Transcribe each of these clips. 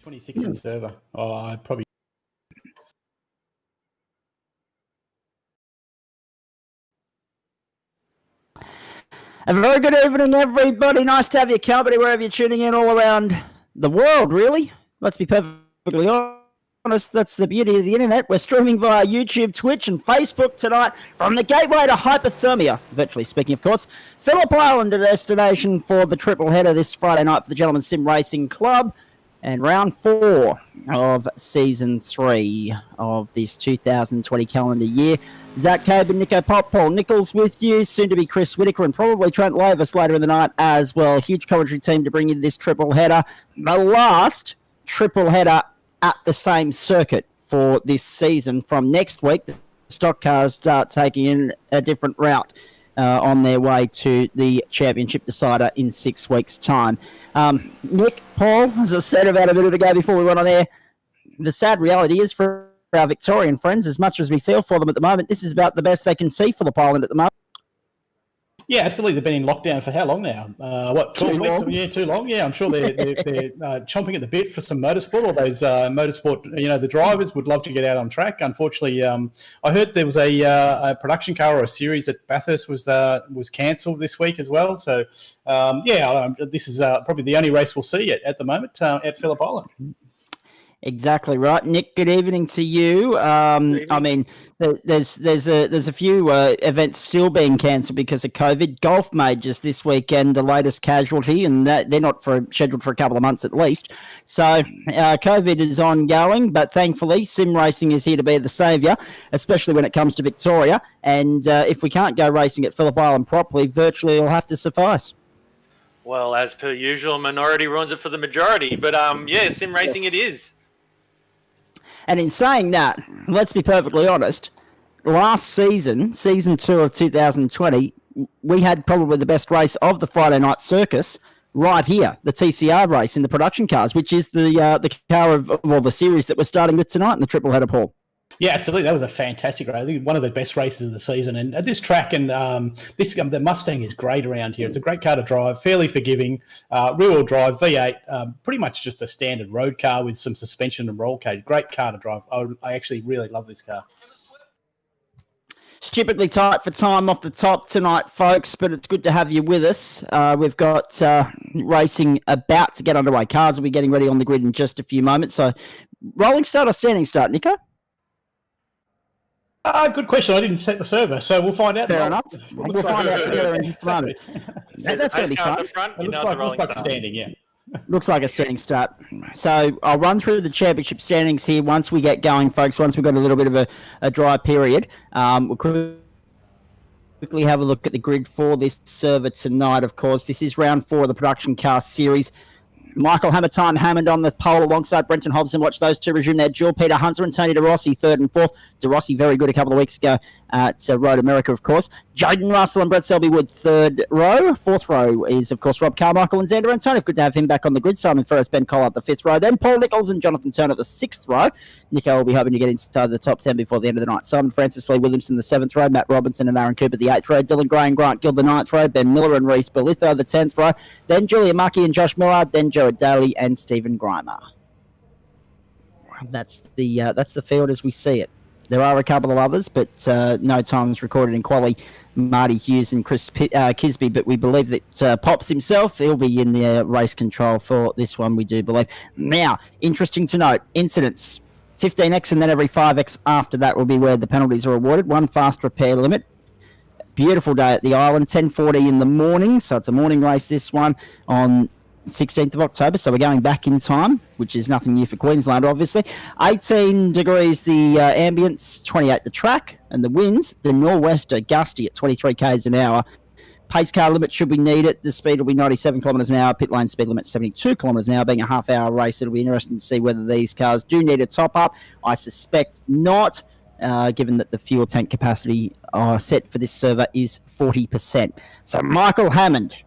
26 in server. Oh, I probably. A very good evening, everybody. Nice to have your company wherever you're tuning in all around the world, really. Let's be perfectly honest. That's the beauty of the internet. We're streaming via YouTube, Twitch, and Facebook tonight from the gateway to hypothermia, virtually speaking, of course. Phillip Island, a destination for the triple header this Friday night for the Gentlemen Sim Racing Club. And round 4 of Season 3 of this 2020 calendar year. Zach Coben, Nico Pop, Paul Nichols with you, soon to be Chris Whitaker and probably Trent Lavis later in the night as well. Huge commentary team to bring you this triple header. The last triple header at the same circuit for this season. From next week, the stock cars start taking in a different route on their way to the championship decider in 6 weeks' time. Nick, Paul, as I said about a minute ago before we went on air, the sad reality is for our Victorian friends, as much as we feel for them at the moment, this is about the best they can see for the Island at the moment. Yeah, absolutely. They've been in lockdown for how long now? 12 weeks? Yeah, too long. Yeah, I'm sure they're chomping at the bit for some motorsport. All those motorsport, the drivers would love to get out on track. Unfortunately, I heard there was a production car or a series at Bathurst was cancelled this week as well. So, this is probably the only race we'll see at the moment at Phillip Island. Exactly right, Nick. Good evening to you. I mean, there's a few events still being cancelled because of COVID. Golf majors this weekend, the latest casualty, and they're not scheduled for a couple of months at least. So COVID is ongoing, but thankfully, sim racing is here to be the saviour, especially when it comes to Victoria. And if we can't go racing at Phillip Island properly, virtually it'll have to suffice. Well, as per usual, minority ruins it for the majority. But sim racing it is. And in saying that, let's be perfectly honest, last season, Season 2 of 2020, we had probably the best race of the Friday night circus right here, the TCR race in the production cars, which is the car of, the series that we're starting with tonight in the triple header, Paul. Yeah, absolutely. That was a fantastic race. I think one of the best races of the season. And at this track, and the Mustang is great around here. It's a great car to drive, fairly forgiving, rear-wheel drive, V8, pretty much just a standard road car with some suspension and roll cage. Great car to drive. I actually really love this car. Stupidly tight for time off the top tonight, folks, but it's good to have you with us. We've got racing about to get underway. Cars will be getting ready on the grid in just a few moments. So rolling start or standing start, Nico? Good question. I didn't set the server, so we'll find out. Fair enough. We'll find out together in just a moment. That's going to be fun. It looks like a standing, yeah. Looks like a standing start. So I'll run through the championship standings here once we get going, folks, once we've got a little bit of a dry period. We'll quickly have a look at the grid for this server tonight, of course. This is round 4 of the production car series. Michael Hammertime Hammond on the pole alongside Brenton Hobson. Watch those two resume their duel. Peter Hunter and Tony DeRossi, 3rd and 4th. DeRossi, very good a couple of weeks ago at Road America, of course. Jaden Russell and Brett Selbywood, 3rd row. 4th row is, of course, Rob Carmichael and Xander Antonov. Good to have him back on the grid. Simon Ferris, Ben Collard, the 5th row. Then Paul Nichols and Jonathan Turner, the 6th row. Nico will be hoping to get inside the top 10 before the end of the night. Simon Francis Lee Williamson, the 7th row. Matt Robinson and Aaron Cooper, the 8th row. Dylan Gray and Grant Gill, the 9th row. Ben Miller and Reese Belitho, the 10th row. Then Julia Mucky and Josh Millard. Then Jared Daly and Stephen Grimer. That's the field as we see it. There are a couple of others, but no times recorded in quali. Marty Hughes and Chris Kisby, but we believe that Pops himself, he'll be in the race control for this one, we do believe. Now, interesting to note, incidents, 15x and then every 5x after that will be where the penalties are awarded. 1 fast repair limit. Beautiful day at the island, 10:40 in the morning, so it's a morning race, this one, on 16th of October, so we're going back in time, which is nothing new for Queensland, obviously. 18 degrees the ambience, 28 the track, and the winds, the nor'wester gusty at 23 k's an hour. Pace car limit should we need it. The speed will be 97 kilometres an hour. Pit lane speed limit 72 kilometres an hour. Being a half-hour race, it'll be interesting to see whether these cars do need a top-up. I suspect not, given that the fuel tank capacity set for this server is 40%. So Michael Hammond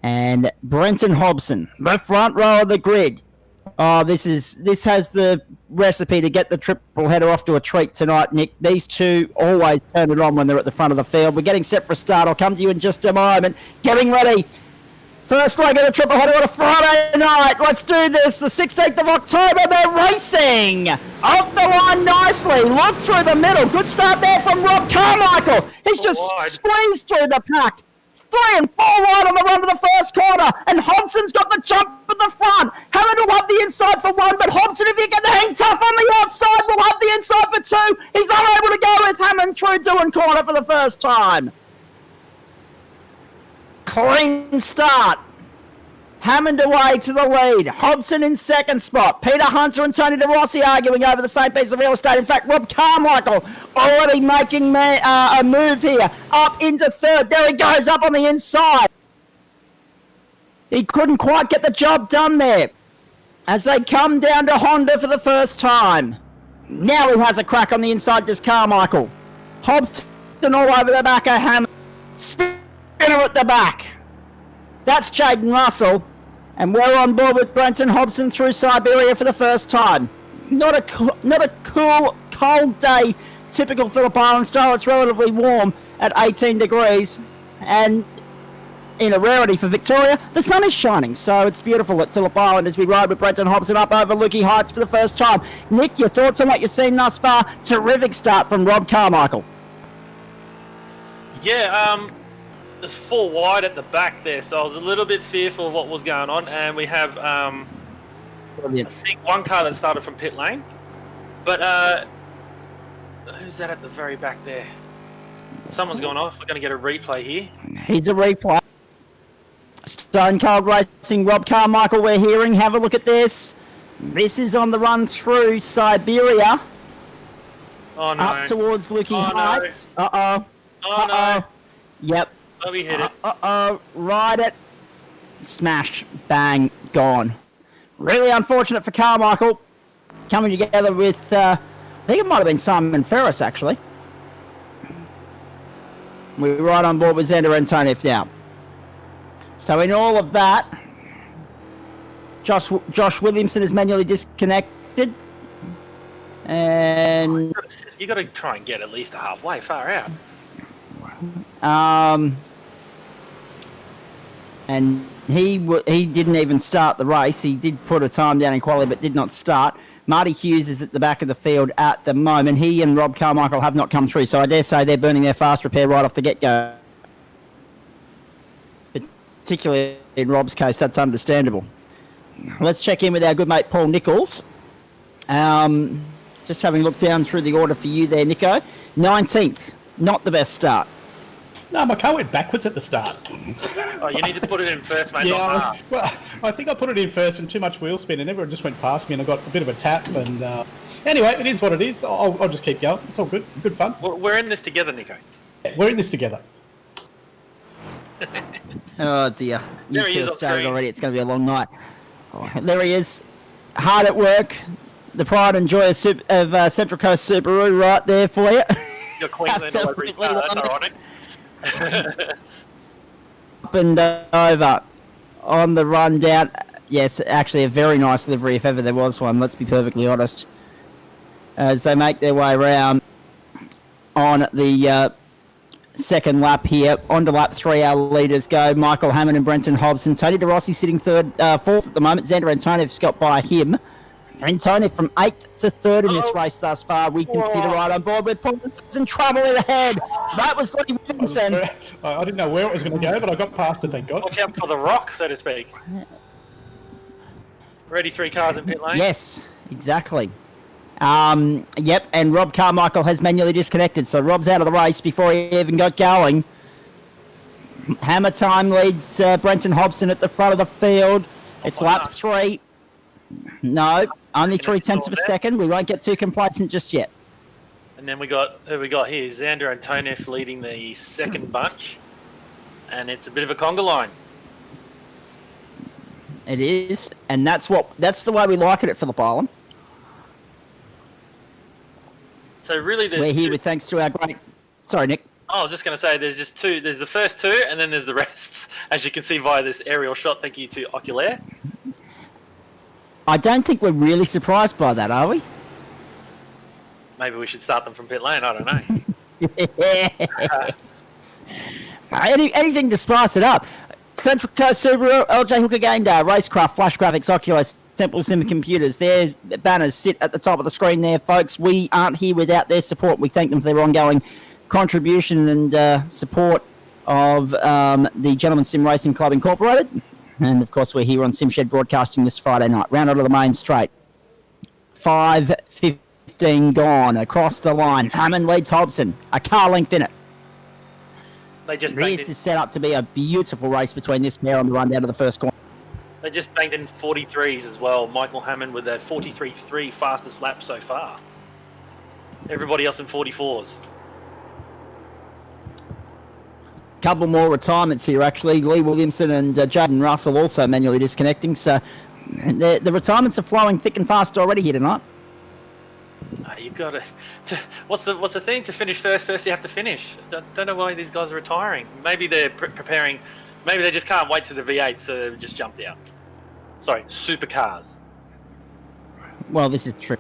and Brenton Hobson, the front row of the grid. Oh, this has the recipe to get the triple header off to a treat tonight, Nick. These two always turn it on when they're at the front of the field. We're getting set for a start. I'll come to you in just a moment. Getting ready. First leg of the triple header on a Friday night. Let's do this. The 16th of October, they're racing off the line nicely. Look through the middle. Good start there from Rob Carmichael. He's just squeezed through the pack. 3 and 4 wide on the run to the first corner. And Hobson's got the jump at the front. Hammond will have the inside for 1, but Hobson, if you get the hang tough on the outside, will have the inside for 2. He's unable to go with Hammond through doing corner for the first time. Clean start. Hammond away to the lead. Hobson in second spot. Peter Hunter and Tony De Rossi arguing over the same piece of real estate. In fact, Rob Carmichael already making a move here. Up into third. There he goes, up on the inside. He couldn't quite get the job done there. As they come down to Honda for the first time. Now he has a crack on the inside, does Carmichael. Hobson all over the back of Hammond. Spinner at the back. That's Jaden Russell. And we're on board with Brenton Hobson through Siberia for the first time. Not a cool, cold day, typical Phillip Island style. It's relatively warm at 18 degrees. And in a rarity for Victoria, the sun is shining. So it's beautiful at Phillip Island as we ride with Brenton Hobson up over Lukey Heights for the first time. Nick, your thoughts on what you've seen thus far? Terrific start from Rob Carmichael. Yeah, there's 4 wide at the back there, so I was a little bit fearful of what was going on. And we have, I think, one car that started from pit lane. But who's that at the very back there? Someone's gone off. We're going to get a replay here. He's a replay. Stone Cold Racing, Rob Carmichael, we're hearing. Have a look at this. This is on the run through Siberia. Oh, no. Up towards Lukey Heights. No. Uh-oh. Oh, no. Yep. Oh, we hit it. Ride it. Smash. Bang. Gone. Really unfortunate for Carmichael. Coming together with, I think it might have been Simon Ferris, actually. We're right on board with Xander Antonov now. So in all of that, Josh Williamson is manually disconnected. And You got to try and get at least a halfway, far out. And he didn't even start the race. He did put a time down in quali, but did not start. Marty Hughes is at the back of the field at the moment. He and Rob Carmichael have not come through, so I dare say they're burning their fast repair right off the get-go. Particularly in Rob's case, that's understandable. Let's check in with our good mate Paul Nichols. Just having a look down through the order for you there, Nico. 19th, not the best start. No, my car went backwards at the start. Oh, you need to put it in first, mate. Yeah, I think I put it in first and too much wheel spin and everyone just went past me and I got a bit of a tap. And anyway, it is what it is. I'll just keep going. It's all good. Good fun. We're in this together, Nico. Yeah, we're in this together. Oh dear. You There he is on started screen. already. It's going to be a long night. Oh, there he is. Hard at work. The pride and joy of Central Coast Subaru right there for you. Your Queensland all over his car. That's ironic. Up and over on the run down. Yes, actually a very nice livery if ever there was one, let's be perfectly honest. As they make their way around on the second lap here. On to lap 3, our leaders go. Michael Hammond and Brenton Hobson. Tony De Rossi sitting fourth at the moment. Xander Antonov's got by him. Antonov from 8th to 3rd in this race thus far. We continue to ride on board with Paul and trouble in ahead. That was Lee Williamson. I didn't know where it was going to go, but I got past it, thank God. Watch out for the rock, so to speak. Ready 3 cars in pit lane? Yes, exactly. Yep, and Rob Carmichael has manually disconnected, so Rob's out of the race before he even got going. Hammer time leads Brenton Hobson at the front of the field. It's lap 3. No, only 0.3 of a second. We won't get too complacent just yet. And then who we got here? Xander Antonov leading the second bunch. And it's a bit of a conga line. It is, and that's the way we like it at Phillip Island. So really there's We're here with thanks to our great... Sorry, Nick. I was just going to say there's just 2. There's the first 2 and then there's the rests. As you can see via this aerial shot. Thank you to Oculair. I don't think we're really surprised by that, are we? Maybe we should start them from pit lane. I don't know. Yes. Anything to spice it up. Central Coast Subaru, LJ Hooker Game Day, Racecraft, Flash Graphics, Oculus, Temple Sim Computers. Their banners sit at the top of the screen there, folks. We aren't here without their support. We thank them for their ongoing contribution and support of the Gentleman Sim Racing Club Incorporated. And, of course, we're here on SimShed Broadcasting this Friday night. Round out of the main straight. 5:15 gone across the line. Hammond leads Hobson. A car length in it. This is set up to be a beautiful race between this pair on the run down to the first corner. They just banged in 43s as well. Michael Hammond with a 43.3 fastest lap so far. Everybody else in 44s. Couple more retirements here, actually. Lee Williamson and Jaden Russell also manually disconnecting. So the retirements are flowing thick and fast already here tonight. You've got to. What's the thing? To finish first you have to finish. Don't know why these guys are retiring. Maybe they're preparing. Maybe they just can't wait to the V8, so they just jumped out. Sorry, supercars. Well, this is true.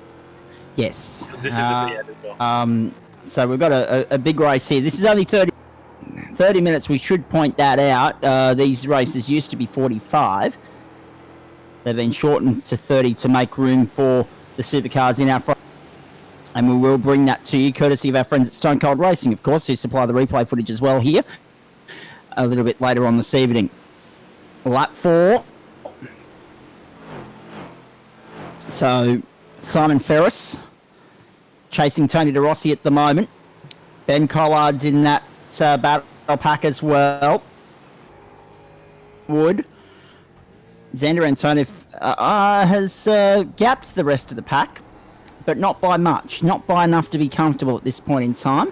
Yes. This is a V8 as well. So we've got a big race here. This is only 30 minutes. We should point that out. These races used to be 45. They've been shortened to 30 to make room for the supercars in our front. And we will bring that to you, courtesy of our friends at Stone Cold Racing, of course, who supply the replay footage as well here a little bit later on this evening. Lap 4. So, Simon Ferris chasing Tony De Rossi at the moment. Ben Collard's in that battle pack as well. Wood. Xander Antonov has gapped the rest of the pack, but not by much. Not by enough to be comfortable at this point in time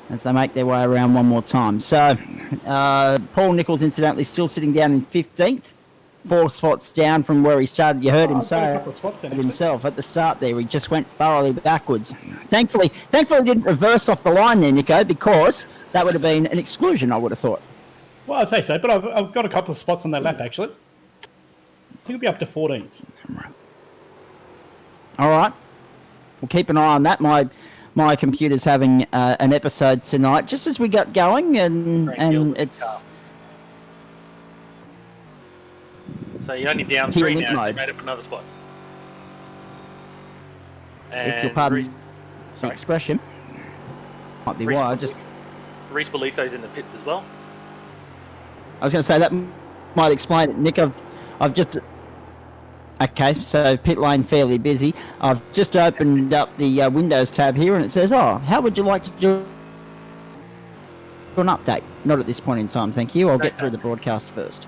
as they make their way around one more time. So, Paul Nichols, incidentally, still sitting down in 15th. 4 spots down from where he started. You heard him say it himself at the start there. He just went thoroughly backwards. Thankfully he didn't reverse off the line there, Nico, because that would have been an exclusion, I would have thought. Well, I'd say so, but I've got a couple of spots on that lap, actually. I think it'll be up to 14th. All right. We'll keep an eye on that. My computer's having an episode tonight, just as we got going, and it's... So you're only down 3 now. You made up another spot. And if you'll pardon the expression, might be why I just... Reese Belitho's in the pits as well. I was going to say that might explain it, Nick. I've just... Okay, so pit lane fairly busy. I've just opened up the Windows tab here, and it says, how would you like to do an update? Not at this point in time, thank you. I'll get through the broadcast first.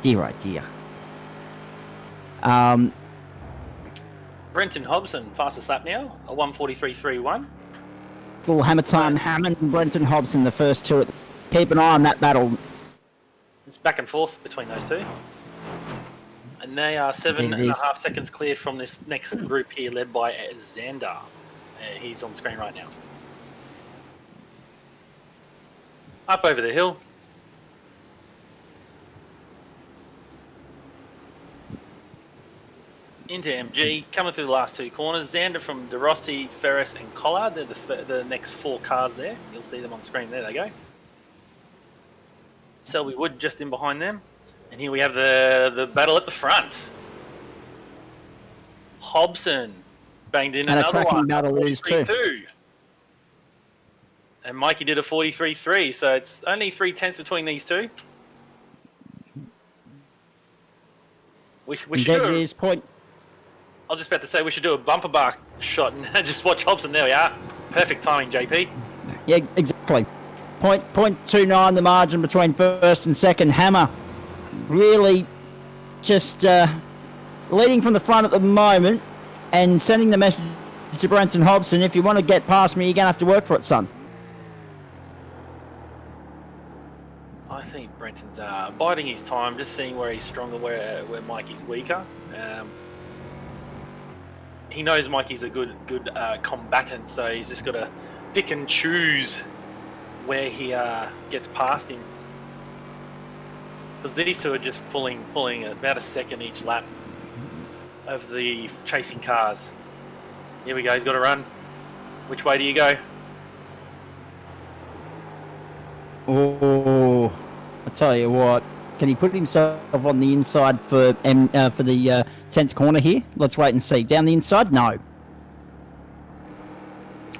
Dear, oh dear. Brenton Hobson, fastest lap now, a 1:43.31. Cool, hammer time, Hammond and Brenton Hobson, the first two. Keep an eye on that battle. It's back and forth between those two. And they are 7.5 seconds clear from this next group here, led by Xander. He's on screen right now. Up over the hill. Into MG, coming through the last 2 corners. Xander from De Rossi, Ferris and Collard. They're the next 4 cars there. You'll see them on screen. There they go. Selby Wood just in behind them. And here we have the battle at the front. Hobson banged in and another one. Battle too. And Mikey did a 43.3, so it's only 3/10 between these two. We should do point. I was just about to say we should do a bumper bar shot and just watch Hobson. There we are. Perfect timing, JP. Yeah, exactly. 0.29 the margin between first and second. Hammer really just leading from the front at the moment and sending the message to Brenton Hobson, if you want to get past me, you're going to have to work for it, son. I think Brenton's biding his time, just seeing where he's stronger, where Mikey's weaker. He knows Mikey's a good combatant, so he's just got to pick and choose where he gets past him. Because these two are just pulling about a second each lap of the chasing cars. Here we go, he's got to run. Which way do you go? Oh, I tell you what. Can he put himself on the inside for the 10th corner here? Let's wait and see. Down the inside? No.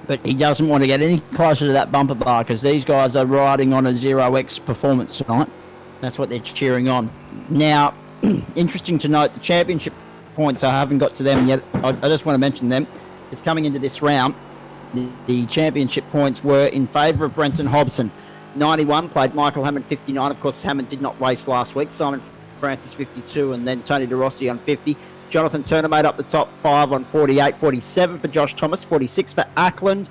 But he doesn't want to get any closer to that bumper bar because these guys are riding on a 0x performance tonight. That's what they're cheering on. Now, interesting to note, the championship points, I haven't got to them yet. I just want to mention them. It's coming into this round. The championship points were in favour of Brenton Hobson. 91, played Michael Hammond 59. Of course, Hammond did not race last week. Simon Francis 52, and then Tony De Rossi on 50. Jonathan Turner made up the top 5 on 48. 47 for Josh Thomas, 46 for Ackland,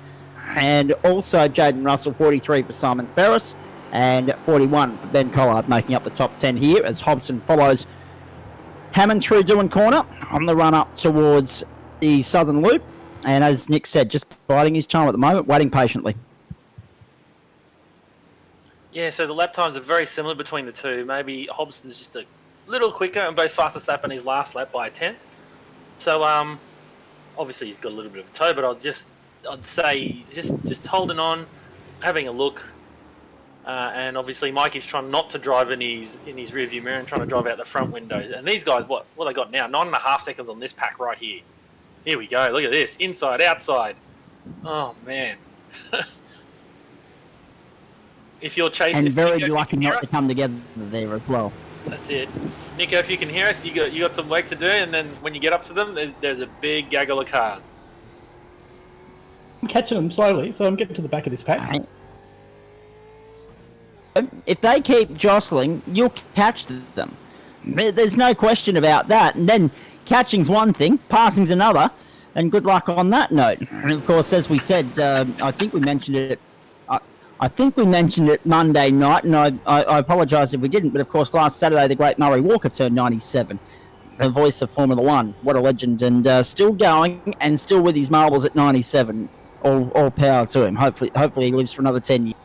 and also Jaden Russell, 43 for Simon Ferris, and 41 for Ben Collard, making up the top 10 here as Hobson follows Hammond through Doohan Corner on the run up towards the Southern Loop. And as Nick said, just biding his time at the moment, waiting patiently. Yeah, so the lap times are very similar between the two. Maybe Hobson's just a little quicker and both fastest lap in his last lap by a 10th. So obviously he's got a little bit of a toe, but I'd say just holding on, having a look, and obviously Mikey's trying not to drive in his rearview mirror and trying to drive out the front windows. And these guys, what they got now? 9.5 seconds on this pack right here. Here we go. Look at this. Inside, outside. Oh, man. If you're chasing... And very lucky not to come together there as well. That's it. Nico, if you can hear us, you got some work to do, and then when you get up to them, there's a big gaggle of cars. I'm catching them slowly, so I'm getting to the back of this pack. If they keep jostling, you'll catch them. There's no question about that. And then catching's one thing, passing's another, and good luck on that note. And of course, as we said, I think we mentioned it. I think we mentioned it Monday night, and I apologise if we didn't. But of course, last Saturday, the great Murray Walker turned 97, the voice of Formula One. What a legend, and still going and still with his marbles at 97. All power to him. Hopefully, he lives for another 10 years.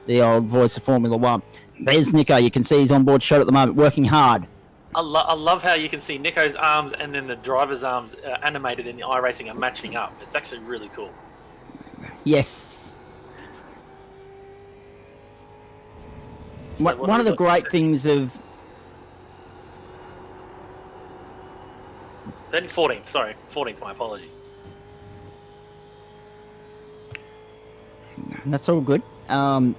The old voice of Formula One. There's Nico. You can see he's on board shot at the moment, working hard. I love how you can see Nico's arms and then the driver's arms animated in the iRacing are matching up. It's actually really cool. Yes. So one of the great things of... 14th, sorry. 14th, my apologies. That's all good. Down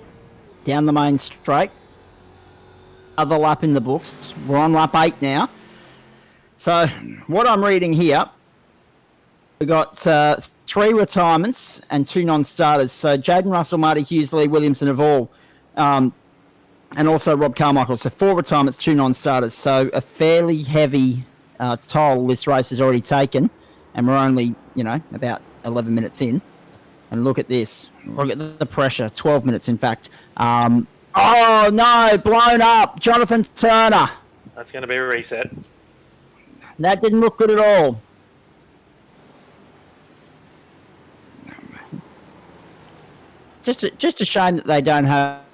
the main straight. Other lap in the books. We're on lap 8 now. So, what I'm reading here, we got 3 retirements and 2 non-starters. So, Jaden Russell, Marty Hughes, Lee Williamson of all, and also Rob Carmichael. So, 4 retirements, 2 non-starters. So, a fairly heavy toll this race has already taken, and we're only, about 11 minutes in. And look at this. Look at the pressure. 12 minutes, in fact. Oh, no. Blown up. Jonathan Turner. That's going to be a reset. That didn't look good at all. Just a shame that they don't have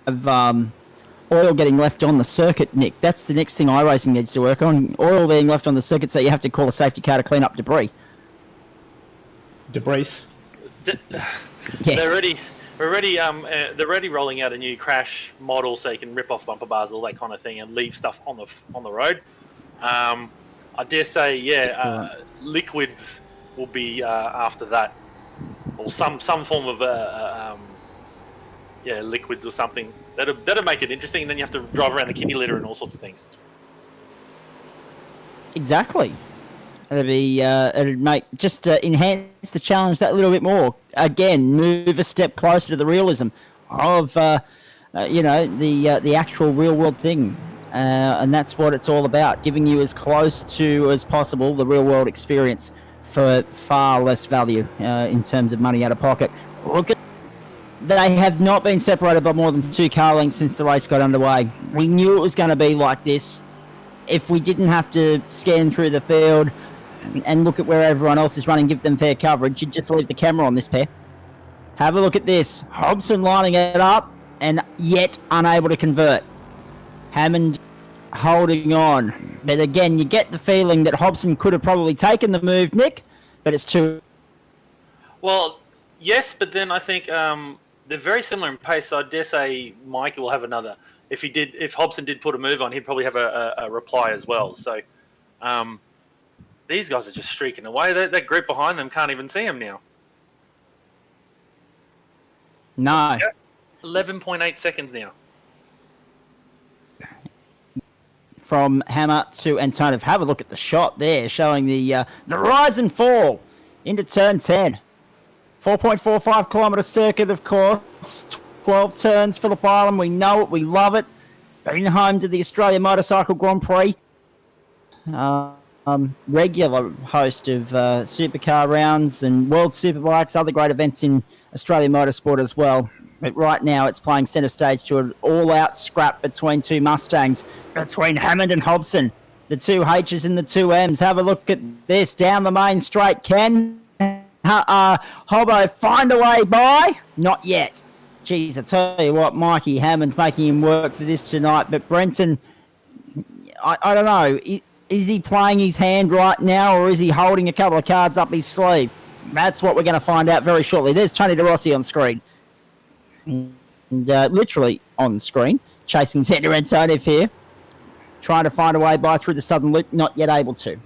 oil getting left on the circuit, Nick. That's the next thing iRacing needs to work on. Oil being left on the circuit, so you have to call a safety car to clean up debris. Debris. Yes. They're already rolling out a new crash model, so you can rip off bumper bars, all that kind of thing, and leave stuff on the road. I dare say, liquids will be after that, or some form of liquids or something. That'll make it interesting, and then you have to drive around the kidney litter and all sorts of things. Exactly. It'd make just enhance the challenge that little bit more. Again, move a step closer to the realism of the actual real world thing, and that's what it's all about. Giving you as close to as possible the real world experience for far less value in terms of money out of pocket. Look at they have not been separated by more than 2 car lengths since the race got underway. We knew it was going to be like this. If we didn't have to scan through the field and look at where everyone else is running, give them fair coverage, you'd just leave the camera on this pair. Have a look at this. Hobson lining it up and yet unable to convert. Hammond holding on. But again, you get the feeling that Hobson could have probably taken the move, Nick, but it's too... Well, yes, but then I think they're very similar in pace. So I dare say Mikey will have another. If Hobson did put a move on, he'd probably have a reply as well. So these guys are just streaking away. That group behind them can't even see them now. No. 11.8 seconds now. From Hammer to Antonov. Have a look at the shot there, showing the rise and fall into turn 10. 4.45 kilometre circuit, of course. 12 turns, Phillip Island. We know it. We love it. It's been home to the Australian Motorcycle Grand Prix. Regular host of supercar rounds and World Superbikes, other great events in Australian motorsport as well. But right now it's playing centre stage to an all-out scrap between two Mustangs, between Hammond and Hobson. The two H's and the two M's. Have a look at this down the main straight. Can Hobbo find a way by? Not yet. Jeez, I tell you what, Mikey Hammond's making him work for this tonight. But Brenton, I don't know. Is he playing his hand right now, or is he holding a couple of cards up his sleeve? That's what we're going to find out very shortly. There's Tony De Rossi on screen. And literally on screen, chasing Xander Antonov here. Trying to find a way by through the southern loop, not yet able to.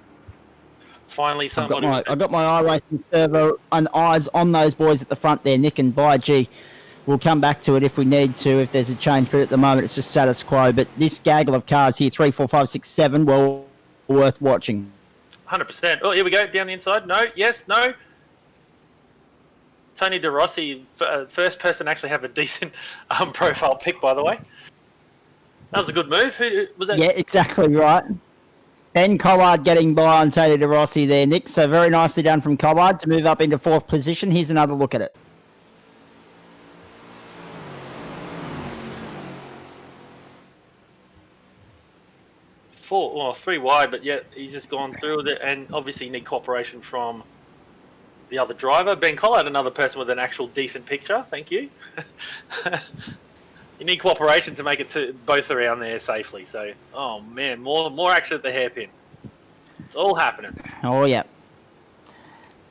Finally, somebody. I've got my iRacing server and eyes on those boys at the front there, Nick and Bai. We'll come back to it if we need to, if there's a change, but at the moment it's just status quo. But this gaggle of cars here, 3, 4, 5, 6, 7, well worth watching. 100%. Oh, here we go, down the inside. No, yes, no. Tony De Rossi, first person to actually have a decent profile pick, by the way. That was a good move. Who was that? Yeah, exactly right. Ben Collard getting by on Tony De Rossi there, Nick. So very nicely done from Collard to move up into 4th position. Here's another look at it. Three wide, but yet he's just gone through with it, and obviously you need cooperation from the other driver. Ben Collard, another person with an actual decent picture. Thank you. You need cooperation to make it to both around there safely. So, oh man, more action at the hairpin. It's all happening. Oh yeah,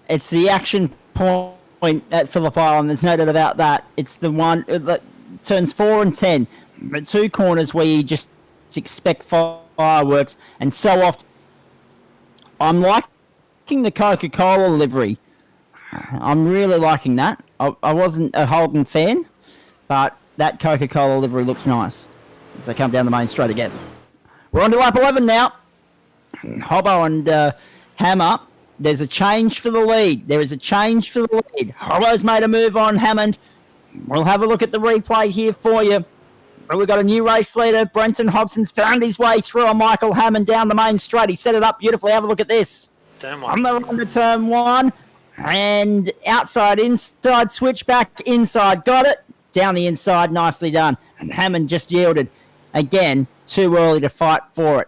it's the action point at Phillip Island. There's no doubt about that. It's the one that turns 4 and 10, but 2 corners where you just expect fireworks, and so often I'm liking the Coca-Cola livery. I'm really liking that. I wasn't a Holden fan, but that Coca-Cola livery looks nice as they come down the main straight again. We're on to lap 11 now. Hobbo and Hammer. There's a change for the lead. There is a change for the lead. Hobbo's made a move on Hammond. We'll have a look at the replay here for you. We've got a new race leader. Brenton Hobson's found his way through on Michael Hammond down the main straight. He set it up beautifully. Have a look at this. On the run to turn 1. And outside, inside, switch back, inside. Got it. Down the inside. Nicely done. And Hammond just yielded. Again, too early to fight for it.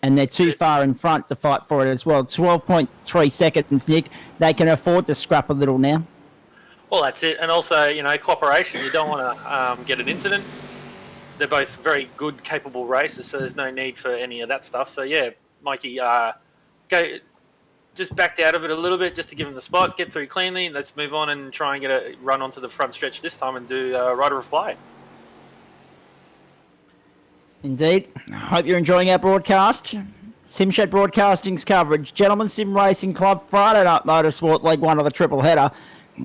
And they're too far in front to fight for it as well. 12.3 seconds, Nick. They can afford to scrap a little now. Well, that's it. And also, cooperation. You don't want to get an incident. They're both very good, capable racers, so there's no need for any of that stuff. So, yeah, Mikey, just backed out of it a little bit just to give him the spot, get through cleanly. Let's move on and try and get a run onto the front stretch this time and do rider of play. Indeed. I hope you're enjoying our broadcast. SimShed Broadcasting's coverage. Gentlemen Sim Racing Club, Friday Night Motorsport League 1 of the triple header.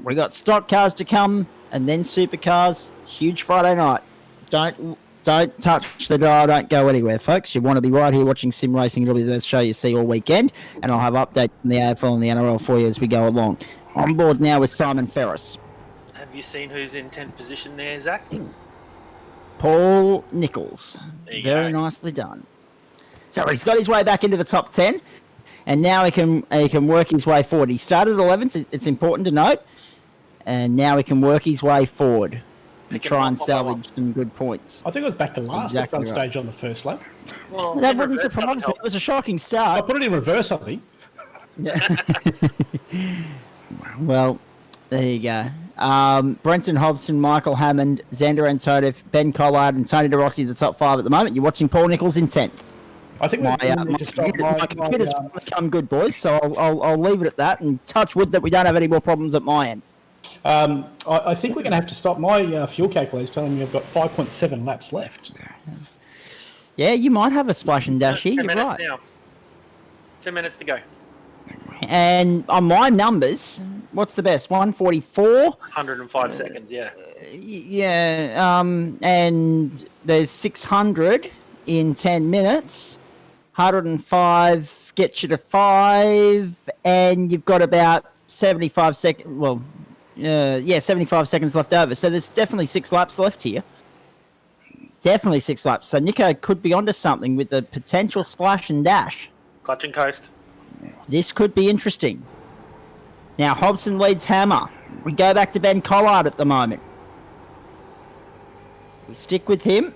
We got stock cars to come and then supercars. Huge Friday night. Don't touch the dial. Don't go anywhere, folks. You want to be right here watching sim racing. It'll be the best show you see all weekend. And I'll have updates from the AFL and the NRL for you as we go along. On board now with Simon Ferris. Have you seen who's in 10th position there, Zach? Paul Nichols. Very nicely done. So he's got his way back into the top 10. And now he can work his way forward. He started at 11th. It's important to note. And now he can work his way forward. And try and salvage some good points. I think it was back to last at some stage on the first lap. Well, that wouldn't surprise me. It was a shocking start. I put it in reverse, I think. Yeah. Well, there you go. Brenton Hobson, Michael Hammond, Xander Antonov, Ben Collard, and Tony De Rossi, the top 5 at the moment. You're watching Paul Nichols in 10th. I think my computer's become good, boys, so I'll leave it at that and touch wood that we don't have any more problems at my end. I think we're going to have to stop. My fuel calculator is telling me I've got 5.7 laps left. Yeah, you might have a splash and dash here. 10 You're minutes right. now. 10 minutes to go. And on my numbers, what's the best? 144? 105 seconds, yeah. Yeah, and there's 600 in 10 minutes. 105 gets you to 5, and you've got about 75 seconds. Well, 75 seconds left over. So there's definitely 6 laps left here. Definitely 6 laps. So Nico could be onto something with the potential splash and dash. Clutch and coast. This could be interesting. Now, Hobson leads Hammer. We go back to Ben Collard at the moment. We stick with him.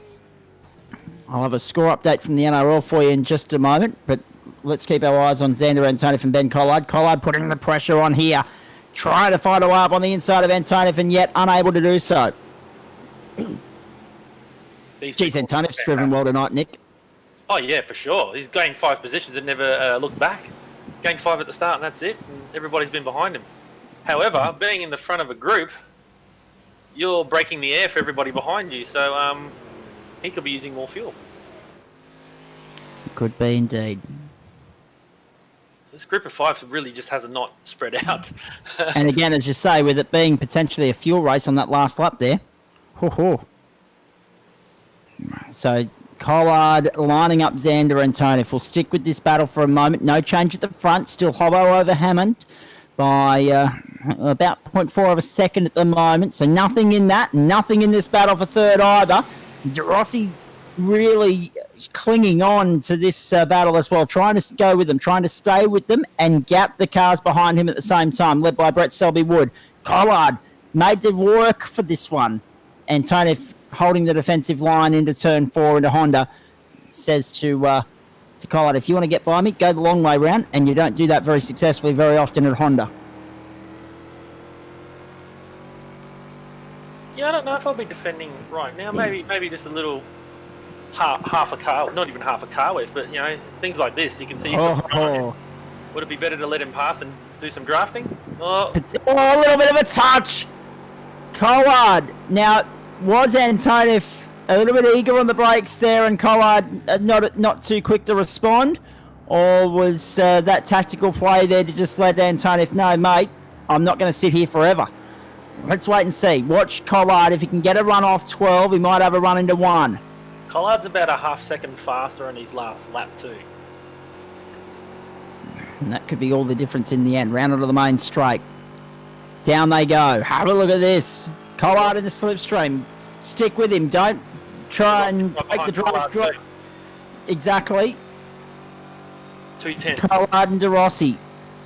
I'll have a score update from the NRL for you in just a moment, but let's keep our eyes on Xander Antonov and Ben Collard. Collard putting the pressure on here. Trying to find a way up on the inside of Antonov and yet unable to do so. Geez, Antonov's driven well tonight, Nick. Oh, yeah, for sure. He's gained 5 positions and never looked back. Gained 5 at the start and that's it. And everybody's been behind him. However, being in the front of a group, you're breaking the air for everybody behind you. So he could be using more fuel. Could be indeed. This group of 5 really just has not spread out. And again, as you say, with it being potentially a fuel race on that last lap there. So Collard lining up Xander and Antonov. We'll stick with this battle for a moment. No change at the front. Still Hobbo over Hammond by about 0.4 of a second at the moment. So nothing in that. Nothing in this battle for third either. De Rossi really clinging on to this battle as well. Trying to go with them. Trying to stay with them and gap the cars behind him at the same time. Led by Brett Selby-Wood. Collard made the work for this one. Antonov holding the defensive line into turn 4 into Honda, says to Collard, if you want to get by me, go the long way round, and you don't do that very successfully very often at Honda. Yeah, I don't know if I'll be defending right now. Maybe just a little half a car, not even half a car width, but things like this. You can see. Would it be better to let him pass and do some drafting? Oh, a little bit of a touch. Collard now. Was Antonov a little bit eager on the brakes there and Collard not too quick to respond? Or was that tactical play there to just let Antonov know, mate, I'm not going to sit here forever? Let's wait and see. Watch Collard. If he can get a run off 12, he might have a run into 1. Collard's about a half second faster on his last lap too. And that could be all the difference in the end. Round onto the main straight. Down they go. Have a look at this. Collard in the slipstream. Stick with him. Don't try and break the drive. Exactly. 210. Collard and De Rossi.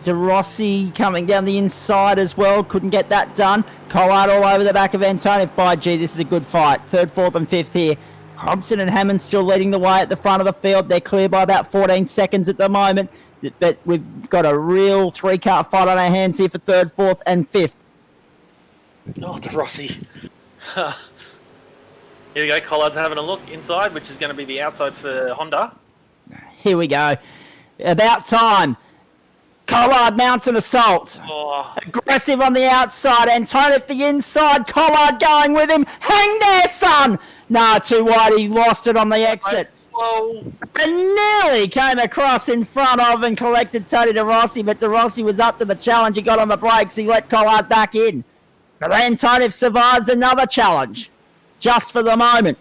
De Rossi coming down the inside as well. Couldn't get that done. Collard all over the back of Antonov. By gee, this is a good fight. 3rd, 4th and 5th here. Hobson and Hammond still leading the way at the front of the field. They're clear by about 14 seconds at the moment. But we've got a real 3-car fight on our hands here for 3rd, 4th and 5th. Oh, De Rossi. Here we go. Collard's having a look inside, which is going to be the outside for Honda. Here we go. About time. Collard mounts an assault. Oh. Aggressive on the outside. Antonov the inside. Collard going with him. Hang there, son. Nah, too wide. He lost it on the exit. Whoa. And nearly came across in front of and collected Tony De Rossi, but De Rossi was up to the challenge. He got on the brakes. He let Collard back in. But Antonov survives another challenge. Just for the moment.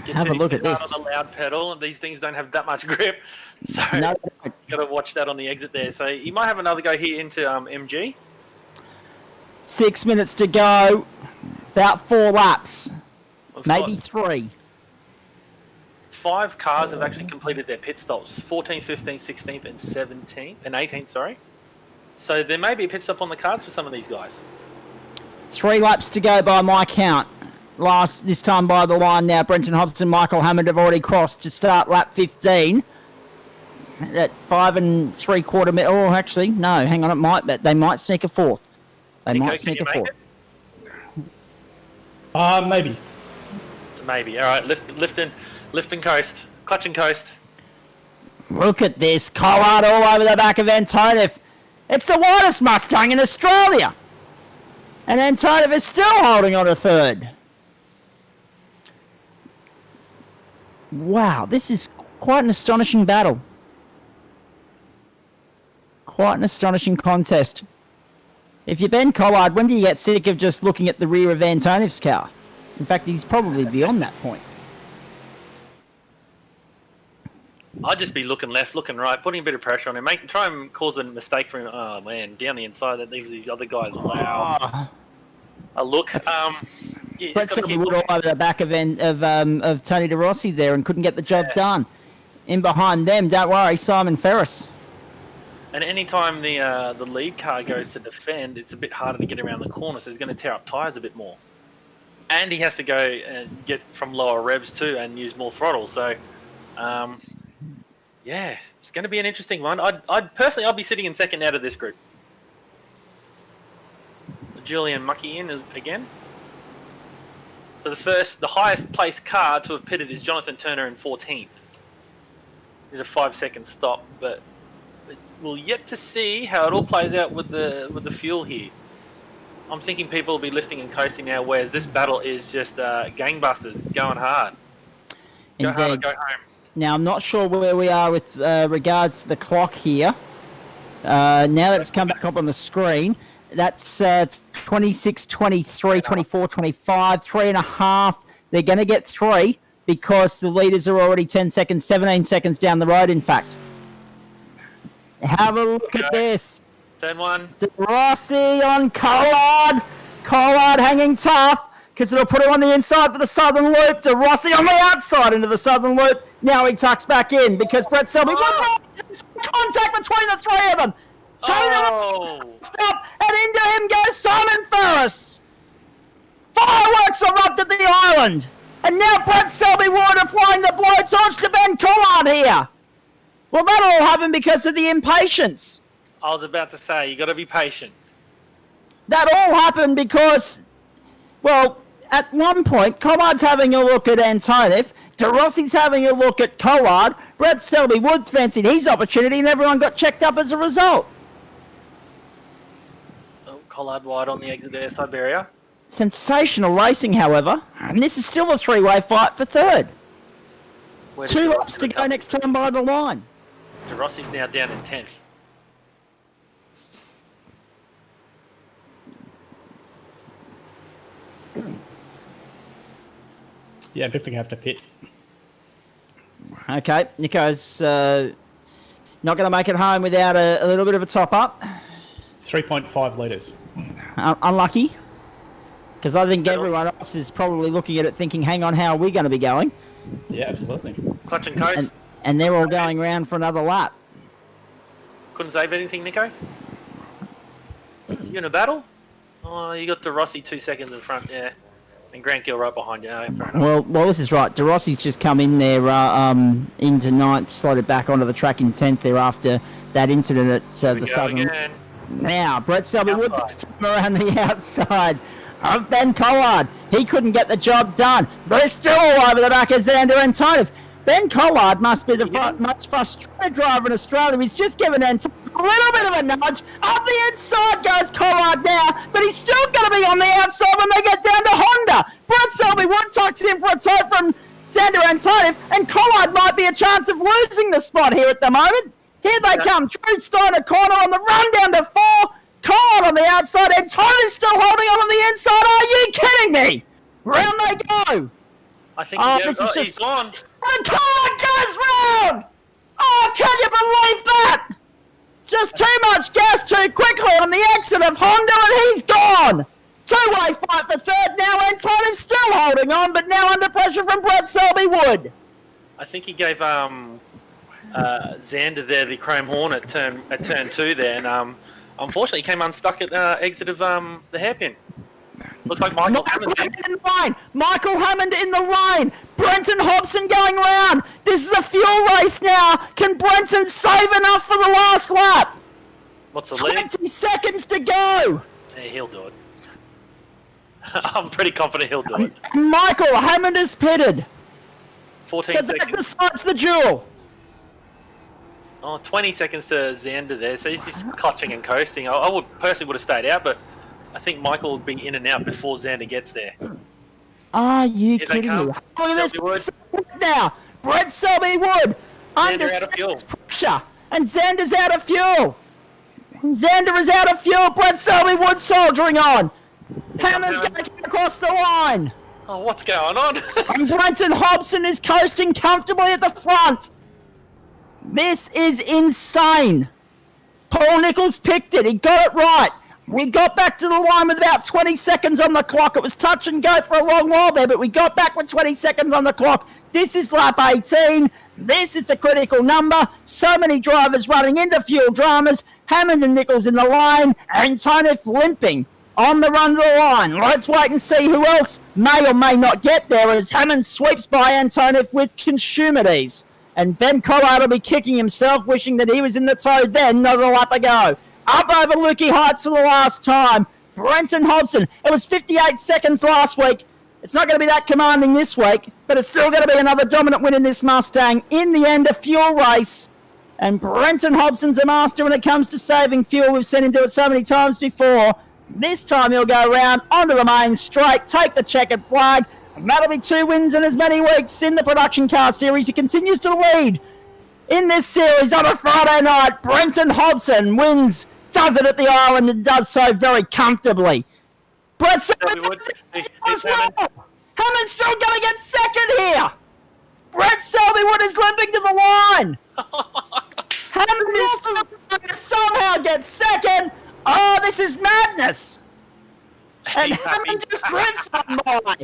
Have a look at this. On the loud pedal, and these things don't have that much grip, so no. Got to watch that on the exit there. So you might have another go here into MG. 6 minutes to go. About 4 laps, maybe 3. 5 cars have actually completed their pit stops: 14th, 15th, 16th, and 17th, and 18th. Sorry. So there may be a pit stop on the cards for some of these guys. 3 laps to go by my count. This time by the line now. Brenton Hobson, Michael Hammond have already crossed to start lap 15. At 5 3/4 minutes. Oh, actually, no. Hang on. They might sneak a 4th. They might sneak a 4th. Maybe. It's a maybe. All right, lift and coast, clutch and coast. Look at this. Collard all over the back of Antonov. It's the widest Mustang in Australia. And Antonov is still holding on to third. Wow, this is quite an astonishing battle. Quite an astonishing contest. If you're Ben Collard, when do you get sick of just looking at the rear of Antonov's car? In fact, he's probably beyond that point. I'd just be looking left, looking right, putting a bit of pressure on him, try and cause a mistake for him. Oh man, down the inside, that leaves these other guys. Wow. A look. Yeah, Brett Selby all over the back of Tony De Rossi there and couldn't get the job done. In behind them, don't worry, Simon Ferris. And anytime the lead car goes to defend, it's a bit harder to get around the corner, so he's going to tear up tyres a bit more. And he has to go and get from lower revs too and use more throttle. So, yeah, it's going to be an interesting one. I'd personally, I'd be sitting in second out of this group. Julian Mucky in again. So the highest placed car to have pitted is Jonathan Turner in 14th. Did a 5-second stop, but we'll yet to see how it all plays out with the fuel here. I'm thinking people will be lifting and coasting now, whereas this battle is just gangbusters, going hard. Go hard or go home. Now, I'm not sure where we are with regards to the clock here. Now that it's come back up on the screen, that's 26, 23, 24, 25, 3.5. They're going to get 3 because the leaders are already 10 seconds, 17 seconds down the road, in fact. Have a look at this. Turn 1. De Rossi on Collard. Collard hanging tough because it'll put him on the inside for the southern loop. De Rossi on the outside into the southern loop. Now he tucks back in because Brett Selby contact between the 3 of them. Stop, and into him goes Simon Ferris. Fireworks erupt at the island. And now Brett Selby Ward applying the blowtorch to Ben Collard here. Well, that all happened because of the impatience. I was about to say, you got to be patient. That all happened because, well, at one point, Collard's having a look at Antonov, De Rossi's having a look at Collard, Brett Selby Wood fancied his opportunity, and everyone got checked up as a result. Oh, Collard wide on the exit there, Siberia. Sensational racing, however, and this is still a 3-way fight for third. 2 laps to go next time by the line. De Rossi's now down in 10th. Yeah, I'm definitely going to have to pit. Okay, Nico's not going to make it home without a little bit of a top-up. 3.5 litres. Unlucky. Because I think everyone else is probably looking at it thinking, hang on, how are we going to be going? Yeah, absolutely. Clutch and coast. And they're all going round for another lap. Couldn't save anything, Nico? You in a battle? Oh, you got De Rossi 2 seconds in front, yeah. And Grant Gill right behind you. Oh, fair enough. Well, this is right. De Rossi's just come in there into 9th, slotted back onto the track in 10th there after that incident at the Southern. Again. Now, Brett Selby Wood around the outside of Ben Collard. He couldn't get the job done. They're still all over the back of Xander Antonov. Ben Collard must be the most frustrated driver in Australia. He's just given Antonov a little bit of a nudge. Up the inside goes Collard now, but he's still going to be on the outside when they get down to Honda. Brett Selby Wood tucks in for a toe from Xander Antonov, and Collard might be a chance of losing the spot here at the moment. Here they come through Steiner Corner on the run down to 4. Collard on the outside, and Tony's still holding on the inside. Are you kidding me? Round they go. I think he's gone. And Collard goes round. Oh, can you believe that? Just too much gas too quickly on the exit of Honda, and he's gone. 2-way fight for third now, and Tony's still holding on, but now under pressure from Brett Selby Wood. I think he gave Xander there the Chrome Horn at turn 2 there, and unfortunately, he came unstuck at exit of the hairpin. Looks like Michael Hammond in the line. Michael Hammond in the line. Brenton Hobson going round. This is a fuel race now. Can Brenton save enough for the last lap? What's the lead? 20 seconds to go. Yeah, he'll do it. I'm pretty confident he'll do it. Michael Hammond is pitted. 14 so seconds. that decides the duel. 20 seconds to Xander there, so he's just clutching and coasting. I would personally have stayed out, but I think Michael will be in and out before Xander gets there. Are you Here they kidding me? come. Look at Selby this now. Brett Selby Wood under out of fuel. pressure, and Xander's out of fuel. Xander is out of fuel. Brett Selby Wood soldiering on. Hammond's going to get across the line. Oh, what's going on? And Brenton Hobson is coasting comfortably at the front. This is insane. Paul Nichols picked it. He got it right. We got back to the line with about 20 seconds on the clock. It was touch and go for a long while there, but we got back with 20 seconds on the clock. This is lap 18. This is the critical number. So many drivers running into fuel dramas. Hammond and Nichols in the line. And Tonif limping on the run to the line. Let's wait and see who else may or may not get there as Hammond sweeps by Antonov with consummate ease. And Ben Collard will be kicking himself, wishing that he was in the toad then, not a lap ago. Up over Lukey Heights for the last time. Brenton Hobson. It was 58 seconds last week. It's not going to be that commanding this week, but it's still going to be another dominant win in this Mustang. In the end, a fuel race. And Brenton Hobson's a master when it comes to saving fuel. We've seen him do it so many times before. This time he'll go around onto the main straight, take the checkered flag, and that'll be 2 wins in as many weeks in the production car series. He continues to lead in this series on a Friday night. Brenton Hobson wins, does it at the island, and does so very comfortably. Brett Selby as well. Hammond's still going to get second here. Brett Selby Wood is limping to the line. Hammond is still going to somehow get second. Oh, this is madness. And Hammond just drifts on by.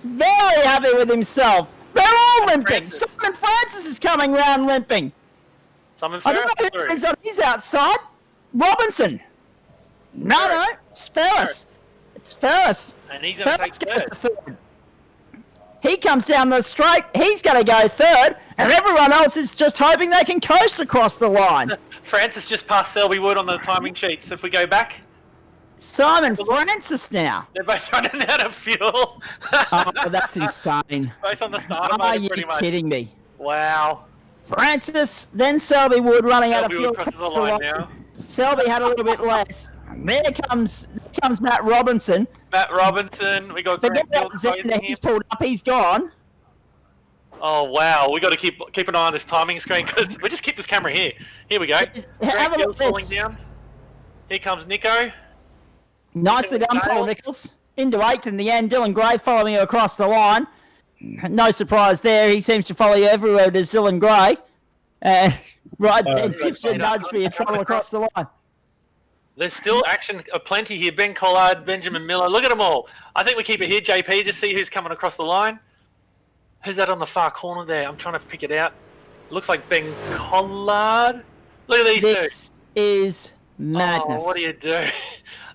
Very happy with himself. They're all limping. Francis. Simon Francis is coming round limping. Simon I don't Ferris? know who it is on his outside. Robinson. No, it's Ferris. It's Ferris. And he's going to take Ferris goes third. to third. He comes down the straight. He's going to go third. And everyone else is just hoping they can coast across the line. Francis just passed Selby Wood on the timing sheets. If we go back, Simon Francis now. they're both running out of fuel. Oh, that's insane. Both on the starter Are motor, you pretty much. kidding me? Wow. Francis, then Selby Wood running out of Selby fuel. Wood crosses the line now. Selby had a little bit less. There comes Matt Robinson. Matt Robinson, we got Forget Grant about Field Xander. closing He's here. pulled up. He's gone. Oh wow, we got to keep an eye on this timing screen because we just keep this camera here. Here we go. Have Grant a look Field's at falling this. down. Here comes Nico. Nicely done, Paul Dale. Nichols. Into 8th in the end. Dylan Gray following you across the line. No surprise there. He seems to follow you everywhere. Does Dylan Gray. Right there, gives you a nudge for your trouble across the line. There's still action aplenty here. Ben Collard, Benjamin Miller. Look at them all. I think we keep it here, JP. Just see who's coming across the line. Who's that on the far corner there? I'm trying to pick it out. Looks like Ben Collard. Look at these two. This is madness. Oh, what do you do?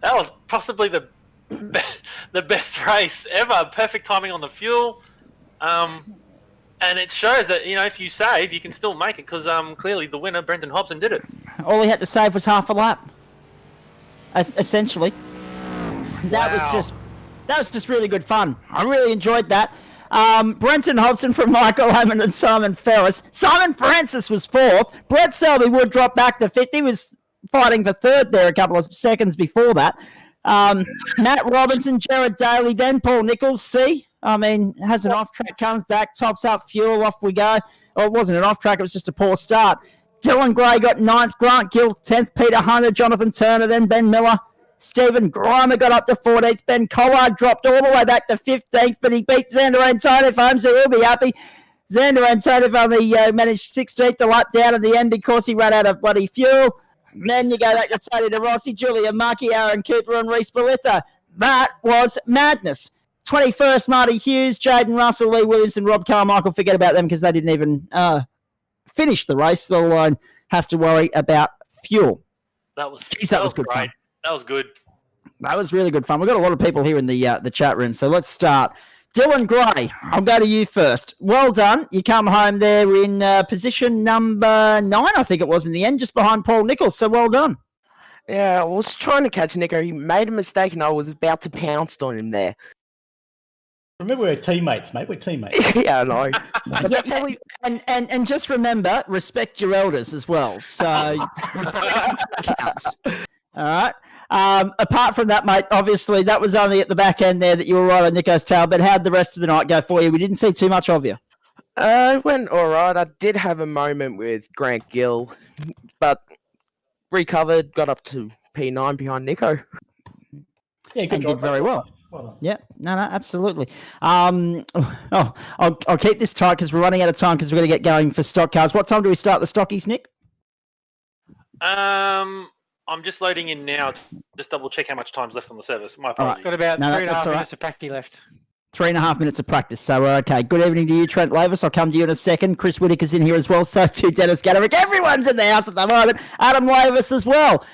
That was possibly the best race ever. Perfect timing on the fuel. And it shows that, if you save, you can still make it because clearly the winner, Brendan Hobson, did it. All he had to save was half a lap. Essentially. That was just really good fun. I really enjoyed that. Brenton Hobson from Michael Hammond and Simon Ferris. Simon Francis was 4th. Brett Selby Wood dropped back to 5th. He was fighting for 3rd there a couple of seconds before that. Matt Robinson, Jared Daly, then Paul Nichols. Has an off-track, comes back, tops up fuel, off we go. Oh, it wasn't an off-track, it was just a poor start. Dylan Gray got 9th, Grant Gill 10th, Peter Hunter, Jonathan Turner, then Ben Miller. Stephen Grimer got up to 14th. Ben Collard dropped all the way back to 15th, but he beat Xander Antonov home, so he'll be happy. Xander Antonov only managed 16th, a lap down at the end because he ran out of bloody fuel. And then you go back to Tony DeRossi, Julia Markey, Aaron Cooper, and Reese Bolitha. That was madness. 21st, Marty Hughes, Jaden Russell, Lee Williamson, Rob Carmichael. Forget about them because they didn't even finish the race. They'll have to worry about fuel. That was good great. fun. That was good. That was really good fun. We've got a lot of people here in the chat room, so let's start. Dylan Gray, I'll go to you first. Well done. You come home there in position number 9, I think it was in the end, just behind Paul Nichols, so well done. Yeah, I was trying to catch Nico. He made a mistake and I was about to pounce on him there. Remember, we're teammates, mate. We're teammates. Yeah, I know. And just remember, respect your elders as well. So counts. All right. Apart from that, mate, obviously that was only at the back end there that you were right on Nico's tail. But how'd the rest of the night go for you? We didn't see too much of you. It went all right. I did have a moment with Grant Gill, but recovered, got up to P9 behind Nico. Yeah, good And job. did very well. Well done. Yeah, no, absolutely. I'll keep this tight because we're running out of time because we're going to get going for stock cars. What time do we start the stockies, Nick? I'm just loading in now. Just double check how much time's left on the service. My apologies. Got about No, 3.5 that's all minutes of practice left. 3.5 minutes of practice. So, okay. Good evening to you, Trent Lavis. I'll come to you in a second. Chris Whittaker's in here as well. So too, Dennis Gaderick. Everyone's in the house at the moment. Adam Lavis as well.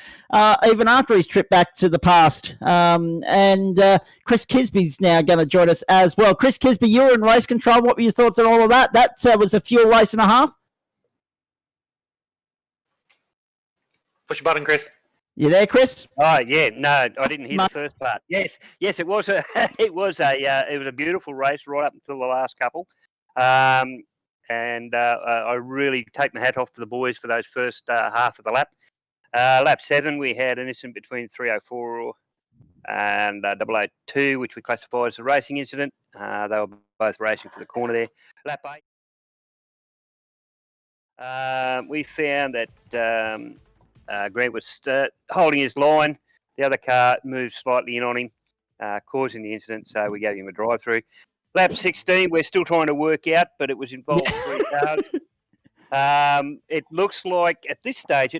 Even after his trip back to the past. And Chris Kisby's now going to join us as well. Chris Kisby, you were in race control. What were your thoughts on all of that? That was a fuel race and a half. Push a button, Chris. You there, Chris? Oh yeah, no, I didn't hear the first part. Yes, it was a it was a beautiful race right up until the last couple, and I really take my hat off to the boys for those first half of the lap. Lap 7, we had an incident between 304 and 002, which we classified as a racing incident. They were both racing for the corner there. Lap 8, we found that. Grant was holding his line. The other car moved slightly in on him, causing the incident, so we gave him a drive-through. Lap 16, we're still trying to work out, but it was involved 3 cars. It looks like, at this stage,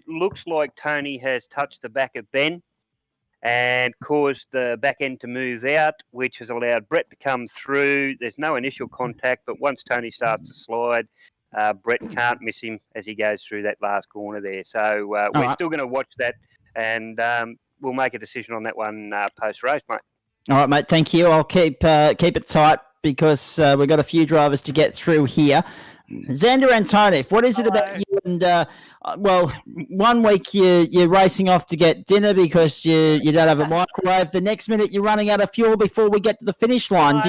Tony has touched the back of Ben and caused the back end to move out, which has allowed Brett to come through. There's no initial contact, but once Tony starts to slide, Brett can't miss him as he goes through that last corner there. So we're still going to watch that, and we'll make a decision on that one post-race, mate. All right, mate. Thank you. I'll keep it tight because we've got a few drivers to get through here. Xander Antonov, what is it about you? And well, 1 week you're racing off to get dinner because you don't have a microwave. The next minute you're running out of fuel before we get to the finish line.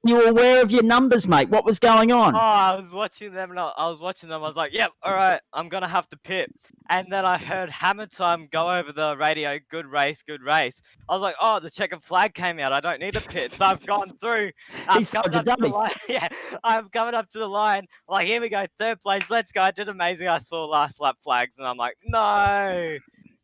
You were aware of your numbers, mate? What was going on? Oh, I was watching them, and I was like, yep, all right, I'm going to have to pit. And then I heard Hammer Time go over the radio, good race, good race. I was like, oh, the checkered flag came out. I don't need to pit. So I've gone through. He's such a dummy. Yeah, I'm coming up to the line. Like, here we go, 3rd place, let's go. I did amazing. I saw last lap flags, and I'm like, no.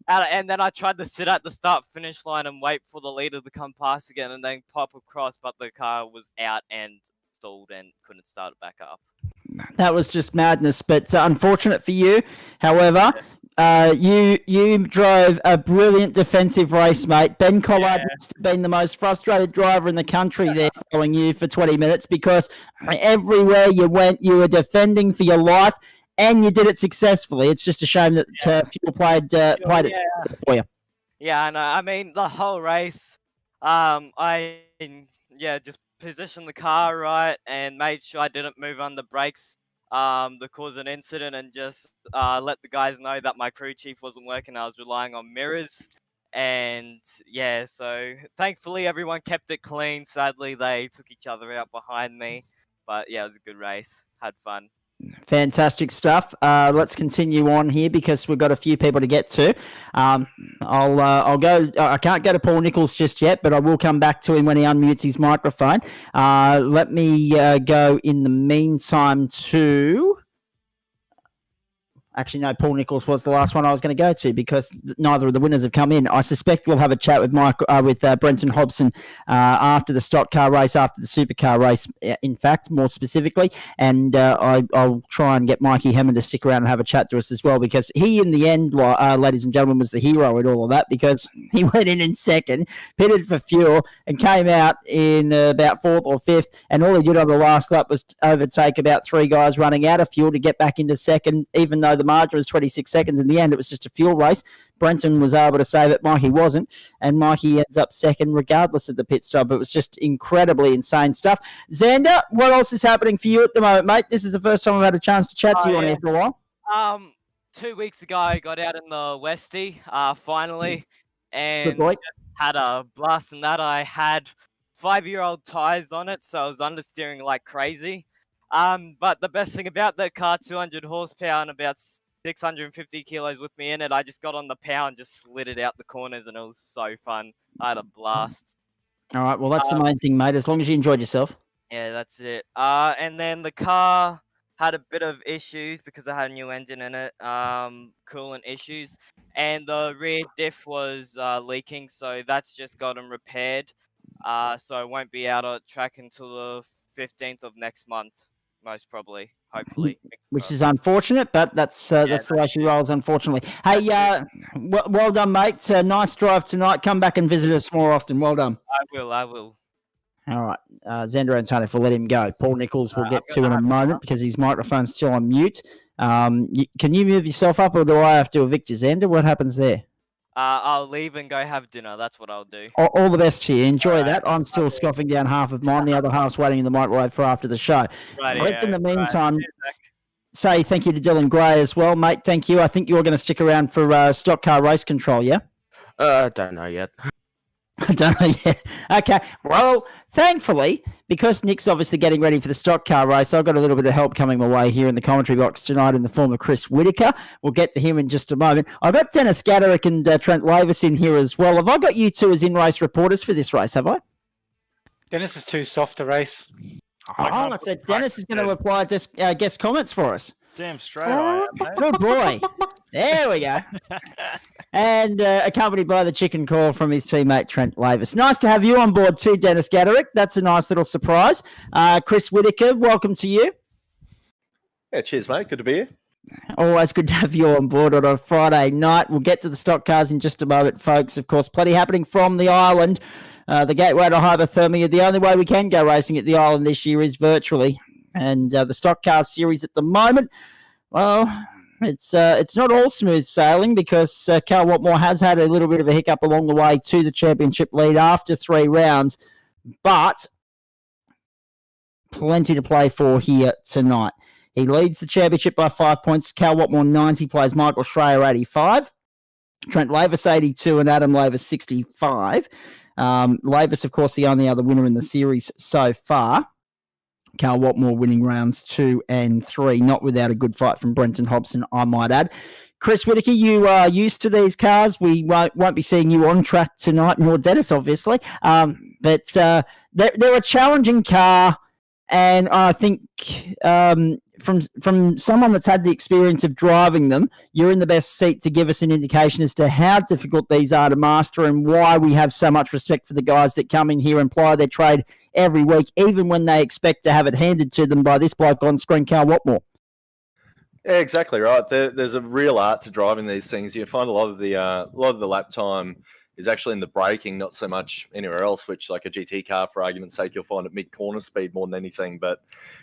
And then I tried to sit at the start-finish line and wait for the leader to come past again and then pop across, but the car was out and stalled and couldn't start it back up. That was just madness, but unfortunate for you. However, you drove a brilliant defensive race, mate. Ben Collard must have been the most frustrated driver in the country there following you for 20 minutes because everywhere you went, you were defending for your life, and you did it successfully. It's just a shame that fuel played it for you. Yeah, I know. I mean, the whole race, I just positioned the car right and made sure I didn't move on the brakes to cause an incident, and just let the guys know that my crew chief wasn't working. I was relying on mirrors, and so thankfully everyone kept it clean. Sadly, they took each other out behind me, but it was a good race. Had fun. Fantastic stuff. Let's continue on here because we've got a few people to get to. I'll go. I can't go to Paul Nichols just yet, but I will come back to him when he unmutes his microphone. Let me go in the meantime to. Actually, no, Paul Nichols was the last one I was going to go to because neither of the winners have come in. I suspect we'll have a chat with Brenton Hobson after the stock car race, after the supercar race, in fact, more specifically. And I'll try and get Mikey Hammond to stick around and have a chat to us as well because he, in the end, ladies and gentlemen, was the hero in all of that because he went in second, pitted for fuel, and came out in about 4th or 5th. And all he did on the last lap was overtake about 3 guys running out of fuel to get back into second, even though the margin was 26 seconds. In the end, it was just a fuel race. Brenton was able to save it. Mikey wasn't. And Mikey ends up second regardless of the pit stop. It was just incredibly insane stuff. Xander, what else is happening for you at the moment, mate? This is the first time I've had a chance to chat to you on here for a while. 2 weeks ago, I got out in the Westie, finally, and Good boy. had a blast in that. I had 5-year-old tires on it, so I was understeering like crazy. But the best thing about the car, 200 horsepower and about 650 kilos with me in it, I just got on the power and just slid it out the corners, and it was so fun. I had a blast. All right, well, that's the main thing, mate, as long as you enjoyed yourself. Yeah, that's it. And then the car had a bit of issues because I had a new engine in it, coolant issues, and the rear diff was leaking, so that's just gotten repaired. So I won't be out on track until the 15th of next month, most probably, hopefully. Which is unfortunate, but that's the way she rolls, unfortunately. Hey, well done, mate. Nice drive tonight. Come back and visit us more often. Well done. I will. All right. Xander Antonio, we'll let him go. Paul Nichols we'll get to in a moment because his microphone's still on mute. Can you move yourself up, or do I have to evict you, Xander? What happens there? I'll leave and go have dinner. That's what I'll do. All the best to you. Enjoy that. I'm still scoffing down half of mine. The other half's waiting in the microwave for after the show. Let's, in the meantime, say thank you to Dylan Gray as well, mate. Thank you. I think you're going to stick around for Stock Car Race Control, yeah? I don't know yet. I don't know yet. Okay. Well, thankfully, because Nick's obviously getting ready for the stock car race, I've got a little bit of help coming my way here in the commentary box tonight in the form of Chris Whitaker. We'll get to him in just a moment. I've got Dennis Gaderick and Trent Lavis in here as well. Have I got you two as in-race reporters for this race, have I? Dennis is too soft to race. I said Dennis is going to apply guest comments for us. Damn straight I am, mate. Good boy. There we go. And accompanied by the chicken call from his teammate Trent Lavis. Nice to have you on board too, Dennis Gaderick. That's a nice little surprise. Chris Whitaker, welcome to you. Yeah, cheers, mate. Good to be here. Always good to have you on board on a Friday night. We'll get to the stock cars in just a moment, folks. Of course, plenty happening from the island. The gateway to hypothermia. The only way we can go racing at the island this year is virtually. And the stock car series at the moment, well, it's not all smooth sailing because Cal Watmore has had a little bit of a hiccup along the way to the championship lead after 3 rounds, but plenty to play for here tonight. He leads the championship by 5 points. Cal Watmore 90 plays Michael Schreier 85, Trent Lavis 82, and Adam Lavis 65. Lavis, of course, the only other winner in the series so far. Cal Watmore winning rounds 2 and 3, not without a good fight from Brenton Hobson, I might add. Chris Whitaker, you are used to these cars. We won't be seeing you on track tonight, nor Dennis, obviously. But they're a challenging car, and I think from someone that's had the experience of driving them, you're in the best seat to give us an indication as to how difficult these are to master and why we have so much respect for the guys that come in here and ply their trade every week, even when they expect to have it handed to them by this bloke on screen, Cal Watmore. Yeah, exactly right. There's a real art to driving these things. You find a lot of the lap time is actually in the braking, not so much anywhere else, which like a GT car, for argument's sake, you'll find at mid-corner speed more than anything. But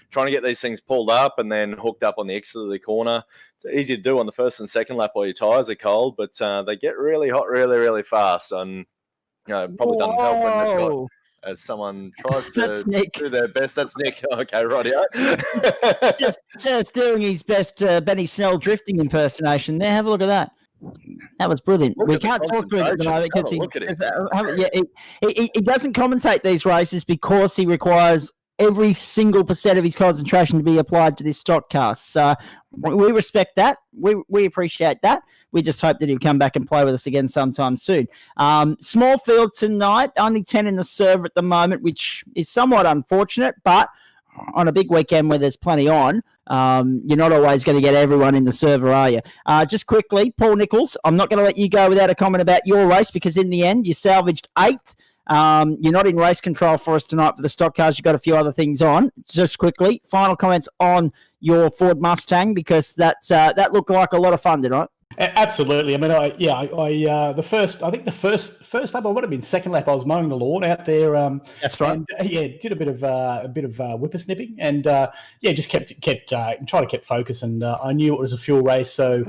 trying to get these things pulled up and then hooked up on the exit of the corner, it's easy to do on the first and second lap while your tyres are cold, but they get really hot really, really fast. And probably doesn't help when they've got, as someone tries to do their best. That's Nick. Okay, rightio. just doing his best Benny Snell drifting impersonation there. Have a look at that. That was brilliant. We can't talk to him at the moment because he doesn't commentate these races because he requires every single percent of his concentration to be applied to this stock car. So we respect that. We appreciate that. We just hope that he'll come back and play with us again sometime soon. Small field tonight, only 10 in the server at the moment, which is somewhat unfortunate, but on a big weekend where there's plenty on, you're not always going to get everyone in the server, are you? Just quickly, Paul Nichols, I'm not going to let you go without a comment about your race because in the end, you salvaged 8th. You're not in race control for us tonight for the stock cars. You've got a few other things on. Just quickly, final comments on your Ford Mustang because that looked like a lot of fun, didn't it? Absolutely. I mean, the first lap, I would have been second lap. I was mowing the lawn out there. That's right. And, did a bit of whippersnipping, and just kept trying to keep focus. And I knew it was a fuel race, so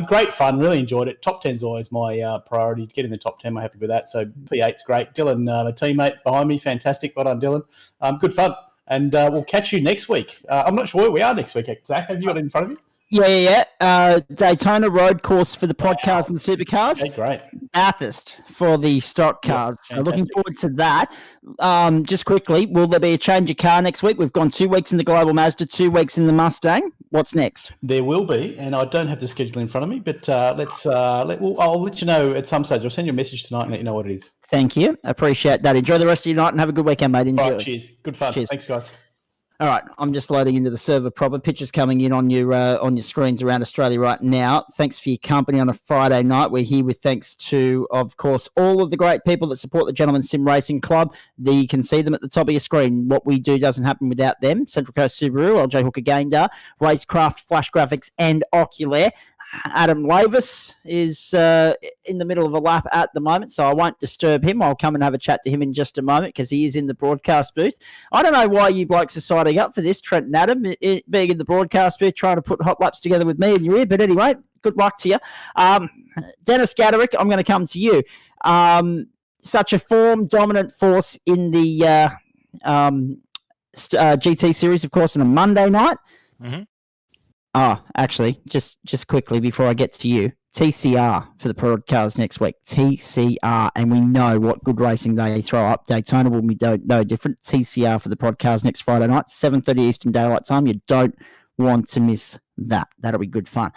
great fun. Really enjoyed it. Top 10's always my priority. Get in the top 10, I'm happy with that. So P8's great. Dylan, my teammate behind me, fantastic. Well done, Dylan. Good fun. And we'll catch you next week. I'm not sure where we are next week. Zach, have you got it in front of you? Yeah. Daytona road course for the podcast and the supercars. Okay, great. Bathurst for the stock cars. So looking forward to that. Just quickly, will there be a change of car next week? We've gone 2 weeks in the Global Mazda, 2 weeks in the Mustang. What's next? There will be, and I don't have the schedule in front of me, but I'll let you know at some stage. I'll send you a message tonight and let you know what it is. Thank you. Appreciate that. Enjoy the rest of your night and have a good weekend, mate. Enjoy. All right, cheers. Good fun. Cheers. Thanks, guys. All right, I'm just loading into the server proper. Pictures coming in on your screens around Australia right now. Thanks for your company on a Friday night. We're here with thanks to, of course, all of the great people that support the Gentlemen's Sim Racing Club. You can see them at the top of your screen. What we do doesn't happen without them. Central Coast Subaru, LJ Hooker Gaindar, Racecraft, Flash Graphics, and Oculair. Adam Lavis is in the middle of a lap at the moment, so I won't disturb him. I'll come and have a chat to him in just a moment because he is in the broadcast booth. I don't know why you blokes are signing up for this, Trent and Adam, being in the broadcast booth, trying to put hot laps together with me in your ear. But anyway, good luck to you. Dennis Gaderick, I'm going to come to you. Such a dominant force in the GT series, of course, on a Monday night. Mm-hmm. Actually, just quickly before I get to you, TCR for the Pro cars next week. TCR, and we know what good racing they throw up. Daytona will be no different. TCR for the Pro cars next Friday night, 7:30 Eastern Daylight Time. You don't want to miss that. That'll be good fun.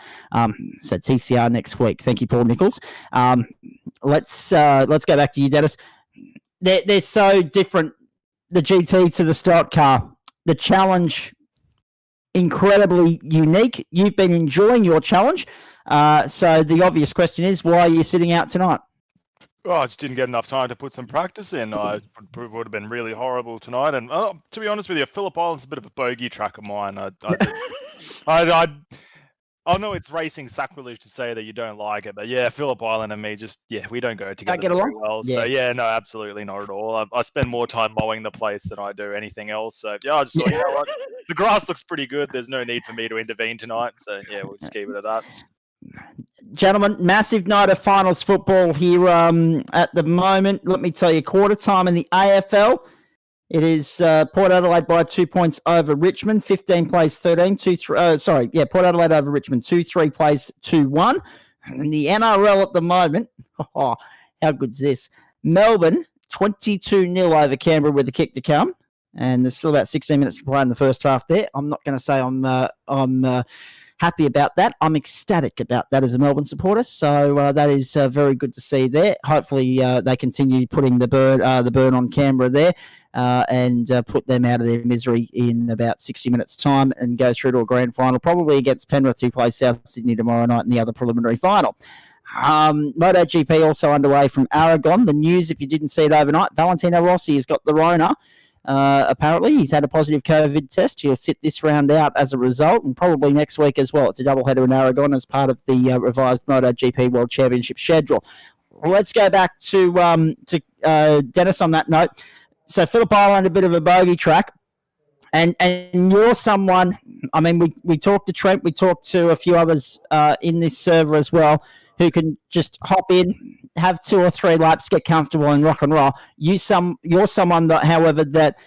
So TCR next week. Thank you, Paul Nichols. Let's go back to you, Dennis. They're so different, the GT to the stock car. The challenge, incredibly unique. You've been enjoying your challenge. So the obvious question is, why are you sitting out tonight? Oh, I just didn't get enough time to put some practice in. I would have been really horrible tonight. And to be honest with you, Phillip Island's a bit of a bogey track of mine. I know it's racing sacrilege to say that you don't like it, but yeah, Phillip Island and me we don't go together get very along? well. Yeah. So yeah, no, absolutely not at all. I spend more time mowing the place than I do anything else. So yeah, I just thought, you know what, the grass looks pretty good. There's no need for me to intervene tonight. So yeah, we'll just keep it at that. Gentlemen, massive night of finals football here at the moment. Let me tell you, quarter time in the AFL. It is Port Adelaide by 2 points over Richmond. 15 plays 13. Port Adelaide over Richmond. 2-3 plays 2-1. And the NRL at the moment, how good's this? Melbourne, 22-0 over Canberra with the kick to come. And there's still about 16 minutes to play in the first half there. I'm not going to say I'm happy about that. I'm ecstatic about that as a Melbourne supporter. So that is very good to see there. Hopefully they continue putting the burn on Canberra there. And put them out of their misery in about 60 minutes' time and go through to a grand final, probably against Penrith, who plays South Sydney tomorrow night in the other preliminary final. MotoGP also underway from Aragon. The news, if you didn't see it overnight, Valentino Rossi has got the Rona. Apparently, he's had a positive COVID test. He'll sit this round out as a result, and probably next week as well. It's a doubleheader in Aragon as part of the revised MotoGP World Championship schedule. Let's go back to Dennis on that note. So Phillip Island, a bit of a bogey track, and you're someone. I mean, we talked to Trent, we talked to a few others in this server as well, who can just hop in, have 2 or 3 laps, get comfortable, and rock and roll. You're someone that, however, that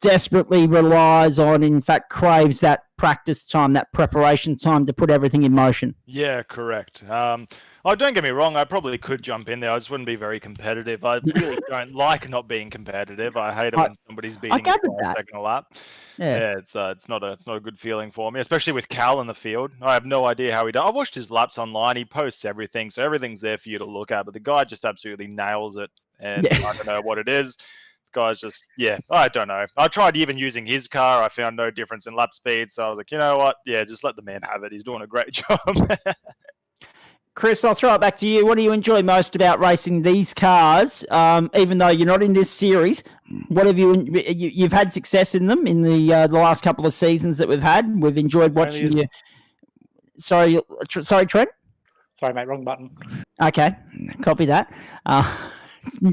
desperately relies on, in fact, craves that practice time, that preparation time to put everything in motion. Yeah, correct. Don't get me wrong, I probably could jump in there. I just wouldn't be very competitive. I really don't like not being competitive. I hate it when somebody's beating me by a second a lap. Yeah, it's not a good feeling for me, especially with Cal in the field. I have no idea how he does. I watched his laps online. He posts everything, so everything's there for you to look at. But the guy just absolutely nails it, and I don't know what it is. Guys just, I don't know. I tried even using his car. I found no difference in lap speed. So I was like, you know what? Yeah, just let the man have it. He's doing a great job. Chris, I'll throw it back to you. What do you enjoy most about racing these cars? Even though you're not in this series, what have you've had success in them in the last couple of seasons that we've had? We've enjoyed watching you. Sorry, Trent? Sorry, mate, wrong button. Okay, copy that.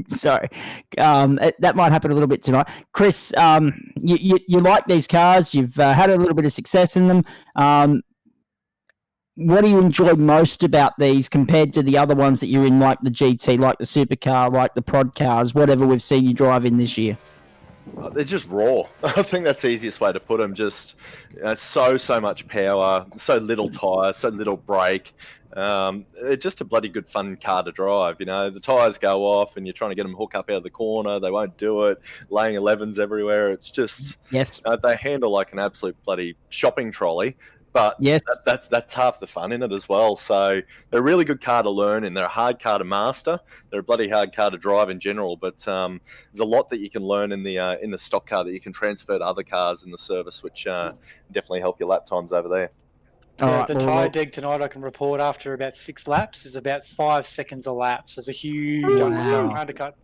Sorry, that might happen a little bit tonight. Chris, you like these cars. You've had a little bit of success in them. What do you enjoy most about these compared to the other ones that you're in, like the GT, like the supercar, like the prod cars, whatever we've seen you drive in this year? They're just raw. I think that's the easiest way to put them. Just so much power, so little tyre, so little brake. They're just a bloody good fun car to drive. You know, the tyres go off and you're trying to get them hook up out of the corner. They won't do it. Laying 11s everywhere. It's just, yes, they handle like an absolute bloody shopping trolley. But yes, that's half the fun in it as well. So they're a really good car to learn and they're a hard car to master. They're a bloody hard car to drive in general. But there's a lot that you can learn in the stock car that you can transfer to other cars in the service, which definitely help your lap times over there. The tyre dig tonight, I can report after about 6 laps, is about 5 seconds a lap. So it's a huge undercut.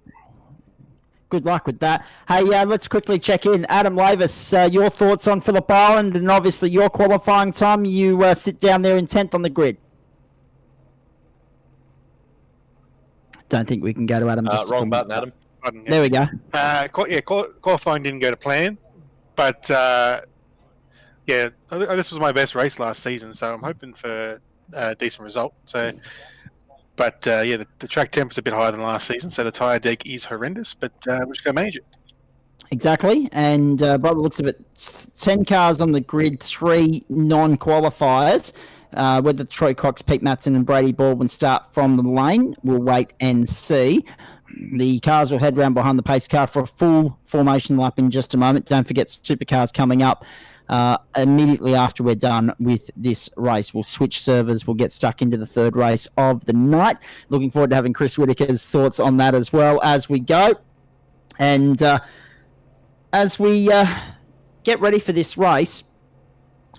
Good luck with that. Hey, let's quickly check in. Adam Lavis, your thoughts on Phillip Island and obviously your qualifying time. You sit down there in 10th on the grid. Don't think we can go to Adam. Wrong button, Adam. There we go. Qualifying didn't go to plan, but this was my best race last season, so I'm hoping for a decent result. So. But the track temp is a bit higher than last season, so the tyre dig is horrendous, but we're just going to manage it. Exactly, and by the looks of it, 10 cars on the grid, 3 non-qualifiers. Whether Troy Cox, Pete Matson and Brady Baldwin start from the lane, we'll wait and see. The cars will head round behind the pace car for a full formation lap in just a moment. Don't forget supercars coming up. Immediately after we're done with this race. We'll switch servers. We'll get stuck into the third race of the night. Looking forward to having Chris Whitaker's thoughts on that as well as we go. And as we get ready for this race,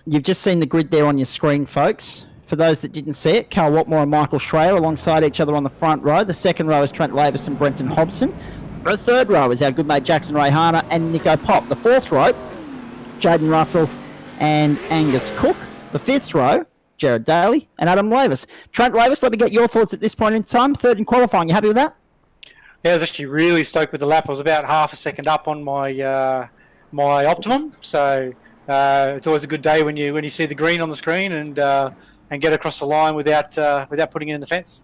you've just seen the grid there on your screen, folks. For those that didn't see it, Carl Watmore and Michael Schrayer alongside each other on the front row. The second row is Trent Lavis and Brenton Hobson. The third row is our good mate Jackson Rayhana and Nico Pop. The fourth row, Jaden Russell and Angus Cook. The fifth row, Jared Daly and Adam Lavis. Trent Lavis, let me get your thoughts at this point in time. Third in qualifying. You happy with that? Yeah, I was actually really stoked with the lap. I was about half a second up on my my optimum. So it's always a good day when you see the green on the screen and get across the line without putting it in the fence.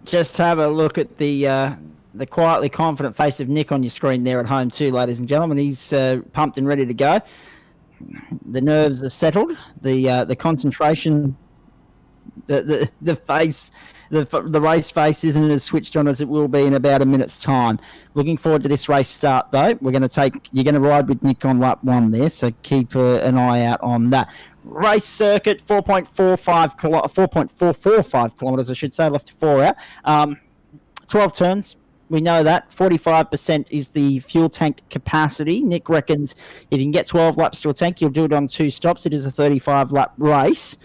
Just have a look at the quietly confident face of Nick on your screen there at home too, ladies and gentlemen. He's pumped and ready to go. The nerves are settled. The concentration, the face, the race face isn't as switched on as it will be in about a minute's time. Looking forward to this race start though. You're going to ride with Nick on lap 1 there, so keep an eye out on that. Race circuit, 4.445 kilometres, I should say, left to 4 out. 12 turns. We know that 45% is the fuel tank capacity. Nick reckons if you can get 12 laps to a tank, you'll do it on 2 stops. It is a 35-lap race.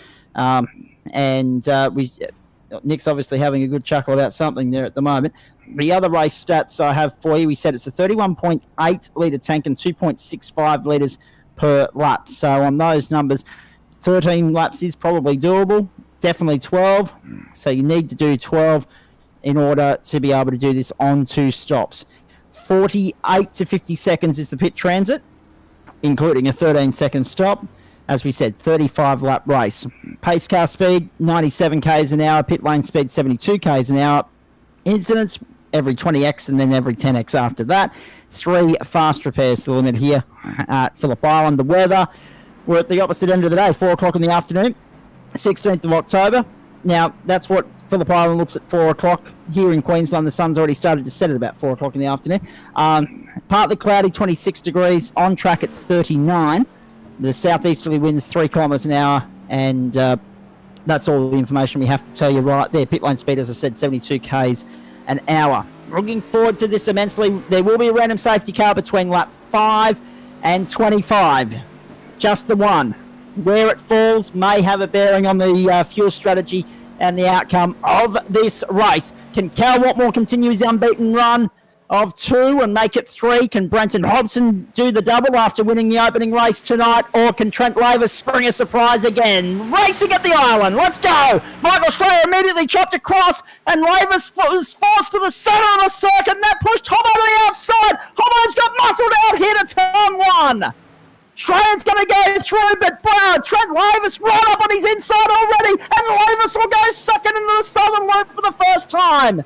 Nick's obviously having a good chuckle about something there at the moment. The other race stats I have for you, we said it's a 31.8 litre tank and 2.65 litres per lap. So on those numbers, 13 laps is probably doable. Definitely 12. So you need to do 12 in order to be able to do this on 2 stops. 48 to 50 seconds is the pit transit, including a 13-second stop. As we said, 35-lap race. Pace car speed, 97 k's an hour. Pit lane speed, 72 k's an hour. Incidents, every 20x and then every 10x after that. 3 fast repairs to the limit here at Phillip Island. The weather, we're at the opposite end of the day, 4 o'clock in the afternoon, 16th of October. Now, that's what Phillip Island looks at 4 o'clock. Here in Queensland, the sun's already started to set at about 4 o'clock in the afternoon. Partly cloudy, 26 degrees. On track, it's 39. The southeasterly winds 3 kilometres an hour, and that's all the information we have to tell you right there. Pit lane speed, as I said, 72 k's an hour. Looking forward to this immensely. There will be a random safety car between lap 5 and 25. Just the one. Where it falls may have a bearing on the fuel strategy and the outcome of this race. Can Cal Watmore continue his unbeaten run of 2 and make it 3? Can Brenton Hobson do the double after winning the opening race tonight? Or can Trent Lavis spring a surprise again? Racing at the island. Let's go. Michael Schrayer immediately chopped across and Lavis was forced to the centre of the circuit and that pushed Hobo to the outside. Hobo's got muscled out here to turn 1. Schreiner's going to go through, but Trent Lavis right up on his inside already, and Lavis will go second into the southern loop for the first time.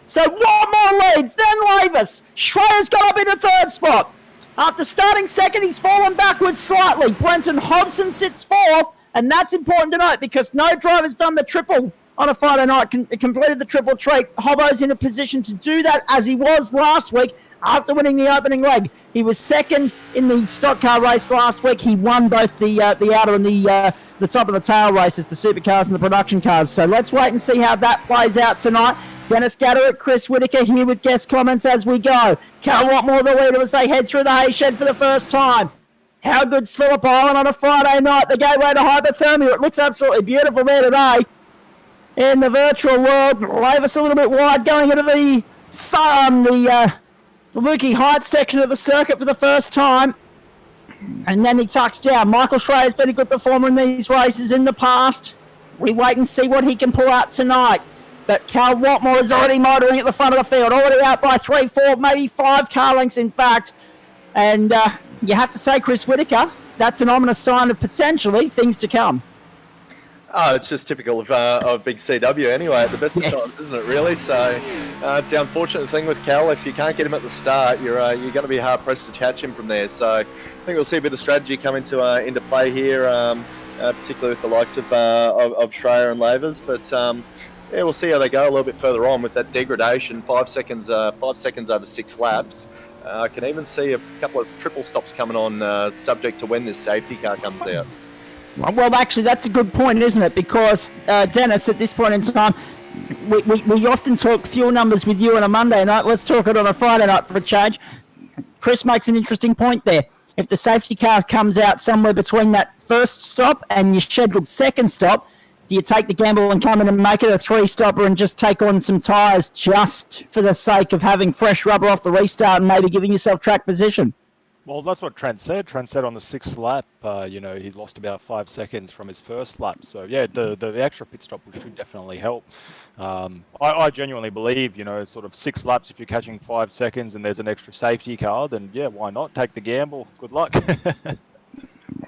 So Watmore leads, then Lavis. Schreier's got up into 3rd spot. After starting second, he's fallen backwards slightly. Brenton Hobson sits fourth, and that's important to note because no driver's done the triple on a Friday night, completed the triple treat. Hobbo's in a position to do that as he was last week after winning the opening leg. He was second in the stock car race last week. He won both the outer and the top of the tail races, the supercars and the production cars. So let's wait and see how that plays out tonight. Dennis Gatterick, Chris Whitaker here with guest comments as we go. Cal Watmore the leader as they head through the hay shed for the first time. How good's Phillip Island on a Friday night? The gateway to hypothermia. It looks absolutely beautiful there today. In the virtual world, Lavis a little bit wide going into the Lukey Heights section of the circuit for the first time. And then he tucks down. Michael Schreier's been a good performer in these races in the past. We wait and see what he can pull out tonight. But Cal Watmore is already motoring at the front of the field, already out by 3, 4, maybe 5 car lengths in fact. And you have to say, Chris Whitaker, that's an ominous sign of potentially things to come. Oh, it's just typical of big CW anyway, at the best of times, isn't it, really? So it's the unfortunate thing with Cal. If you can't get him at the start, you're going to be hard-pressed to catch him from there. So I think we'll see a bit of strategy come into play here, particularly with the likes of Schreier and Lavers. But yeah, we'll see how they go a little bit further on with that degradation, 5 seconds over 6 laps. I can even see a couple of triple stops coming on, subject to when this safety car comes out. Well, actually, that's a good point, isn't it? Because, Dennis, at this point in time, we often talk fuel numbers with you on a Monday night. Let's talk it on a Friday night for a change. Chris makes an interesting point there. If the safety car comes out somewhere between that first stop and your scheduled second stop, do you take the gamble and come in and make it a 3-stopper and just take on some tyres just for the sake of having fresh rubber off the restart and maybe giving yourself track position? Well, that's what Trent said. Trent said on the 6th lap, he lost about 5 seconds from his first lap. So, yeah, the extra pit stop should definitely help. I genuinely believe, sort of 6 laps, if you're catching 5 seconds and there's an extra safety car, then, yeah, why not? Take the gamble. Good luck.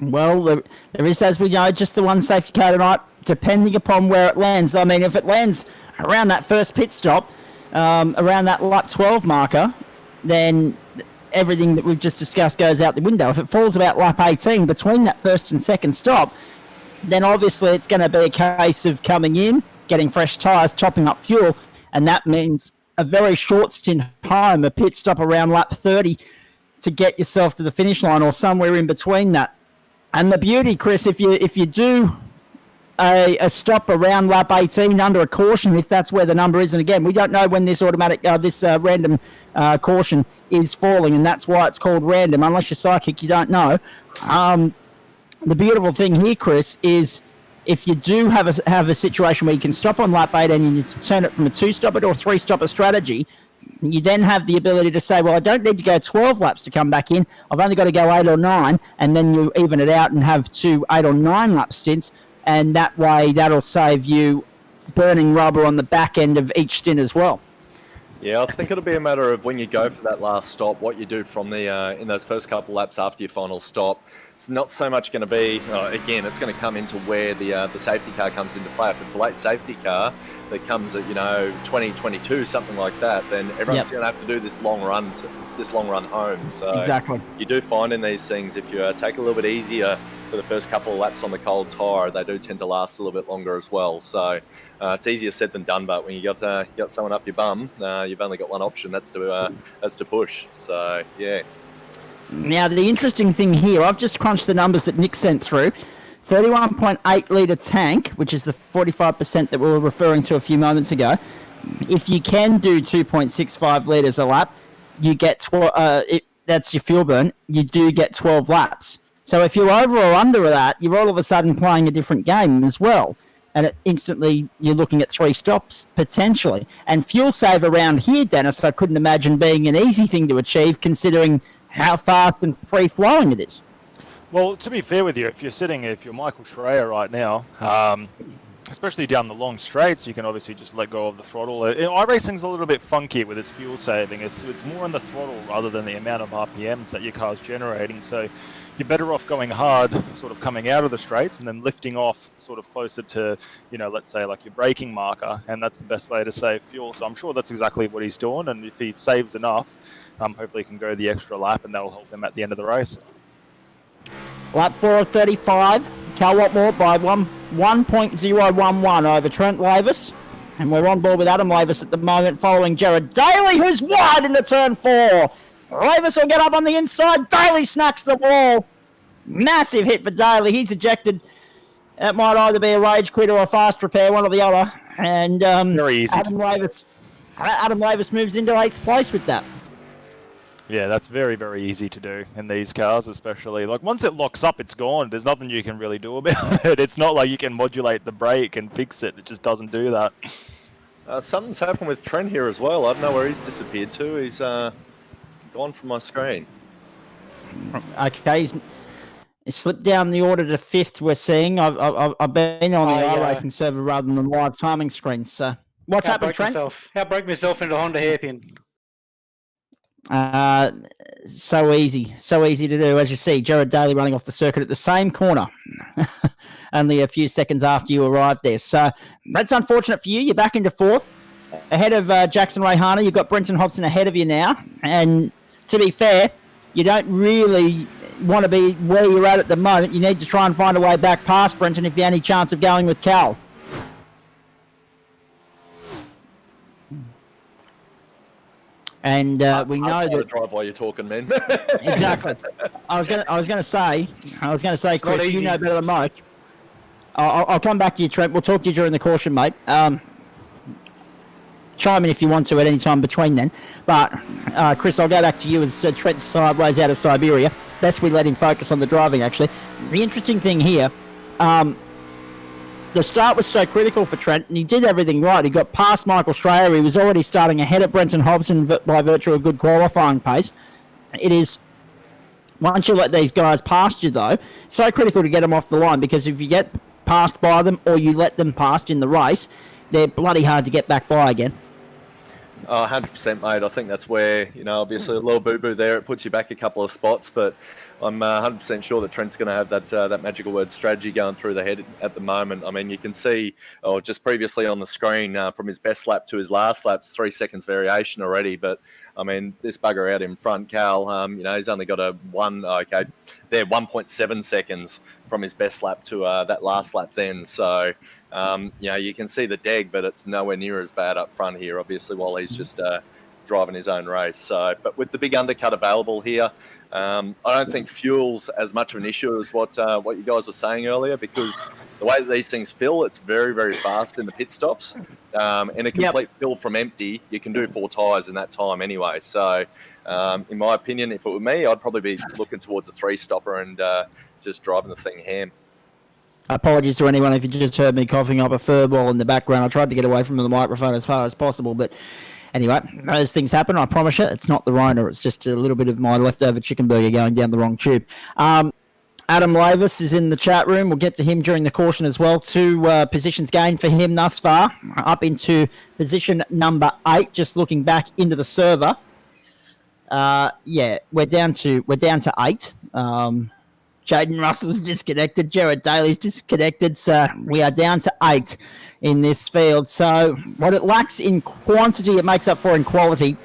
Well, there is, as we know, just the one safety car tonight, depending upon where it lands. I mean, if it lands around that first pit stop, around that lap 12 marker, then everything that we've just discussed goes out the window. If it falls about lap 18 between that first and second stop, then obviously it's going to be a case of coming in, getting fresh tyres, topping up fuel, and that means a very short stint home, a pit stop around lap 30 to get yourself to the finish line or somewhere in between that. And the beauty, Chris, if you do a stop around lap 18 under a caution, if that's where the number is, and again, we don't know when this random caution is falling, and that's why it's called random. Unless you're psychic, you don't know. The beautiful thing here, Chris, is if you do have a situation where you can stop on lap 18 and you turn it from a 2-stopper to a 3-stopper strategy, you then have the ability to say, well, I don't need to go 12 laps to come back in. I've only got to go 8 or 9, and then you even it out and have 2 8 or 9 lap stints, and that way that'll save you burning rubber on the back end of each stint as well. Yeah, I think it'll be a matter of when you go for that last stop, what you do from the in those first couple laps after your final stop. It's not so much going to be, again, it's going to come into where the safety car comes into play. If it's a late safety car that comes at 2022, something like that, then everyone's going to have to do this long run home. So exactly, you do find in these things, if you take a little bit easier for the first couple of laps on the cold tyre, they do tend to last a little bit longer as well. So it's easier said than done, but when you got someone up your bum, you've only got one option. That's to push. So yeah. Now the interesting thing here, I've just crunched the numbers that Nick sent through. 31.8 litre tank, which is the 45% that we were referring to a few moments ago. If you can do 2.65 litres a lap, you get that's your fuel burn. You do get 12 laps. So if you're over or under that, you're all of a sudden playing a different game as well. And instantly you're looking at 3 stops potentially. And fuel save around here, Dennis, I couldn't imagine being an easy thing to achieve considering how fast and free-flowing it is. Well, to be fair with you, if you're Michael Schreier right now, especially down the long straights, you can obviously just let go of the throttle. iRacing's a little bit funky with its fuel saving. It's more on the throttle rather than the amount of RPMs that your car's generating. So you're better off going hard, sort of coming out of the straights and then lifting off sort of closer to, let's say like your braking marker, and that's the best way to save fuel. So I'm sure that's exactly what he's doing, and if he saves enough, hopefully he can go the extra lap, and that'll help him at the end of the race. Lap 4 of 35. Cal Watmore by 1.011 over Trent Lavis. And we're on board with Adam Lavis at the moment, following Jared Daly, who's wide into turn 4. Lavis will get up on the inside. Daly smacks the wall. Massive hit for Daly. He's ejected. It might either be a rage quit or a fast repair, one or the other. And very easy. Adam Lavis moves into 8th place with that. Yeah, that's very, very easy to do in these cars, especially. Like, once it locks up, it's gone. There's nothing you can really do about it. It's not like you can modulate the brake and fix it. It just doesn't do that. Something's happened with Trent here as well. I don't know where he's disappeared to. He's gone from my screen. Okay, he's slipped down the order to 5th, we're seeing. I've been on the iRacing server rather than the live timing screens. So what's happened, Trent? I broke myself into a Honda hairpin. So easy to do. As you see, Jared Daly running off the circuit at the same corner only a few seconds after you arrived there. So that's unfortunate for you. You're back into 4th ahead of Jackson Rayhana. You've got Brenton Hobson ahead of you now, and to be fair, you don't really want to be where you're at the moment. You need to try and find a way back past Brenton if you have any chance of going with Cal. And we know that drive while you're talking, man. Exactly. I was gonna say, Chris, you know better than most. I'll come back to you, Trent. We'll talk to you during the caution, mate. Chime in if you want to at any time between then. But Chris, I'll go back to you as Trent's sideways out of Siberia. Best we let him focus on the driving. Actually, the interesting thing here. The start was so critical for Trent, and he did everything right. He got past Michael Strayer. He was already starting ahead of Brenton Hobson by virtue of good qualifying pace. It is, once you let these guys past you, though, so critical to get them off the line, because if you get passed by them or you let them past in the race, they're bloody hard to get back by again. 100%, mate. I think that's where, obviously a little boo-boo there. It puts you back a couple of spots, but I'm 100% sure that Trent's going to have that magical word strategy going through the head at the moment. I mean, you can see, just previously on the screen, from his best lap to his last lap, 3 seconds variation already. But, I mean, this bugger out in front, Cal, he's only got 1.7 seconds from his best lap to that last lap then. So, you can see the deg, but it's nowhere near as bad up front here, obviously, while he's just driving his own race. So, but with the big undercut available here, I don't think fuel's as much of an issue as what you guys were saying earlier, because the way that these things fill, it's very, very fast in the pit stops. In a complete fill from empty, you can do 4 tyres in that time anyway. So, in my opinion, if it were me, I'd probably be looking towards a 3-stopper and just driving the thing ham. Apologies to anyone if you just heard me coughing up a furball in the background. I tried to get away from the microphone as far as possible, but anyway, those things happen. I promise you, it's not the Rona. It's just a little bit of my leftover chicken burger going down the wrong tube. Adam Lavis is in the chat room. We'll get to him during the caution as well. 2 positions gained for him thus far, up into position number 8. Just looking back into the server, we're down to 8. Jaden Russell's disconnected. Jared Daly's disconnected. So we are down to 8 in this field. So what it lacks in quantity, it makes up for in quality.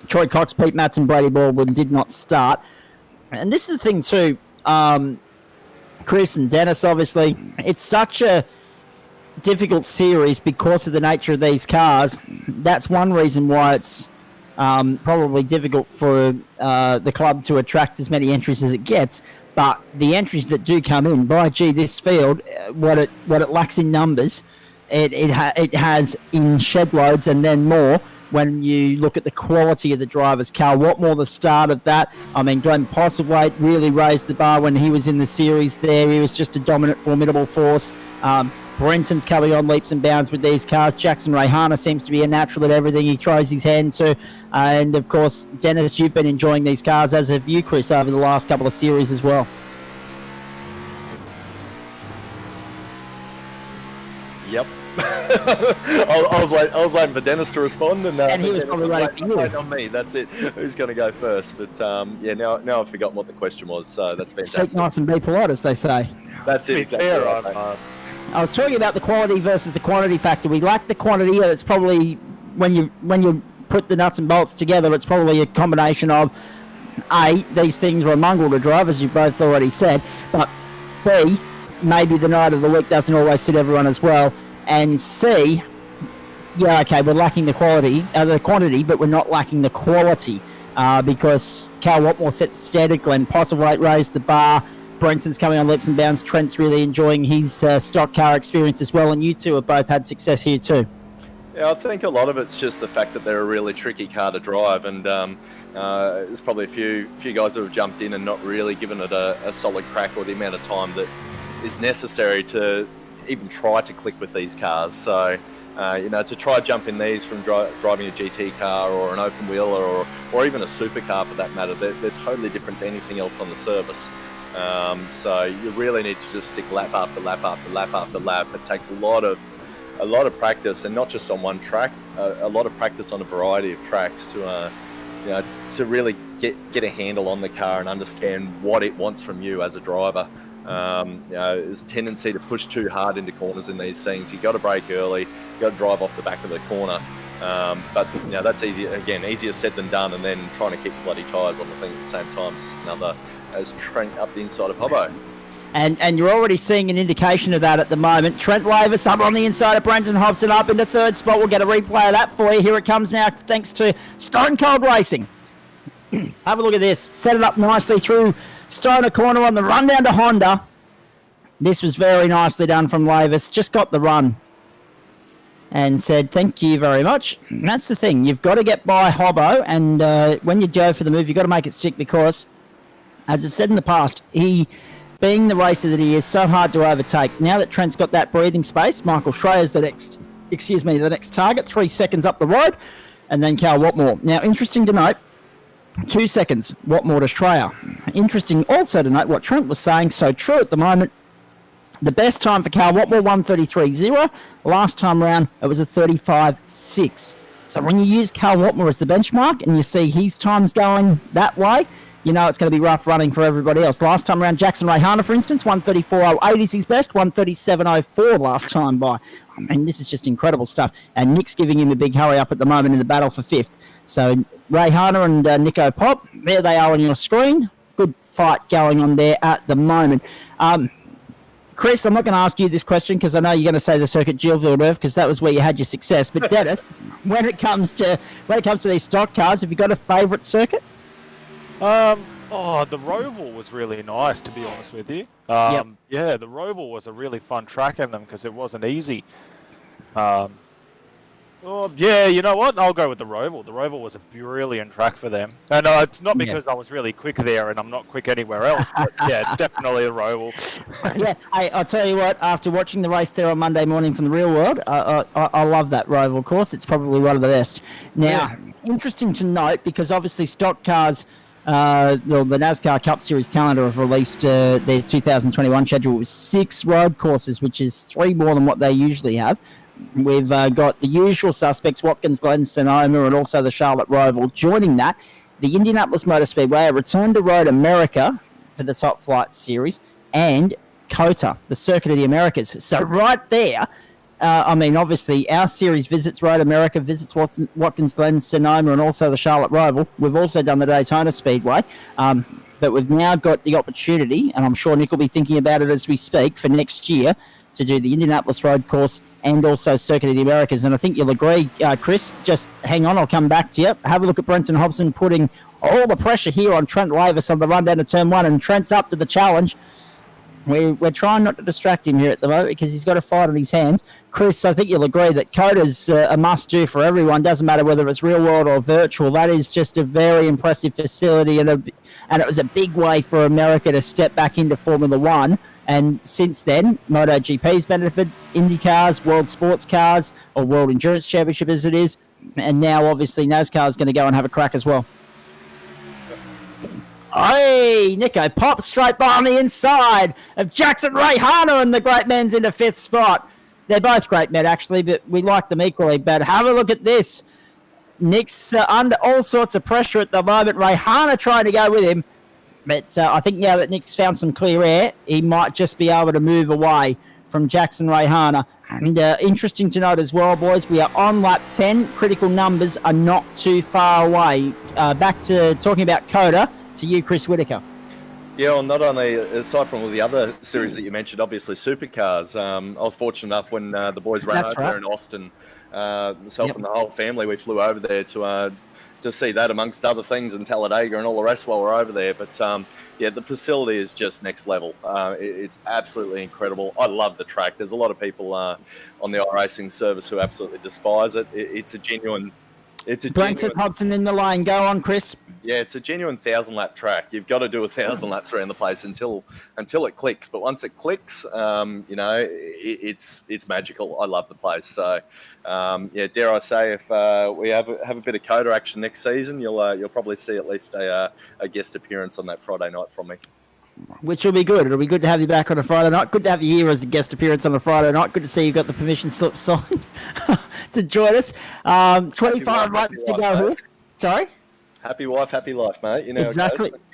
Troy Cox, Pete Matson, Brady Baldwin did not start. And this is the thing too, Chris and Dennis, obviously, it's such a difficult series because of the nature of these cars. That's one reason why it's probably difficult for the club to attract as many entries as it gets. But the entries that do come in, this field, what it lacks in numbers, it has in shed loads and then more when you look at the quality of the drivers. Cal Watmore, the start of that. I mean, Glenn Postlethwaite really raised the bar when he was in the series there. He was just a dominant, formidable force. Brenton's coming on leaps and bounds with these cars. Jackson Rayhana seems to be a natural at everything he throws his hand to. And, of course, Dennis, you've been enjoying these cars, as have you, Chris, over the last couple of series as well. Yep, I was waiting for Dennis to respond, and he was Dennis probably waiting for you. waiting on me. That's it. Who's going to go first? But now I've forgotten what the question was. So that's fantastic. Speak nice and be polite, as they say. That's it. Exactly fair, right, mate. I was talking about the quality versus the quantity factor. We like the quantity. It's probably when you put the nuts and bolts together, it's probably a combination of A, these things are a mongrel to drive, as you both already said, but B, maybe the night of the week doesn't always suit everyone as well, and C, yeah, okay, we're lacking the quantity, but we're not lacking the quality, because Cal Watmore sets the standard, Glenn Postlethwaite raised the bar, Brenton's coming on leaps and bounds, Trent's really enjoying his stock car experience as well, and you two have both had success here too. Yeah, I think a lot of it's just the fact that they're a really tricky car to drive, and there's probably a few guys who have jumped in and not really given it a solid crack or the amount of time that is necessary to even try to click with these cars. So, to try jump in these from driving a GT car or an open wheeler or even a supercar for that matter, they're totally different to anything else on the service. So you really need to just stick lap after lap after lap after lap. It takes a lot of practice, and not just on one track, a lot of practice on a variety of tracks to really get a handle on the car and understand what it wants from you as a driver. There's a tendency to push too hard into corners in these things. You've got to brake early, you've got to drive off the back of the corner. But that's easier said than done, and then trying to keep the bloody tyres on the thing at the same time is just another as Trent up the inside of Hobbo. And you're already seeing an indication of that at the moment. Trent Lavis up on the inside of Brenton Hobson up into third spot. We'll get a replay of that for you. Here it comes now, thanks to Stone Cold Racing. Have a look at this. Set it up nicely through Stoner Corner on the run down to Honda. This was very nicely done from Lavis. Just got the run and said, thank you very much. And that's the thing. You've got to get by Hobbo, and when you go for the move, you've got to make it stick because, as I've said in the past, he, being the racer that he is, so hard to overtake. Now that Trent's got that breathing space, Michael Schreier's the next target, 3 seconds up the road, and then Cal Watmore. Now, interesting to note, 2 seconds, Watmore to Schreier. Interesting also to note what Trent was saying, so true at the moment. The best time for Cal Watmore, 1:33.0. Last time round, it was a 35.6. So when you use Cal Watmore as the benchmark and you see his times going that way, you know it's going to be rough running for everybody else. Last time around, Jackson Rayhana, for instance, 1:34.08 is his best, 1:37.04 last time by. I mean, this is just incredible stuff. And Nick's giving him a big hurry up at the moment in the battle for fifth. So Rayhana and Nico Pop, there they are on your screen. Good fight going on there at the moment. Chris, I'm not going to ask you this question because I know you're going to say the Circuit Gilles Villeneuve because that was where you had your success. But Dennis, when it comes to these stock cars, have you got a favourite circuit? The Roval was really nice, to be honest with you. Yep. Yeah, the Roval was a really fun track in them because it wasn't easy. Yeah, you know what? I'll go with the Roval. The Roval was a brilliant track for them. And it's not because I was really quick there and I'm not quick anywhere else. But yeah, definitely the Roval. Yeah, I'll tell you what, after watching the race there on Monday morning from the real world, I love that Roval course. It's probably one of the best. Now, interesting to note, because obviously stock cars, the NASCAR Cup Series calendar have released their 2021 schedule with 6 road courses, which is 3 more than what they usually have. We've got the usual suspects, Watkins Glen, Sonoma, and also the Charlotte Roval. Joining that, the Indianapolis Motor Speedway, a return to Road America for the Top Flight Series, and COTA, the Circuit of the Americas. So right there, obviously, our series visits Road America, visits Watkins Glen, Sonoma, and also the Charlotte Roval. We've also done the Daytona Speedway, but we've now got the opportunity, and I'm sure Nick will be thinking about it as we speak, for next year to do the Indianapolis Road Course and also Circuit of the Americas. And I think you'll agree, Chris, just hang on, I'll come back to you. Have a look at Brenton Hobson putting all the pressure here on Trent Lavis on the run down to turn 1, and Trent's up to the challenge. We're trying not to distract him here at the moment because he's got a fight on his hands. Chris, I think you'll agree that COTA's a must-do for everyone. Doesn't matter whether it's real world or virtual. That is just a very impressive facility, and it was a big way for America to step back into Formula One. And since then, MotoGP's benefited, Indy cars, World Sports Cars, or World Endurance Championship as it is. And now, obviously, NASCAR is going to go and have a crack as well. Hey, Nico pops straight by on the inside of Jackson Rayhana, and the great man's in the 5th spot. they're both great, Matt, actually, but we like them equally. But have a look at this. Nick's under all sorts of pressure at the moment. Rayhana trying to go with him. But I think now that Nick's found some clear air, he might just be able to move away from Jackson Rayhana. And interesting to note as well, boys, we are on lap 10. Critical numbers are not too far away. Back to talking about Coda, to you, Chris Whitaker. Yeah, well, not only, aside from all the other series that you mentioned, obviously supercars. I was fortunate enough when the boys ran over there in Austin, myself and the whole family, we flew over there to see that amongst other things in Talladega and all the rest while we're over there. But yeah, the facility is just next level. It's absolutely incredible. I love the track. There's a lot of people on the iRacing service who absolutely despise it. It's a genuine... Brenton Hobson in the line. Go on, Chris. Yeah, it's a genuine 1,000-lap track. You've got to do 1,000 laps around the place until it clicks. But once it clicks, you know, it's magical. I love the place. So, yeah, dare I say, if we have a bit of Coda action next season, you'll probably see at least a guest appearance on that Friday night from me. Which will be good. It'll be good to have you back on a Friday night. Good to have you here as a guest appearance on a Friday night. Good to see you got the permission slip signed to join us. 25 laps to go here. Sorry? Happy wife, happy life, mate. You know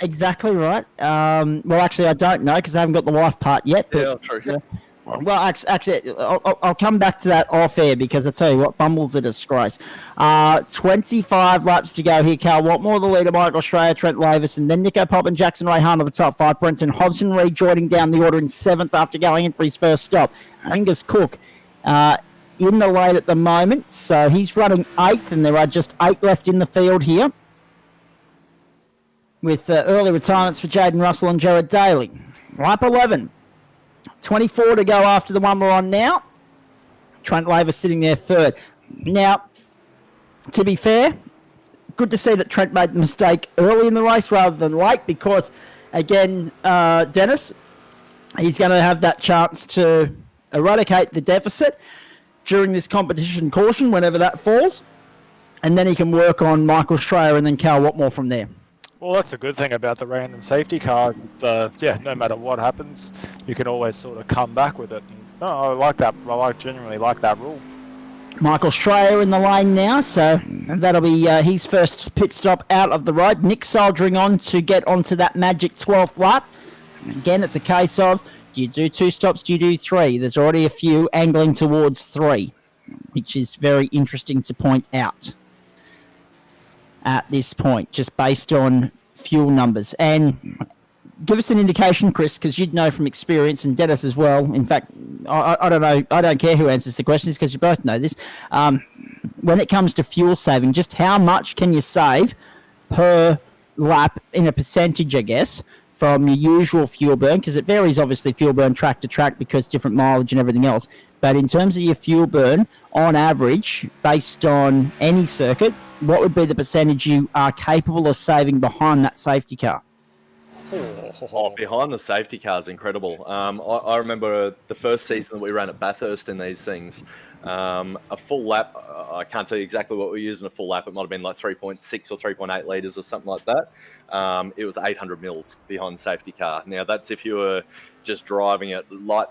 exactly right. Well, actually, I don't know because I haven't got the wife part yet. But, yeah, true. Well, actually, I'll come back to that off air because I tell you what, Bumble's a disgrace. 25 laps to go here. Cal Watmore, the leader, Michael Australia, Trent Lavis, and then Nico Pop and Jackson Rayhana, the top five. Brenton Hobson rejoining down the order in 7th after going in for his first stop. Angus Cook in the lead at the moment, so he's running 8th, and there are just 8 left in the field here, with early retirements for Jaden Russell and Jared Daly. Lap 11. 24 to go after the one we're on now. Trent Lavis sitting there 3rd. Now, to be fair, good to see that Trent made the mistake early in the race rather than late because, again, Dennis, he's going to have that chance to eradicate the deficit during this competition caution, whenever that falls, and then he can work on Michael Schreier and then Cal Watmore from there. Well, that's the good thing about the random safety car. It's, yeah, no matter what happens, you can always sort of come back with it. And, no, I like that. Genuinely like that rule. Michael Schreier in the lane now, so that'll be his first pit stop out of the road. Nick soldiering on to get onto that magic 12th lap. Again, it's a case of, do you do 2 stops, do you do 3? There's already a few angling towards 3, which is very interesting to point out at this point, just based on fuel numbers. And give us an indication, Chris, because you'd know from experience, and Dennis as well. In fact, I don't know, I don't care who answers the questions because you both know this. When it comes to fuel saving, just how much can you save per lap in a percentage, I guess, from your usual fuel burn? Because it varies, obviously, fuel burn track to track because different mileage and everything else. But in terms of your fuel burn, on average, based on any circuit, what would be the percentage you are capable of saving behind that safety car? Oh, behind the safety car is incredible. I remember the first season that we ran at Bathurst in these things. A full lap, I can't tell you exactly what we used in a full lap. It might have been like 3.6 or 3.8 litres or something like that. It was 800 mils behind the safety car. Now, that's if you were just driving at light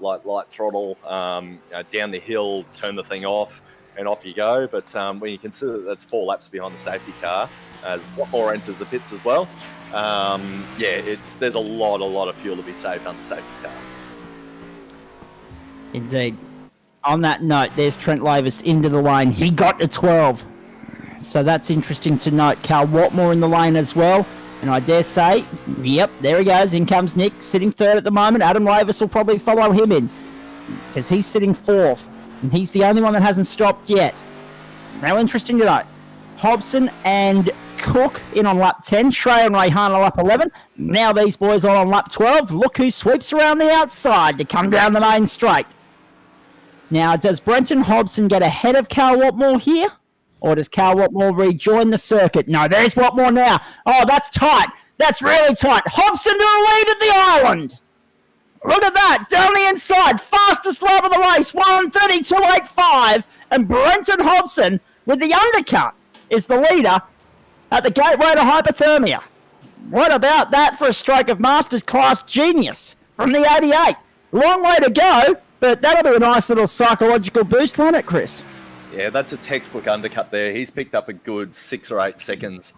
throttle, down the hill, turn the thing off, and off you go. But when you consider that's 4 laps behind the safety car, a lot more enters the pits as well. Yeah, there's a lot of fuel to be saved on the safety car. Indeed. On that note, there's Trent Lavis into the lane. He got to 12. So that's interesting to note. Cal Watmore in the lane as well. And I dare say, yep, there he goes. In comes Nick, sitting 3rd at the moment. Adam Lavis will probably follow him in because he's sitting 4th. And he's the only one that hasn't stopped yet. Now, interesting to note, Hobson and Cook in on lap 10. Schreier and Rayhana lap 11. Now these boys are on lap 12. Look who sweeps around the outside to come down the main straight. Now, does Brenton Hobson get ahead of Cal Watmore here? Or does Cal Watmore rejoin the circuit? No, there's Watmore now. Oh, that's tight. That's really tight. Hobson to the lead at the island. Look at that. Down the inside. Fastest lap of the race. 1:32.85. And Brenton Hobson, with the undercut, is the leader at the gateway to hypothermia. What about that for a stroke of Masters class genius from the 88? Long way to go. But that'll be a nice little psychological boost, won't it, Chris? Yeah, that's a textbook undercut there. He's picked up a good 6 or 8 seconds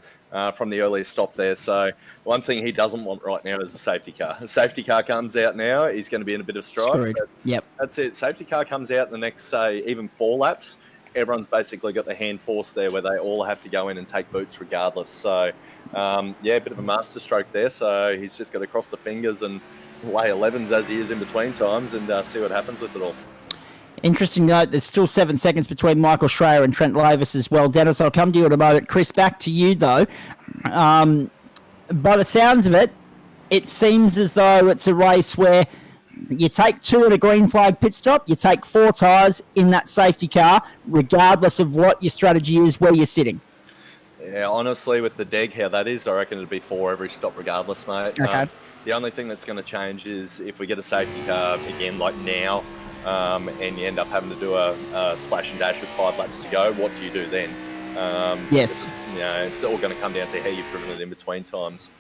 from the earlier stop there. So one thing he doesn't want right now is a safety car. A safety car comes out now, he's going to be in a bit of strife. Yep. That's it. Safety car comes out in the next, say, even 4 laps. Everyone's basically got the hand force there where they all have to go in and take boots regardless. So, a bit of a master stroke there. So he's just got to cross the fingers and lay 11s as he is in between times and see what happens with it all. Interesting note, there's still 7 seconds between Michael Schreier and Trent Lavis as well. Dennis, I'll come to you in a moment. Chris, back to you, though. By the sounds of it, it seems as though it's a race where you take 2 at a green flag pit stop, you take 4 tyres in that safety car, regardless of what your strategy is, where you're sitting. Yeah, honestly, with the deg, how that is, I reckon it'd be 4 every stop regardless, mate. Okay. The only thing that's going to change is if we get a safety car, again, like now, and you end up having to do a splash and dash with 5 laps to go, what do you do then? Yes. It's all going to come down to how you've driven it in between times.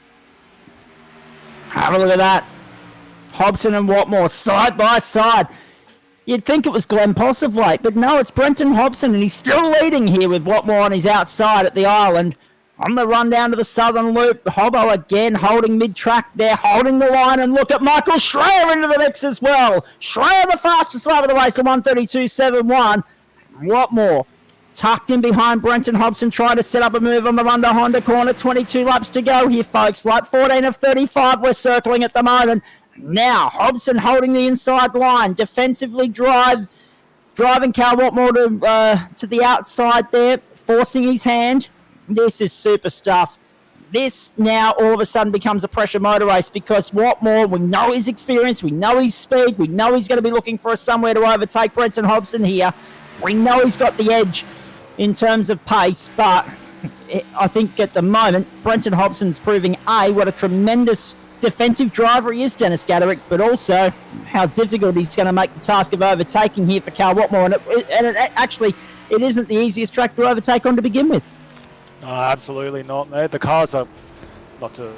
Have a look at that. Hobson and Watmore side by side. You'd think it was Glenn Postlethwaite, but no, it's Brenton Hobson, and he's still leading here with Watmore on his outside at the island. On the run down to the southern loop, Hobbo again holding mid-track there, holding the line, and look at Michael Schreier into the mix as well. Schreier the fastest lap of the race at 1:32.71. Watmore tucked in behind Brenton Hobson, trying to set up a move on the run to Honda corner. 22 laps to go here, folks. Lap 14 of 35 we're circling at the moment. Now, Hobson holding the inside line, defensively driving Cal Watmore to the outside there, forcing his hand. This is super stuff. This now all of a sudden becomes a pressure motor race because Watmore, we know his experience, we know his speed, we know he's going to be looking for somewhere to overtake Brenton Hobson here. We know he's got the edge in terms of pace, but I think at the moment, Brenton Hobson's proving, what a tremendous defensive driver he is, Dennis Gaderick, but also how difficult he's going to make the task of overtaking here for Cal Watmore. And it isn't the easiest track to overtake on to begin with. No, absolutely not, mate. The cars are, not to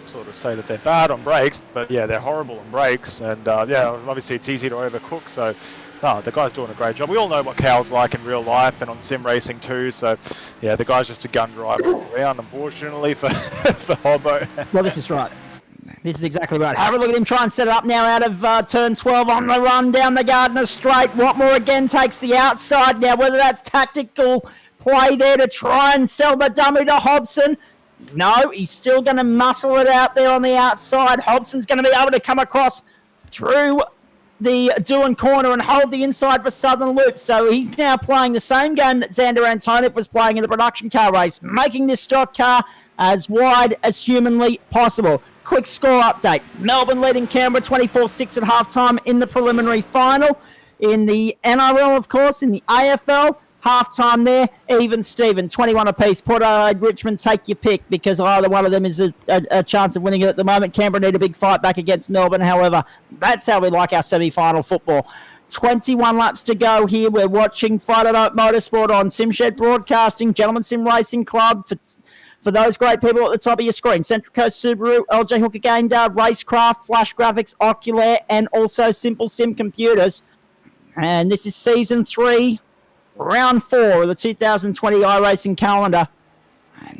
sort of say that they're bad on brakes, but yeah, they're horrible on brakes. And obviously it's easy to overcook. So, the guy's doing a great job. We all know what Cal's like in real life and on sim racing too. So, yeah, the guy's just a gun driver all around, unfortunately, for Hobbo. Well, this is right. This is exactly right. Have a look at him try and set it up now out of turn 12 on the run down the Gardner Straight. Watmore again takes the outside now, whether that's tactical play there to try and sell the dummy to Hobson. No, he's still going to muscle it out there on the outside. Hobson's going to be able to come across through the Doohan corner and hold the inside for Southern Loop. So he's now playing the same game that Xander Antonov was playing in the production car race, making this stock car as wide as humanly possible. Quick score update. Melbourne leading Canberra 24-6 at halftime in the preliminary final. In the NRL, of course, in the AFL, halftime there, even Steven, 21 apiece. Port Adelaide, Richmond, take your pick because either one of them is a chance of winning it at the moment. Canberra need a big fight back against Melbourne. However, that's how we like our semi-final football. 21 laps to go here. We're watching Friday Night Motorsport on SimShed Broadcasting, Gentleman Sim Racing Club. For those great people at the top of your screen, Central Coast Subaru, LJ Hooker Gaindar, Racecraft, Flash Graphics, Oculair, and also Simple Sim Computers. And this is Season 3, Round 4 of the 2020 iRacing calendar.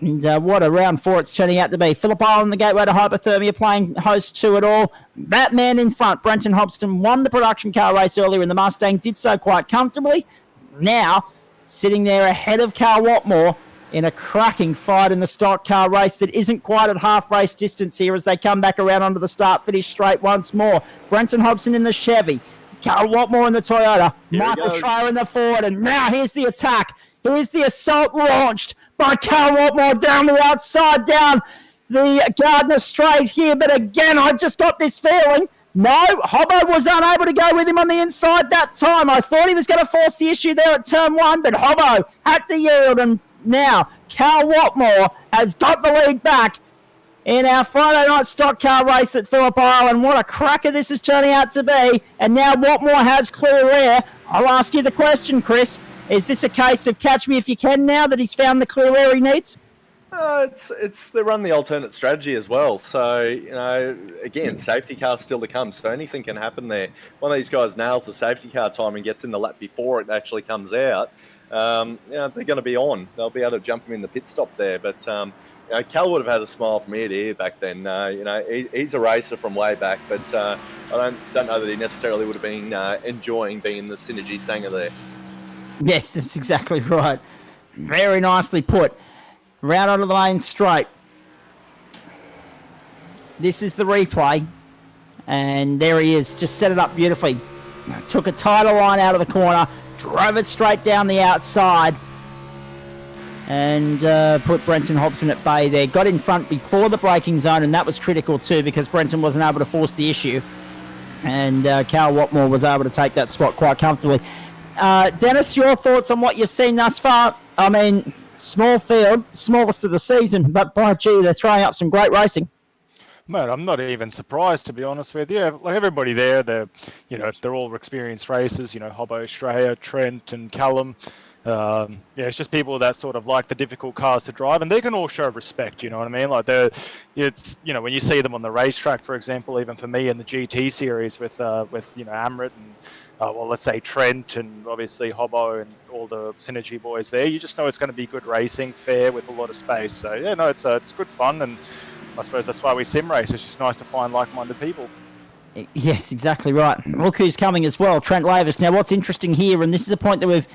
And what a Round 4 it's turning out to be. Phillip Island, the gateway to hypothermia, playing host to it all. That man in front, Brenton Hobson, won the production car race earlier in the Mustang, did so quite comfortably. Now, sitting there ahead of Cal Watmore, in a cracking fight in the stock car race that isn't quite at half race distance here as they come back around onto the start-finish straight once more. Brenton Hobson in the Chevy, Cal Watmore in the Toyota, Michael Schreier in the Ford, and now here's the attack. Here's the assault launched by Cal Watmore down the outside, down the Gardner Straight here, but again, I've just got this feeling. No, Hobbo was unable to go with him on the inside that time. I thought he was going to force the issue there at turn 1, but Hobbo had to yield, and now, Cal Watmore has got the lead back in our Friday night stock car race at Phillip Island. What a cracker this is turning out to be. And now Watmore has clear air. I'll ask you the question, Chris. Is this a case of catch me if you can now that he's found the clear air he needs? They run the alternate strategy as well. So, again, safety car still to come. So anything can happen there. One of these guys nails the safety car time and gets in the lap before it actually comes out. They're going to be on. They'll be able to jump him in the pit stop there. But Cal would have had a smile from ear to ear back then. He's a racer from way back, but I don't know that he necessarily would have been enjoying being in the Synergy Sanger there. Yes, that's exactly right. Very nicely put. Round onto the lane straight. This is the replay. And there he is. Just set it up beautifully. Took a tighter line out of the corner. Drove it straight down the outside. And put Brenton Hobson at bay there. Got in front before the braking zone. And that was critical too because Brenton wasn't able to force the issue. And Cal Watmore was able to take that spot quite comfortably. Dennis, your thoughts on what you've seen thus far? I mean, small field, smallest of the season, but by gee, they're throwing up some great racing. Man, I'm not even surprised, to be honest with you. Like everybody there, they're all experienced racers. Hobbo, Australia, Trent, and Callum. It's just people that sort of like the difficult cars to drive, and they can all show respect. You know what I mean? Like when you see them on the racetrack, for example, even for me in the GT series with Amrit and. Let's say Trent and obviously Hobbo and all the Synergy boys there. You just know it's going to be good racing, fair with a lot of space. So it's good fun, and I suppose that's why we sim race. It's just nice to find like-minded people. Yes, exactly right. Look who's coming as well, Trent Lavis. Now, what's interesting here, and this is a point that we've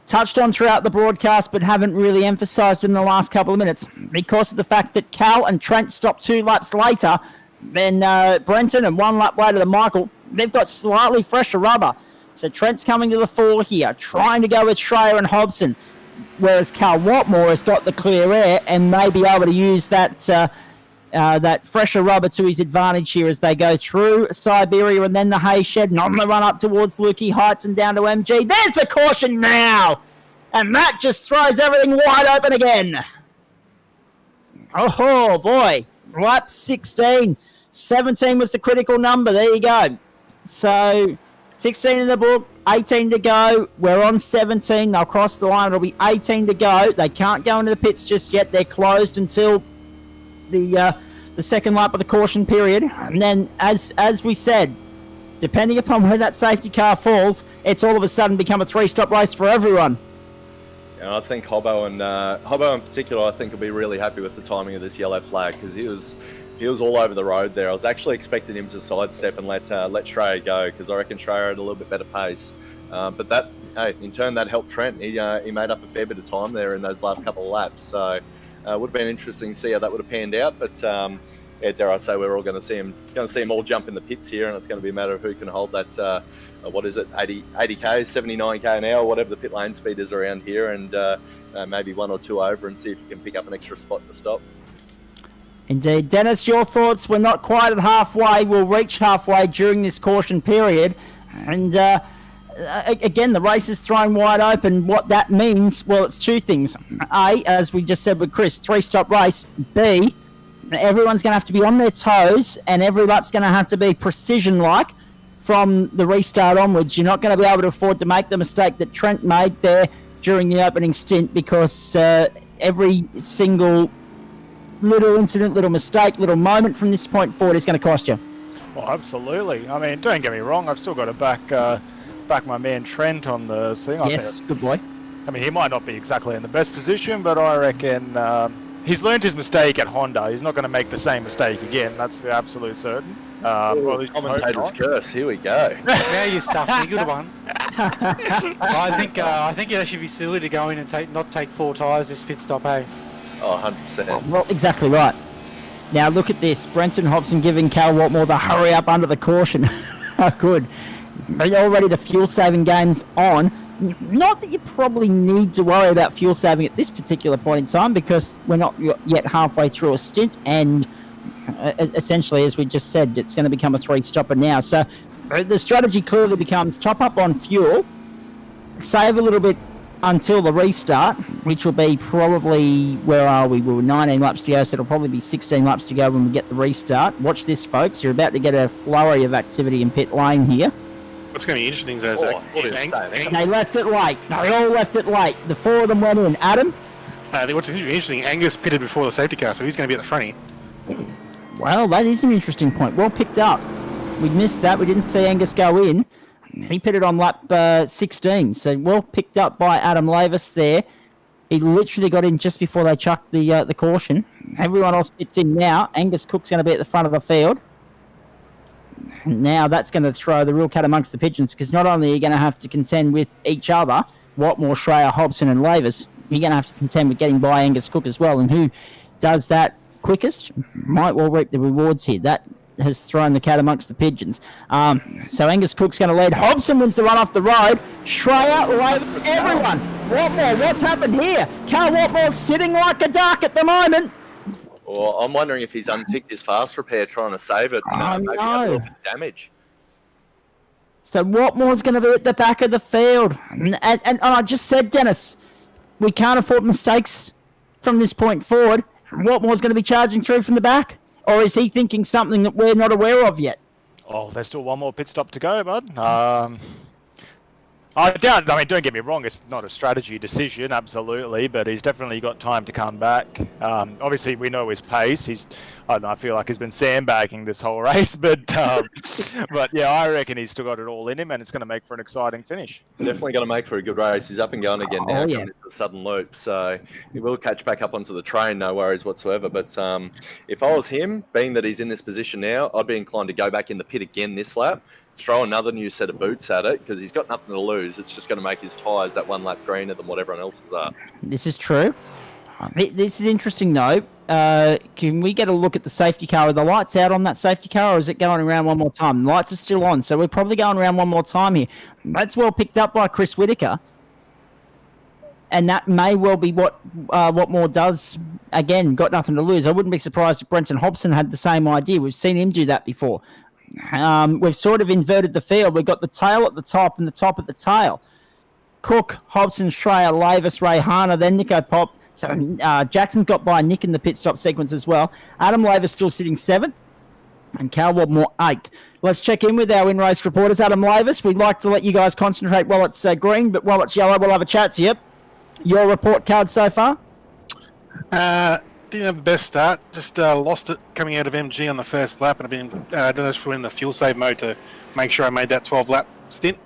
touched on throughout the broadcast, but haven't really emphasised in the last couple of minutes, because of the fact that Cal and Trent stopped 2 laps later than Brenton and 1 lap later than Michael. They've got slightly fresher rubber. So Trent's coming to the fore here, trying to go with Schreier and Hobson, whereas Cal Watmore has got the clear air and may be able to use that fresher rubber to his advantage here as they go through Siberia and then the hay shed and on the run up towards Lukey Heights and down to MG. There's the caution now! And that just throws everything wide open again. Oh boy, lap 16. 17 was the critical number. There you go. So 16 in the book, 18 to go. We're on 17. They'll cross the line. It'll be 18 to go. They can't go into the pits just yet. They're closed until the second lap of the caution period. And then, as we said, depending upon where that safety car falls, it's all of a sudden become a 3-stop race for everyone. Yeah, I think Hobbo in particular, I think will be really happy with the timing of this yellow flag because he was all over the road there. I was actually expecting him to sidestep and let Schreier go because I reckon Schreier had a little bit better pace. But that, in turn, that helped Trent. He made up a fair bit of time there in those last couple of laps. So it would have been interesting to see how that would have panned out. But dare I say, we're all going to see him all jump in the pits here, and it's going to be a matter of who can hold that. 80k, 79k an hour, whatever the pit lane speed is around here, and maybe 1 or 2 over, and see if you can pick up an extra spot in the stop. Indeed. Dennis, your thoughts? We're not quite at halfway. We'll reach halfway during this caution period. And again, the race is thrown wide open. What that means, well, it's 2 things. A, as we just said with Chris, 3-stop race. B, everyone's going to have to be on their toes, and every lap's going to have to be precision-like from the restart onwards. You're not going to be able to afford to make the mistake that Trent made there during the opening stint because every single little incident, little mistake, little moment from this point forward is going to cost you. Well, absolutely. I mean, don't get me wrong. I've still got to back my man Trent on the thing. Yes, good boy. I mean, he might not be exactly in the best position, but I reckon he's learned his mistake at Honda. He's not going to make the same mistake again. That's for absolute certain. Commentator's curse. Here we go. Now you stuffed me. Good one. I think it should be silly to go in and not take 4 tyres this pit stop, hey? Oh, 100%. Well, exactly right. Now look at this. Brenton Hobson giving Cal Watmore the hurry up under the caution. How good. Already the fuel saving game's on. Not that you probably need to worry about fuel saving at this particular point in time because we're not yet halfway through a stint and essentially, as we just said, it's going to become a 3-stopper now. So the strategy clearly becomes top up on fuel, save a little bit until the restart, which will be probably, where are we? We were 19 laps to go, so it'll probably be 16 laps to go when we get the restart. Watch this, folks. You're about to get a flurry of activity in pit lane here. What's going to be interesting, Zach, They left it late. They all left it late. The 4 of them went in. Adam? What's interesting, Angus pitted before the safety car, so he's going to be at the front here. Well, that is an interesting point. Well picked up. We missed that. We didn't see Angus go in. He pitted on lap 16, so well picked up by Adam Lavis there. He literally got in just before they chucked the caution. Everyone else pits in now. Angus Cook's going to be at the front of the field. Now that's going to throw the real cat amongst the pigeons, because not only are you going to have to contend with each other, Watmore, Schreier, Hobson and Lavis, you're going to have to contend with getting by Angus Cook as well. And who does that quickest might well reap the rewards here. That has thrown the cat amongst the pigeons. So Angus Cook's going to lead. Hobson wins the run off the road. Schreier, Lavis, everyone. Watmore, what's happened here? Cal Watmore's sitting like a duck at the moment. Well, I'm wondering if he's unticked his fast repair trying to save it. And, maybe have a little bit of damage. So Watmore's going to be at the back of the field. And I just said, Dennis, we can't afford mistakes from this point forward. Watmore's going to be charging through from the back. Or is he thinking something that we're not aware of yet? Oh, there's still one more pit stop to go, bud. Don't get me wrong, it's not a strategy decision, absolutely, but he's definitely got time to come back. Obviously, we know his pace. I feel like he's been sandbagging this whole race, but yeah, I reckon he's still got it all in him, and it's going to make for an exciting finish. It's definitely going to make for a good race. He's up and going again now, coming into the southern loop, so he will catch back up onto the train, no worries whatsoever. But if I was him, being that he's in this position now, I'd be inclined to go back in the pit again this lap, throw another new set of boots at it, because he's got nothing to lose. It's just going to make his tyres that one lap greener than what everyone else's are. This is true. This is interesting, though. Can we get a look at the safety car? Are the lights out on that safety car, or is it going around one more time? The lights are still on, so we're probably going around one more time here. That's well picked up by Chris Whitaker. And that may well be what Watmore does. Again, got nothing to lose. I wouldn't be surprised if Brenton Hobson had the same idea. We've seen him do that before. We've sort of inverted the field. We've got the tail at the top and the top at the tail. Cook, Hobson, Schreier, Lavis, Ray Hana, then Nico Pop. So Jackson's got by Nick in the pit stop sequence as well. Adam Lavis still sitting 7th. And Cal Watmore 8th. Let's check in with our in-race reporters. Adam Lavis, we'd like to let you guys concentrate while it's green, but while it's yellow, we'll have a chat to you. Your report card so far? Didn't have the best start. Just lost it coming out of MG on the first lap, and I've been just in the fuel save mode to make sure I made that 12-lap stint.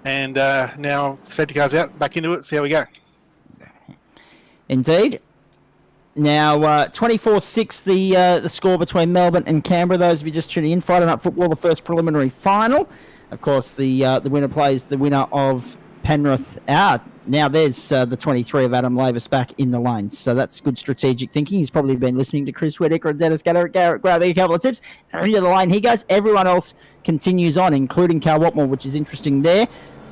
And now safety car's out, back into it, see how we go. Indeed. Now, 24-6, the score between Melbourne and Canberra. Those of you just tuning in, Friday Night Football, the first preliminary final. Of course, the winner plays the winner of Penrith out. Now there's the 23 of Adam Lavis back in the lanes. So that's good strategic thinking. He's probably been listening to Chris Whitaker and Dennis Garrett grab a couple of tips. Into the lane he goes. Everyone else continues on, including Cal Watmore, which is interesting there.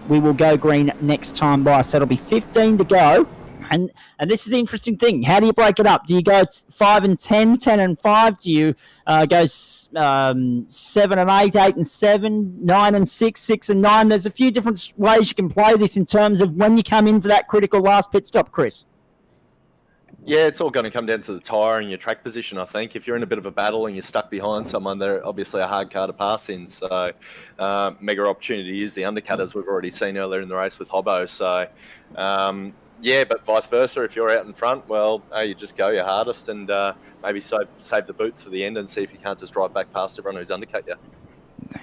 We will go green next time by. So it'll be 15 to go. And this is the interesting thing. How do you break it up? Do you go 5 and 10, 10 and 5? Do you go 7 and 8, 8 and 7, 9 and 6, 6 and 9? There's a few different ways you can play this in terms of when you come in for that critical last pit stop, Chris. Yeah, it's all going to come down to the tyre and your track position, I think. If you're in a bit of a battle and you're stuck behind someone, they're obviously a hard car to pass in. So, mega opportunity to use the undercut, as we've already seen earlier in the race with Hobbo. So, yeah, but vice versa. If you're out in front, well, you just go your hardest and maybe save the boots for the end and see if you can't just drive back past everyone who's undercut you.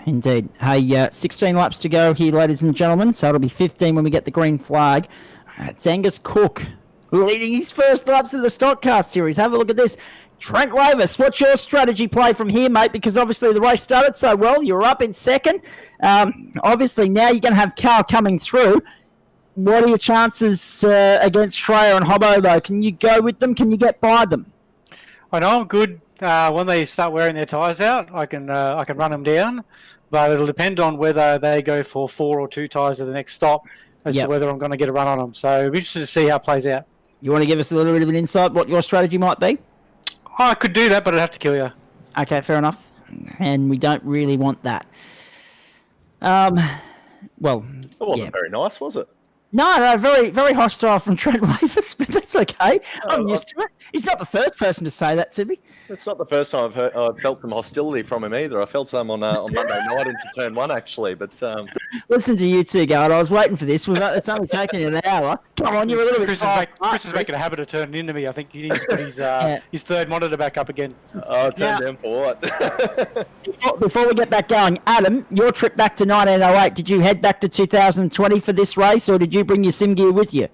Indeed. Hey, 16 laps to go here, ladies and gentlemen. So it'll be 15 when we get the green flag. It's Angus Cook leading his first laps of the Stockcar Series. Have a look at this. Trent Lavis, what's your strategy play from here, mate? Because obviously the race started so well. You're up in second. Obviously now you're going to have Cal coming through. What are your chances against Schreier and Hobbo, though? Can you go with them? Can you get by them? I know I'm good. When they start wearing their tyres out, I can run them down. But it'll depend on whether they go for 4 or 2 tyres at the next stop as to whether I'm going to get a run on them. So it'll be interesting to see how it plays out. You want to give us a little bit of an insight what your strategy might be? Oh, I could do that, but I'd have to kill you. Okay, fair enough. And we don't really want that. Well, it wasn't very nice, was it? No, very, very hostile from Trent Lavis, but that's okay. I'm used to it. He's not the first person to say that to me. It's not the first time I've felt some hostility from him either. I felt some on Monday night into turn 1, actually. But Listen to you two go. I was waiting for this. It's only taken an hour. Come on, you're a little bit. Chris is making a habit of turning into me. I think he needs to put his third monitor back up again. Oh, turn down for what? Before we get back going, Adam, your trip back to 1908, did you head back to 2020 for this race, or did you bring your sim gear with you?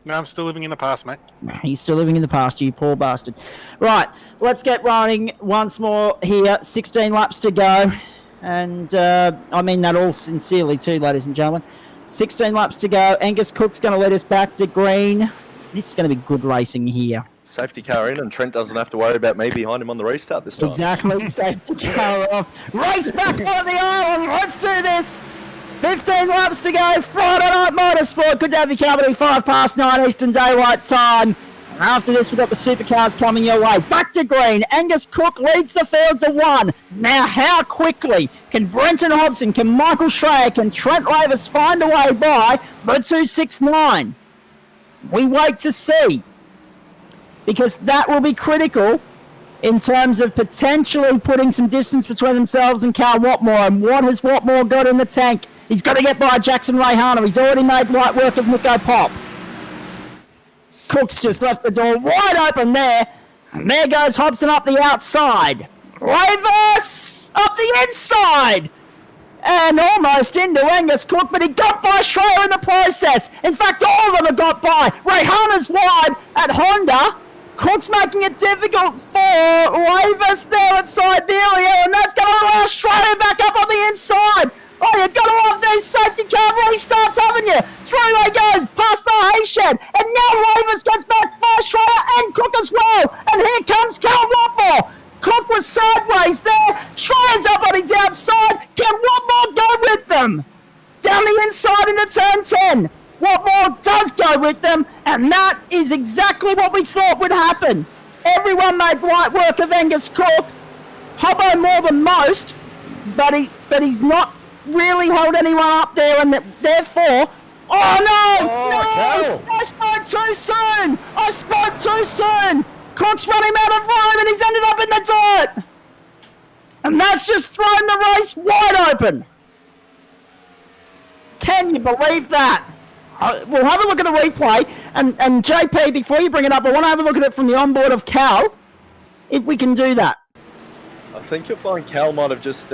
No, I'm still living in the past, mate. He's still living in the past, you poor bastard. Right, let's get running once more here. 16 laps to go. And I mean that all sincerely too, ladies and gentlemen. 16 laps to go. Angus Cook's going to lead us back to green. This is going to be good racing here. Safety car in, and Trent doesn't have to worry about me behind him on the restart this time. Exactly. Safety car off. Race back on the island. Let's do this. 15 laps to go. Friday Night Motorsport. Good to have you company. 9:05 Eastern Daylight Time. After this, we've got the supercars coming your way. Back to green. Angus Cook leads the field to 1. Now, how quickly can Brenton Hobson, can Michael Schreier, can Trent Lavis find a way by the 269? We wait to see, because that will be critical in terms of potentially putting some distance between themselves and Cal Watmore. And what has Watmore got in the tank? He's got to get by Jackson Rayhana. He's already made light work of Nico Pop. Cook's just left the door wide open there. And there goes Hobson up the outside. Lavis up the inside. And almost into Angus Cook, but he got by Schreier in the process. In fact, all of them have got by. Rayhana's wide at Honda. Cook's making it difficult for Lavis there at Siberia, and that's going to allow Schreier back up on the inside. Oh, you've got to have these safety car restarts, haven't you? Through they go, past the hay shed. And now Lavis gets back by Schreier and Cook as well. And here comes Cal Watmore. Cook was sideways there. Schreier's up on his outside. Can Watmore go with them? Down the inside into turn 10. Watmore does go with them, and that is exactly what we thought would happen. Everyone made light work of Angus Cook. Hobbo more than most, but he's not really held anyone up there, and therefore... Oh, no! No! I spoke too soon! Cook's run him out of room, and he's ended up in the dirt! And that's just thrown the race wide open! Can you believe that? We'll have a look at the replay, and JP, before you bring it up, I want to have a look at it from the onboard of Cal, if we can do that. I think you'll find Cal might have just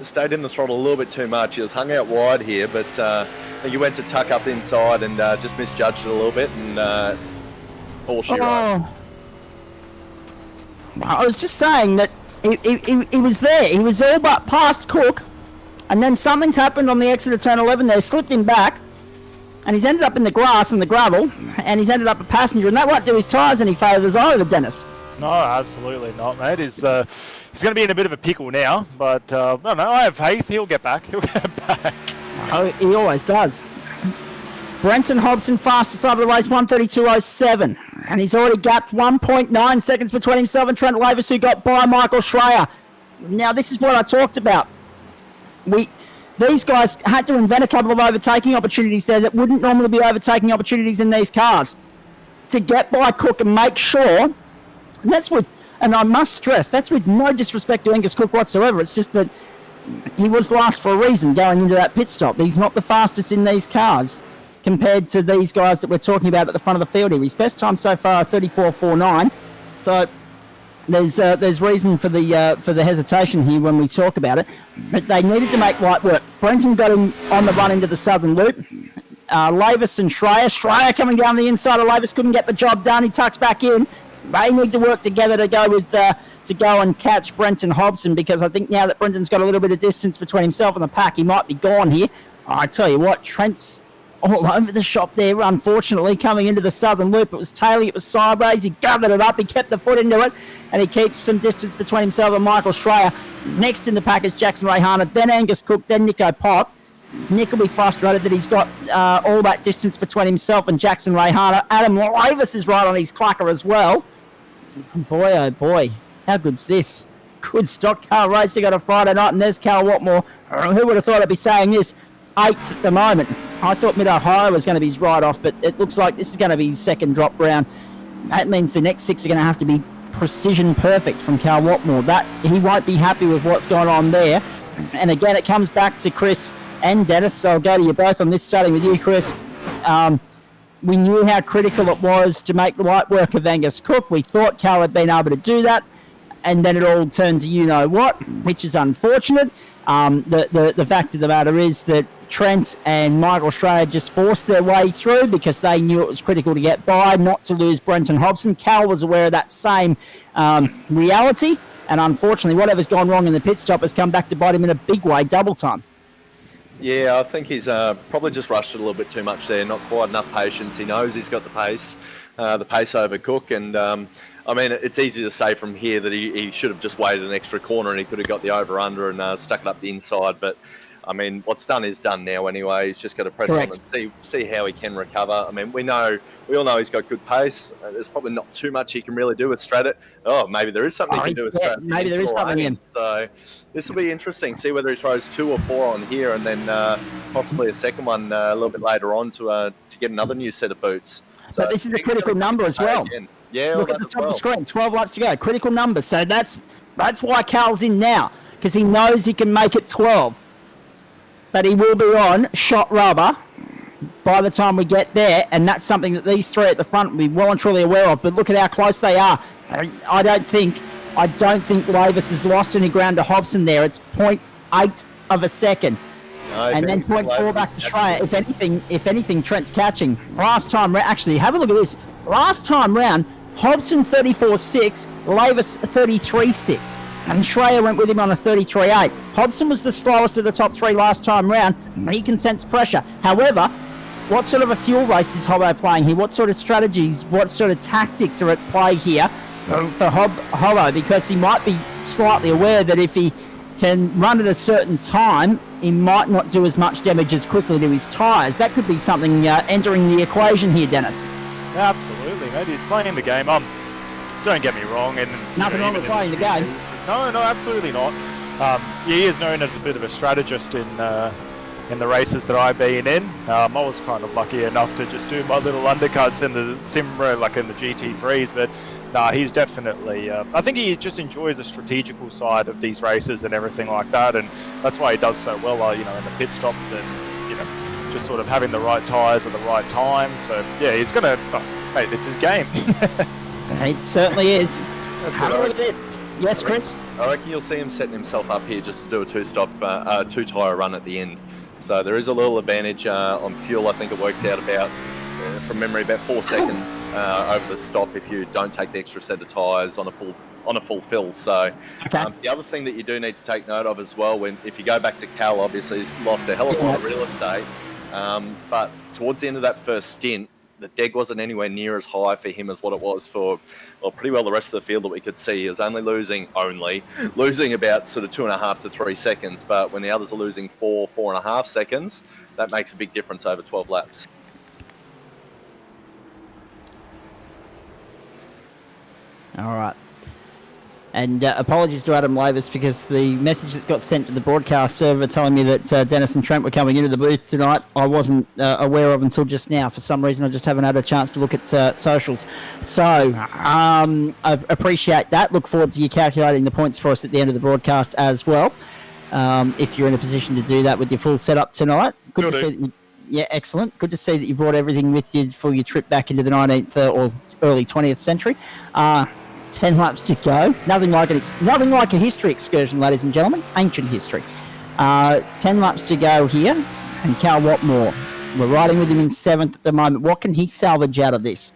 stayed in the throttle a little bit too much. He was hung out wide here, but I think he went to tuck up inside and just misjudged it a little bit, and all she wrote. I was just saying that he was there. He was all but past Cook, and then something's happened on the exit of turn 11 there, slipped him back, and he's ended up in the grass and the gravel, and he's ended up a passenger, and that won't do his tyres any favours either, Dennis. No, absolutely not, mate. He's going to be in a bit of a pickle now, but I don't know. I have faith. He'll get back. Oh, he always does. Brenton Hobson, fastest lap of the race, 1:32.07. And he's already gapped 1.9 seconds between himself and Trent Lavis, who got by Michael Schreier. Now, this is what I talked about. These guys had to invent a couple of overtaking opportunities there that wouldn't normally be overtaking opportunities in these cars. To get by Cook and make sure... And that's with, and I must stress, that's with no disrespect to Angus Cook whatsoever. It's just that he was last for a reason going into that pit stop. He's not the fastest in these cars compared to these guys that we're talking about at the front of the field here. His best time so far, 34.49. So there's reason for the hesitation here when we talk about it. But they needed to make light work. Brenton got him on the run into the southern loop. Lavis and Schreier coming down the inside of Lavis couldn't get the job done. He tucks back in. They need to work together to go and catch Brenton Hobson, because I think now that Brenton's got a little bit of distance between himself and the pack, he might be gone here. I tell you what, Trent's all over the shop there, unfortunately, coming into the southern loop. It was tailing, it was sideways, he gathered it up, he kept the foot into it, and he keeps some distance between himself and Michael Schreier. Next in the pack is Jackson Rayhana, then Angus Cook, then Nico Pop. Nick will be frustrated that he's got all that distance between himself and Jackson Rayhana. Adam Lavis is right on his clacker as well. Boy, oh boy, how good's this? Good stock car racing on a Friday night, and there's Cal Watmore. Who would have thought I'd be saying this? 8th at the moment. I thought Mid-Ohio was going to be his ride-off, but it looks like this is going to be his second drop round. That means the next 6 are going to have to be precision perfect from Cal Watmore. That he won't be happy with what's going on there. And again, it comes back to Chris. and Dennis, so I'll go to you both on this, starting with you, Chris. We knew how critical it was to make the light work of Angus Cook. We thought Cal had been able to do that, and then it all turned to you-know-what, which is unfortunate. The fact of the matter is that Trent and Michael Schrader just forced their way through because they knew it was critical to get by, not to lose Brenton Hobson. Cal was aware of that same reality, and unfortunately, whatever's gone wrong in the pit stop has come back to bite him in a big way, double time. Yeah, I think he's probably just rushed it a little bit too much there, not quite enough patience. He knows he's got the pace over Cook, and I mean, it's easy to say from here that he should have just waited an extra corner and he could have got the over-under and stuck it up the inside, but I mean, what's done is done now anyway. He's just got to press on and see how he can recover. I mean, we all know he's got good pace. There's probably not too much he can really do with Strat it. Oh, maybe there is something he can do with Strat. Maybe there is something in. So this will be interesting. See whether he throws 2 or 4 on here, and then possibly a second one a little bit later on to get another new set of boots. So but this is a critical number as well. Again. Yeah, look at the top of the screen. 12 laps to go. Critical number. So that's why Cal's in now, because he knows he can make it 12. But he will be on shot rubber by the time we get there, and that's something that these three at the front will be well and truly aware of. But look at how close they are. I don't think Lavis has lost any ground to Hobson there. It's 0.8 of a second. And then 0.4 back to Schreier. If anything, Trent's catching. Last time round, actually, have a look at this. Last time round, Hobson 34.6, Lavis 33.6. And Schreier went with him on a 33.8. Hobson was the slowest of the top 3 last time round. He can sense pressure. However, what sort of a fuel race is Hobbo playing here? What sort of strategies, what sort of tactics are at play here for Hobbo? Because he might be slightly aware that if he can run at a certain time, he might not do as much damage as quickly to his tyres. That could be something entering the equation here, Dennis. Absolutely, mate. He's playing the game. Don't get me wrong. And nothing wrong with playing the game. No, absolutely not. He is known as a bit of a strategist in the races that I've been in. I was kind of lucky enough to just do my little undercuts in the Simra, like in the GT3s, but he's definitely, I think he just enjoys the strategical side of these races and everything like that, and that's why he does so well, in the pit stops and, just sort of having the right tyres at the right time. So, yeah, he's going to, mate, it's his game. It certainly is. That's it. Yes, Chris? I reckon you'll see him setting himself up here just to do a two-tyre run at the end. So there is a little advantage on fuel. I think it works out about, from memory, about 4 seconds over the stop if you don't take the extra set of tyres on a full fill. So the other thing that you do need to take note of as well, if you go back to Cal, obviously he's lost a hell of a lot of real estate. But towards the end of that first stint, the deg wasn't anywhere near as high for him as what it was for, pretty well the rest of the field that we could see. He was only losing about sort of 2.5 to 3 seconds. But when the others are losing 4.5 seconds, that makes a big difference over 12 laps. All right. And apologies to Adam Lavis because the message that got sent to the broadcast server telling me that Dennis and Trent were coming into the booth tonight, I wasn't aware of until just now. For some reason, I just haven't had a chance to look at socials. So I appreciate that. Look forward to you calculating the points for us at the end of the broadcast as well. If you're in a position to do that with your full setup tonight. Good to see that yeah, excellent. Good to see that you brought everything with you for your trip back into the 19th or early 20th century. 10 laps to go. Nothing like a history excursion, ladies and gentlemen. Ancient history. 10 laps to go here. And Cal Watmore, we're riding with him in 7th at the moment. What can he salvage out of this?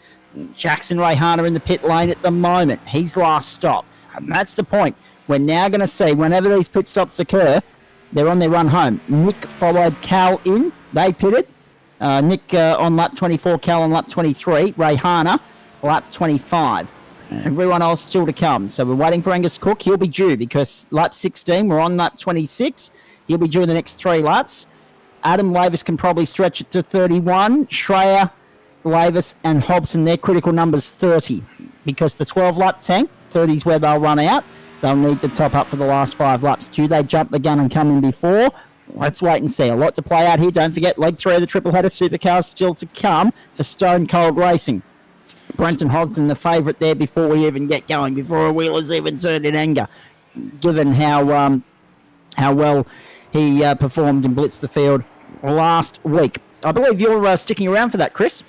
Jackson Rayhana in the pit lane at the moment. He's last stop. And that's the point. We're now going to see, whenever these pit stops occur, they're on their run home. Nick followed Cal in. They pitted. Nick on lap 24, Cal on lap 23. Rayhana, lap 25. Everyone else still to come. So we're waiting for Angus Cook. He'll be due because lap 16, we're on lap 26. He'll be due in the next 3 laps. Adam Lavis can probably stretch it to 31. Schreier, Lavis, and Hobson, their critical numbers 30. Because the 12-lap tank, 30 is where they'll run out. They'll need to top up for the last 5 laps. Do they jump the gun and come in before? Let's wait and see. A lot to play out here. Don't forget, leg 3 of the triple header supercars still to come for Stone Cold Racing. Brenton Hobson, the favourite there before we even get going, before a wheeler's even turned in anger, given how well he performed and blitzed the field last week. I believe you're sticking around for that, Chris.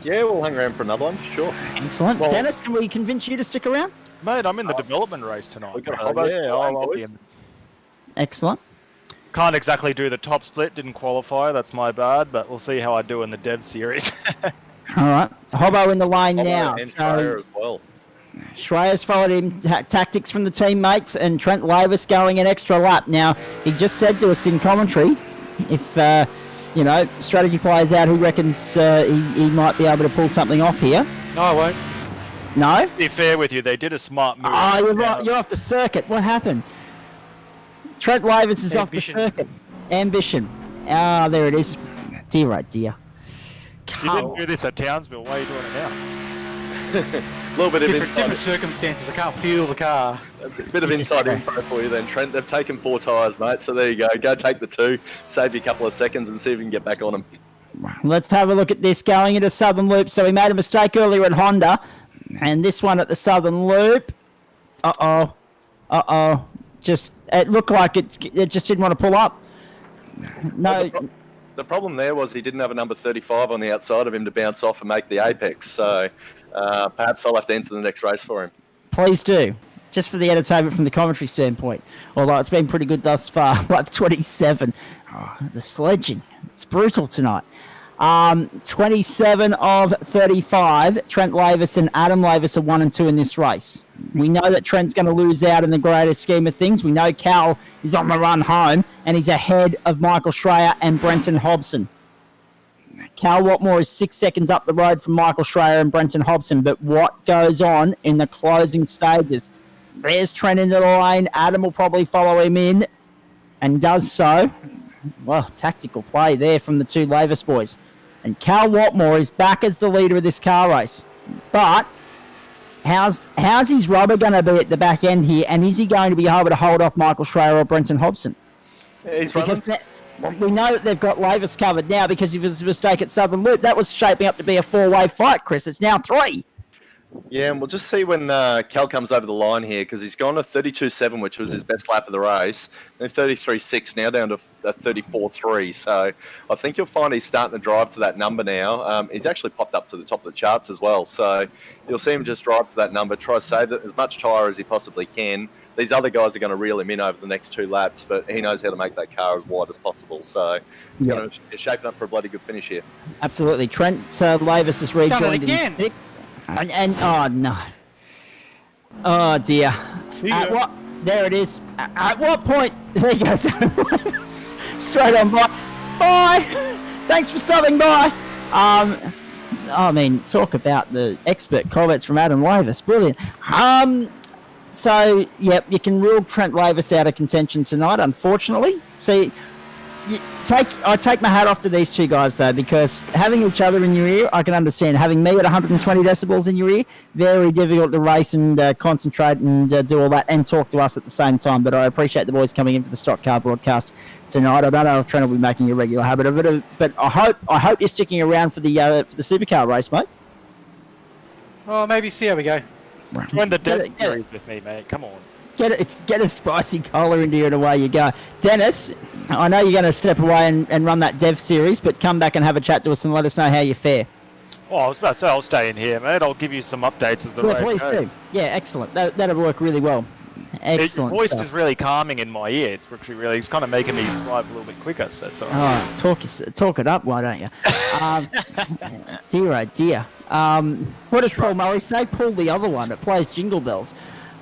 Yeah, we'll hang around for another one, for sure. Excellent. Well, Dennis, can we convince you to stick around? Mate, I'm in the development race tonight. We've got a Hobart I'll be in. Excellent. Can't exactly do the top split, didn't qualify, that's my bad, but we'll see how I do in the Dev series. All right. Hobbo in the line now. And Schreier as well. Schreier's followed him, tactics from the teammates, and Trent Lavis going an extra lap. Now, he just said to us in commentary, if, strategy players out, he reckons he might be able to pull something off here. No, I won't. No? To be fair with you, they did a smart move. Oh, you're off the circuit. What happened? Trent Lavis is off the circuit. Ambition. Ah, there it is. Dear, right, dear. You didn't do this at Townsville. Why are you doing it now? A little bit of different circumstances. I can't feel the car. That's a bit of inside info for you then, Trent. They've taken 4 tyres, mate. So there you go. Go take the 2, save you a couple of seconds, and see if you can get back on them. Let's have a look at this going into Southern Loop. So he made a mistake earlier at Honda, and this one at the Southern Loop. It looked like it just didn't want to pull up. No. The problem there was he didn't have a number 35 on the outside of him to bounce off and make the apex. So perhaps I'll have to enter the next race for him. Please do. Just for the entertainment from the commentary standpoint. Although it's been pretty good thus far. Like 27. Oh, the sledging. It's brutal tonight. 27 of 35. Trent Lavis and Adam Lavis are 1 and 2 in this race. We know that Trent's going to lose out in the greater scheme of things. We know Cal is on the run home, and he's ahead of Michael Schreier and Brenton Hobson. Cal Watmore is 6 seconds up the road from Michael Schreier and Brenton Hobson, but what goes on in the closing stages? There's Trent into the lane. Adam will probably follow him in, and does so. Well, tactical play there from the 2 Lavis boys. And Cal Watmore is back as the leader of this car race. But how's his rubber going to be at the back end here? And is he going to be able to hold off Michael Schreier or Brenton Hobson? Because we know that they've got Lavis covered now because of his mistake at Southern Loop. That was shaping up to be a 4-way fight, Chris. It's now 3. Yeah, and we'll just see when Cal comes over the line here, because he's gone to 32.7, which was his best lap of the race, then 33.6, now down to 34.3. So I think you'll find he's starting to drive to that number now. He's actually popped up to the top of the charts as well. So you'll see him just drive to that number, try to save as much tyre as he possibly can. These other guys are going to reel him in over the next 2 laps, but he knows how to make that car as wide as possible. So it's going to be shaping up for a bloody good finish here. Absolutely. Trent Lavis has rejoined again. And oh no. Oh dear. There it is. At what point? There he goes. Straight on by. Bye. Thanks for stopping by. I mean, talk about the expert comments from Adam Lavis. Brilliant. So, yep, you can rule Trent Lavis out of contention tonight, unfortunately. See, I take my hat off to these 2 guys, though, because having each other in your ear, I can understand. Having me at 120 decibels in your ear, very difficult to race and concentrate and do all that and talk to us at the same time. But I appreciate the boys coming in for the Stockcar broadcast tonight. I don't know if Trent will be making a regular habit of it, but I hope you're sticking around for the supercar race, mate. Oh, maybe see how we go. When the Dev series with me, mate. Come on. Get a spicy cola into you and away you go. Dennis, I know you're going to step away and run that Dev series, but come back and have a chat to us and let us know how you fare. Oh, I was about to say, I'll stay in here, mate. I'll give you some updates as the race please goes. do. Yeah, excellent. That'll work really well. Excellent. Your voice is really calming in my ear. It's actually really, it's kind of making me drive a little bit quicker, so it's all right. Oh, talk it up, why don't you? Dear, oh dear. What does Paul Murray say? Pull the other one. It plays Jingle Bells.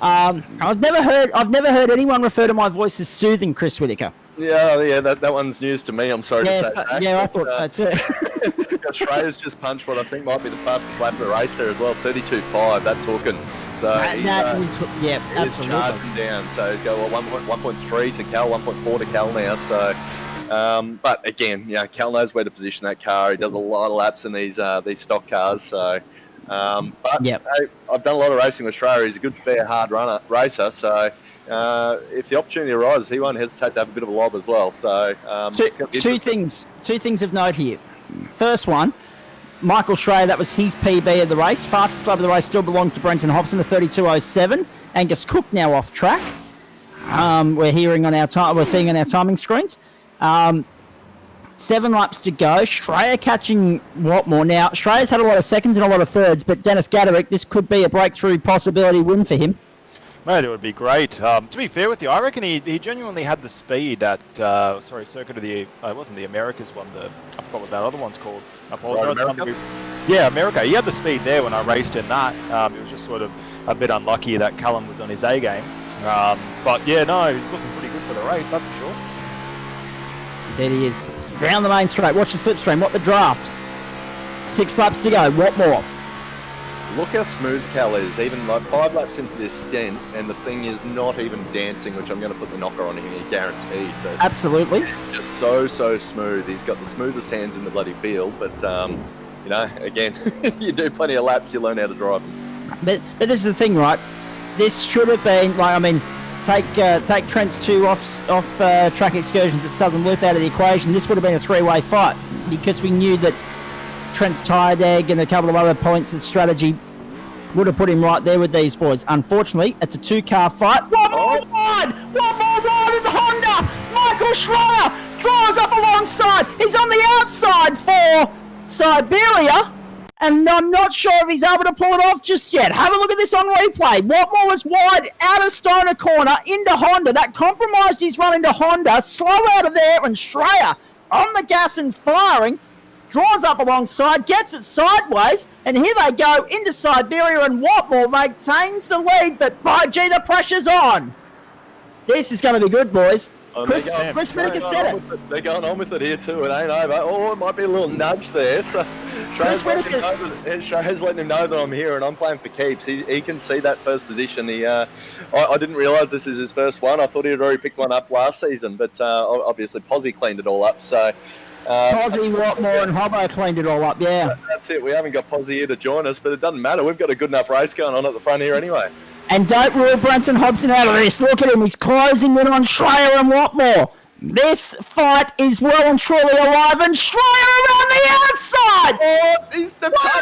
I've never heard anyone refer to my voice as soothing, Chris Whittaker. Yeah, that one's news to me. I'm sorry to say that. Yeah, I thought so too. Schreier's just punched what I think might be the fastest lap of the race there as well, 32.5. That's talking. So he's charging down. So he's got 1.3 to Cal, 1.4 to Cal now. So, but again, Cal knows where to position that car. He does a lot of laps in these stock cars. So. Hey, I've done a lot of racing with Schreier. He's a good, fair, hard racer. So if the opportunity arises, he won't hesitate to have a bit of a lob as well. So two things of note here. First one, Michael Schreier, that was his PB of the race. Fastest lap of the race still belongs to Brenton Hobson, a 32.07. Angus Cook now off track. we're seeing on our timing screens. 7 laps to go. Schreier catching Watmore. Now, Schreier's had a lot of seconds and a lot of thirds, but Dennis Gaderick, this could be a breakthrough possibility win for him. Mate, it would be great. To be fair with you, I reckon he genuinely had the speed at, Circuit of the, it wasn't the Americas one, I forgot what that other one's called. I apologize. Right, America? Yeah, America. He had the speed there when I raced in that. It was just sort of a bit unlucky that Callum was on his A game. But yeah, no, he's looking pretty good for the race, that's for sure. Indeed he is. Down the main straight. Watch the slipstream. What the draft. 6 laps to go. Watmore. Look how smooth Cal is, even like 5 laps into this stint, and the thing is not even dancing, which I'm going to put the knocker on him here, guaranteed. But absolutely. Just so smooth. He's got the smoothest hands in the bloody field, but, you know, again, you do plenty of laps, you learn how to drive them. But this is the thing, right? This should have been, like, I mean, take Trent's 2 off track excursions at Southern Loop out of the equation. This would have been a 3-way fight because we knew that Trent's tyre egg and a couple of other points of strategy would have put him right there with these boys. Unfortunately, it's a 2-car fight. One more wide is Honda. Michael Schreier draws up alongside. He's on the outside for Siberia, and I'm not sure if he's able to pull it off just yet. Have a look at this on replay. Watmore was wide out of Stoner corner into Honda. That compromised his run into Honda. Slow out of there, and Schreier on the gas and firing. Draws up alongside, gets it sideways, and here they go into Siberia, and Watmore maintains the lead, but by gee, the pressure's on. This is going to be good, boys. Chris Whittaker said it. They're going on with it here too. It ain't over. Oh, it might be a little nudge there. So Schreier's letting him know that I'm here and I'm playing for keeps. He can see that first position. I didn't realise this is his first one. I thought he had already picked one up last season, but obviously Posy cleaned it all up. So. Posy, Watmore, and Hobbo cleaned it all up, yeah. That's it. We haven't got Posy here to join us, but it doesn't matter. We've got a good enough race going on at the front here anyway. And don't rule Brenton Hobson out of this. Look at him. He's closing in on Schreier and Watmore. This fight is well and truly alive, and Schreier around the outside! Oh, he's the touch! A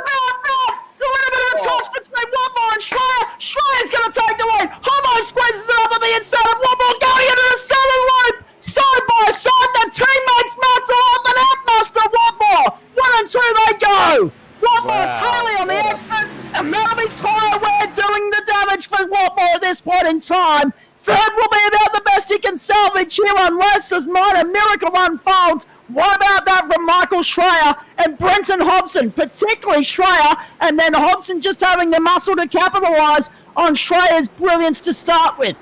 little bit of a touch between Watmore and Schreier. Schreier's going to take the lead. Hobbo squeezes it up on the inside of Watmore, going into the southern loop. Side by side, the teammates muscle up and outmuster Watmore. 1 and 2 they go. Watmore totally on the exit, and that'll be tyre wear doing the damage for Watmore at this point in time. Third will be about the best he can salvage here unless this minor miracle unfolds. What about that from Michael Schreier and Brenton Hobson, particularly Schreier, and then Hobson just having the muscle to capitalise on Schreier's brilliance to start with.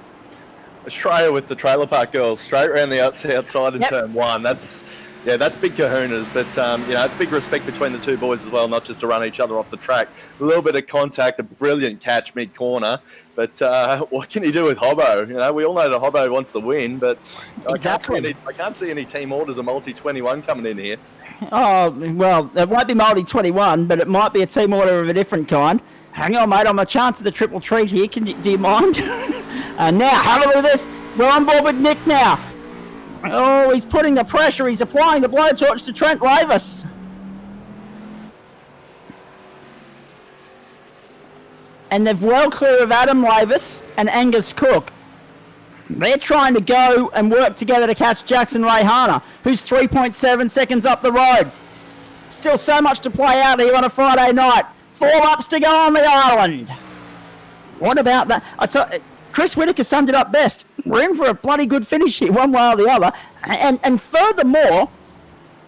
Schreier with the trailer park girls straight around the outside in turn 1. That's big kahunas, but it's big respect between the two boys as well, not just to run each other off the track. A little bit of contact, a brilliant catch mid-corner, but what can he do with Hobbo? You know, we all know that Hobbo wants to win, but exactly. I can't see any team orders of multi-21 coming in here. Oh, well, it won't be multi-21, but it might be a team order of a different kind. Hang on, mate, I'm a chance of the triple treat here. Do you mind? Now, have a look at this. We're on board with Nick now. Oh, he's putting the pressure. He's applying the blowtorch to Trent Lavis. And they're well clear of Adam Lavis and Angus Cook. They're trying to go and work together to catch Jackson Rayhana, who's 3.7 seconds up the road. Still so much to play out here on a Friday night. 4 laps to go on the island. What about that? Chris Whittaker summed it up best. We're in for a bloody good finish here, one way or the other. And furthermore,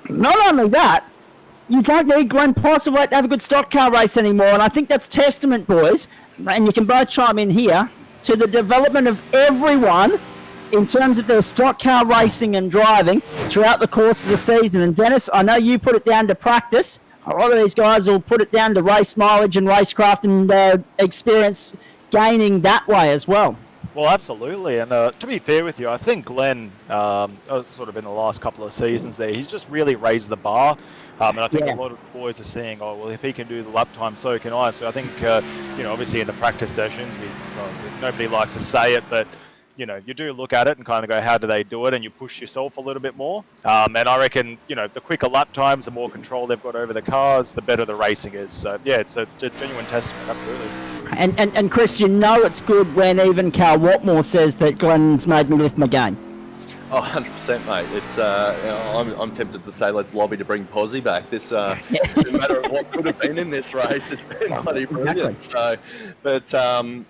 not only that, you don't need Glenn Postlethwaite to have a good stock car race anymore. And I think that's testament, boys, and you can both chime in here, to the development of everyone in terms of their stock car racing and driving throughout the course of the season. And Dennis, I know you put it down to practice. A lot of these guys will put it down to race mileage and racecraft and experience gaining that way as well. Well, absolutely. And to be fair with you, I think Glenn, sort of in the last couple of seasons there, he's just really raised the bar. And I think a lot of boys are saying, oh, well, if he can do the lap time, so can I. So I think, obviously in the practice sessions, nobody likes to say it, but, you do look at it and kind of go, how do they do it? And you push yourself a little bit more. And I reckon, the quicker lap times, the more control they've got over the cars, the better the racing is. So, yeah, it's a genuine testament, absolutely. And Chris, it's good when even Cal Watmore says that Glenn's made me lift my game. Oh, 100%, mate. It's I'm tempted to say let's lobby to bring Posy back. This no matter what could have been in this race, it's been bloody brilliant. Exactly. So, but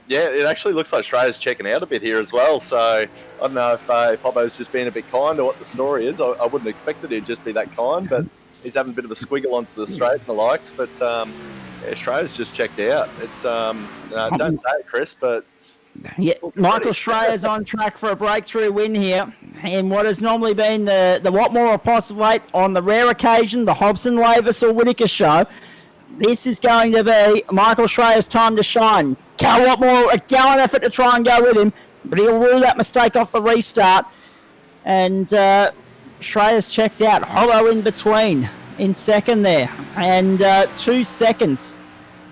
it actually looks like Shreya's checking out a bit here as well. So I don't know if Hobbo's just being a bit kind or what the story is. I wouldn't expect it to just be that kind, but he's having a bit of a squiggle onto the straight and the likes. But Shreya's just checked out. It's don't say it, Chris, but. Yeah, Michael Shreya's on track for a breakthrough win here in what has normally been the Watmore or Postlewaite, on the rare occasion the Hobson, Lavis or Whittaker show. This is going to be Michael Shreya's time to shine. Cal Watmore, a gallant effort to try and go with him, but he'll rule that mistake off the restart. And Shreya's checked out. Hobbo in between in second there, and 2 seconds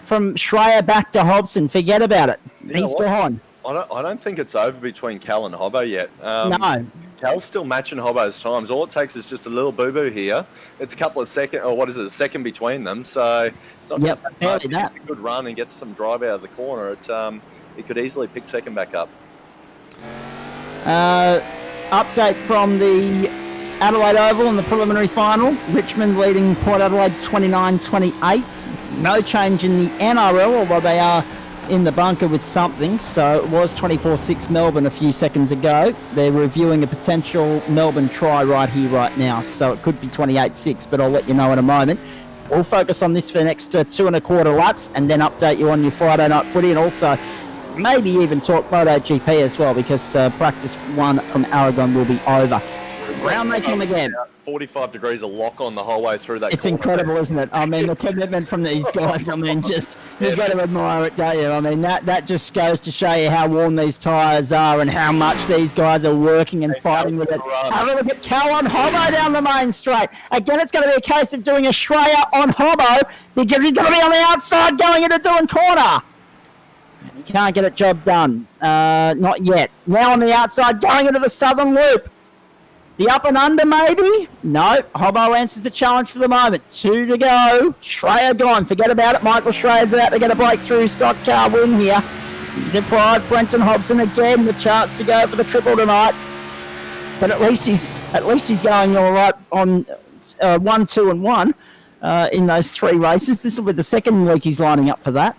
from Shreya back to Hobson. Forget about it. He's gone. I don't think it's over between Cal and Hobbo yet. No. Cal's still matching Hobbo's times. All it takes is just a little boo-boo here. It's a couple of seconds, or what is it, a second between them. So it's not going to take much. If it's a good run and gets some drive out of the corner, it could easily pick second back up. Update from the Adelaide Oval in the preliminary final. Richmond leading Port Adelaide 29-28. No change in the NRL, although they are in the bunker with something. So it was 24-6 Melbourne a few seconds ago. They're reviewing a potential Melbourne try right here, right now. So it could be 28-6, but I'll let you know in a moment. We'll focus on this for the next 2.25 laps and then update you on your Friday night footy, and also maybe even talk MotoGP as well, because practice 1 from Aragon will be over. Round making again. 45 degrees of lock on the whole way through that. It's incredible, isn't it? I mean, the commitment from these guys, I mean, just, you've got to admire it, don't you? I mean, that just goes to show you how warm these tyres are and how much these guys are working and fighting with it. Have a look at Cal on Hobbo down the main straight. Again, it's going to be a case of doing a Shreya on Hobbo, because he's going to be on the outside going into doing corner. Can't get it job done. Not yet. Now on the outside going into the southern loop. The up and under, maybe? No. Hobbo answers the challenge for the moment. 2 to go. Shreya gone. Forget about it. Michael Shreya's out to get a breakthrough stock car win here. Deprived Brenton Hobson again the chance to go for the triple tonight. But at least he's going all right on 1, 2, and 1 in those 3 races. This will be the second week he's lining up for that.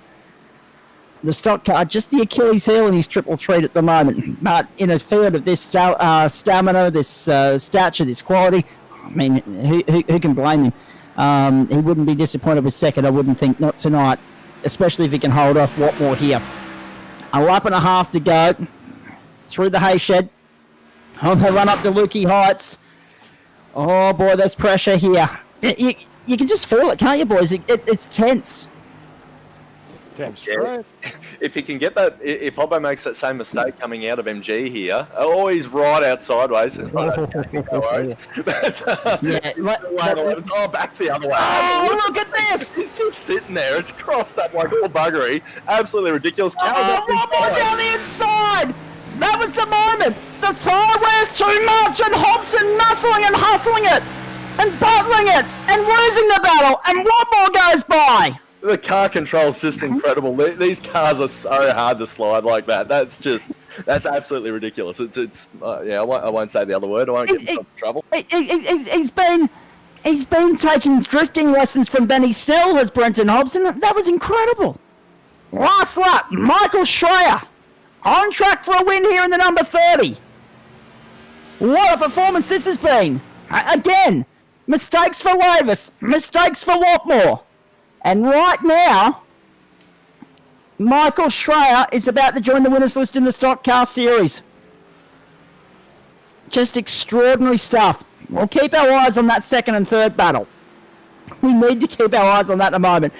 The stock car, just the Achilles heel in his triple treat at the moment. But in a field of this stamina, this stature, this quality, I mean, who can blame him? He wouldn't be disappointed with second, I wouldn't think, not tonight, especially if he can hold off Watmore here. A lap and a half to go through the hay shed. On the run up to Lukey Heights. Oh, boy, there's pressure here. You can just feel it, can't you, boys? It's tense. Yeah. If he can get that, if Hobbo makes that same mistake coming out of MG here, he's right out sideways. No worries. But, back the other way. Oh, look at this! He's just sitting there. It's crossed up like all buggery. Absolutely ridiculous. One more down the inside! That was the moment! The tyre wears too much, and Hobson muscling and hustling it, and battling it, and losing the battle, and one more goes by! The car control's just incredible. These cars are so hard to slide like that. That's absolutely ridiculous. I won't say the other word. I won't get himself in trouble. He's been taking drifting lessons from Benny Snell, has Brenton Hobson. That was incredible. Last lap, Michael Shreya on track for a win here in the number 30. What a performance this has been. Again, mistakes for Lavis, mistakes for Watmore. And right now, Michael Shreya is about to join the winners list in the Stockcar Series. Just extraordinary stuff. We'll keep our eyes on that second and third battle. We need to keep our eyes on that at the moment,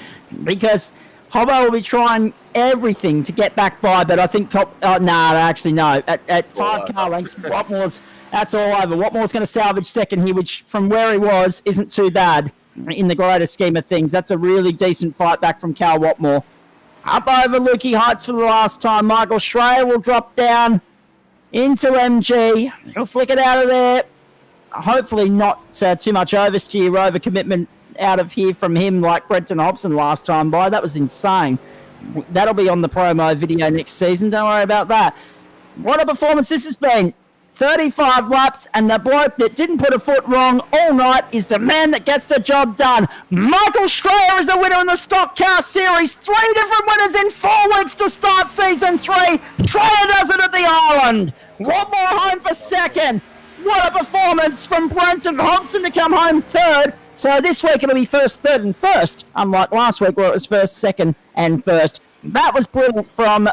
because Hobbo will be trying everything to get back by, but I think... no. At 5 car lengths, Watmore's... That's all over. Watmore's going to salvage second here, which from where he was isn't too bad. In the greater scheme of things, that's a really decent fight back from Cal Watmore. Up over Lukey Heights for the last time. Michael Shreya will drop down into MG. He'll flick it out of there. Hopefully not too much oversteer, over commitment out of here from him like Brenton Hobson last time by. That was insane. That'll be on the promo video next season. Don't worry about that. What a performance this has been. 35 laps, and the bloke that didn't put a foot wrong all night is the man that gets the job done. Michael Schreier is the winner in the Stockcar Series. 3 different winners in 4 weeks to start season 3. Schreier does it at the Island. One more home for second. What a performance from Brenton Hobson to come home third. So this week it'll be first, third, and first, unlike last week where it was first, second, and first. That was brilliant from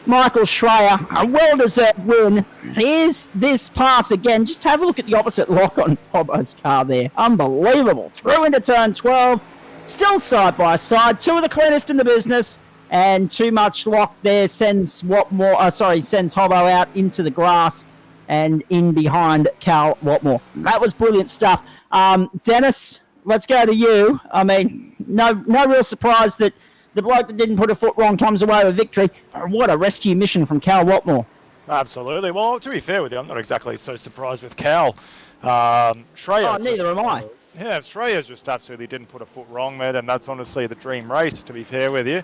Michael Schreier. A well-deserved win. Here's this pass again. Just have a look at the opposite lock on Hobbo's car there. Unbelievable. Through into turn 12. Still side by side. 2 of the cleanest in the business. And too much lock there sends Hobbo out into the grass and in behind Cal Watmore. That was brilliant stuff. Dennis, let's go to you. I mean, no real surprise that the bloke that didn't put a foot wrong comes away with victory. What a rescue mission from Cal Watmore. Absolutely. Well, to be fair with you, I'm not exactly so surprised with Cal. Schreier. Oh, neither am I. Yeah, Schreier just absolutely didn't put a foot wrong there, and that's honestly the dream race, to be fair with you.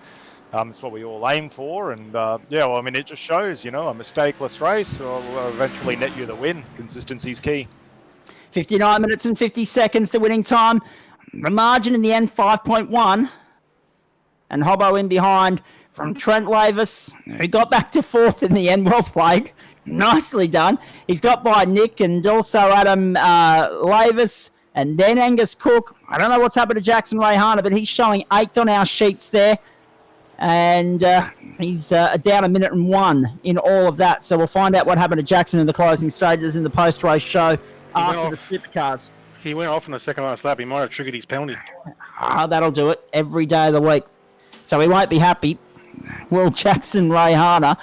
It's what we all aim for, and it just shows, a mistakeless race will eventually net you the win. Consistency's key. 59 minutes and 50 seconds, the winning time. The margin in the end, 5.1. And Hobbo in behind from Trent Lavis, who got back to 4th in the end. Well played. Nicely done. He's got by Nick and also Adam Lavis, and then Angus Cook. I don't know what's happened to Jackson Rayhana, but he's showing 8th on our sheets there. And he's down 1 minute and 1 in all of that. So we'll find out what happened to Jackson in the closing stages in the post-race show after the supercars. He went off in the second last lap. He might have triggered his penalty. That'll do it every day of the week. So he won't be happy. Will Jackson Rayhana.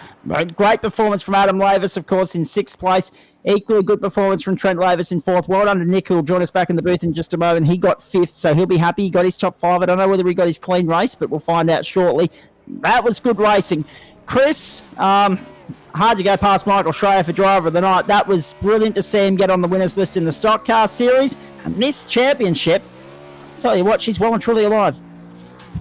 Great performance from Adam Lavis, of course, in 6th place. Equally good performance from Trent Lavis in 4th. Well done to Nick, who will join us back in the booth in just a moment. He got 5th, so he'll be happy. He got his top 5. I don't know whether he got his clean race, but we'll find out shortly. That was good racing. Chris, hard to go past Michael Schreier for driver of the night. That was brilliant to see him get on the winners list in the Stockcar Series. And this championship, I'll tell you what, she's well and truly alive.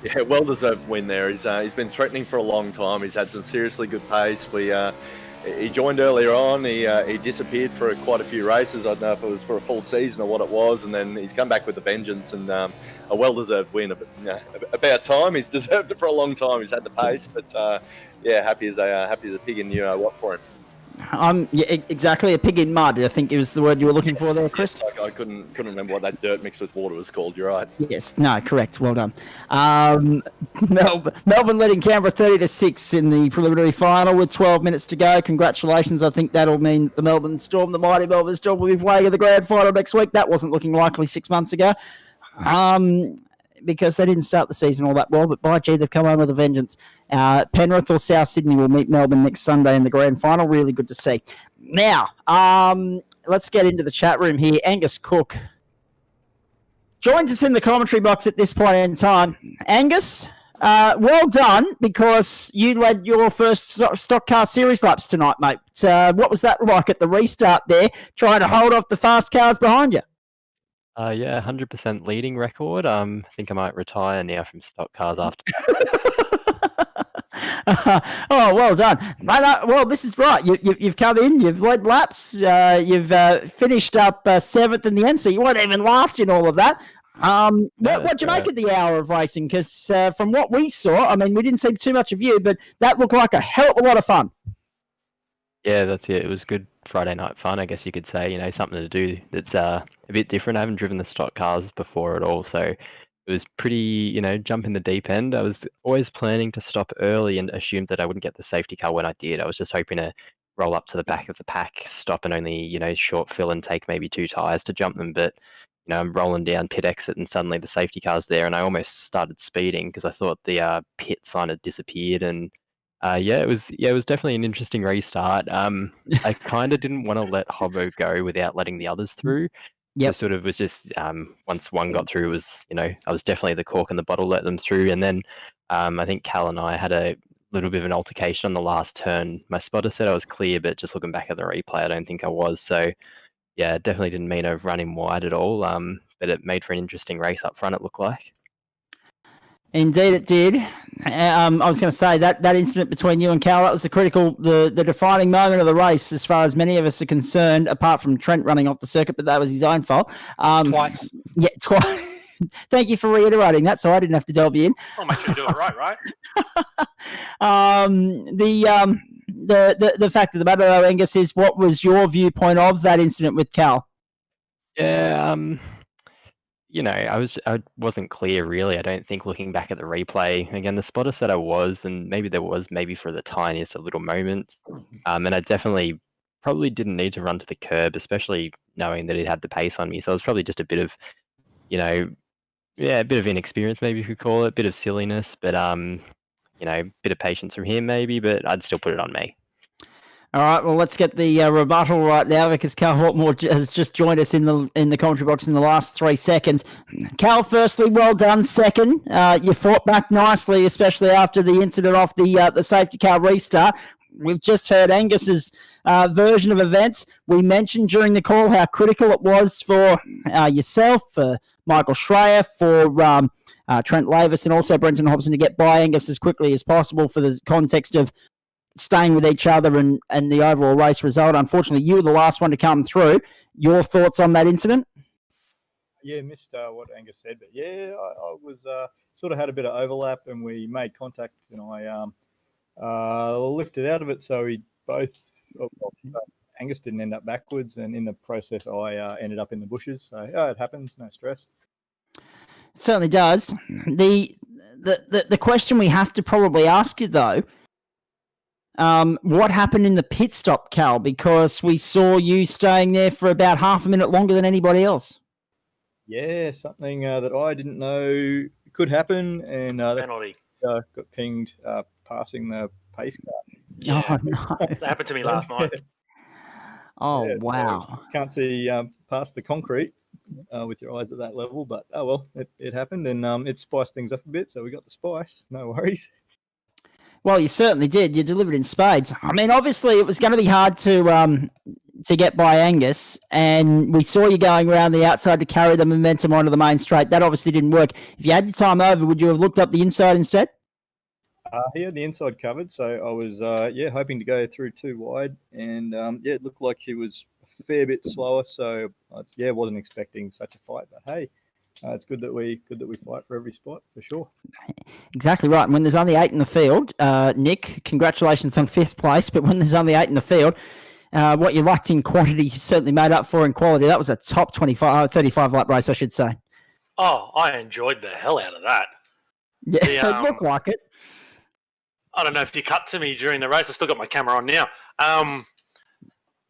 Yeah, well-deserved win there. He's been threatening for a long time. He's had some seriously good pace. He joined earlier on. He disappeared for quite a few races. I don't know if it was for a full season or what it was, and then he's come back with a vengeance and a well-deserved win. About time. He's deserved it for a long time. He's had the pace, but happy as a pig in what for him. Exactly, a pig in mud, I think it was the word you were looking for there, Chris. Yes, I couldn't remember what that dirt mixed with water was called. You're right. Yes, no, correct. Well done. Melbourne leading Canberra 30-6 in the preliminary final with 12 minutes to go. Congratulations. I think that'll mean the Melbourne Storm, the mighty Melbourne Storm, will be playing in the grand final next week. That wasn't looking likely 6 months ago. Because they didn't start the season all that well, but by gee, they've come home with a vengeance. Penrith or South Sydney will meet Melbourne next Sunday in the grand final. Really good to see. Now, let's get into the chat room here. Angus Cook joins us in the commentary box at this point in time. Angus, well done, because you led your first Stockcar Series laps tonight, mate. What was that like at the restart there, trying to hold off the fast cars behind you? 100% leading record. I think I might retire now from stock cars after. Oh, well done. Well, this is right. You've come in, you've led laps, you've finished up 7th in the end, so you weren't even last in all of that. What'd you make of the hour of racing? Because from what we saw, I mean, we didn't see too much of you, but that looked like a hell of a lot of fun. Yeah, that's it. It was good Friday night fun, I guess you could say. Something to do that's a bit different. I haven't driven the stock cars before at all, so it was pretty, jump in the deep end. I was always planning to stop early and assumed that I wouldn't get the safety car when I did. I was just hoping to roll up to the back of the pack, stop and only, short fill and take maybe 2 tyres to jump them. But, I'm rolling down pit exit and suddenly the safety car's there and I almost started speeding because I thought the pit sign had disappeared. And it was definitely an interesting restart. I kind of didn't want to let Hobbo go without letting the others through. Yeah, sort of was just once one got through, was I was definitely the cork in the bottle, let them through, and then I think Cal and I had a little bit of an altercation on the last turn. My spotter said I was clear, but just looking back at the replay, I don't think I was. So yeah, definitely didn't mean to run him wide at all. But it made for an interesting race up front, it looked like. Indeed, it did. I was going to say that incident between you and Cal, that was the defining moment of the race, as far as many of us are concerned. Apart from Trent running off the circuit, but that was his own fault. Twice. Yeah, twice. Thank you for reiterating that, so I didn't have to delve you in. I'll make sure you do it right? The fact of the matter, though, Angus, is what was your viewpoint of that incident with Cal? Yeah, I wasn't clear really. I don't think, looking back at the replay. Again, the spotter said I was, and maybe there was for the tiniest of little moments. And I definitely probably didn't need to run to the curb, especially knowing that it had the pace on me. So it was probably just a bit of, a bit of inexperience, maybe you could call it, a bit of silliness, but bit of patience from him maybe, but I'd still put it on me. All right, well, let's get the rebuttal right now, because Cal Waltmore has just joined us in the commentary box in the last 3 seconds. Cal, firstly, well done. Second, you fought back nicely, especially after the incident off the safety car restart. We've just heard Angus's version of events. We mentioned during the call how critical it was for yourself, for Michael Schreier, for Trent Lavis, and also Brenton Hobson to get by Angus as quickly as possible, for the context of staying with each other and the overall race result. Unfortunately, you were the last one to come through. Your thoughts on that incident? Yeah, missed what Angus said, but yeah, I was sort of had a bit of overlap, and we made contact, and I lifted out of it, so we both. Angus didn't end up backwards, and in the process, I ended up in the bushes. So it happens, no stress. It certainly does. The question we have to probably ask you, though, what happened in the pit stop, Cal? Because we saw you staying there for about half a minute longer than anybody else. Yeah, something that I didn't know could happen, and penalty got pinged passing the pace car. Yeah, Oh, no. That happened to me last night. Oh, Yeah, wow. So can't see past the concrete with your eyes at that level, but oh well, it happened, and it spiced things up a bit, so we got the spice. No worries. Well, you certainly did. You delivered in spades. I mean, obviously, it was going to be hard to get by Angus, and we saw you going around the outside to carry the momentum onto the main straight. That obviously didn't work. If you had your time over, would you have looked up the inside instead? He had the inside covered, so I was hoping to go through too wide, and it looked like he was a fair bit slower. So wasn't expecting such a fight, but hey. It's good that we fight for every spot, for sure. Exactly right. And when there's only 8 in the field, Nick, congratulations on 5th place. But when there's only 8 in the field, what you lacked in quantity, you certainly made up for in quality. That was a top 35 lap race, I should say. Oh, I enjoyed the hell out of that. Yeah, it looked like it. I don't know if you cut to me during the race. I've still got my camera on now.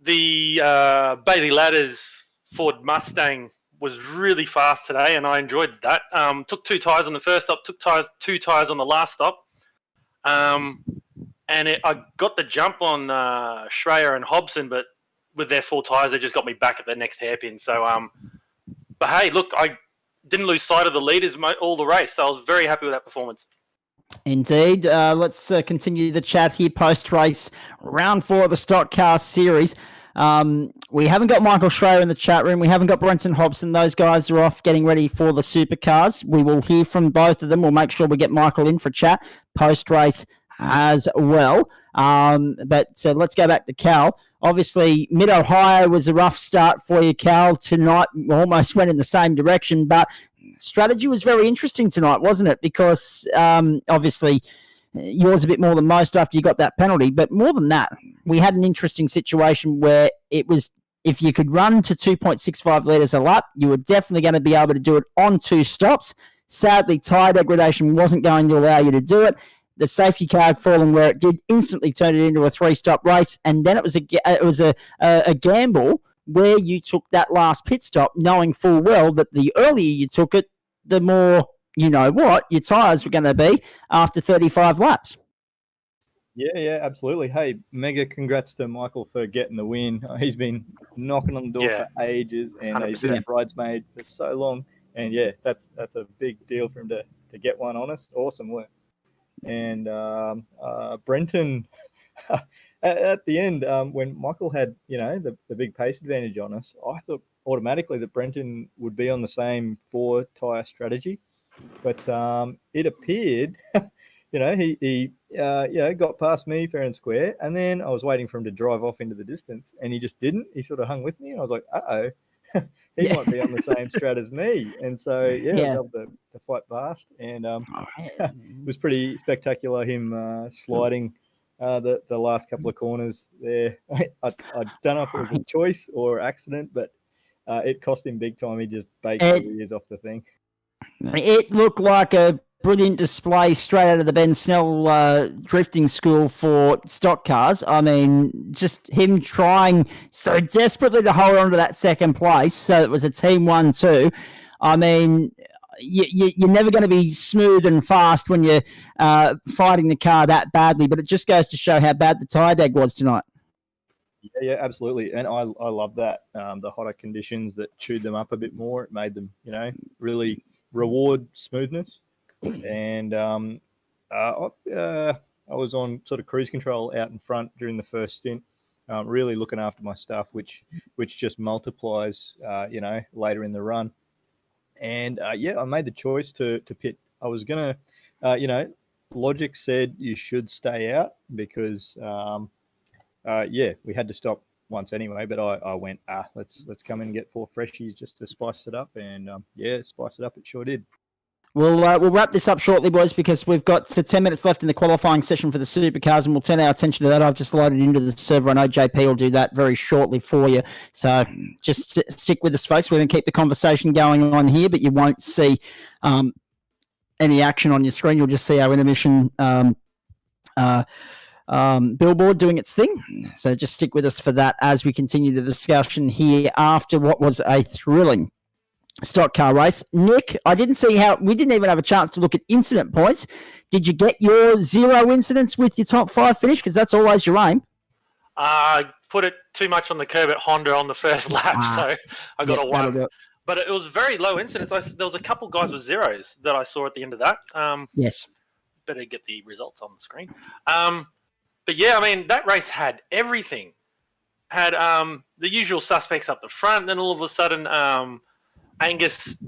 The Bailey Ladders Ford Mustang was really fast today, and I enjoyed that. Took 2 tyres on the first stop, took 2 tyres on the last stop. I got the jump on Schreier and Hobson, but with their 4 tyres, they just got me back at the next hairpin. So, but hey, look, I didn't lose sight of the leaders all the race, so I was very happy with that performance. Indeed. Let's continue the chat here post-race. Round 4 of the Stockcar Series. We haven't got Michael Schreier in the chat room. We haven't got Brenton Hobson. Those guys are off getting ready for the supercars. We will hear from both of them. We'll make sure we get Michael in for chat post-race as well. But let's go back to Cal. Obviously, Mid-Ohio was a rough start for you, Cal. Tonight almost went in the same direction, but strategy was very interesting tonight, wasn't it? Because obviously yours a bit more than most after you got that penalty. But more than that, we had an interesting situation where it was, if you could run to 2.65 litres a lap, you were definitely going to be able to do it on 2 stops. Sadly, tyre degradation wasn't going to allow you to do it. The safety car falling where it did instantly turned it into a 3-stop race. And then it was a gamble where you took that last pit stop, knowing full well that the earlier you took it, the more, you know what, your tyres were going to be after 35 laps. Yeah, absolutely. Hey, mega congrats to Michael for getting the win. He's been knocking on the door for ages, and he's been a bridesmaid for so long. And yeah, that's a big deal for him to get one on us. Awesome work. And Brenton, at the end, when Michael had, the big pace advantage on us, I thought automatically that Brenton would be on the same 4 tyre strategy. But it appeared, he got past me fair and square, and then I was waiting for him to drive off into the distance, and he just didn't. He sort of hung with me, and I was like, uh-oh, he might be on the same strat as me. And so, I was able to fight past, and it was pretty spectacular, him sliding the last couple of corners there. I don't know if it was a choice or accident, but it cost him big time. He just baked the ears off the thing. It looked like a brilliant display straight out of the Ben Snell drifting school for stock cars. I mean, just him trying so desperately to hold on to that second place. So it was a team 1-2. I mean, you're never going to be smooth and fast when you're fighting the car that badly, but it just goes to show how bad the tyre deg was tonight. Yeah, absolutely. And I love that. The hotter conditions that chewed them up a bit more, it made them, really reward smoothness. And I was on sort of cruise control out in front during the first stint, really looking after my stuff, which just multiplies, later in the run. And I made the choice to pit. I was gonna, logic said you should stay out because, we had to stop once anyway. But I went, let's come in and get 4 freshies just to spice it up, and spice it up. It sure did. We'll wrap this up shortly, boys, because we've got 10 minutes left in the qualifying session for the supercars, and we'll turn our attention to that. I've just loaded into the server. I know JP will do that very shortly for you. So just stick with us, folks. We're going to keep the conversation going on here, but you won't see any action on your screen. You'll just see our intermission billboard doing its thing. So just stick with us for that as we continue the discussion here after what was a thrilling stock car race. Nick, I didn't see we didn't even have a chance to look at incident points. Did you get your 0 incidents with your top 5 finish? Because that's always your aim. I put it too much on the curb at Honda on the first lap, so I got a 1. But it was very low incidents. There was a couple guys with 0s that I saw at the end of that. Yes. Better get the results on the screen. But yeah, I mean, that race had everything. Had the usual suspects up the front, then all of a sudden Angus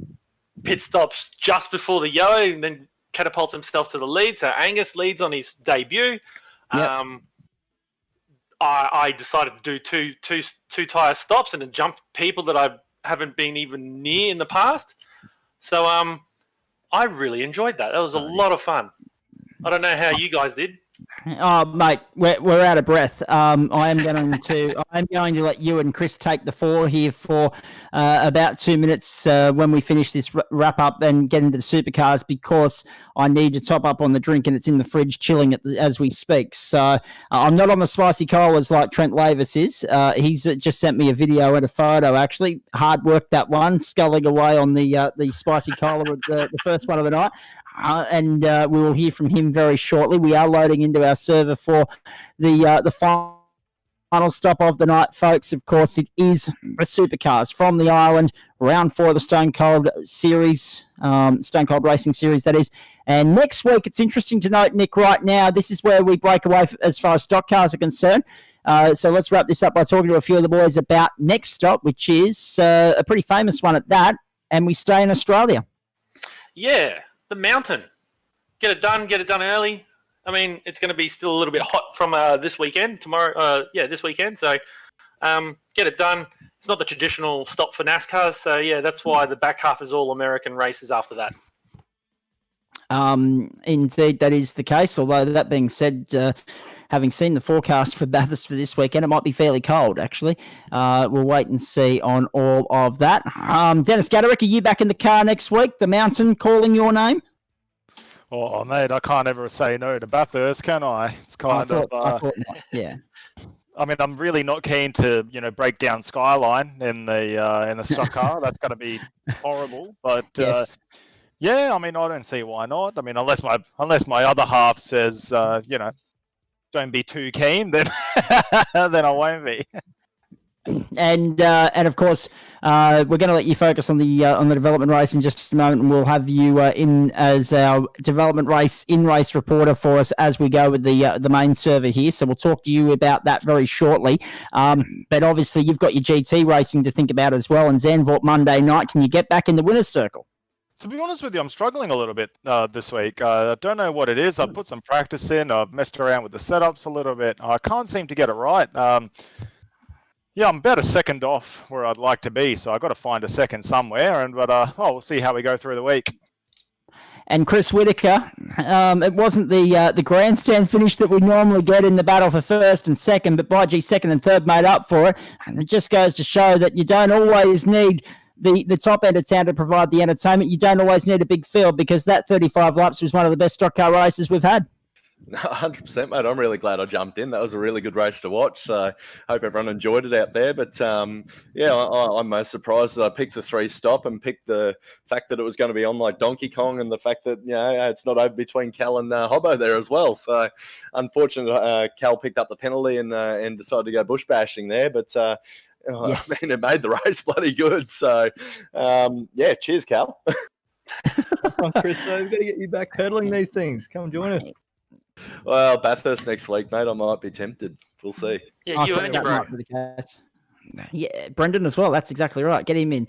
pit stops just before the yellow and then catapults himself to the lead. So Angus leads on his debut. Yep. I decided to do two tyre stops and to jump people that I haven't been even near in the past. So I really enjoyed that. That was a lot of fun. I don't know how you guys did. Oh, mate, we're out of breath. I'm going to let you and Chris take the floor here for about 2 minutes when we finish this wrap up and get into the supercars, because I need to top up on the drink and it's in the fridge chilling as we speak. So I'm not on the spicy colas like Trent Lavis is. He's just sent me a video and a photo. Actually, hard work that one, sculling away on the spicy cola, the first one of the night. And we will hear from him very shortly. We are loading into our server for the final stop of the night, folks. Of course, it is the supercars from the island, round 4 of the Stone Cold Series, Stone Cold Racing Series, that is. And next week, it's interesting to note, Nick, right now, this is where we break away as far as stock cars are concerned. So let's wrap this up by talking to a few of the boys about next stop, which is a pretty famous one at that, and we stay in Australia. Yeah. The mountain. Get it done early. I mean, it's going to be still a little bit hot from this weekend, this weekend. So get it done. It's not the traditional stop for NASCAR. So, yeah, that's why the back half is all American races after that. Indeed, that is the case. Although, that being said, having seen the forecast for Bathurst for this weekend, it might be fairly cold, actually. We'll wait and see on all of that. Dennis Gaderick, are you back in the car next week? The mountain calling your name? Oh, mate, I can't ever say no to Bathurst, can I? It's I thought not. Yeah. I mean, I'm really not keen to, break down Skyline in the stock car. That's going to be horrible. But yes. Yeah, I mean, I don't see why not. I mean, unless my other half says, don't be too keen, then then I won't be. And of course, we're going to let you focus on the development race in just a moment, and we'll have you in as our development race in-race reporter for us as we go with the main server here. So we'll talk to you about that very shortly. But obviously, you've got your GT racing to think about as well, and Zandvoort Monday night. Can you get back in the winner's circle? To be honest with you, I'm struggling a little bit this week. I don't know what it is. I've put some practice in. I've messed around with the setups a little bit. I can't seem to get it right. Yeah, I'm about a second off where I'd like to be, so I've got to find a second somewhere. But we'll see how we go through the week. And Chris Whitaker, it wasn't the grandstand finish that we normally get in the battle for first and second, but by G, second and third made up for it. And it just goes to show that you don't always need the top end of town to provide the entertainment. You don't always need a big field, because that 35 laps was one of the best stock car races we've had. 100%, mate. I'm really glad I jumped in. That was a really good race to watch. So hope everyone enjoyed it out there. But yeah, I'm most surprised that I picked the 3-stop and picked the fact that it was going to be on like Donkey Kong, and the fact that it's not over between Cal and Hobbo there as well. So unfortunately, Cal picked up the penalty and decided to go bush bashing there. But yes. I mean, it made the race bloody good. So yeah, cheers, Cal. Come on, Chris. We've got to get you back pedaling these things. Come join us. Well, Bathurst next week, mate. I might be tempted. We'll see. Yeah, you and your bro. Yeah, Brendan as well. That's exactly right. Get him in.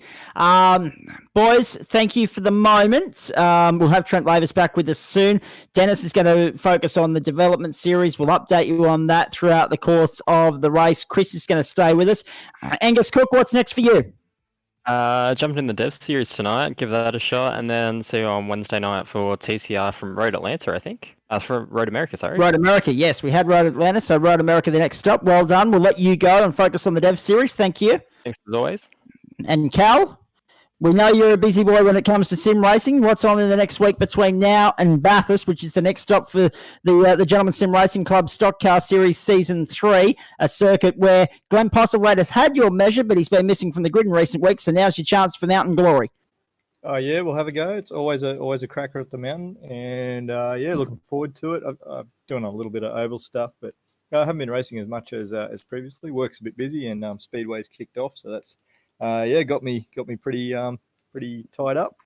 Boys, thank you for the moment. We'll have Trent Lavis back with us soon. Dennis is going to focus on the development series. We'll update you on that throughout the course of the race. Chris is going to stay with us. Angus Cook, what's next for you? Jumping in the Dev Series tonight, give that a shot, and then see you on Wednesday night for TCR from Road Atlanta, I think. From Road America, sorry. Road America, yes. We had Road Atlanta, so Road America the next stop. Well done. We'll let you go and focus on the Dev Series. Thank you. Thanks as always. And Cal, we know you're a busy boy when it comes to sim racing. What's on in the next week between now and Bathurst, which is the next stop for the Gentleman Sim Racing Club Stockcar Series Season 3, a circuit where Glenn Postlethwaite has had your measure, but he's been missing from the grid in recent weeks, so now's your chance for Mountain Glory. Oh yeah, we'll have a go. It's always a cracker at the mountain, and yeah, looking forward to it. I'm doing a little bit of oval stuff, but I haven't been racing as much as previously. Work's a bit busy, and Speedway's kicked off, so that's got me pretty tied up.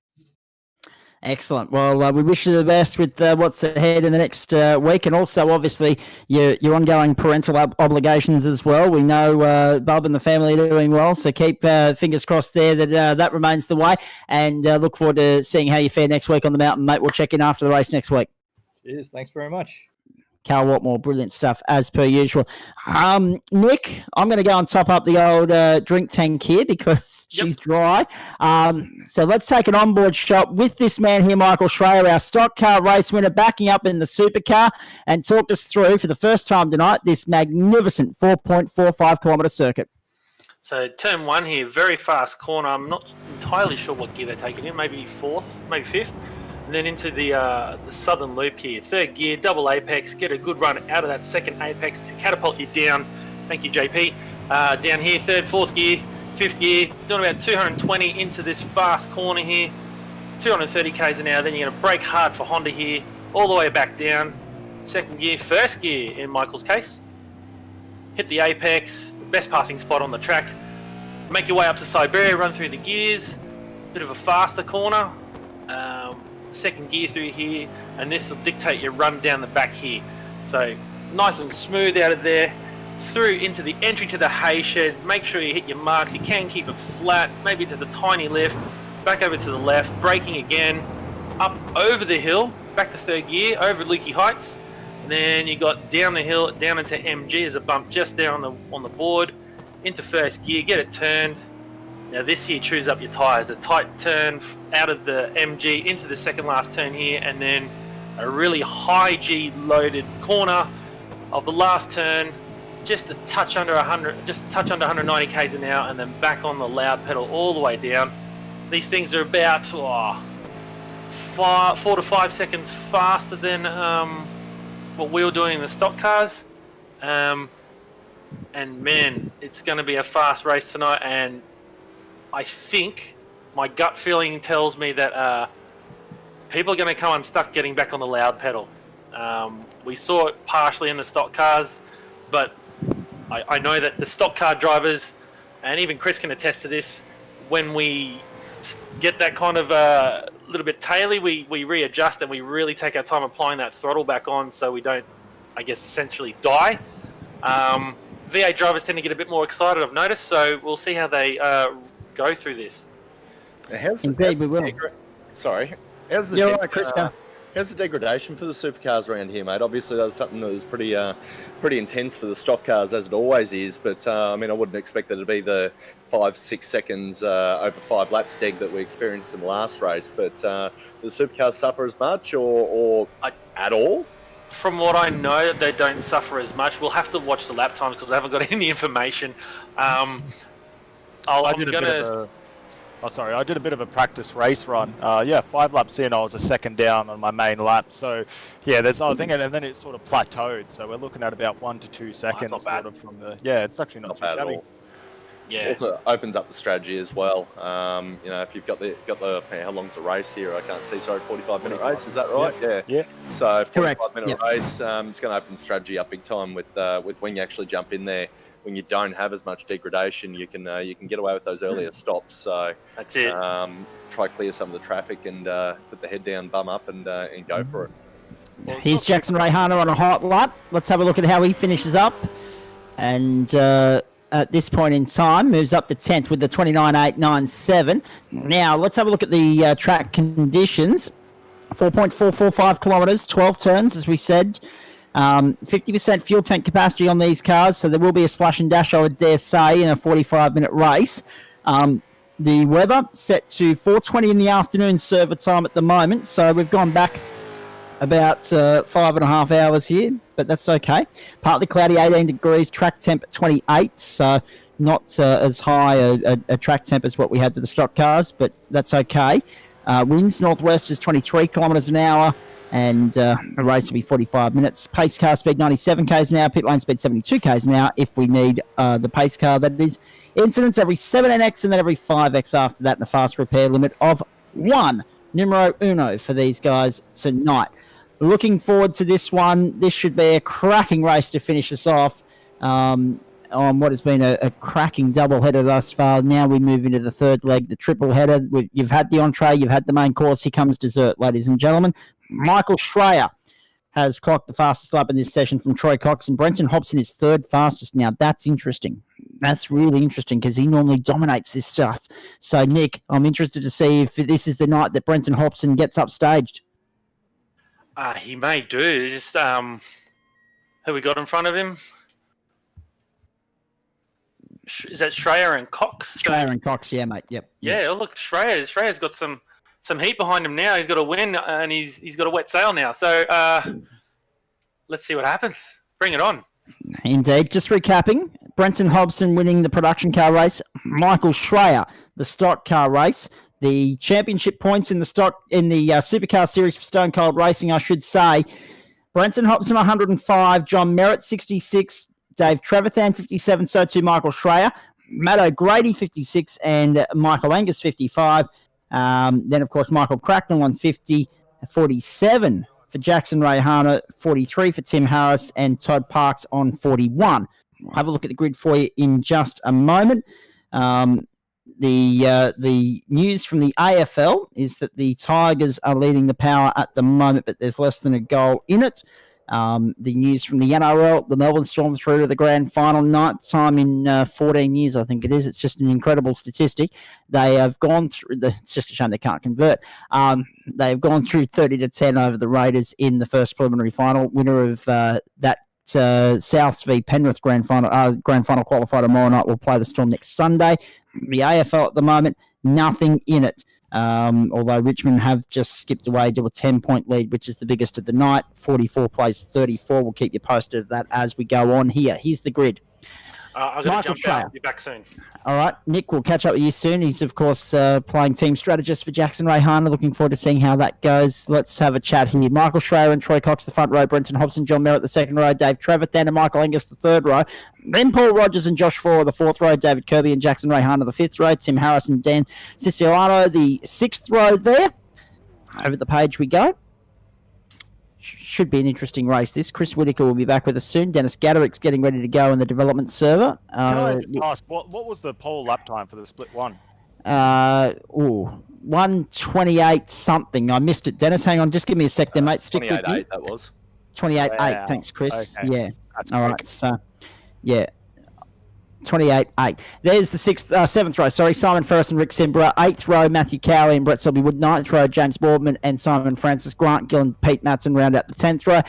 Excellent. Well, we wish you the best with what's ahead in the next week, and also, obviously, your ongoing parental obligations as well. We know Bob and the family are doing well, so keep fingers crossed there that that remains the way, and look forward to seeing how you fare next week on the mountain, mate. We'll check in after the race next week. Cheers. Thanks very much. Cal Watmore, brilliant stuff as per usual. Nick, I'm going to go and top up the old drink tank here because she's dry. So let's take an onboard shot with this man here, Michael Schreier, our stock car race winner, backing up in the supercar, and talk us through for the first time tonight this magnificent 4.45 kilometre circuit. So turn 1 here, very fast corner. I'm not entirely sure what gear they're taking in, maybe 4th, maybe 5th. And then into the southern loop here. 3rd gear, double apex, get a good run out of that 2nd apex to catapult you down. Thank you, JP. Down here, 3rd, 4th gear, 5th gear, doing about 220 into this fast corner here. 230 k's an hour, then you're going to brake hard for Honda here, all the way back down. 2nd gear, 1st gear in Michael's case. Hit the apex, the best passing spot on the track. Make your way up to Siberia, run through the gears, bit of a faster corner. 2nd gear through here, and this will dictate your run down the back here. So nice and smooth out of there, through into the entry to the hay shed. Make sure you hit your marks. You can keep it flat, maybe to the tiny lift, back over to the left, braking again, up over the hill, back to 3rd gear, over Leaky Heights. And then you got down the hill, down into MG as a bump just there on the board, into 1st gear, get it turned. Now this here chews up your tyres. A tight turn out of the MG into the 2nd last turn here, and then a really high G loaded corner of the last turn, just a touch under 190 k's an hour, and then back on the loud pedal all the way down. These things are about 4 to 5 seconds faster than what we were doing in the stock cars. And man, it's going to be a fast race tonight, and I think my gut feeling tells me that people are going to come unstuck getting back on the loud pedal. We saw it partially in the stock cars, but I know that the stock car drivers, and even Chris can attest to this, when we get that kind of a little bit taily, we readjust and we really take our time applying that throttle back on so we don't, I guess, essentially die. V8 drivers tend to get a bit more excited, I've noticed, so we'll see how they go through this. Sorry. How's the You're right, Chris. how's the degradation for the supercars around here, mate? Obviously, that was something that was pretty intense for the stock cars, as it always is. But I mean, I wouldn't expect it to be the 5-6 seconds over 5 laps deg that we experienced in the last race. But do the supercars suffer as much, or at all? From what I know, they don't suffer as much. We'll have to watch the lap times because I haven't got any information. I did a bit of a practice race run. 5 laps in, I was a second down on my main lap. So, yeah, there's I think, and then it sort of plateaued. So we're looking at about 1 to 2 seconds, sort of from the. Yeah, it's actually not too bad shabby. at all. Yeah. Also opens up the strategy as well. If you've got the how long's the race here? I can't see. Sorry, 45-minute race. Is that right? Yeah. So 45-minute race. It's going to open strategy up big time with when you actually jump in there. When you don't have as much degradation, you can get away with those earlier stops. So that's it. Try clear some of the traffic and put the head down, bum up, and go for it. Here's Jackson Rayhana on a hot lap. Let's have a look at how he finishes up. And at this point in time, moves up to 10th with the 29.897. Now, let's have a look at the track conditions. 4.445 kilometres, 12 turns, as we said. 50% fuel tank capacity on these cars, so there will be a splash and dash, I would dare say, in a 45-minute race. The weather set to 4:20 in the afternoon server time at the moment, so we've gone back about 5.5 hours here, but that's okay. Partly cloudy, 18 degrees, track temp at 28, so not as high a track temp as what we had to the stock cars, but that's okay. Winds northwest is 23 kilometres an hour, and the race will be 45 minutes. Pace car speed 97 k's an hour, pit lane speed 72 k's an hour if we need the pace car, that is. Incidents every 7NX and then every 5X after that, and a fast repair limit of 1. Numero uno for these guys tonight. Looking forward to this one. This should be a cracking race to finish us off on what has been a cracking doubleheader thus far. Now we move into the third leg, the triple header. You've had the entree, you've had the main course. Here comes dessert, ladies and gentlemen. Michael Schreier has clocked the fastest lap in this session from Troy Cox, and Brenton Hobson is third fastest. Now, that's interesting. That's really interesting because he normally dominates this stuff. So, Nick, I'm interested to see if this is the night that Brenton Hobson gets upstaged. He may do. Just who we got in front of him? Is that Schreier and Cox? Schreier and Cox, yeah, mate. Yep. Yeah, look, Schreier's got some heat behind him now. He's got a win and he's got a wet sail now. So let's see what happens. Bring it on. Indeed. Just recapping, Brenton Hobson winning the production car race, Michael Schreier the stock car race. The championship points in the Supercar Series for Stone Cold Racing, I should say. Brenton Hobson 105, John Merritt 66, Dave Trevathan 57, so too Michael Schreier, Matt O'Grady 56, and Michael Angus 55. Then, of course, Michael Cracknell on 50, 47 for Jackson Rayhana, 43 for Tim Harris, and Todd Parks on 41. We'll have a look at the grid for you in just a moment. The news from the AFL is that the Tigers are leading the power at the moment, but there's less than a goal in it. The news from the NRL, the Melbourne Storm through to the grand final, 9th time in 14 years, I think it is. It's just an incredible statistic. They have gone through, it's just a shame they can't convert. They've gone through 30-10 over the Raiders in the first preliminary final. Winner of that Souths v Penrith grand final qualifier tomorrow night will play the Storm next Sunday. The AFL at the moment, nothing in it. Although Richmond have just skipped away to a 10-point lead, which is the biggest of the night. 44 plays 34. We'll keep you posted of that as we go on here. Here's the grid. I've got to jump out. I'll be back soon. All right, Nick, we'll catch up with you soon. He's, of course, playing team strategist for Jackson Rayhana. Looking forward to seeing how that goes. Let's have a chat here. Michael Schreier and Troy Cox, the front row. Brenton Hobson, John Merritt, the second row. Dave Trevathan and Michael Angus, the third row. Then Paul Rogers and Josh Ford, the fourth row. David Kirby and Jackson Rayhana, the fifth row. Tim Harris and Dan Siciliano, the sixth row there. Over the page we go. Should be an interesting race. This Chris Whittaker will be back with us soon. Dennis Gaderick's getting ready to go in the development server. Can I just ask, what was the pole lap time for the split one? 1:28 something. I missed it. Dennis, hang on. Just give me a sec there, mate. Stick 28.8 that was. 28.8. Wow. Thanks, Chris. Okay. Yeah. That's all quick. right. So, yeah. 28-8. There's the seventh row. Sorry, Simon Ferris and Rick Simbra. 8th row, Matthew Cowley and Brett Selbywood. 9th row, James Boardman and Simon Francis. Grant Gill and Pete Matson round out the 10th row.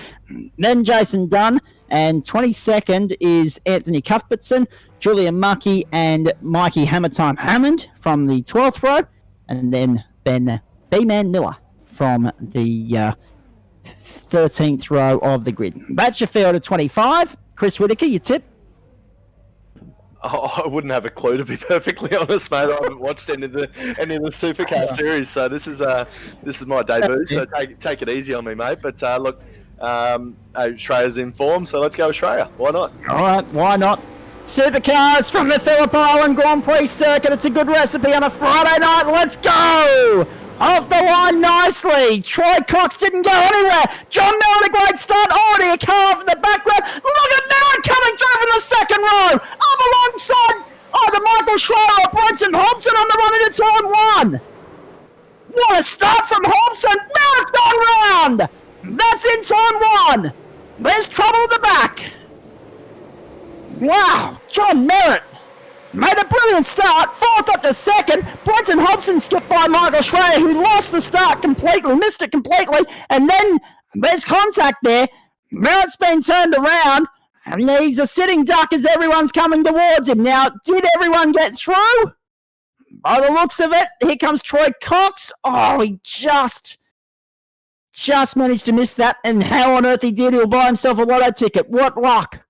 Then Jason Dunn. And 22nd is Anthony Cuthbertson, Julian Muckey and Mikey Hammertime Hammond from the 12th row. And then Ben B-Man Miller from the 13th row of the grid. That's your field of 25. Chris Whitaker, your tip? Oh, I wouldn't have a clue, to be perfectly honest, mate. I haven't watched any of the Supercar series, so this is my debut. So take it easy on me, mate. But look, Shreya's in form, so let's go with Shreya. Why not? All right, why not? Supercars from the Phillip Island Grand Prix circuit. It's a good recipe on a Friday night. Let's go! Off the line nicely. Troy Cox didn't go anywhere. John Mellon, a great start. Already a car off in the background. Look at Mellon coming through from the second row. Up alongside either Michael Schreier or Brenton Hobson on the run into turn 1. What a start from Hobson. Mellon's gone round. That's in turn 1. There's trouble at the back. Wow. John Merritt made a brilliant start, 4th up to 2nd. Brenton Hobson skipped by Michael Schreier, who lost the start completely, missed it completely, and then there's contact there. Merritt's been turned around, and he's a sitting duck as everyone's coming towards him. Now, did everyone get through? By the looks of it, here comes Troy Cox. Oh, he just managed to miss that, and how on earth he did, he'll buy himself a lotto ticket. What luck.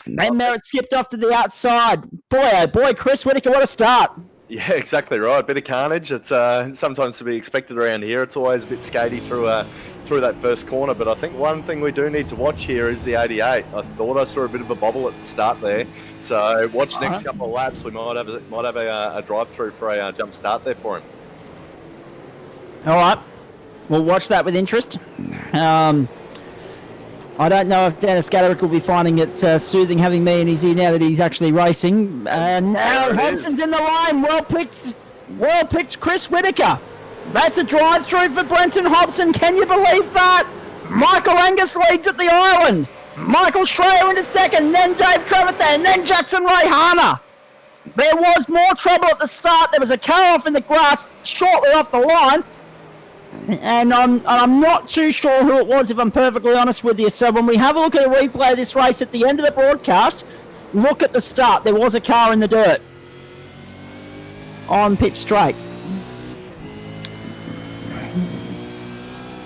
Then Merritt skipped off to the outside. Boy, oh boy, Chris Whitaker, what a start. Yeah, exactly right. Bit of carnage. It's sometimes to be expected around here. It's always a bit skatey through that first corner. But I think one thing we do need to watch here is the 88. I thought I saw a bit of a bobble at the start there. So watch next couple of laps. We might have a drive through for a jump start there for him. All right, we'll watch that with interest. I don't know if Dennis Gaderick will be finding it soothing having me in his ear now that he's actually racing. And now Hobson's in the line. Well picked, Chris Whitaker. That's a drive-through for Brenton Hobson. Can you believe that? Michael Angus leads at the island. Michael Schreier into second, then Dave Trevitt, and then Jackson Rayhana. There was more trouble at the start. There was a car off in the grass shortly off the line. And I'm not too sure who it was, if I'm perfectly honest with you. So when we have a look at a replay of this race at the end of the broadcast, look at the start. There was a car in the dirt on pit straight.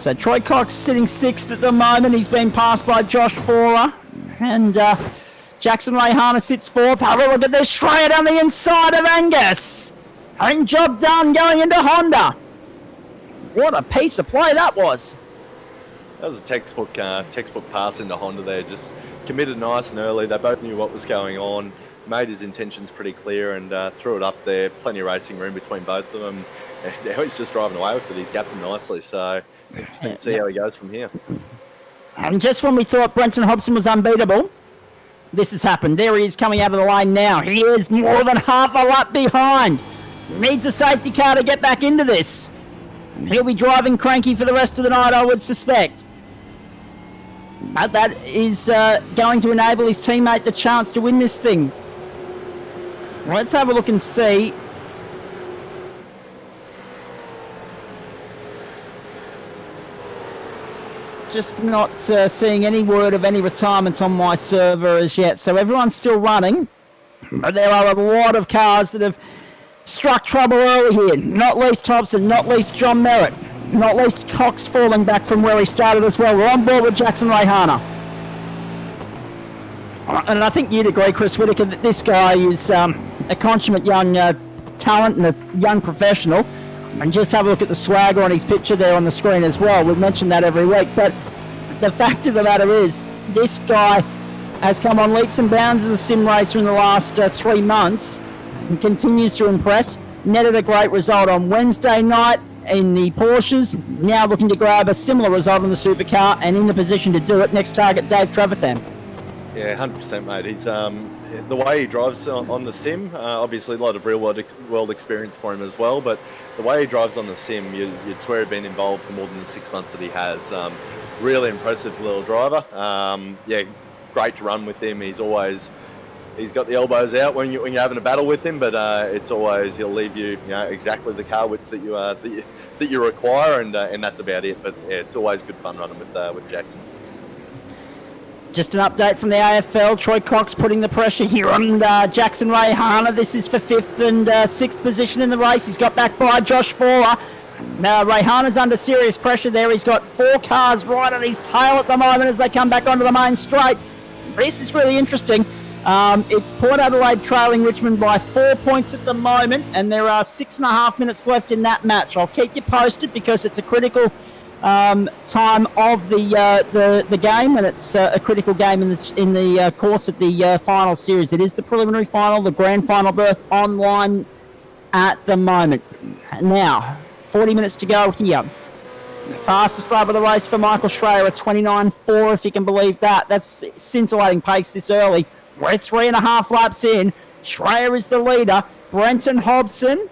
So Troy Cox sitting 6th at the moment. He's been passed by Josh Fora. And Jackson Rayhana sits 4th. Have a look at this. Schreier down the inside of Angus. And job done going into Honda. What a piece of play that was. That was a textbook pass into Honda there. Just committed nice and early. They both knew what was going on. Made his intentions pretty clear and threw it up there. Plenty of racing room between both of them. And now he's just driving away with it. He's gapped them nicely. So interesting to see how he goes from here. And just when we thought Brenton Hobson was unbeatable, this has happened. There he is coming out of the lane now. He is more than half a lap behind. Needs a safety car to get back into this. He'll be driving cranky for the rest of the night, I would suspect. But that is going to enable his teammate the chance to win this thing. Let's have a look and see. Just not seeing any word of any retirements on my server as yet. So everyone's still running. But there are a lot of cars that have struck trouble early here. Not least Hobson, not least John Merritt, not least Cox falling back from where he started as well. We're on board with Jackson Rayhana. And I think you'd agree, Chris Whitaker, that this guy is a consummate young talent and a young professional. And just have a look at the swagger on his picture there on the screen as well. We've mentioned that every week. But the fact of the matter is, this guy has come on leaps and bounds as a sim racer in the last 3 months. And continues to impress. Netted a great result on Wednesday night in the Porsches. Now looking to grab a similar result in the supercar and in the position to do it. Next target, Dave Trevitt. Yeah, 100%, mate. He's the way he drives on the sim. Obviously, a lot of real world experience for him as well. But the way he drives on the sim, you'd swear he'd been involved for more than the 6 months that he has. Really impressive little driver. Yeah, great to run with him. He's always he's got the elbows out when you're having a battle with him, but it's always he'll leave you, exactly the car width that you require, and that's about it. But yeah, it's always good fun running with Jackson. Just an update from the AFL. Troy Cox putting the pressure here on Jackson Rayhana. This is for 5th and 6th position in the race. He's got back by Josh Fowler. Now Rayhana's under serious pressure there. He's got 4 cars right on his tail at the moment as they come back onto the main straight. This is really interesting. It's Port Adelaide trailing Richmond by 4 points at the moment, and there are 6.5 minutes left in that match. I'll keep you posted because it's a critical time of the game, and it's a critical game in the course of the final series. It is the preliminary final, the grand final berth online at the moment. Now, 40 minutes to go here. Fastest lap of the race for Michael Schreier at 29.4, if you can believe that. That's scintillating pace this early. We're 3.5 laps in. Schreier is the leader. Brenton Hobson,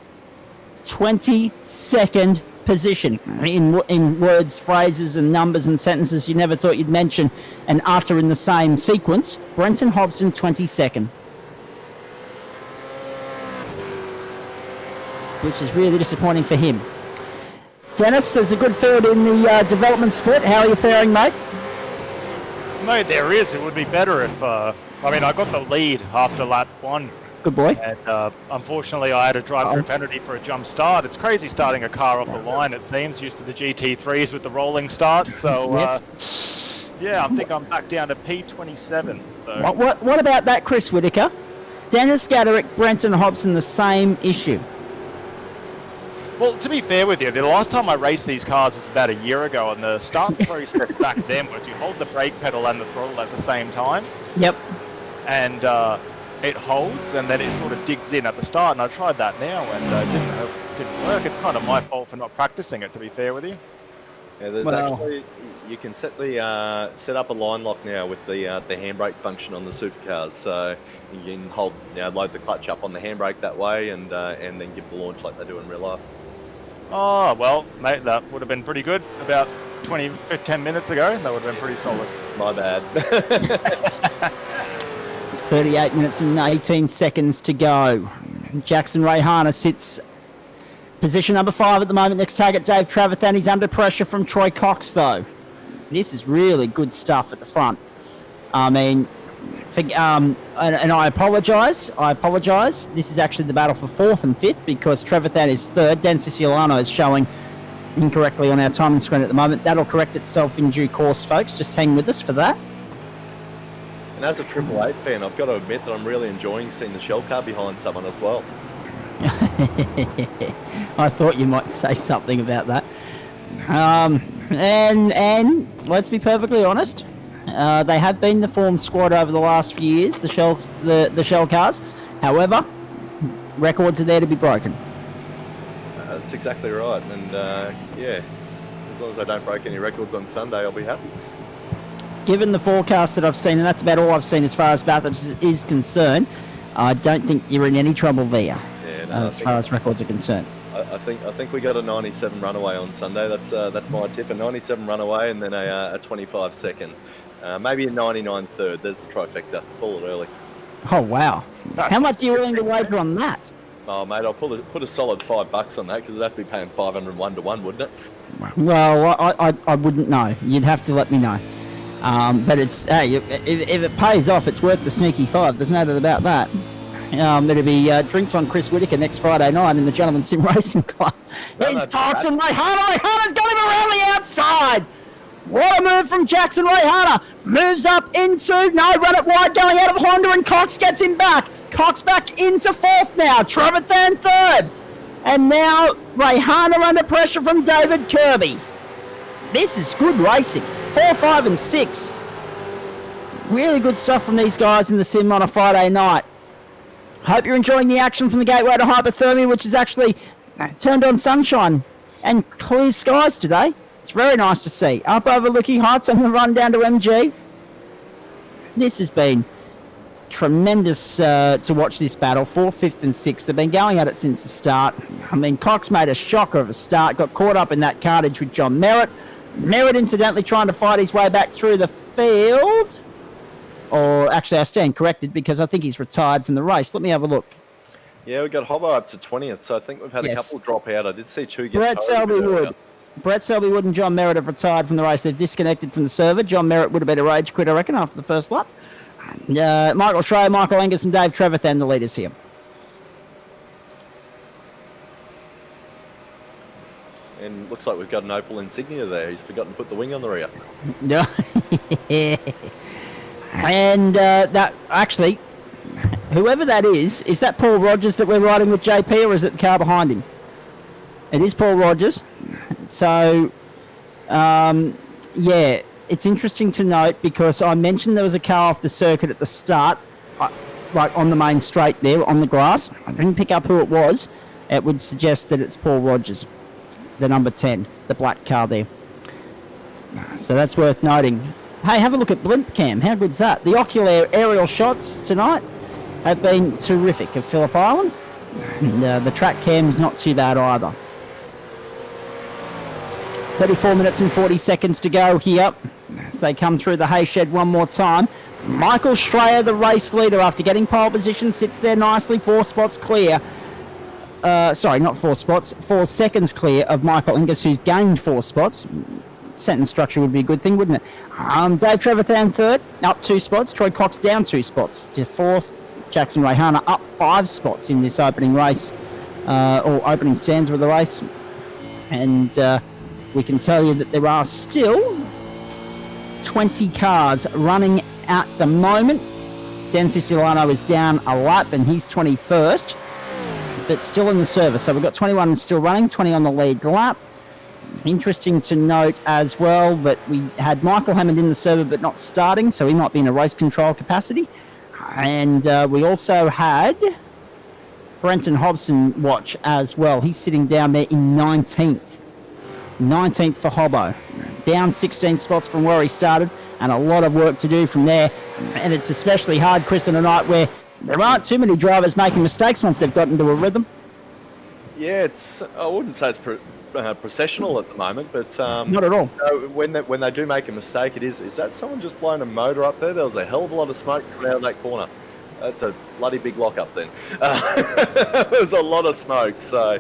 22nd position. In words, phrases, and numbers and sentences you never thought you'd mention and utter in the same sequence. Brenton Hobson, 22nd. Which is really disappointing for him. Dennis, there's a good field in the development split. How are you faring, mate? Mate, there is. It would be better if... I got the lead after lap 1. Good boy. And unfortunately, I had to drive through a penalty for a jump start. It's crazy starting a car off the line, it seems, used to the GT3s with the rolling start. So, yes. I think I'm back down to P27. So. What about that, Chris Whitaker? Dennis Gaderick, Brenton Hobson, the same issue. Well, to be fair with you, the last time I raced these cars was about a year ago, and the start process back then was you hold the brake pedal and the throttle at the same time. Yep. And it holds, and then it sort of digs in at the start, and I tried that now, and it didn't work. It's kind of my fault for not practicing it, to be fair with you. Yeah, there's actually, you can set up a line lock now with the handbrake function on the supercars, so you can load the clutch up on the handbrake that way, and then give the launch like they do in real life. Oh, well, mate, that would have been pretty good about 10 minutes ago. That would have been pretty solid. My bad. 38 minutes and 18 seconds to go. Jackson Rayhana sits position number 5 at the moment. Next target, Dave Travathan. He's under pressure from Troy Cox, though. This is really good stuff at the front. I mean, and I apologise. This is actually the battle for 4th and 5th because Travathan is 3rd. Dan Siciliano is showing incorrectly on our timing screen at the moment. That'll correct itself in due course, folks. Just hang with us for that. And as a Triple 8 fan, I've got to admit that I'm really enjoying seeing the shell car behind someone as well. I thought you might say something about that. And let's be perfectly honest, they have been the form squad over the last few years, the shell cars. However, records are there to be broken. That's exactly right. And as long as I don't break any records on Sunday, I'll be happy. Given the forecast that I've seen, and that's about all I've seen as far as Bathurst is concerned, I don't think you're in any trouble there, as far as records are concerned. I think we got a 97 runaway on Sunday. That's my tip. A 97 runaway and then a 25 second. Maybe a 99 third. There's the trifecta. Call it early. Oh, wow. How much are you willing to wager on that? Oh, mate, I'll put a solid $5 on that because I'd have to be paying 501 to 1, wouldn't it? Well, I wouldn't know. You'd have to let me know. But it's if it pays off, it's worth the sneaky 5. There's no doubt about that. There'll be drinks on Chris Whitaker next Friday night in the Gentleman's Sim Racing Club. He's Cox and Rayhana's got him around the outside. What a move from Jackson Rayhana. Moves up into, run it wide going out of Honda, and Cox gets him back. Cox back into 4th now. Travathan 3rd. And now Rayhana under pressure from David Kirby. This is good racing. 4, 5 and 6. Really good stuff from these guys in the sim on a Friday night. Hope you're enjoying the action from the Gateway to Hypothermia, which is actually turned on sunshine and clear skies today. It's very nice to see. Up over Lookie Heights, I'm going to run down to MG. This has been tremendous to watch this battle. 4th, 5th and 6th. They've been going at it since the start. I mean, Cox made a shocker of a start, got caught up in that cartage with John Merritt. Merritt incidentally trying to fight his way back through the field. Or actually, I stand corrected because I think he's retired from the race. Let me have a look. Yeah, we got Hobbo up to 20th, so I think we've had a couple drop out. I did see 2 get Brett towed Selby-Wood. Brett Selby-Wood and John Merritt have retired from the race. They've disconnected from the server. John Merritt would have been a rage quit, I reckon, after the first lap. Michael Schreier, Michael Angus and Dave Trevathan, the leaders here. And looks like we've got an Opel Insignia there. He's forgotten to put the wing on the rear. No. And that actually, whoever that is that Paul Rogers that we're riding with JP, or is it the car behind him? It is Paul Rogers. So, yeah, it's interesting to note because I mentioned there was a car off the circuit at the start, like on the main straight there on the grass. I didn't pick up who it was. It would suggest that it's Paul Rogers, the number 10, the black car there. So that's worth noting. Hey, have a look at Blimp Cam. How good's that? The ocular aerial shots tonight have been terrific of Phillip Island. And the track cam's not too bad either. 34 minutes and 40 seconds to go here as they come through the hay shed one more time. Michael Schreier, the race leader, after getting pole position, sits there nicely, 4 spots clear. Sorry, not 4 spots, 4 seconds clear of Michael Angus, who's gained 4 spots. Sentence structure would be a good thing, wouldn't it? Dave Trevathan third, up 2 spots. Troy Cox down 2 spots to 4th. Jackson Rayhana up 5 spots in this opening race, or opening stanza of the race. And we can tell you that there are still 20 cars running at the moment. Dan Siciliano is down a lap and he's 21st, but still in the service. So we've got 21 still running, 20 on the lead lap. Interesting to note as well that we had Michael Hammond in the server but not starting, so he might be in a race control capacity. And we also had Brenton Hobson watch as well. He's sitting down there in 19th. 19th for Hobbo. Down 16 spots from where he started, and a lot of work to do from there. And it's especially hard, Chris, on a night where there aren't too many drivers making mistakes once they've got into a rhythm. Yeah, I wouldn't say it's processional at the moment, but not at all. When they do make a mistake, is that someone just blowing a motor up there? There was a hell of a lot of smoke coming out of that corner. That's a bloody big lock up then. There's a lot of smoke. So,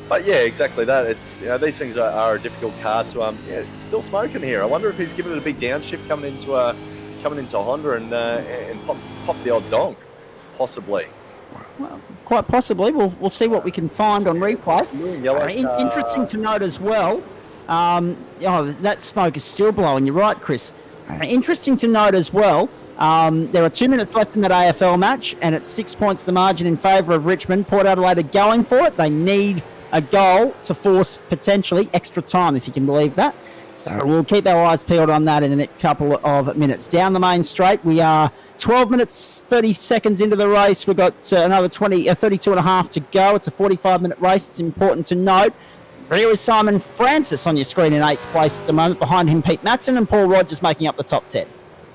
but yeah, exactly that. It's these things are a difficult car to it's still smoking here. I wonder if he's given it a big downshift coming into Honda and pop the odd donk, possibly. Well, quite possibly. We'll see what we can find on replay. Interesting to note as well. That smoke is still blowing. You're right, Chris. Interesting to note as well. There are 2 minutes left in that AFL match, and it's 6 points the margin in favour of Richmond. Port Adelaide are going for it. They need a goal to force potentially extra time, if you can believe that. So we'll keep our eyes peeled on that in the next couple of minutes. Down the main straight, we are 12 minutes, 30 seconds into the race. We've got another 32 and a half to go. It's a 45-minute race. It's important to note. Here is Simon Francis on your screen in 8th place at the moment. Behind him, Pete Matson and Paul Rogers making up the top 10.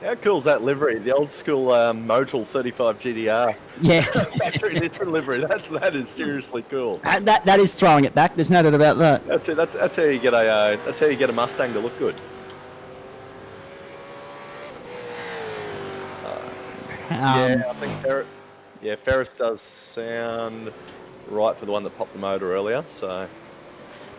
How cool is that livery? The old school Motul 35 GDR. Yeah. Factory different livery. That is seriously cool. That is throwing it back. There's no doubt about that. That's it. That's how you get a Mustang to look good. I think Ferris does sound right for the one that popped the motor earlier. So.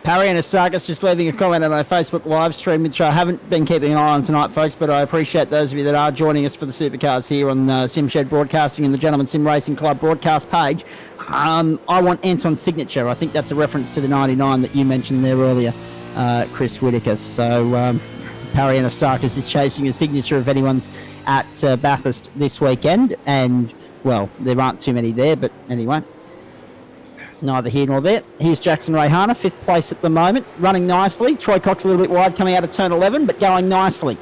Parry and Astarkas just leaving a comment on our Facebook live stream, which I haven't been keeping an eye on tonight, folks, but I appreciate those of you that are joining us for the supercars here on SimShed Broadcasting and the Gentleman Sim Racing Club broadcast page. I want Anton's signature. I think that's a reference to the 99 that you mentioned there earlier, Chris Whitaker. So Parry and Astarkas is chasing a signature if anyone's at Bathurst this weekend. And, well, there aren't too many there, but anyway. Neither here nor there. Here's Jackson Rayhana, 5th place at the moment, running nicely. Troy Cox a little bit wide coming out of turn 11, but going nicely.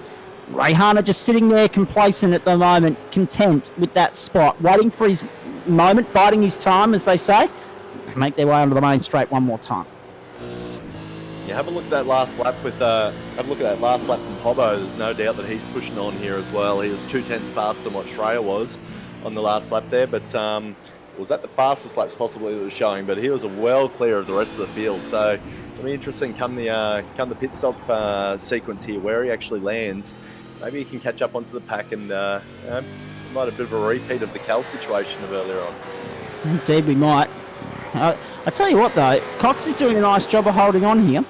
Rayhana just sitting there complacent at the moment, content with that spot, waiting for his moment, biding his time, as they say. Make their way onto the main straight one more time. Yeah, have a look at that last lap from Hobbo. There's no doubt that he's pushing on here as well. He was 2/10 faster than what Schreier was on the last lap there, but was that the fastest laps possibly that was showing, but he was well clear of the rest of the field. So it'll be interesting come the pit stop sequence here where he actually lands maybe he can catch up onto the pack and might have a bit of a repeat of the Cal situation of earlier on. Indeed, we might. I tell you what, though, Cox is doing a nice job of holding on here.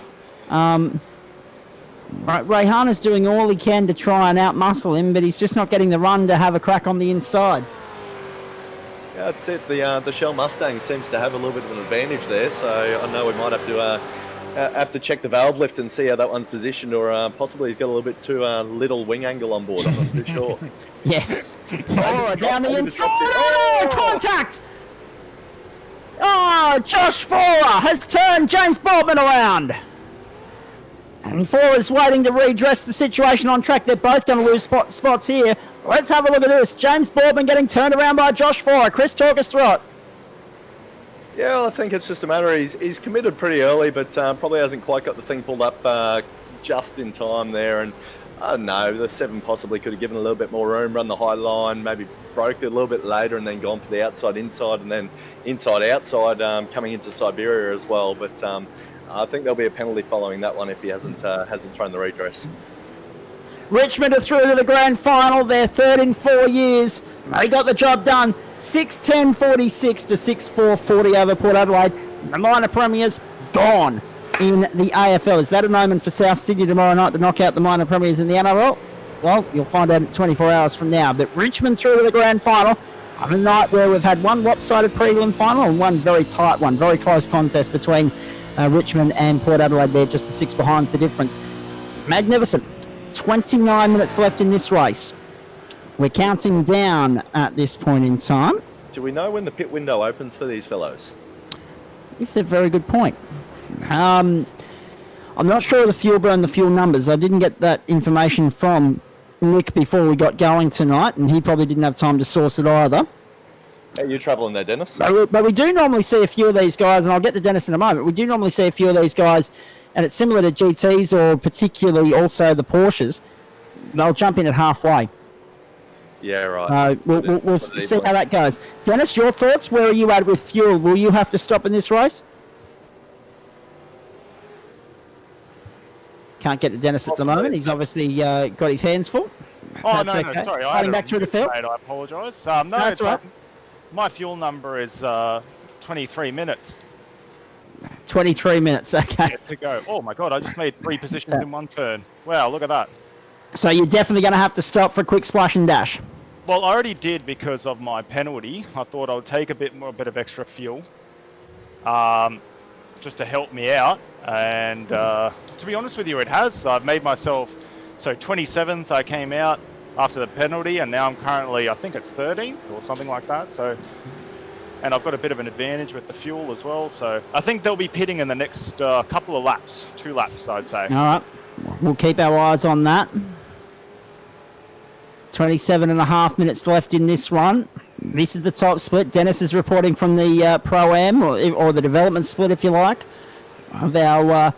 Rayhan is doing all he can to try and outmuscle him, but he's just not getting the run to have a crack on the inside. Yeah, that's it. The Shell Mustang seems to have a little bit of an advantage there, so I know we might have to check the valve lift and see how that one's positioned, or possibly he's got a little bit too little wing angle on board. I'm not too sure. Yes. Down the inside. Oh, contact! Oh, Josh Forer has turned James Boardman around. And Forer's waiting to redress the situation on track. They're both going to lose spots here. Let's have a look at this. James Boardman getting turned around by Josh Forer. Chris, talk us through it. Yeah, well, I think it's just a matter of he's committed pretty early, but probably hasn't quite got the thing pulled up just in time there. And I don't know, the 7 possibly could have given a little bit more room, run the high line, maybe broke it a little bit later and then gone for the outside-inside and then inside-outside coming into Siberia as well. But I think there'll be a penalty following that one if he hasn't thrown the redress. Richmond are through to the grand final. They're third in 4 years. They got the job done. 6-10-46 to 6-4-40 over Port Adelaide. The minor premiers gone in the AFL. Is that an omen for South Sydney tomorrow night to knock out the minor premiers in the NRL? Well, you'll find out in 24 hours from now. But Richmond through to the grand final on a night where we've had one lopsided prelim final and one very tight one. Very close contest between Richmond and Port Adelaide there. Just the 6 behind's the difference. Magnificent. 29 minutes left in this race. We're counting down at this point in time. Do we know when the pit window opens for these fellows? This is a very good point. I'm not sure of the fuel burn, the fuel numbers. I didn't get that information from Nick before we got going tonight, and he probably didn't have time to source it either. Hey, you travelling there, Dennis? But we do normally see a few of these guys, and I'll get to Dennis in a moment. We do normally see a few of these guys, and it's similar to GTs or particularly also the Porsches. They'll jump in at halfway. Yeah, right. We'll see how that goes. Dennis, your thoughts? Where are you at with fuel? Will you have to stop in this race? Can't get to Dennis at the moment. He's obviously got his hands full. Oh, That's no, okay. sorry. Heading back through the field. I apologise. No, that's right. My fuel number is 23 minutes. 23 minutes, okay. To go. Oh my God, I just made 3 positions in one turn. Wow, look at that. So you're definitely going to have to stop for a quick splash and dash. Well, I already did because of my penalty. I thought I would take a bit of extra fuel, just to help me out. And to be honest with you, it has. I've made myself 27th. I came out after the penalty, and now I'm currently, I think it's 13th or something like that. So, and I've got a bit of an advantage with the fuel as well. So I think they'll be pitting in the next couple of laps, 2 laps, I'd say. All right, we'll keep our eyes on that. 27.5 minutes left in this one. This is the top split. Dennis is reporting from the Pro-Am, or the development split, if you like, of our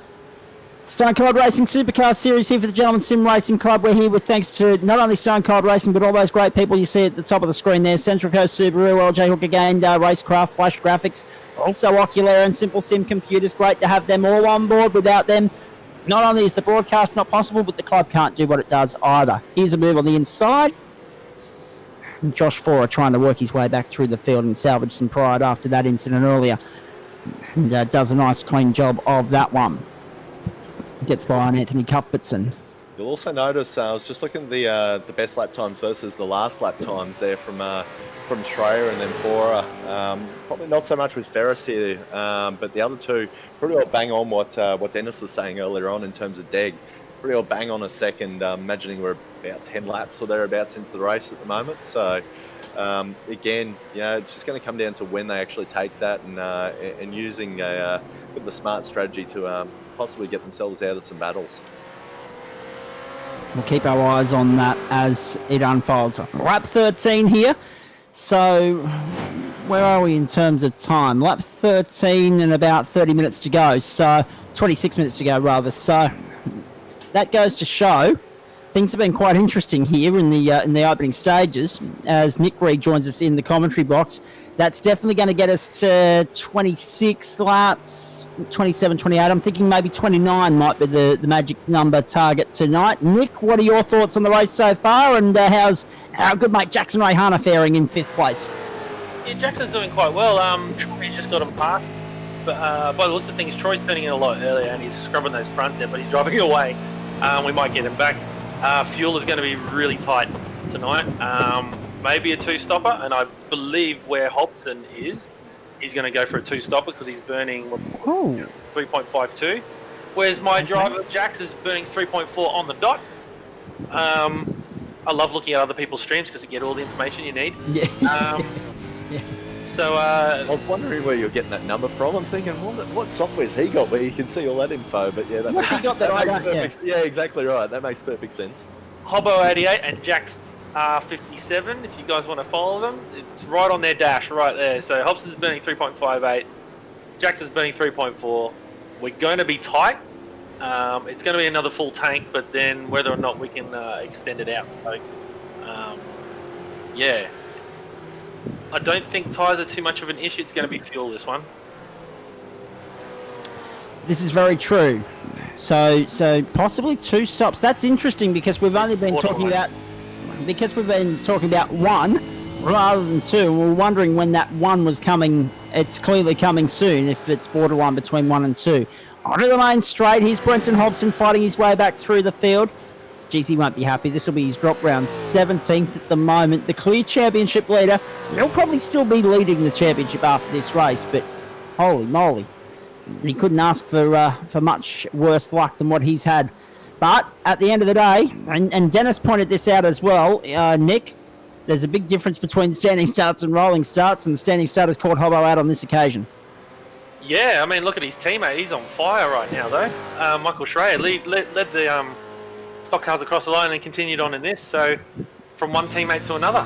Stone Cold Racing Supercar Series here for the Gentleman Sim Racing Club. We're here with thanks to not only Stone Cold Racing, but all those great people you see at the top of the screen there. Central Coast Subaru, LJ Hook again, Racecraft, Flash Graphics, also Oculera and Simple Sim Computers. Great to have them all on board. Without them, not only is the broadcast not possible, but the club can't do what it does either. Here's a move on the inside. And Josh Forer trying to work his way back through the field and salvage some pride after that incident earlier. And does a nice clean job of that one. Gets by on Anthony Cuthbertson. You'll also notice, I was just looking at the best lap times versus the last lap times there from Schreier and then Forer. Probably not so much with Ferris here, but the other two pretty well bang on what Dennis was saying earlier on in terms of Deg. Pretty well bang on a second, imagining we're about 10 laps or thereabouts into the race at the moment. So again, it's just going to come down to when they actually take that and using a bit of a smart strategy to possibly get themselves out of some battles. We'll keep our eyes on that as it unfolds. Lap 13 here. So where are we in terms of time? Lap 13 and about 30 minutes to go. So 26 minutes to go rather. So that goes to show things have been quite interesting here in the opening stages. As Nick rejoins us in the commentary box, that's definitely going to get us to 26 laps, 27, 28. I'm thinking maybe 29 might be the magic number target tonight. Nick, what are your thoughts on the race so far, and how's our good mate Jackson Rayhana faring in 5th place? Yeah, Jackson's doing quite well. Troy's just got him past. But by the looks of things, Troy's turning in a lot earlier and he's scrubbing those fronts out, but he's driving away. We might get him back. Fuel is going to be really tight tonight. Maybe a 2-stopper, and I believe where Hobson is, he's going to go for a 2-stopper because he's burning 3.52. Whereas my driver, Jax, is burning 3.4 on the dot. I love looking at other people's streams because you get all the information you need. Yeah. So I was wondering where you're getting that number from. I'm thinking, what software's he got where you can see all that info? But yeah, he got that makes perfect. Yeah, exactly right. That makes perfect sense. Hobbo 88 and Jax 57. If you guys want to follow them, it's right on their dash, right there. So Hobson's burning 3.58, Jackson's burning 3.4. We're going to be tight. It's going to be another full tank, but then whether or not we can extend it out. So, yeah. I don't think tyres are too much of an issue. It's going to be fuel, this one. This is very true. So possibly 2 stops. That's interesting because we've only been talking about one rather than 2. And we're wondering when that 1 was coming. It's clearly coming soon if it's borderline between 1 and 2. Onto the main straight. Here's Brenton Hobson fighting his way back through the field. Geez, he won't be happy. This will be his drop round, 17th at the moment. The clear championship leader. He'll probably still be leading the championship after this race, but holy moly, he couldn't ask for much worse luck than what he's had. But at the end of the day, and Dennis pointed this out as well, Nick, there's a big difference between standing starts and rolling starts, and the standing start has caught Hobbo out on this occasion. Yeah, I mean, look at his teammate. He's on fire right now, though. Michael Schreier led the stock cars across the line and continued on in this. So, from one teammate to another.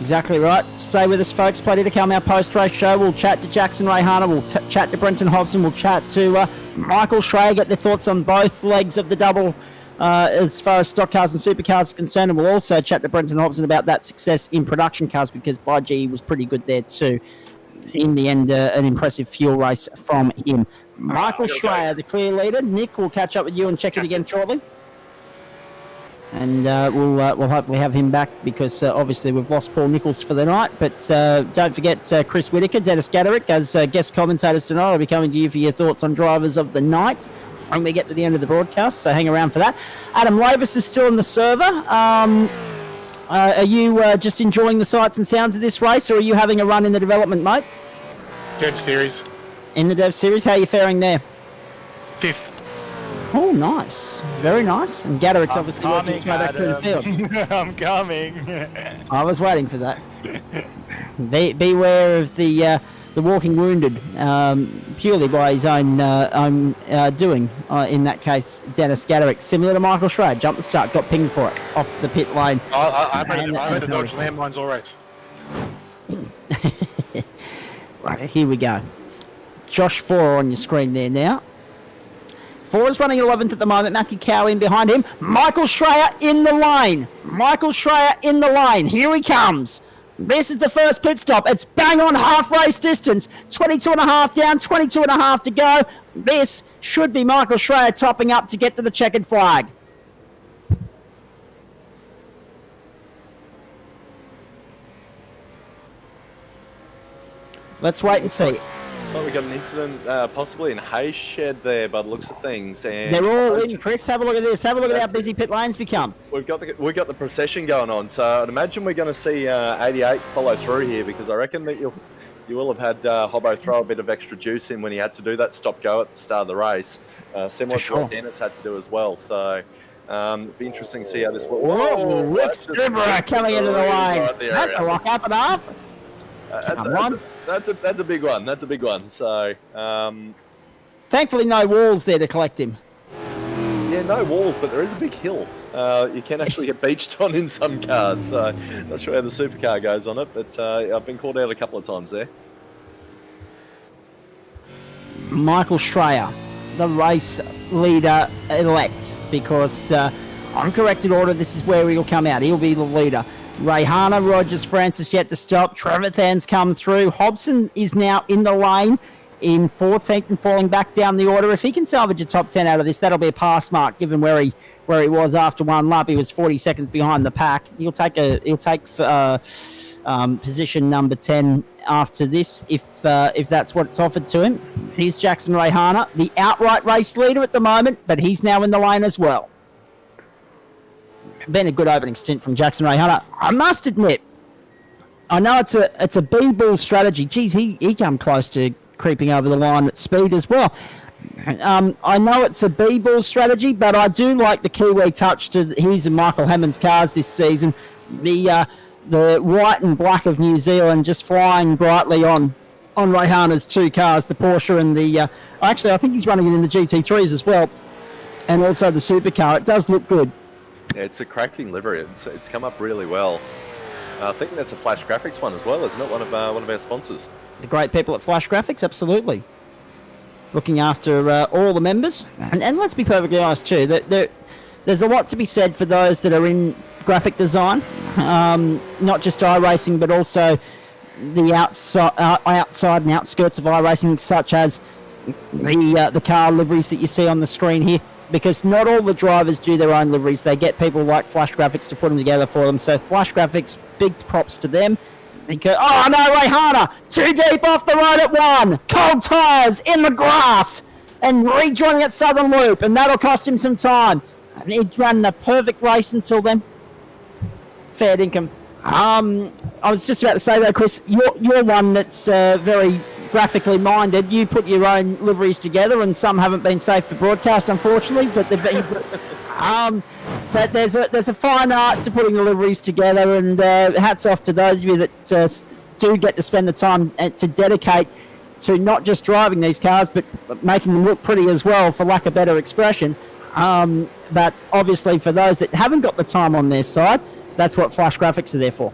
Exactly right. Stay with us, folks. Plenty to come. Our post-race show. We'll chat to Jackson Rayhana. We'll chat to Brenton Hobson. We'll chat to Michael Schreier. Get their thoughts on both legs of the double as far as stock cars and supercars are concerned. And we'll also chat to Brenton Hobson about that success in production cars because by G was pretty good there too. In the end, an impressive fuel race from him. Michael Schreier, the clear leader. Nick, we'll catch up with you and check it again shortly. And we'll hopefully have him back because obviously we've lost Paul Nichols for the night. But don't forget Chris Whitaker, Dennis Gaderick as guest commentators tonight. I'll be coming to you for your thoughts on drivers of the night when we get to the end of the broadcast. So hang around for that. Adam Lavis is still on the server. Are you just enjoying the sights and sounds of this race, or are you having a run in the development, mate? Dev Series. In the Dev Series, how are you faring there? 5th. Oh, nice. Very nice. And Gaderick's obviously working his way back through the field. I'm coming. I was waiting for that. Beware of the walking wounded, purely by his own doing. In that case, Dennis Gaderick, similar to Michael Schreier, jumped the start, got pinged for it off the pit lane. I made a dodge landmines all race. Right, here we go. Josh Four on your screen there now. Four is running 11th at the moment. Matthew Cow in behind him. Michael Schreier in the lane. Michael Schreier in the lane. Here he comes. This is the first pit stop. It's bang on half race distance. 22.5 down, 22.5 to go. This should be Michael Schreier topping up to get to the checkered flag. Let's wait and see. So we got an incident possibly in Hayshed there by the looks of things. And they're all in, Chris. Have a look at this. Have a look at how busy pit lanes become. We've got the procession going on. So I'd imagine we're going to see 88 follow through here because I reckon that you will have had Hobbo throw a bit of extra juice in when he had to do that stop-go at the start of the race. Similar to what Dennis had to do as well. So it'd be interesting to see how this will work. Whoa, Rick Stibberer coming into the lane. That's a lock up and off. That's a big one. That's a big one. So, thankfully, no walls there to collect him. Yeah, no walls, but there is a big hill. You can actually get beached on in some cars. So, not sure how the supercar goes on it, but I've been called out a couple of times there. Michael Schreier, the race leader elect, because uncorrected order, this is where he'll come out. He'll be the leader. Rayhana, Rogers, Francis yet to stop. Trevathan's come through. Hobson is now in the lane in 14th and falling back down the order. If he can salvage a top 10 out of this, that'll be a pass mark, given where he was after one lap. He was 40 seconds behind the pack. He'll take position number 10 after this, if that's what's offered to him. Here's Jackson Rayhana, the outright race leader at the moment, but he's now in the lane as well. Been a good opening stint from Jackson Rayhana. I must admit, I know it's a B-ball strategy. Geez, he come close to creeping over the line at speed as well. I know it's a B-ball strategy, but I do like the Kiwi touch to his and Michael Hammond's cars this season. The white and black of New Zealand just flying brightly on Rayhana's two cars, the Porsche and the... actually, I think he's running it in the GT3s as well, and also the supercar. It does look good. Yeah, it's a cracking livery. It's come up really well. I think that's a Flash Graphics one as well, isn't it? One of our sponsors. The great people at Flash Graphics, absolutely. Looking after all the members. And let's be perfectly honest too, that there's a lot to be said for those that are in graphic design, not just iRacing, but also the outside and outskirts of iRacing, such as the car liveries that you see on the screen here. Because not all the drivers do their own liveries. They get people like Flash Graphics to put them together for them. So Flash Graphics, big props to them. Because, oh no, Rayhana, too deep off the road at one. Cold tyres in the grass. And rejoining at Southern Loop. And that'll cost him some time. And he'd run a perfect race until then. Fair dinkum. I was just about to say though, Chris, you're one that's very graphically minded. You put your own liveries together, and some haven't been safe for broadcast, unfortunately. But they've been, but there's a fine art to putting the liveries together, and hats off to those of you that do get to spend the time to dedicate to not just driving these cars, but making them look pretty as well, for lack of better expression. But obviously, for those that haven't got the time on their side, that's what Flash Graphics are there for.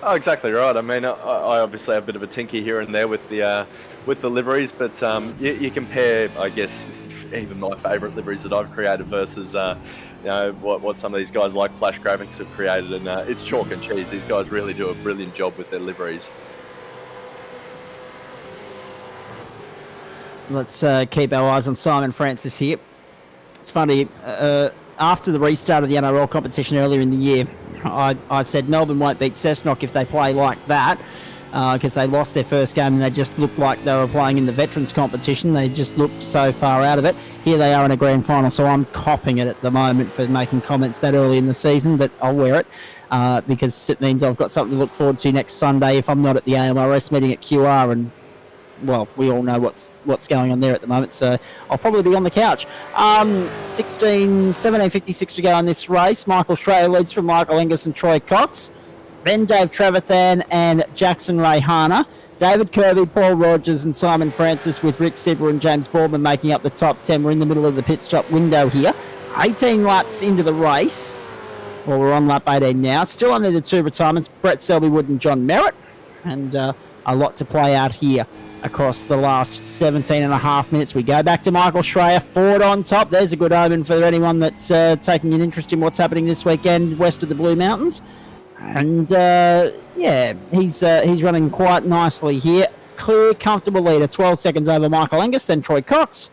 Oh, exactly right. I mean, I obviously have a bit of a tinky here and there with the liveries, but you compare, I guess, even my favourite liveries that I've created versus what some of these guys like Flash Graphics have created, and it's chalk and cheese. These guys really do a brilliant job with their liveries. Let's keep our eyes on Simon Francis here. It's funny, after the restart of the NRL competition earlier in the year, I said Melbourne won't beat Cessnock if they play like that, because they lost their first game and they just looked like they were playing in the Veterans competition. They just looked so far out of it. Here they are in a grand final, so I'm copping it at the moment for making comments that early in the season, but I'll wear it because it means I've got something to look forward to next Sunday if I'm not at the AMRS meeting at QR, and well, we all know what's going on there at the moment, so I'll probably be on the couch. 17:56 to go in this race. Michael Schrader leads from Michael Angus and Troy Cox. Then Dave Trevathan and Jackson Rayhana. David Kirby, Paul Rogers and Simon Francis, with Rick Sibber and James Boardman making up the top 10. We're in the middle of the pit stop window here. 18 laps into the race. Well, we're on lap 18 now. Still only the two retirements, Brett Selbywood and John Merritt. And a lot to play out here across the last 17 and a half minutes. We go back to Michael Schreier, Ford on top. There's a good omen for anyone that's taking an interest in what's happening this weekend west of the Blue Mountains. And yeah, he's running quite nicely here. Clear, comfortable leader, 12 seconds over Michael Angus, then Troy Cox.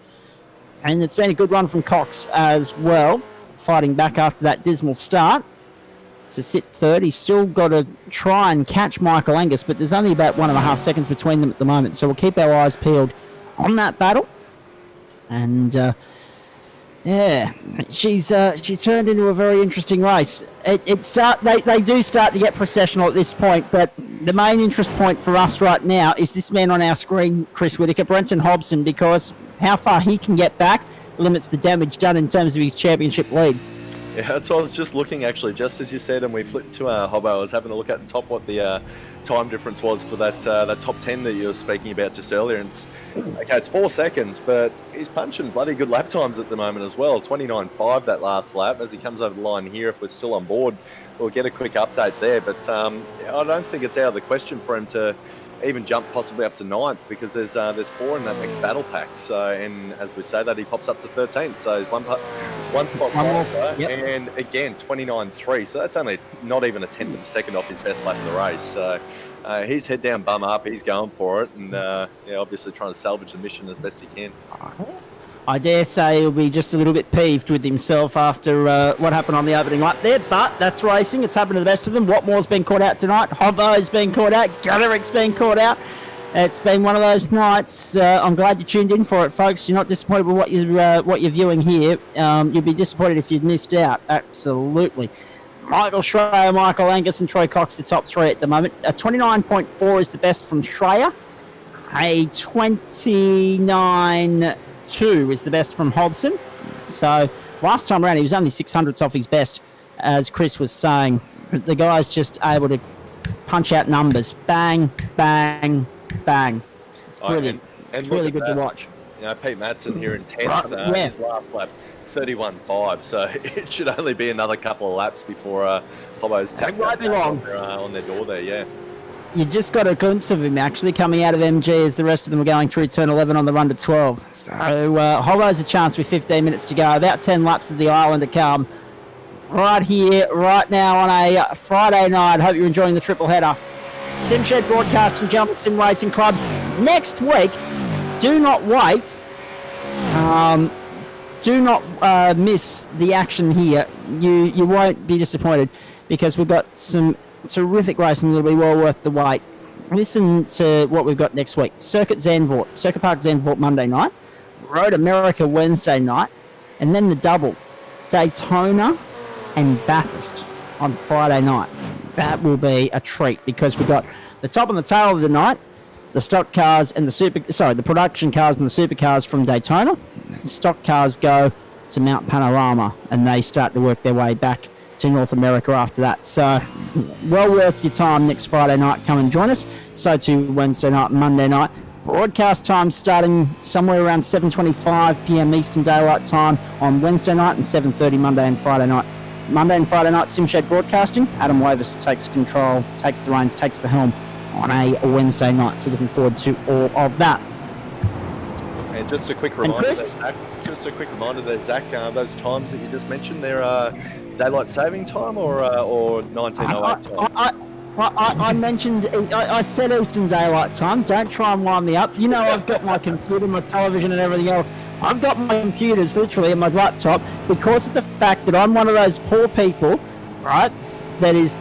And it's been a good run from Cox as well, fighting back after that dismal start. To sit third, he's still got to try and catch Michael Angus, but there's only about 1.5 seconds between them at the moment, so we'll keep our eyes peeled on that battle. And yeah, she's turned into a very interesting race. They do start to get processional at this point, but the main interest point for us right now is this man on our screen, Chris Whittaker, Brenton Hobson, because how far he can get back limits the damage done in terms of his championship lead. Yeah, that's what I was just looking, actually, just as you said, and we flipped to Hobbo. I was having a look at the top time difference was for that top 10 that you were speaking about just earlier. And it's 4 seconds, but he's punching bloody good lap times at the moment as well. 29.5 that last lap. As he comes over the line here, if we're still on board, we'll get a quick update there. But I don't think it's out of the question for him to even jump possibly up to 9th, because there's 4 in that next battle pack. So, and as we say that, he pops up to 13th. So he's one spot closer. Yep. And again, 29.3. So that's only not even a 10th of a second off his best lap of the race. So he's head down, bum up. He's going for it, and obviously trying to salvage the mission as best he can. I dare say he'll be just a little bit peeved with himself after what happened on the opening lap there, but that's racing. It's happened to the best of them. Watmore's been caught out tonight. Hobbo's been caught out. Gallerick's been caught out. It's been one of those nights. I'm glad you tuned in for it, folks. You're not disappointed with what you're viewing here. You'd be disappointed if you'd missed out. Absolutely. Michael Schreier, Michael Angus, and Troy Cox, the top 3 at the moment. A 29.4 is the best from Schreier. A 29.2 is the best from Hobson. So last time around, he was only 600ths off his best, as Chris was saying. The guy's just able to punch out numbers. Bang, bang, bang. It's brilliant. It's really good to watch. Pete Madsen here in 10th. His last lap, 31.5. So it should only be another couple of laps before Hobbo's tapped on their door there, yeah. You just got a glimpse of him actually coming out of MG as the rest of them were going through turn 11 on the run to 12. So Hobbo's a chance with 15 minutes to go. About 10 laps of the island to come. Right here, right now on a Friday night. Hope you're enjoying the triple header. SimShed Broadcasting, Gentlemen Sim Racing Club. Next week, do not wait. Do not miss the action here. You won't be disappointed, because we've got some terrific racing that'll be well worth the wait. Listen to what we've got next week. Circuit Park Zandvoort Monday night, Road America Wednesday night, and then the double, Daytona and Bathurst on Friday night. That will be a treat, because we've got the top and the tail of the night, the stock cars and the production cars and the supercars from Daytona. The stock cars go to Mount Panorama, and they start to work their way back to North America after that. So well worth your time next Friday night. Come and join us. So too Wednesday night, Monday night. Broadcast time starting somewhere around 7:25 p.m. Eastern Daylight Time on Wednesday night, and 7:30 Monday and Friday night. Monday and Friday night, SimShed Broadcasting. Adam Wavis takes control, takes the reins, takes the helm on a Wednesday night. So looking forward to all of that. And just a quick reminder, Zach, those times that you just mentioned, they're daylight saving time or 1908 time? I mentioned, I said Eastern Daylight Time. Don't try and wind me up. You know, I've got my computer, my television and everything else. I've got my computers literally and my laptop, because of the fact that I'm one of those poor people, right, that is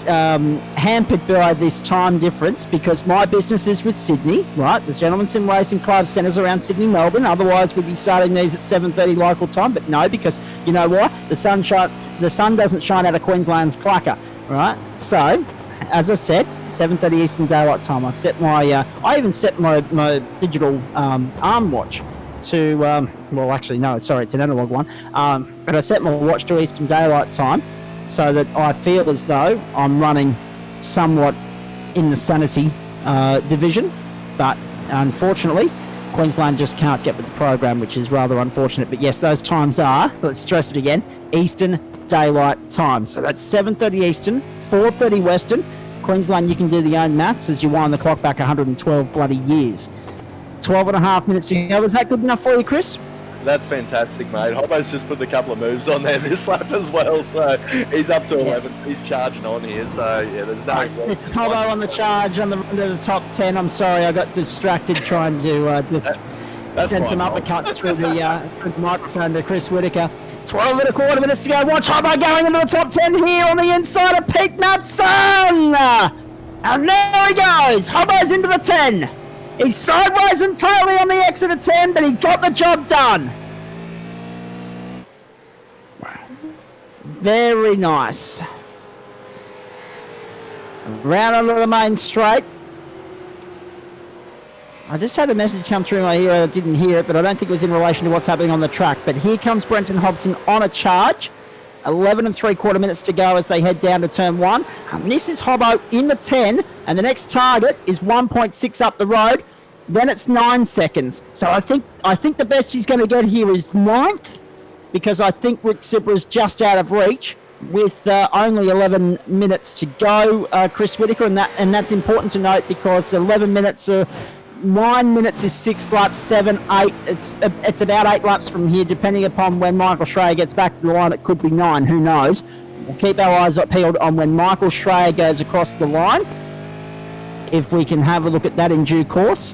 hampered by this time difference, because my business is with Sydney, right? The Gentlemen Sim Racing Club centres around Sydney, Melbourne. Otherwise, we'd be starting these at 7:30 local time. But no, because you know what? The sun doesn't shine out of Queensland's clacker, right? So, as I said, 7:30 Eastern Daylight Time. I set my, I even set my digital arm watch to, well, actually, no, sorry, it's an analog one. But I set my watch to Eastern Daylight Time, so that I feel as though I'm running somewhat in the sanity division. But unfortunately, Queensland just can't get with the program, which is rather unfortunate. But yes, those times are, let's stress it again, Eastern Daylight Time. So that's 7:30 Eastern, 4:30 Western. Queensland, you can do the own maths as you wind the clock back 112 bloody years. 12 and a half minutes to go. Was that good enough for you, Chris? That's fantastic, mate. Hobbo's just put a couple of moves on there this lap as well, so he's up to 11. He's charging on here, so yeah, there's no... It's Hobbo on the charge on the run to the top 10. I'm sorry, I got distracted trying to just send some uppercuts through the microphone to Chris Whitaker. 12 and a quarter minutes to go. Watch Hobbo going into the top 10 here on the inside of Pete Madsen. And there he goes. Hobbo's into the 10. He's sideways and taily on the exit of 10, but he got the job done. Very nice. Round onto the main straight. I just had a message come through my ear. I didn't hear it, but I don't think it was in relation to what's happening on the track. But here comes Brenton Hobson on a charge. 11 and 3/4 minutes to go as they head down to turn 1. And this is Hobbo in the 10. And the next target is 1.6 up the road. Then it's 9 seconds. So I think the best he's going to get here is 9th, because I think Rick Zipper is just out of reach with only 11 minutes to go, Chris Whitaker, and that's important to note because 11 minutes 9 minutes is 6 laps, 7, 8. It's about 8 laps from here, depending upon when Michael Schreier gets back to the line. It could be 9, who knows. We'll keep our eyes peeled on when Michael Schreier goes across the line, if we can have a look at that in due course.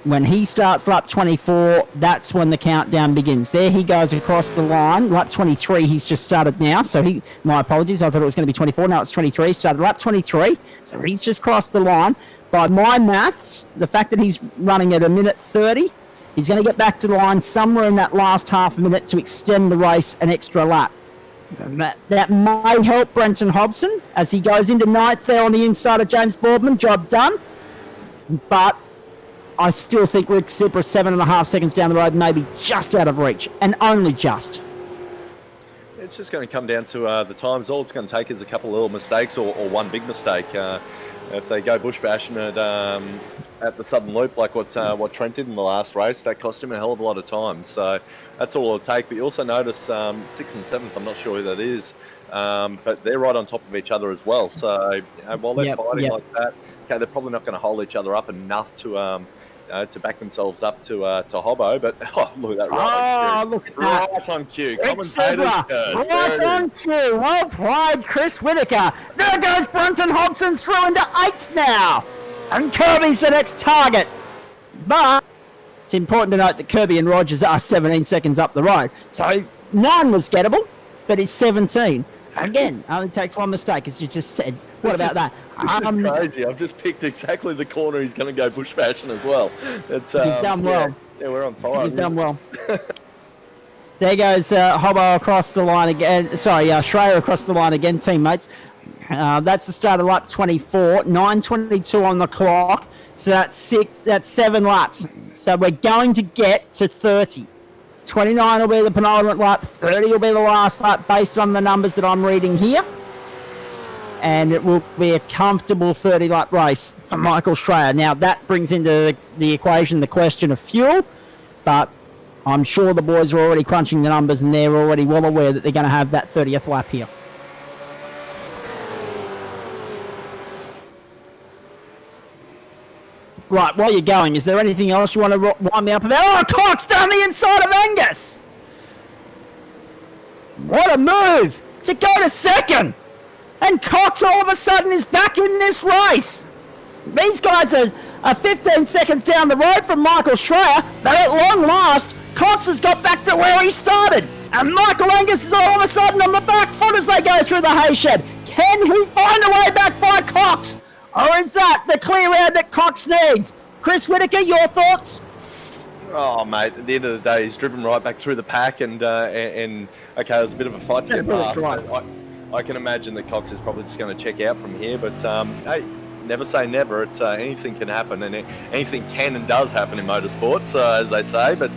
When he starts lap 24, that's when the countdown begins. There he goes across the line. Lap 23, he's just started now. So my apologies, I thought it was going to be 24. Now it's 23. Started lap 23. So he's just crossed the line. By my maths, the fact that he's running at 1:30, he's going to get back to the line somewhere in that last half a minute to extend the race an extra lap. So that may help Brenton Hobson as he goes into 9th there on the inside of James Boardman. Job done. But I still think Rick Zipper 7.5 seconds down the road, maybe just out of reach, and only just. It's just going to come down to the times. All it's going to take is a couple of little mistakes or one big mistake. If they go bush bashing at the Southern Loop like what Trent did in the last race, that cost him a hell of a lot of time. So that's all it'll take. But you also notice 6th and 7th, I'm not sure who that is, but they're right on top of each other as well. So while they're fighting like that, okay, they're probably not going to hold each other up enough to back themselves up to Hobbo, but look at that! Look at that! Right on cue, commentators. Right on cue. Well played, Chris Whitaker. There goes Brenton Hobson through into 8th now, and Kirby's the next target. But it's important to note that Kirby and Rogers are 17 seconds up the road, so 9 was gettable, but he's 17. Again, only takes one mistake, as you just said. What about that? This is crazy. I've just picked exactly the corner he's going to go bush bashing as well. It's, you've done well. Yeah, we're on fire. You've done well. There goes Hobbo across the line again. Sorry, Schreier across the line again, teammates. That's the start of lap 24. 9:22 on the clock. So that's 7 laps. So we're going to get to 30. 29 will be the penultimate lap. 30 will be the last lap based on the numbers that I'm reading here. And it will be a comfortable 30-lap race for Michael Schreier. Now, that brings into the equation the question of fuel, but I'm sure the boys are already crunching the numbers and they're already well aware that they're going to have that 30th lap here. Right, while you're going, is there anything else you want to wind me up about? Oh, Cox down the inside of Angus! What a move to go to second! And Cox all of a sudden is back in this race. These guys are 15 seconds down the road from Michael Schreier, but at long last, Cox has got back to where he started. And Michael Angus is all of a sudden on the back foot as they go through the hay shed. Can he find a way back by Cox? Or is that the clear air that Cox needs? Chris Whitaker, your thoughts? Oh, mate, at the end of the day, he's driven right back through the pack and okay, it was a bit of a fight to get past. I can imagine that Cox is probably just going to check out from here, but hey, never say never. It's anything can happen, and anything can and does happen in motorsports, as they say. But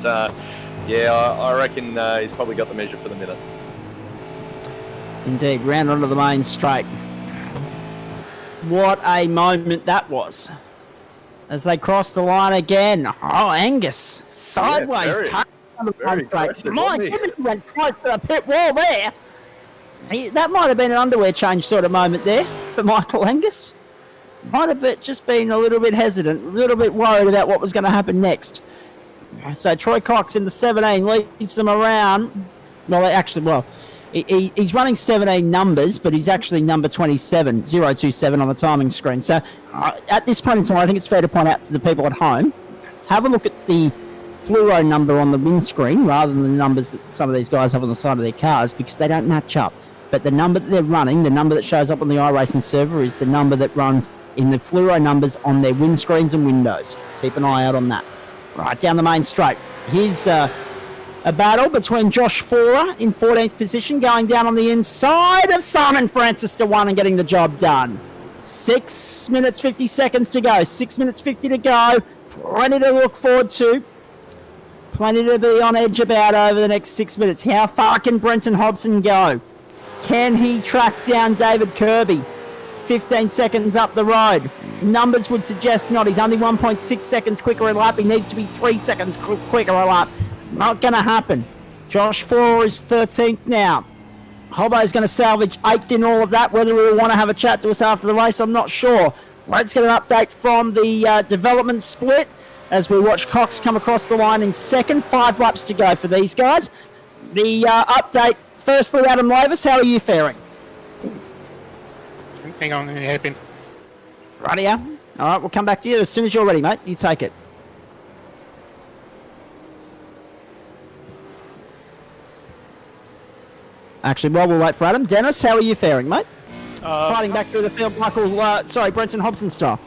yeah, I reckon he's probably got the measure for the minute. Indeed, round onto the main straight. What a moment that was. As they cross the line again. Oh, Angus, sideways, touch on the main straight. My goodness, he went close to the pit wall there. That might have been an underwear change sort of moment there for Michael Angus. Might have just been a little bit hesitant, a little bit worried about what was going to happen next. So Troy Cox in the 17 leads them around. He's running 17 numbers, but he's actually number 27, 027 on the timing screen. So at this point in time, I think it's fair to point out to the people at home, have a look at the fluoro number on the windscreen rather than the numbers that some of these guys have on the side of their cars, because they don't match up. But the number that they're running, the number that shows up on the iRacing server, is the number that runs in the fluoro numbers on their windscreens and windows. Keep an eye out on that. Right, down the main straight. Here's a battle between Josh Forer in 14th position, going down on the inside of Simon Francis to 1 and getting the job done. 6 minutes 50 seconds to go. 6 minutes 50 to go. Plenty to look forward to. Plenty to be on edge about over the next 6 minutes. How far can Brenton Hobson go? Can he track down David Kirby? 15 seconds up the road. Numbers would suggest not. He's only 1.6 seconds quicker a lap. He needs to be 3 seconds quicker a lap. It's not going to happen. Josh Four is 13th now. Hobbo's going to salvage 8th in all of that. Whether he'll want to have a chat to us after the race, I'm not sure. Let's get an update from the development split as we watch Cox come across the line in second. 5 laps to go for these guys. The update, firstly, Adam Lavis, how are you faring? Hang on, it happened. Rightio. All right, we'll come back to you as soon as you're ready, mate. You take it. Actually, while we'll wait for Adam, Dennis, how are you faring, mate? Fighting back through the field, Brenton Hobson style.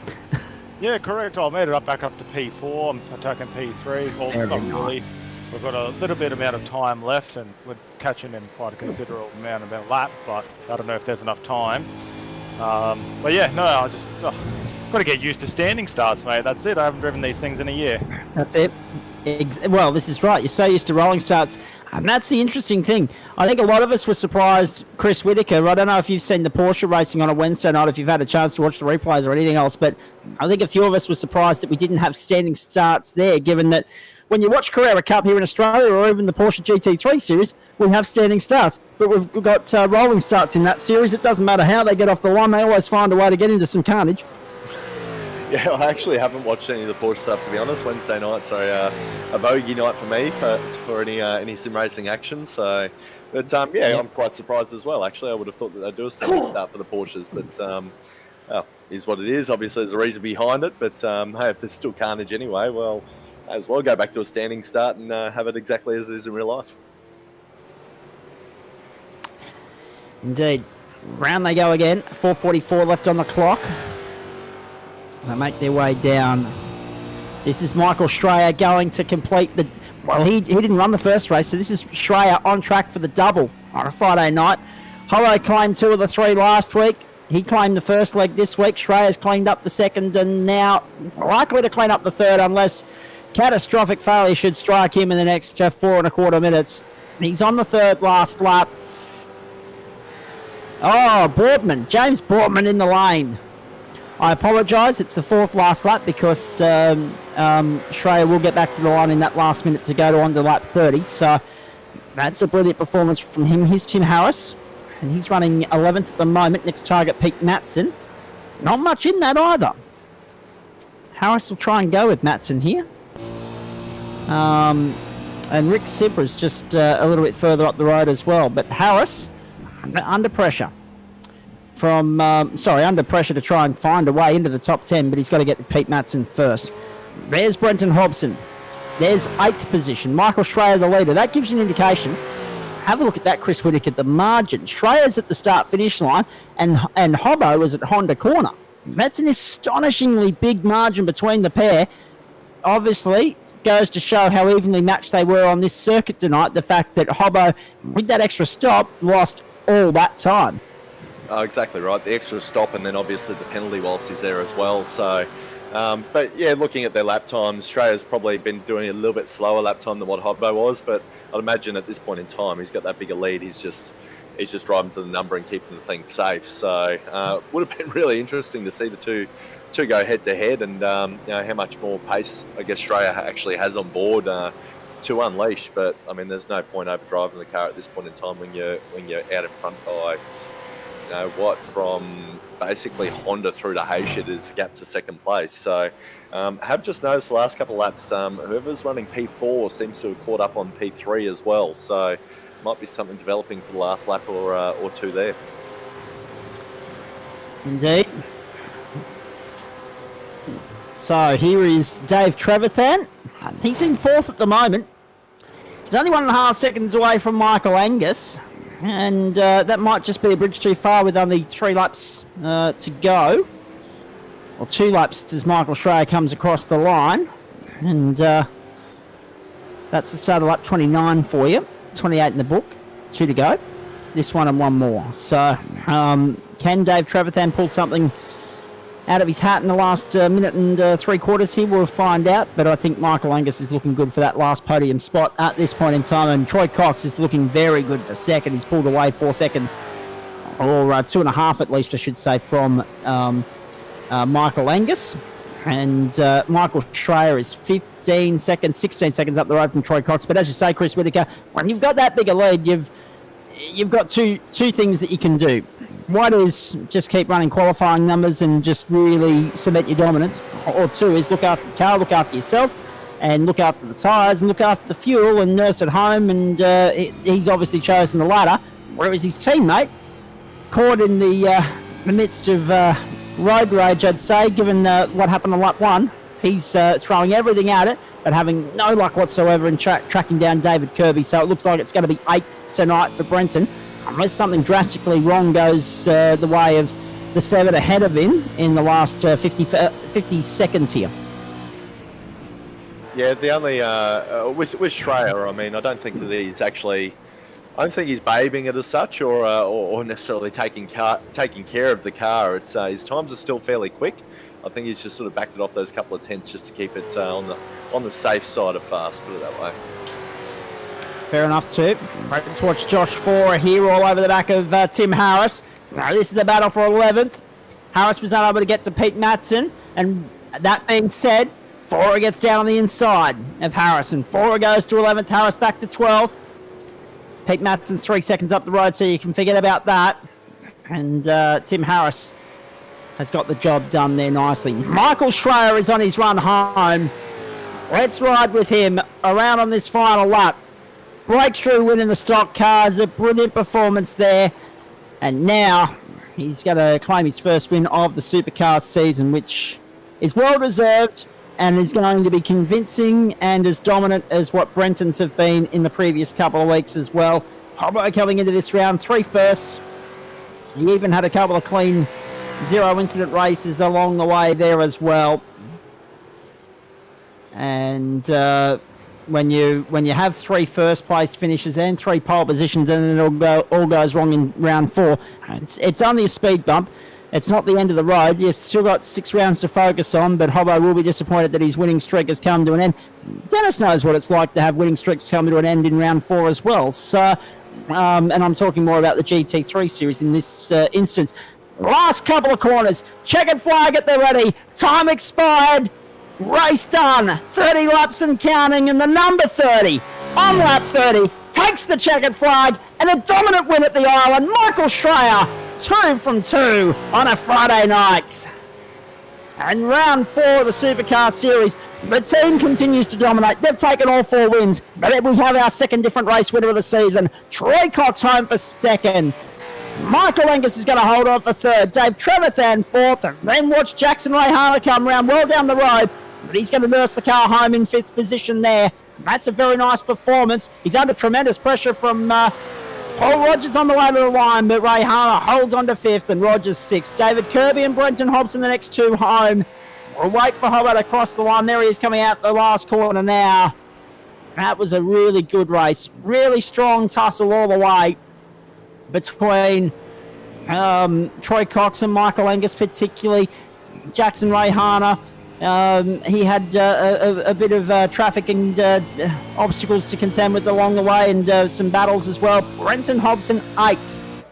Yeah, correct. I made it back up to P4. I'm attacking P3. Well, not really. We've got a little bit amount of time left, and we're catching in quite a considerable amount of lap, but I don't know if there's enough time. But yeah, no, I just got to get used to standing starts, mate. That's it. I haven't driven these things in a year. That's it. Well, this is right. You're so used to rolling starts. And that's the interesting thing. I think a lot of us were surprised, Chris Whitaker. I don't know if you've seen the Porsche racing on a Wednesday night, if you've had a chance to watch the replays or anything else, but I think a few of us were surprised that we didn't have standing starts there, given that when you watch Carrera Cup here in Australia or even the Porsche GT3 series, we have standing starts. But we've got rolling starts in that series. It doesn't matter how they get off the line. They always find a way to get into some carnage. Yeah, I actually haven't watched any of the Porsche stuff, to be honest. Wednesday night's a bogey night for me for any sim racing action. So, but yeah, I'm quite surprised as well. Actually, I would have thought that they'd do a standing start for the Porsches, but well, is what it is. Obviously, there's a reason behind it, but hey, if there's still carnage anyway, well, may as well go back to a standing start and have it exactly as it is in real life. Indeed. Round they go again. 4:44 left on the clock. They make their way down. This is Michael Schreier going to complete the... Well, he didn't run the first race, so this is Schreier on track for the double on a Friday night. Hollow claimed 2 of the 3 last week. He claimed the first leg this week. Schreier's cleaned up the second and now likely to clean up the third unless catastrophic failure should strike him in the next 4.25 minutes. He's on the third last lap. Oh, Boardman. James Boardman in the lane. I apologise, it's the 4th last lap because Schreier will get back to the line in that last minute to go on to lap 30. So that's a brilliant performance from him. Here's Tim Harris, and he's running 11th at the moment. Next target, Pete Matson. Not much in that either. Harris will try and go with Matson here. And Rick Sibra's just a little bit further up the road as well. But Harris, under pressure. Under pressure to try and find a way into the top 10, but he's got to get to Pete Matson first. There's Brenton Hobson. There's 8th position. Michael Schreier, the leader. That gives you an indication. Have a look at that, Chris Whitaker. The margin. Schreier's at the start-finish line, and Hobbo is at Honda corner. That's an astonishingly big margin between the pair. Obviously, goes to show how evenly matched they were on this circuit tonight. The fact that Hobbo, with that extra stop, lost all that time. Oh, exactly right. The extra stop and then obviously the penalty whilst he's there as well. So, but yeah, looking at their lap times, Schreier's probably been doing a little bit slower lap time than what Hobbo was. But I'd imagine at this point in time, he's got that bigger lead. He's just driving to the number and keeping the thing safe. So, would have been really interesting to see the two go head to head and how much more pace I guess Schreier actually has on board to unleash. But I mean, there's no point over driving the car at this point in time when you're out in front by. From basically Honda through to Hayshed is the gap to second place. So have just noticed the last couple of laps, whoever's running P4 seems to have caught up on P3 as well. So might be something developing for the last lap or two there. Indeed. So here is Dave Trevathan. He's in 4th at the moment. He's only 1.5 seconds away from Michael Angus. And that might just be a bridge too far with only 3 laps to go. Or 2 laps as Michael Schreier comes across the line. And that's the start of lap 29 for you. 28 in the book. 2 to go. This one and 1 more. So can Dave Trevathan pull something out of his hat in the last minute and 3/4 here? We'll find out. But I think Michael Angus is looking good for that last podium spot at this point in time. And Troy Cox is looking very good for second. He's pulled away 4 seconds or 2.5 at least, I should say, from Michael Angus. And Michael Schreier is 16 seconds up the road from Troy Cox. But as you say, Chris Whitaker, when you've got that bigger lead, you've got two things that you can do. One is just keep running qualifying numbers and just really cement your dominance. Or two is look after the car, look after yourself, and look after the tyres and look after the fuel and nurse at home. And he's obviously chosen the latter, whereas his teammate, caught in the midst of road rage, I'd say, given what happened on lap 1. He's throwing everything at it, but having no luck whatsoever in tracking down David Kirby. So it looks like it's going to be 8th tonight for Brenton, unless something drastically wrong goes the way of the 7 ahead of him in the last 50 seconds here. Yeah, the only with Schreier, I mean, I don't think that he's actually, I don't think he's babying it as such, or necessarily taking care of the car. It's his times are still fairly quick. I think he's just sort of backed it off those couple of tenths just to keep it on the safe side of fast. Put it that way. Fair enough too. Let's watch Josh Four here all over the back of Tim Harris. Now this is the battle for 11th. Harris was not able to get to Pete Matson, and that being said, Four gets down on the inside of Harris, and Four goes to 11th. Harris back to 12th. Pete Matson's 3 seconds up the road, so you can forget about that. And Tim Harris has got the job done there nicely. Michael Schreier is on his run home. Let's ride with him around on this final lap. Breakthrough win in the stock cars, a brilliant performance there. And now he's going to claim his first win of the supercar season, which is well deserved and is going to be convincing and as dominant as what Brenton's have been in the previous couple of weeks as well. Hobbo coming into this round, 3 firsts. He even had a couple of clean 0 incident races along the way there as well. And when you have 3 first place finishes and 3 pole positions, and it all goes wrong in round 4. It's only a speed bump. It's not the end of the road. You've still got 6 rounds to focus on, but Hobbo will be disappointed that his winning streak has come to an end. Dennis knows what it's like to have winning streaks come to an end in round 4 as well. So, and I'm talking more about the GT3 series in this instance. Last couple of corners. Checkered flag at the ready. Time expired. Race done. 30 laps and counting, and the number 30 on lap 30 takes the checkered flag and a dominant win at the island. Michael Schreier, 2 from 2 on a Friday night. And round 4 of the Supercar Series, the team continues to dominate. They've taken all 4 wins, but we have our second different race winner of the season. Troy Cox home for 2nd. Michael Angus is going to hold on for 3rd. Dave Trevathan 4th. And then watch Jackson Rayhana come round well down the road. But he's going to nurse the car home in 5th position there. That's a very nice performance. He's under tremendous pressure from Paul Rogers on the way to the line, but Rayhana holds on to 5th and Rogers 6th. David Kirby and Brenton Hobson the next 2 home. We'll wait for Hobbo to cross the line. There he is coming out the last corner now. That was a really good race. Really strong tussle all the way between Troy Cox and Michael Angus, particularly Jackson Rayhana. He had a bit of traffic and obstacles to contend with along the way, and some battles as well. Brenton Hobson 8th.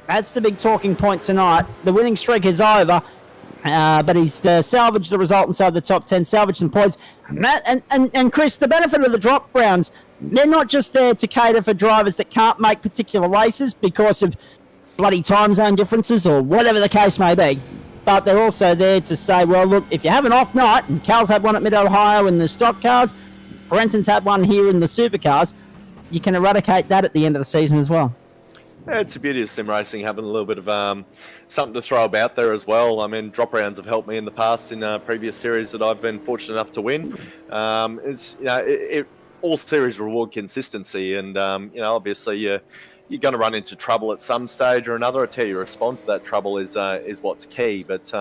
That's the big talking point tonight. The winning streak is over, but he's salvaged the result inside the top 10, salvaged some points. And Chris, the benefit of the drop rounds, they're not just there to cater for drivers that can't make particular races because of bloody time zone differences or whatever the case may be. But they're also there to say, well, look, if you have an off night, and Cal's had one at Mid-Ohio in the stock cars, Brenton's had one here in the supercars, you can eradicate that at the end of the season as well. Yeah, it's the beauty of sim racing, having a little bit of something to throw about there as well. I mean, drop rounds have helped me in the past in previous series that I've been fortunate enough to win. It's all series reward consistency, and obviously you're going to run into trouble at some stage or another. I tell you, respond to that trouble is what's key. But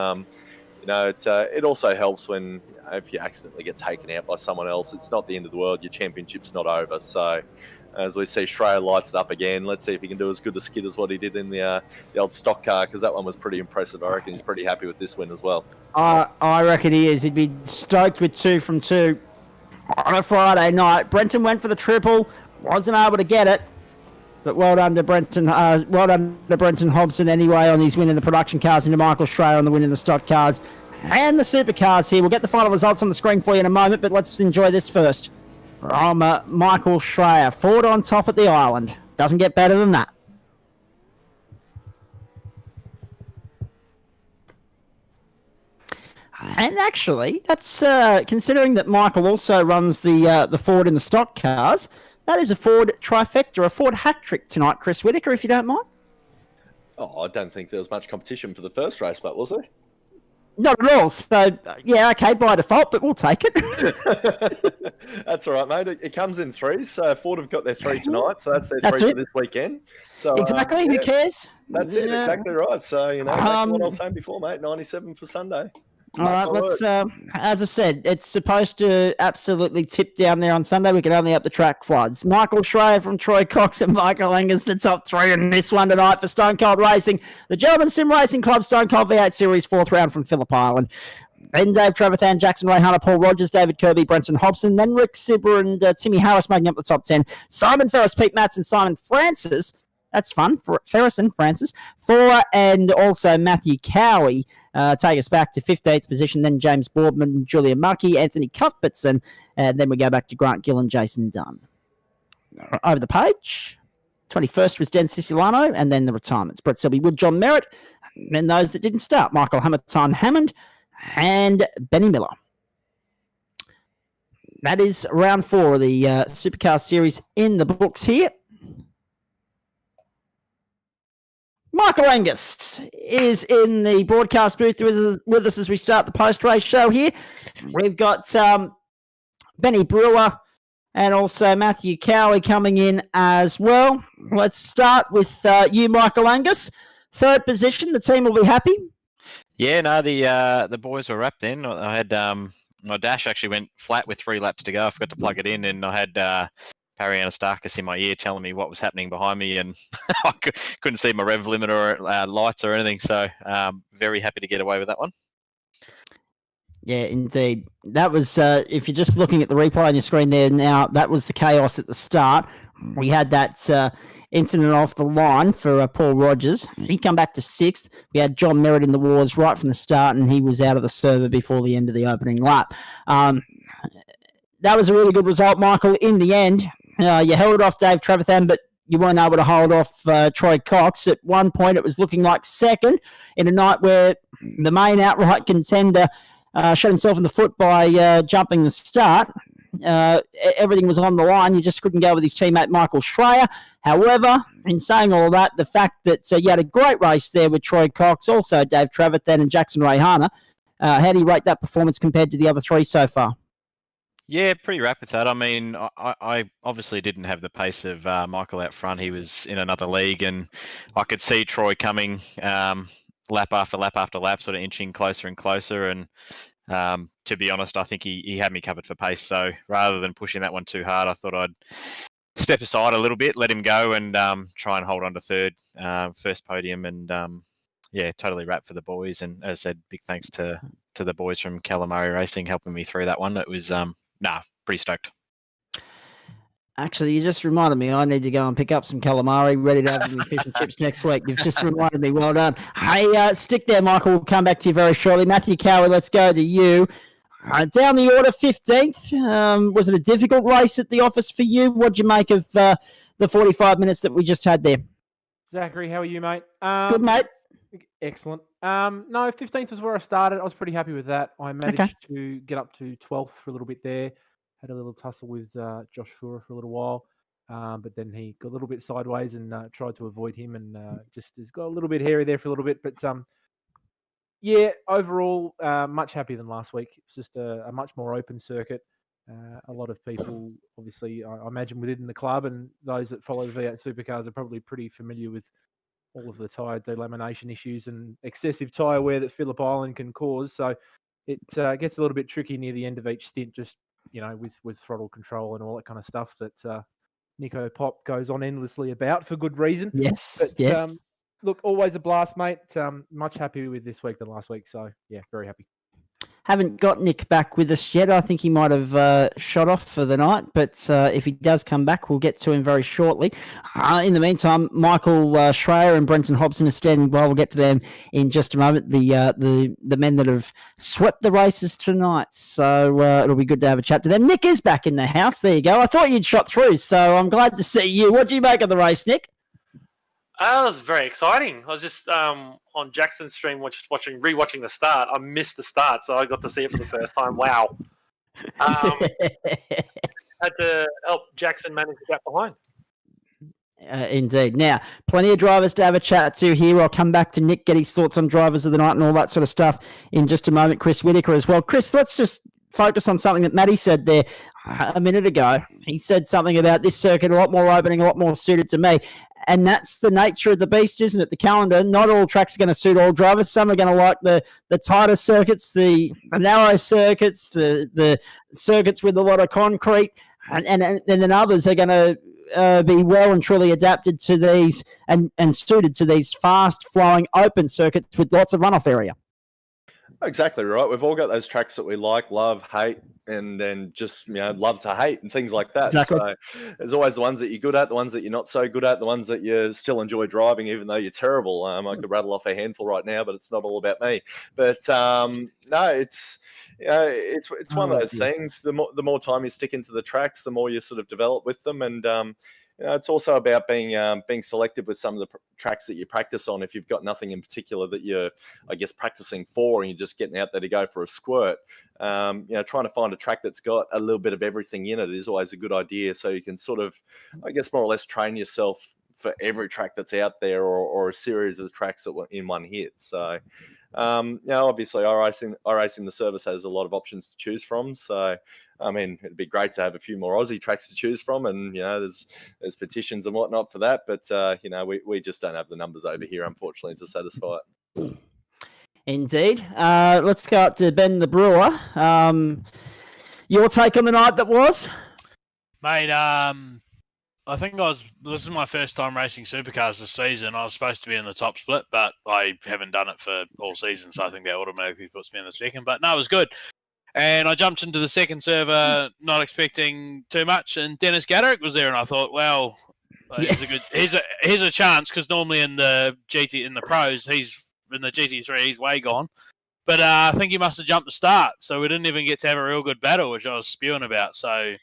it also helps when if you accidentally get taken out by someone else. It's not the end of the world. Your championship's not over. So as we see, Schreier lights it up again. Let's see if he can do as good a skid as what he did in the old stock car, because that one was pretty impressive. I reckon he's pretty happy with this win as well. I reckon he is. He'd be stoked with 2 from 2 on a Friday night. Brenton went for the triple, wasn't able to get it. But well done to Brenton Hobson anyway on his win in the production cars, and to Michael Schrayer on the win in the stock cars and the supercars here. We'll get the final results on the screen for you in a moment, but let's enjoy this first. From Michael Schrayer, Ford on top at the island. Doesn't get better than that. And actually, that's considering that Michael also runs the Ford in the stock cars. That is a Ford trifecta, a Ford hat trick tonight, Chris Whitaker, if you don't mind. Oh, I don't think there was much competition for the first race, but was there? Not at all. So, yeah, okay, by default, but we'll take it. That's all right, mate. It comes in threes. So Ford have got their three tonight, so that's their three for this weekend. So exactly. Who cares? That's it. Exactly right. So that's what I was saying before, mate. 97 for Sunday. All right, let's. As I said, it's supposed to absolutely tip down there on Sunday. We can only up the track floods. Michael Schrayer from Troy Cox and Michael Angus, the top three in this one tonight for Stone Cold Racing. The German Sim Racing Club Stone Cold V8 Series, 4th round from Phillip Island. Then Dave Trevathan, Jackson Rayhana, Paul Rogers, David Kirby, Brenton Hobson, then Rick Sibber and Timmy Harris making up the top 10. Simon Ferris, Pete Matz, and Simon Francis. That's fun. For Ferris and Francis. 4, and also Matthew Cowie. Take us back to 15th position, then James Boardman, Julian Muckey, Anthony Cuthbertson, and then we go back to Grant Gill and Jason Dunn. Over the page, 21st was Den Siciliano, and then the retirements. Brett Selby Wood, John Merritt, and then those that didn't start, Michael Hamilton Hammond, and Benny Miller. That is round 4 of the Supercar Series in the books here. Michael Angus is in the broadcast booth with us as we start the post-race show here. We've got Benny Brewer and also Matthew Cowie coming in as well. Let's start with you, Michael Angus. 3rd position, the team will be happy. Yeah, no, the boys were wrapped in. I had my dash actually went flat with 3 laps to go. I forgot to plug it in, and I had Parry Anastakis in my ear telling me what was happening behind me, and I couldn't see my rev limiter or lights or anything. So very happy to get away with that one. Yeah, indeed. That was, if you're just looking at the replay on your screen there now, that was the chaos at the start. We had that incident off the line for Paul Rogers. He come back to 6th. We had John Merritt in the wars right from the start, and he was out of the server before the end of the opening lap. That was a really good result, Michael, in the end. You held off Dave Trevathan, but you weren't able to hold off Troy Cox. At one point, it was looking like second in a night where the main outright contender shot himself in the foot by jumping the start. Everything was on the line. You just couldn't go with his teammate Michael Schrayer. However, in saying all that, the fact that you had a great race there with Troy Cox, also Dave Trevathan and Jackson Rayhana, how do you rate that performance compared to the other 3 so far? Yeah, pretty rapid with that. I mean, I obviously didn't have the pace of Michael out front. He was in another league, and I could see Troy coming lap after lap after lap, sort of inching closer and closer. And to be honest, I think he had me covered for pace. So rather than pushing that one too hard, I thought I'd step aside a little bit, let him go, and try and hold on to 3rd, first podium. And yeah, totally wrapped for the boys. And as I said, big thanks to the boys from Calamari Racing helping me through that one. It was pretty stoked. Actually, you just reminded me I need to go and pick up some calamari, ready to have the fish and chips next week. You've just reminded me. Well done. Hey, stick there, Michael. We'll come back to you very shortly. Matthew Cowie, let's go to you. Down the order, 15th. Was it a difficult race at the office for you? What'd you make of the 45 minutes that we just had there? Zachary, how are you, mate? Good, mate. Excellent. No, 15th was where I started. I was pretty happy with that. I managed to get up to 12th for a little bit there. Had a little tussle with Josh Fura for a little while, but then he got a little bit sideways and tried to avoid him, and just has got a little bit hairy there for a little bit. But yeah, overall, much happier than last week. It's just a much more open circuit. A lot of people, obviously, I imagine within the club and those that follow the V8 supercars are probably pretty familiar with all of the tyre delamination issues and excessive tyre wear that Phillip Island can cause. So it gets a little bit tricky near the end of each stint, just with throttle control and all that kind of stuff that Nico Pop goes on endlessly about for good reason. Yes. But, yes. Look, always a blast, mate. Much happier with this week than last week. So yeah, very happy. haven't got Nick back with us yet. I think he might have shot off for the night, but if he does come back, we'll get to him very shortly. In the meantime, Michael Schreier and Brenton Hobson are standing by. We'll get to them in just a moment. The men that have swept the races tonight, so it'll be good to have a chat to them. Nick is back in the house. There you go. I thought you'd shot through, so I'm glad to see you. What do you make of the race, Nick? It was very exciting. I was just on Jackson's stream rewatching the start. I missed the start, so I got to see it for the first time. Wow. Had to help Jackson manage to get behind. Indeed. Now, plenty of drivers to have a chat to here. I'll come back to Nick, get his thoughts on drivers of the night and all that sort of stuff in just a moment. Chris Whitaker as well. Chris, let's just focus on something that Matty said there a minute ago. He said something about this circuit, a lot more opening, a lot more suited to me. And that's the nature of the beast, isn't it? The calendar. Not all tracks are going to suit all drivers. Some are going to like the tighter circuits, the narrow circuits, the circuits with a lot of concrete, and then others are going to be well and truly adapted to these and suited to these fast-flowing open circuits with lots of runoff area. Exactly right. We've all got those tracks that we like, love, hate, and then just love to hate and things like that. Exactly. So there's always the ones that you're good at, the ones that you're not so good at, the ones that you still enjoy driving even though you're terrible. I could rattle off a handful right now, but it's not all about me. But no, it's one of those things. The more time you stick into the tracks, the more you sort of develop with them, and it's also about being selective with some of the tracks that you practice on. If you've got nothing in particular that you're, I guess, practicing for, and you're just getting out there to go for a squirt, trying to find a track that's got a little bit of everything in it is always a good idea. So you can sort of, I guess, more or less train yourself for every track that's out there, or a series of tracks that were in one hit. So, obviously, iRacing the service has a lot of options to choose from. So, I mean, it'd be great to have a few more Aussie tracks to choose from, and there's petitions and whatnot for that. But we just don't have the numbers over here, unfortunately, to satisfy it. Indeed. Let's go up to Ben the Brewer. Your take on the night that was, mate. I think this is my first time racing supercars this season. I was supposed to be in the top split, but I haven't done it for all season, so I think that automatically puts me in the second. But no, it was good. And I jumped into the second server not expecting too much, and Dennis Gaderick was there, and I thought, well, here's a chance, because normally in the pros, he's in the GT3, he's way gone. But I think he must have jumped the start, so we didn't even get to have a real good battle, which I was spewing about. So I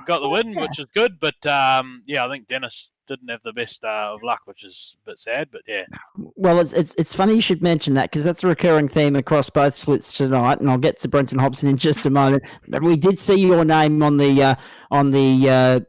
got the win, which is good. But I think Dennis didn't have the best of luck, which is a bit sad. But yeah. Well, it's funny you should mention that, because that's a recurring theme across both splits tonight, and I'll get to Brenton Hobson in just a moment. But we did see your name on the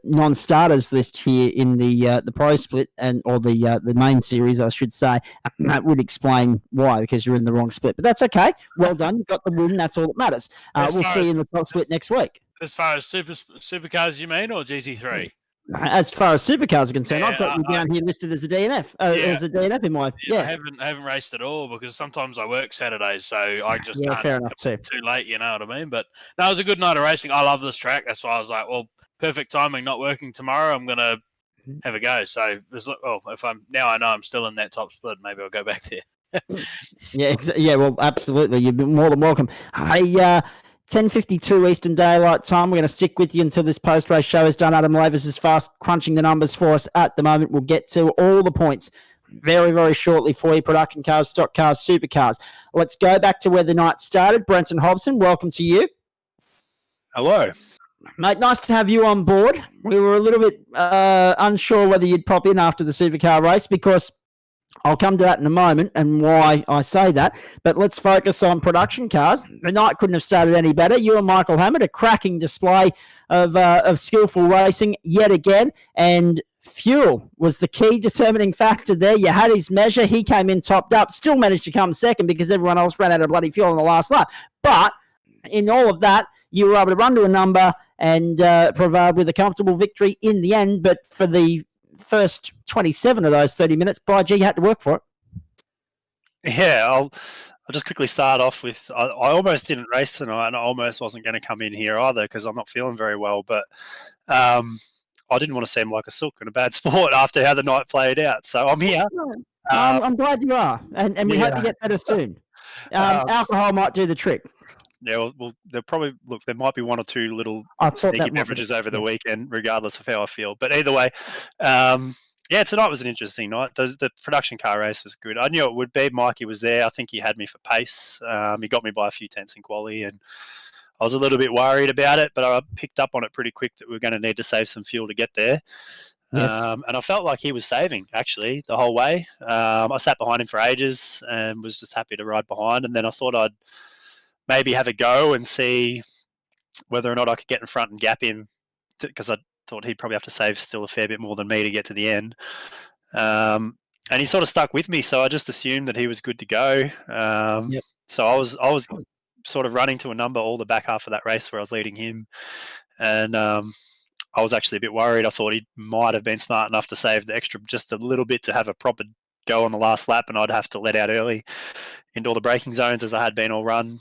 non-starters list here in the pro split or the main series, I should say. That would explain why, because you're in the wrong split. But that's okay. Well done. You got the win. That's all that matters. We'll see you in the top split next week. As far as supercars, you mean, or GT3? As far as supercars are concerned, I've got you down here listed as a DNF. As a DNF in my I haven't raced at all, because sometimes I work Saturdays, so I just can't. Fair enough too. Too late, you know what I mean? But no, it was a good night of racing. I love this track. That's why I was like, well, perfect timing. Not working tomorrow, I'm gonna have a go. So if I know I'm still in that top split, maybe I'll go back there. Well, absolutely. You've been more than welcome. Hey, 10:52 Eastern Daylight Time. We're going to stick with you until this post-race show is done. Adam Lavis is fast crunching the numbers for us at the moment. We'll get to all the points very, very shortly for you. Production cars, stock cars, supercars. Let's go back to where the night started. Brenton Hobson, welcome to you. Hello. Mate, nice to have you on board. We were a little bit unsure whether you'd pop in after the supercar race, because I'll come to that in a moment and why I say that. But let's focus on production cars. The night couldn't have started any better. You and Michael Hammond, a cracking display of skillful racing yet again. And fuel was the key determining factor there. You had his measure. He came in topped up. Still managed to come second because everyone else ran out of bloody fuel on the last lap. But in all of that, you were able to run to a number and provide with a comfortable victory in the end. But for the first 27 of those 30 minutes, by G, you had to work for it. Yeah, I'll just quickly start off with, I almost didn't race tonight, and I almost wasn't going to come in here either because I'm not feeling very well, but I didn't want to seem like a sook in a bad sport after how the night played out, so I'm here. I'm glad you are, and we hope you get better soon. Alcohol might do the trick. Yeah, well, there probably there might be one or two little I thought sneaky that might be beverages the- over the yeah. weekend, regardless of how I feel. But either way, yeah, tonight was an interesting night. The production car race was good. I knew it would be. Mikey was there. I think he had me for pace. He got me by a few tenths in quali, and I was a little bit worried about it, but I picked up on it pretty quick that we were going to need to save some fuel to get there. Yes. And I felt like he was saving, actually, the whole way. I sat behind him for ages and was just happy to ride behind. And then I thought I'd maybe have a go and see whether or not I could get in front and gap him, because I thought he'd probably have to save still a fair bit more than me to get to the end. And he sort of stuck with me, so I just assumed that he was good to go. So I was sort of running to a number all the back half of that race where I was leading him, and I was actually a bit worried. I thought he might have been smart enough to save the extra just a little bit to have a proper go on the last lap, and I'd have to let out early into all the braking zones as I had been all run,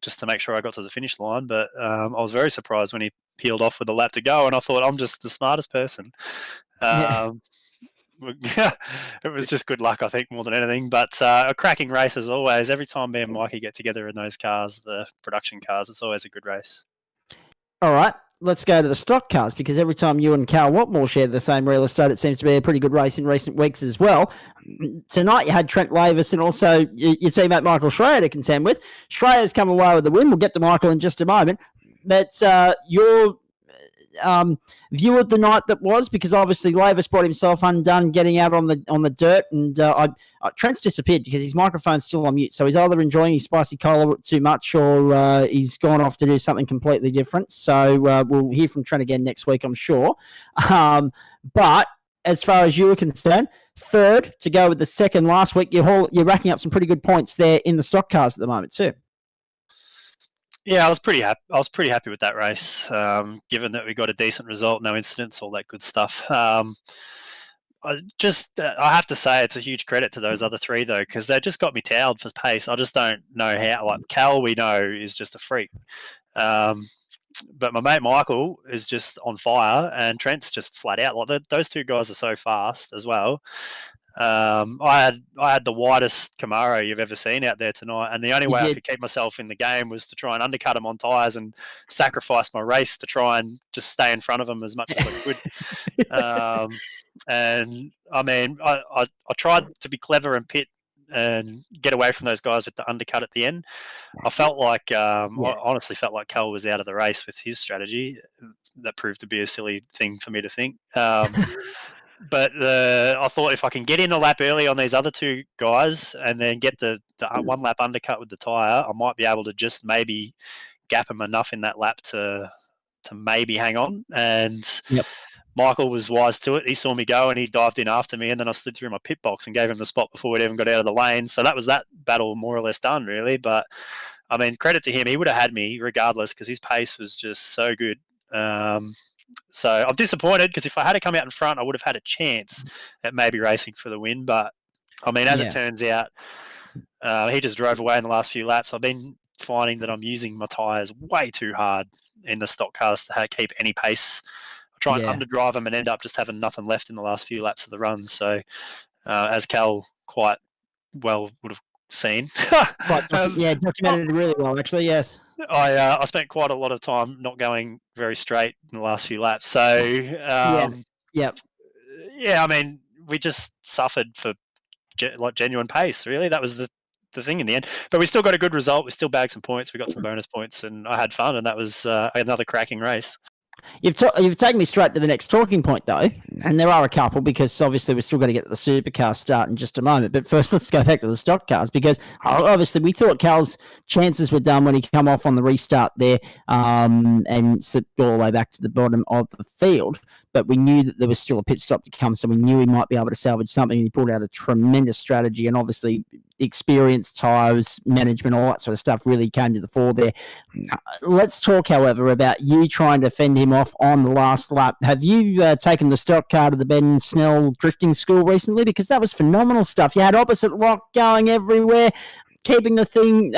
just to make sure I got to the finish line. But I was very surprised when he peeled off with a lap to go, and I thought, I'm just the smartest person. It was just good luck, I think, more than anything. But a cracking race as always. Every time me and Mikey get together in those cars, the production cars, it's always a good race. All right, let's go to the stock cars, because every time you and Carl Watmore share the same real estate, it seems to be a pretty good race in recent weeks as well. Tonight you had Trent Lavis and also your teammate Michael Schreier to contend with. Schreier's come away with the win. We'll get to Michael in just a moment. But your view of the night that was, because obviously Lavis brought himself undone getting out on the dirt, and Trent's disappeared because his microphone's still on mute, so he's either enjoying his spicy cola too much or he's gone off to do something completely different. So we'll hear from Trent again next week, I'm sure. But as far as you were concerned, third to go with the second last week, you're racking up some pretty good points there in the stock cars at the moment too. Yeah, I was pretty happy. I was pretty happy with that race, given that we got a decent result, no incidents, all that good stuff. I have to say it's a huge credit to those other three though, because they just got me towed for pace. I just don't know how. Like Cal, we know is just a freak, but my mate Michael is just on fire, and Trent's just flat out. Like those two guys are so fast as well. I had the widest Camaro you've ever seen out there tonight, and the only way I could keep myself in the game was to try and undercut them on tyres and sacrifice my race to try and just stay in front of them as much as I could. And I mean, I tried to be clever and pit and get away from those guys with the undercut at the end. I felt like, I honestly felt like Cal was out of the race with his strategy. That proved to be a silly thing for me to think. But I thought if I can get in a lap early on these other two guys and then get the one lap undercut with the tyre, I might be able to just maybe gap him enough in that lap to maybe hang on. And Michael was wise to it. He saw me go and he dived in after me, and then I slid through my pit box and gave him the spot before we'd even got out of the lane. So that was that battle more or less done, really. But I mean, credit to him. He would have had me regardless because his pace was just so good. So I'm disappointed because if I had come out in front, I would have had a chance at maybe racing for the win. But I mean, as it turns out, he just drove away in the last few laps. I've been finding that I'm using my tyres way too hard in the stock cars to keep any pace. I try and underdrive them and end up just having nothing left in the last few laps of the run. So as Cal quite well would have seen. Documented really well, actually, yes. I spent quite a lot of time not going very straight in the last few laps. So, I mean, we just suffered for genuine pace, really. That was the thing in the end. But we still got a good result. We still bagged some points. We got some bonus points, and I had fun, and that was another cracking race. You've taken me straight to the next talking point, though, and there are a couple, because obviously we're still going to get the supercar start in just a moment. But first, let's go back to the stock cars, because obviously we thought Cal's chances were done when he came off on the restart there and slipped all the way back to the bottom of the field. But we knew that there was still a pit stop to come, so we knew he might be able to salvage something. He pulled out a tremendous strategy, and obviously experience, tyres, management, all that sort of stuff really came to the fore there. Let's talk, however, about you trying to fend him off on the last lap. Have you taken the stock car to the Ben Snell drifting school recently? Because that was phenomenal stuff. You had opposite lock going everywhere, keeping the thing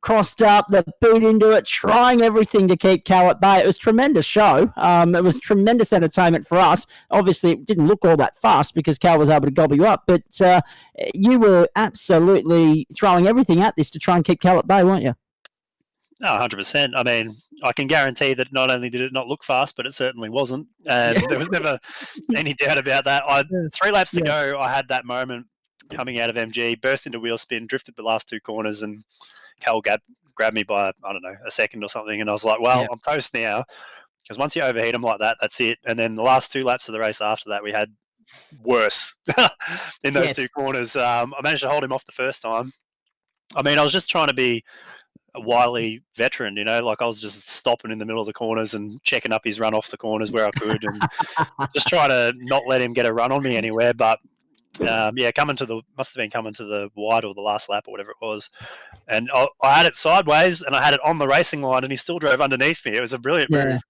crossed up, the boot into it, trying everything to keep Cal at bay. It was a tremendous show. It was tremendous entertainment for us. Obviously, it didn't look all that fast because Cal was able to gobble you up, but you were absolutely throwing everything at this to try and keep Cal at bay, weren't you? No, 100%. I mean, I can guarantee that not only did it not look fast, but it certainly wasn't. And there was never any doubt about that. 3 laps to go, I had that moment coming out of MG, burst into wheel spin, drifted the last 2 corners, and Cal grabbed me by, I don't know, a second or something. And I was like, well, I'm toast now. Because once you overheat them like that, that's it. And then the last 2 laps of the race after that, we had worse in those 2 corners. I managed to hold him off the first time. I mean, I was just trying to be a wily veteran, you know, like I was just stopping in the middle of the corners and checking up his run off the corners where I could, and just trying to not let him get a run on me anywhere. But must have been coming to the wide or the last lap or whatever it was, and I had it sideways and I had it on the racing line, and he still drove underneath me. It was a brilliant move.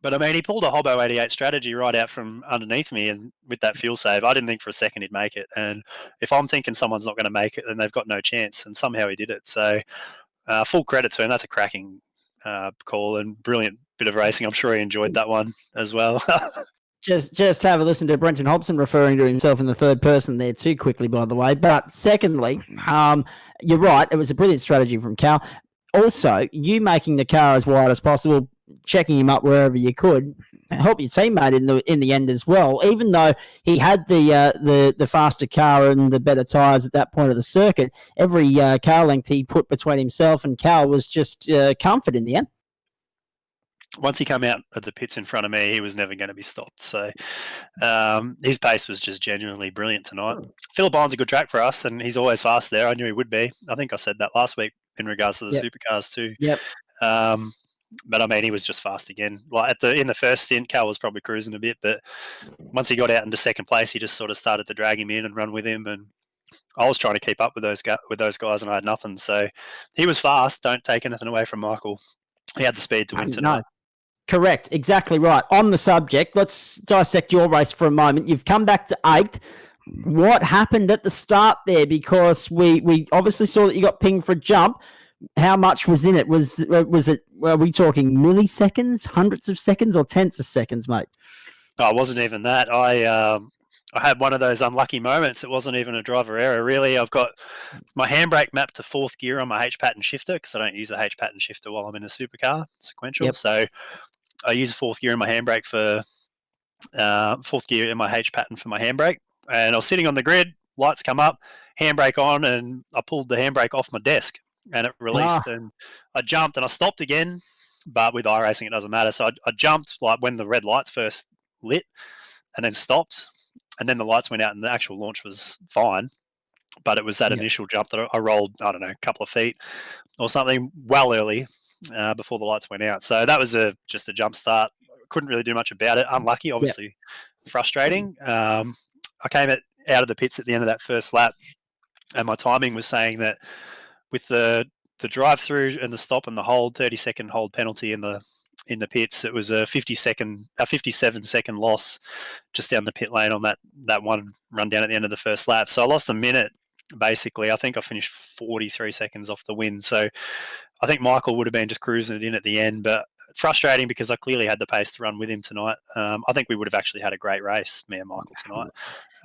But I mean, he pulled a Hobo 88 strategy right out from underneath me, and with that fuel save, I didn't think for a second he'd make it. And if I'm thinking someone's not going to make it, then they've got no chance. And somehow he did it. So full credit to him. That's a cracking call and brilliant bit of racing. I'm sure he enjoyed that one as well. Just have a listen to Brenton Hobson referring to himself in the third person there too quickly, by the way. But secondly, you're right. It was a brilliant strategy from Cal. Also, you making the car as wide as possible, checking him up wherever you could, help your teammate in the end as well. Even though he had the faster car and the better tyres at that point of the circuit, every car length he put between himself and Cal was just comfort in the end. Once he came out of the pits in front of me, he was never going to be stopped. So his pace was just genuinely brilliant tonight. Phillip Island's a good track for us, and he's always fast there. I knew he would be. I think I said that last week in regards to the supercars too. Yep. But I mean, he was just fast again. Like in the first stint, Cal was probably cruising a bit, but once he got out into second place, he just sort of started to drag him in and run with him. And I was trying to keep up with those guys, and I had nothing. So he was fast. Don't take anything away from Michael. He had the speed to win tonight. No. Correct. Exactly right. On the subject, let's dissect your race for a moment. You've come back to 8th. What happened at the start there? Because we obviously saw that you got pinged for a jump. How much was in it? Was it? Were we talking milliseconds, hundreds of seconds, or tenths of seconds, mate? Oh, it wasn't even that. I had one of those unlucky moments. It wasn't even a driver error, really. I've got my handbrake mapped to 4th gear on my H-pattern shifter because I don't use a H-pattern shifter while I'm in a supercar sequential. So I use 4th gear in my handbrake for 4th gear in my H-pattern for my handbrake. And I was sitting on the grid, lights come up, handbrake on, and I pulled the handbrake off my desk. And it released, and I jumped, and I stopped again. But with iRacing, it doesn't matter. So I jumped like when the red lights first lit, and then stopped, and then the lights went out, and the actual launch was fine. But it was that initial jump that I rolled, I don't know, a couple of feet or something, well early before the lights went out. So that was just a jump start. Couldn't really do much about it. Unlucky, obviously, frustrating. I came out of the pits at the end of that first lap, and my timing was saying that with the drive-through and the stop and the hold, 30-second hold penalty in the pits, it was a 57-second loss just down the pit lane on that one run down at the end of the first lap. So I lost a minute, basically. I think I finished 43 seconds off the win. So I think Michael would have been just cruising it in at the end, but frustrating because I clearly had the pace to run with him tonight. I think we would have actually had a great race, me and Michael, tonight.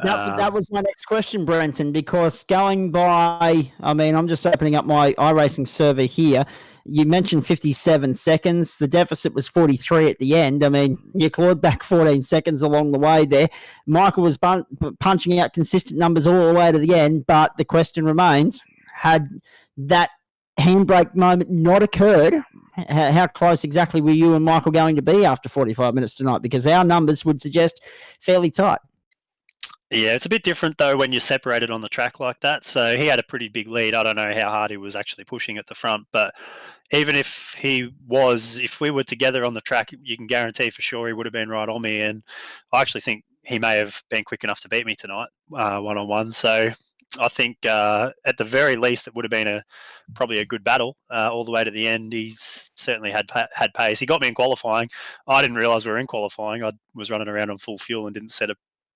That was my next question, Brenton, because going by, I mean, I'm just opening up my iRacing server here. You mentioned 57 seconds. The deficit was 43 at the end. I mean, you clawed back 14 seconds along the way there. Michael was punching out consistent numbers all the way to the end, but the question remains, had that handbrake moment not occurred, how close exactly were you and Michael going to be after 45 minutes tonight? Because our numbers would suggest fairly tight. Yeah, it's a bit different, though, when you're separated on the track like that. So he had a pretty big lead. I don't know how hard he was actually pushing at the front, but even if we were together on the track, you can guarantee for sure he would have been right on me. And I actually think he may have been quick enough to beat me tonight, one-on-one. So I think at the very least, it would have been probably a good battle all the way to the end. He certainly had pace. He got me in qualifying. I didn't realise we were in qualifying. I was running around on full fuel and didn't set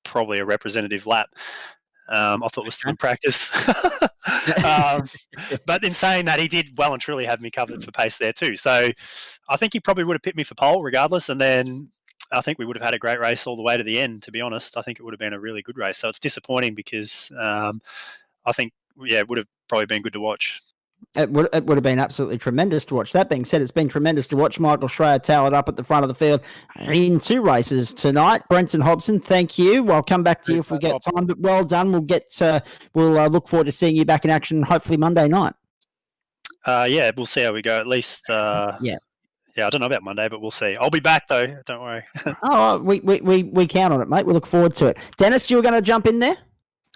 probably a representative lap. I thought it was still in practice. But in saying that, he did well and truly have me covered for pace there too. So I think he probably would have picked me for pole regardless. And then I think we would have had a great race all the way to the end, to be honest. I think it would have been a really good race. So it's disappointing because I think, it would have probably been good to watch. It would have been absolutely tremendous to watch. That being said, it's been tremendous to watch Michael Schreier towered up at the front of the field in 2 races tonight. Brenton Hobson, thank you. I'll come back to you if we get time, but well done. We'll look forward to seeing you back in action hopefully Monday night. Yeah, we'll see how we go. At least, yeah, I don't know about Monday, but we'll see. I'll be back though. Don't worry. We count on it, mate. We look forward to it. Dennis, you were going to jump in there?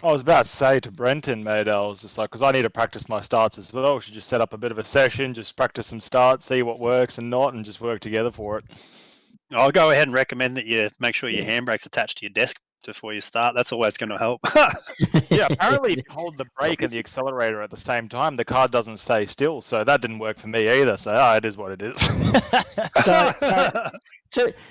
I was about to say to Brenton, mate, I was just like, because I need to practice my starts as well. We should just set up a bit of a session, just practice some starts, see what works and not, and just work together for it. I'll go ahead and recommend that you make sure your handbrake's attached to your desk before you start. That's always going to help. Yeah, apparently if you hold the brake and the accelerator at the same time, the car doesn't stay still. So that didn't work for me either. So it is what it is.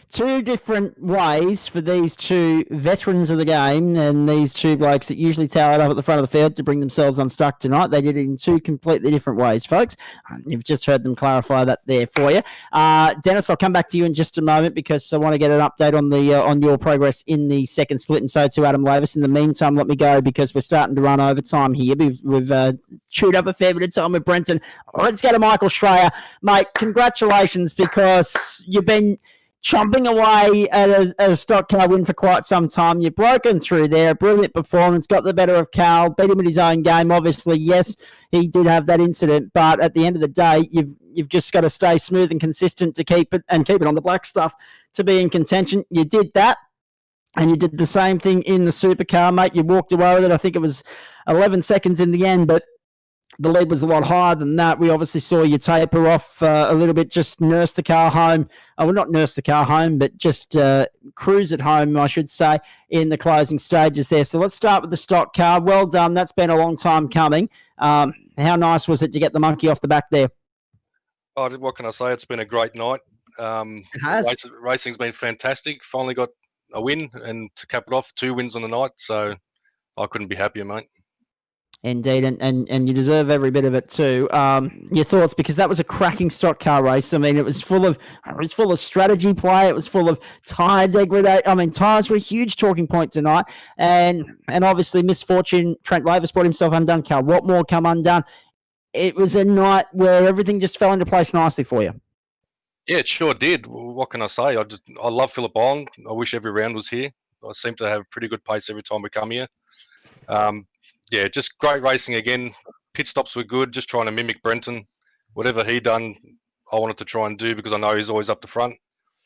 Two different ways for these 2 veterans of the game and these 2 blokes that usually towered up at the front of the field to bring themselves unstuck tonight. They did it in 2 completely different ways, folks. You've just heard them clarify that there for you. Dennis, I'll come back to you in just a moment because I want to get an update on your progress in the second split, and so too Adam Lavis. In the meantime, let me go because we're starting to run over time here. We've chewed up a fair bit of time with Brenton. Let's go to Michael Schreier. Mate, congratulations, because you've been chomping away at a stock car win for quite some time. You've broken through there. Brilliant performance. Got the better of Carl. Beat him in his own game. Obviously, yes, he did have that incident, but at the end of the day, you've just got to stay smooth and consistent to keep it on the black stuff to be in contention. You did that, and you did the same thing in the supercar, mate. You walked away with it. I think it was 11 seconds in the end, but the lead was a lot higher than that. We obviously saw you taper off a little bit, just nurse the car home. Well, not nurse the car home, but just cruise it home, I should say, in the closing stages there. So let's start with the stock car. Well done. That's been a long time coming. How nice was it to get the monkey off the back there? Oh, what can I say? It's been a great night. It has. Racing's been fantastic. Finally got a win, and to cap it off, 2 wins on the night. So I couldn't be happier, mate. Indeed, and you deserve every bit of it too. Your thoughts, because that was a cracking stock car race. I mean, it was full of strategy play. It was full of tyre degradation. I mean, tyres were a huge talking point tonight, and obviously misfortune. Trent Lavis brought himself undone. Carl Watmore come undone. It was a night where everything just fell into place nicely for you. Yeah, it sure did. What can I say? I love Phillip Island. I wish every round was here. I seem to have pretty good pace every time we come here. Yeah, just great racing again. Pit stops were good, just trying to mimic Brenton. Whatever he done, I wanted to try and do because I know he's always up the front.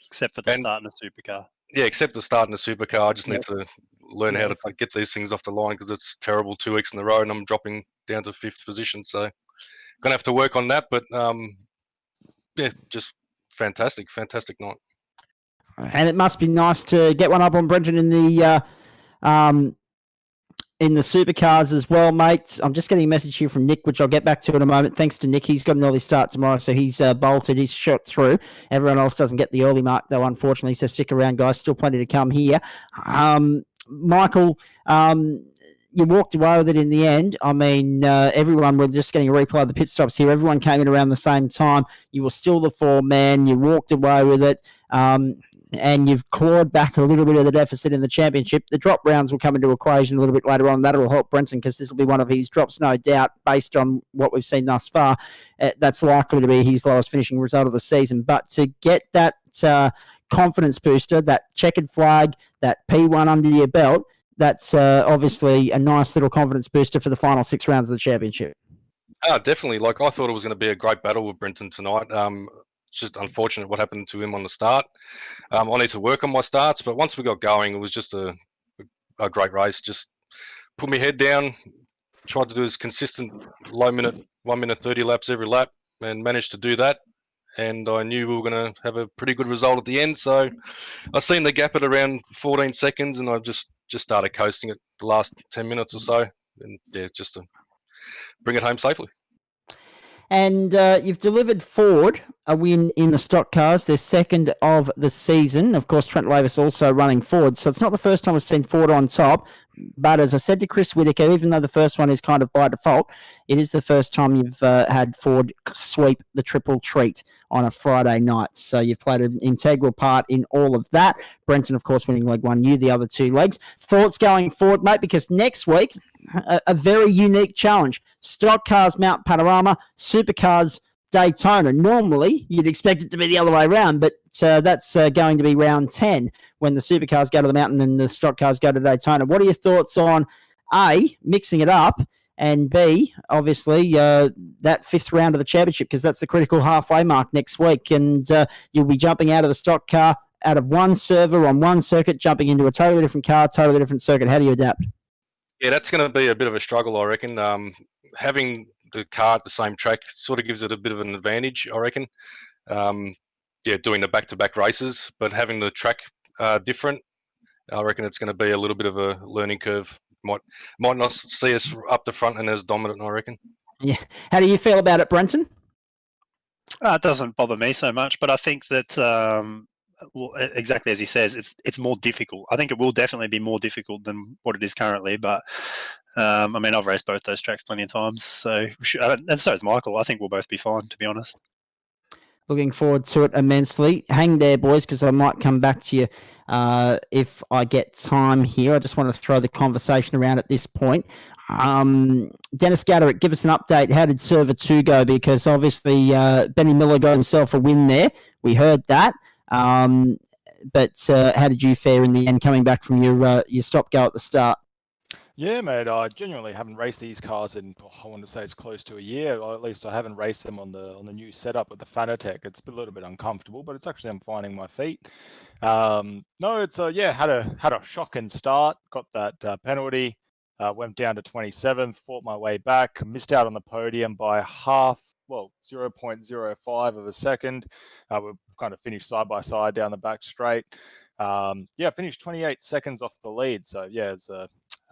Except for the start in the supercar. Yeah, except the start in the supercar. I just need to learn how to get these things off the line because it's terrible 2 weeks in a row and I'm dropping down to 5th position. So going to have to work on that. But yeah, just fantastic night. And it must be nice to get one up on Brenton in the supercars as well, mate. I'm just getting a message here from Nick, which I'll get back to in a moment. Thanks to Nick. He's got an early start tomorrow, so he's bolted. He's shot through. Everyone else doesn't get the early mark, though, unfortunately, so stick around, guys. Still plenty to come here. Michael, you walked away with it in the end. I mean, everyone, we're just getting a replay of the pit stops here. Everyone came in around the same time. You were still the 4-man. You walked away with it. And you've clawed back a little bit of the deficit in the championship. The drop rounds will come into equation a little bit later on. That'll help Brenton because this will be one of his drops, no doubt, based on what we've seen thus far. That's likely to be his lowest finishing result of the season. But to get that confidence booster, that checkered flag, that P1 under your belt, that's obviously a nice little confidence booster for the final 6 rounds of the championship. Oh, definitely. Like, I thought it was going to be a great battle with Brenton tonight. It's just unfortunate what happened to him on the start. I need to work on my starts, but once we got going, it was just a great race. Just put my head down, tried to do as consistent low minute, 1 minute 30 laps every lap, and managed to do that. And I knew we were going to have a pretty good result at the end. So I seen the gap at around 14 seconds, and I just started coasting it the last 10 minutes or so. And yeah, just to bring it home safely. And you've delivered Ford a win in the stock cars, their second of the season. Of course, Trent Lavis also running Ford. So it's not the first time we've seen Ford on top. But as I said to Chris Whitaker, even though the first one is kind of by default, it is the first time you've had Ford sweep the triple treat on a Friday night. So you've played an integral part in all of that. Brenton, of course, winning leg 1, you the other 2 legs. Thoughts going forward, mate? Because next week, a very unique challenge. Stock Cars Mount Panorama, Supercars Daytona. Normally, you'd expect it to be the other way around, but that's going to be round 10 when the Supercars go to the mountain and the Stock Cars go to Daytona. What are your thoughts on, A, mixing it up, and B, obviously, that 5th round of the championship, because that's the critical halfway mark next week, and you'll be jumping out of the stock car, out of one server on one circuit, jumping into a totally different car, totally different circuit. How do you adapt? Yeah, that's going to be a bit of a struggle, I reckon. Having the car at the same track sort of gives it a bit of an advantage, I reckon. Doing the back-to-back races, but having the track different, I reckon it's going to be a little bit of a learning curve. Might not see us up the front and as dominant, I reckon. Yeah. How do you feel about it, Brenton? It doesn't bother me so much, but I think that exactly as he says, it's more difficult. I think it will definitely be more difficult than what it is currently. But I mean, I've raced both those tracks plenty of times, so and so has Michael. I think we'll both be fine, to be honest. Looking forward to it immensely. Hang there, boys, because I might come back to you if I get time here. I just want to throw the conversation around at this point. Dennis Gadderick, give us an update. How did Server 2 go? Because obviously Benny Miller got himself a win there. We heard that. But how did you fare in the end, coming back from your stop-go at the start? Yeah, mate, I genuinely haven't raced these cars in, I want to say it's close to a year, or at least I haven't raced them on the new setup with the Fanatec. It's a little bit uncomfortable, but it's actually, I'm finding my feet. No, it's, had a shocking start, got that penalty, went down to 27th, fought my way back, missed out on the podium by 0.05 of a second. We've kind of finished side by side down the back straight. Finished 28 seconds off the lead. So yeah,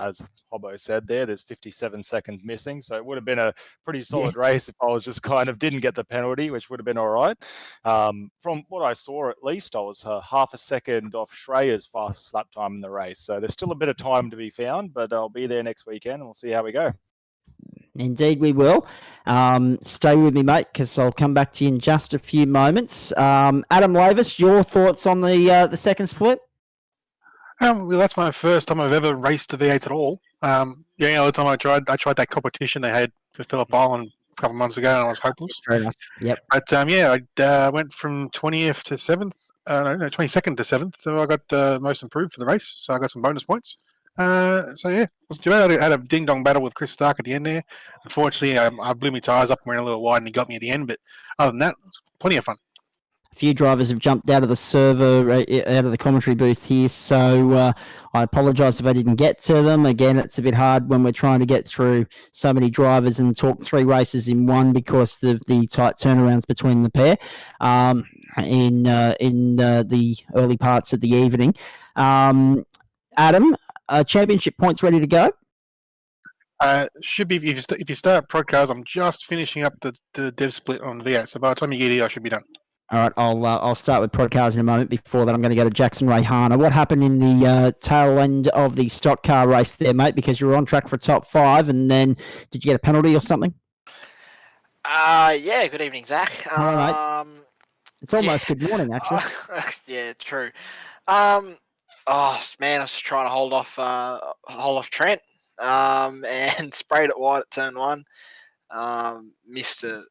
as Hobbo said there, there's 57 seconds missing. So it would have been a pretty solid race if I was just didn't get the penalty, which would have been all right. From what I saw, at least, I was half a second off Schreier's fastest lap time in the race. So there's still a bit of time to be found, but I'll be there next weekend and we'll see how we go. Indeed, we will. Stay with me, mate, because I'll come back to you in just a few moments. Adam Lavis, your thoughts on the second split? Well, that's my first time I've ever raced the V8 at all. The time I tried that competition they had for Phillip Island a couple of months ago, and I was hopeless. Fair enough. Yep. But I went from 20th to 7th, 22nd to 7th, so I got most improved for the race, so I got some bonus points. Wasn't too bad. I had a ding-dong battle with Chris Stark at the end there. Unfortunately, I blew my tyres up and ran a little wide, and he got me at the end, but other than that, it was plenty of fun. A few drivers have jumped out of the server, out of the commentary booth here, so I apologise if I didn't get to them. Again, it's a bit hard when we're trying to get through so many drivers and talk 3 races in one because of the tight turnarounds between the pair in the early parts of the evening. Adam, championship points ready to go? Should be if you start Prod Cars. I'm just finishing up the dev split on V8, so by the time you get here, I should be done. All right, I'll start with Prod Cars in a moment. Before that, I'm going to go to Jackson Rayhana. What happened in the tail end of the stock car race there, mate? Because you were on track for top 5, and then did you get a penalty or something? Good evening, Zach. All right. It's almost good morning, actually. Yeah, true. Man, I was just trying to hold off Trent, and sprayed it wide at turn 1. Missed a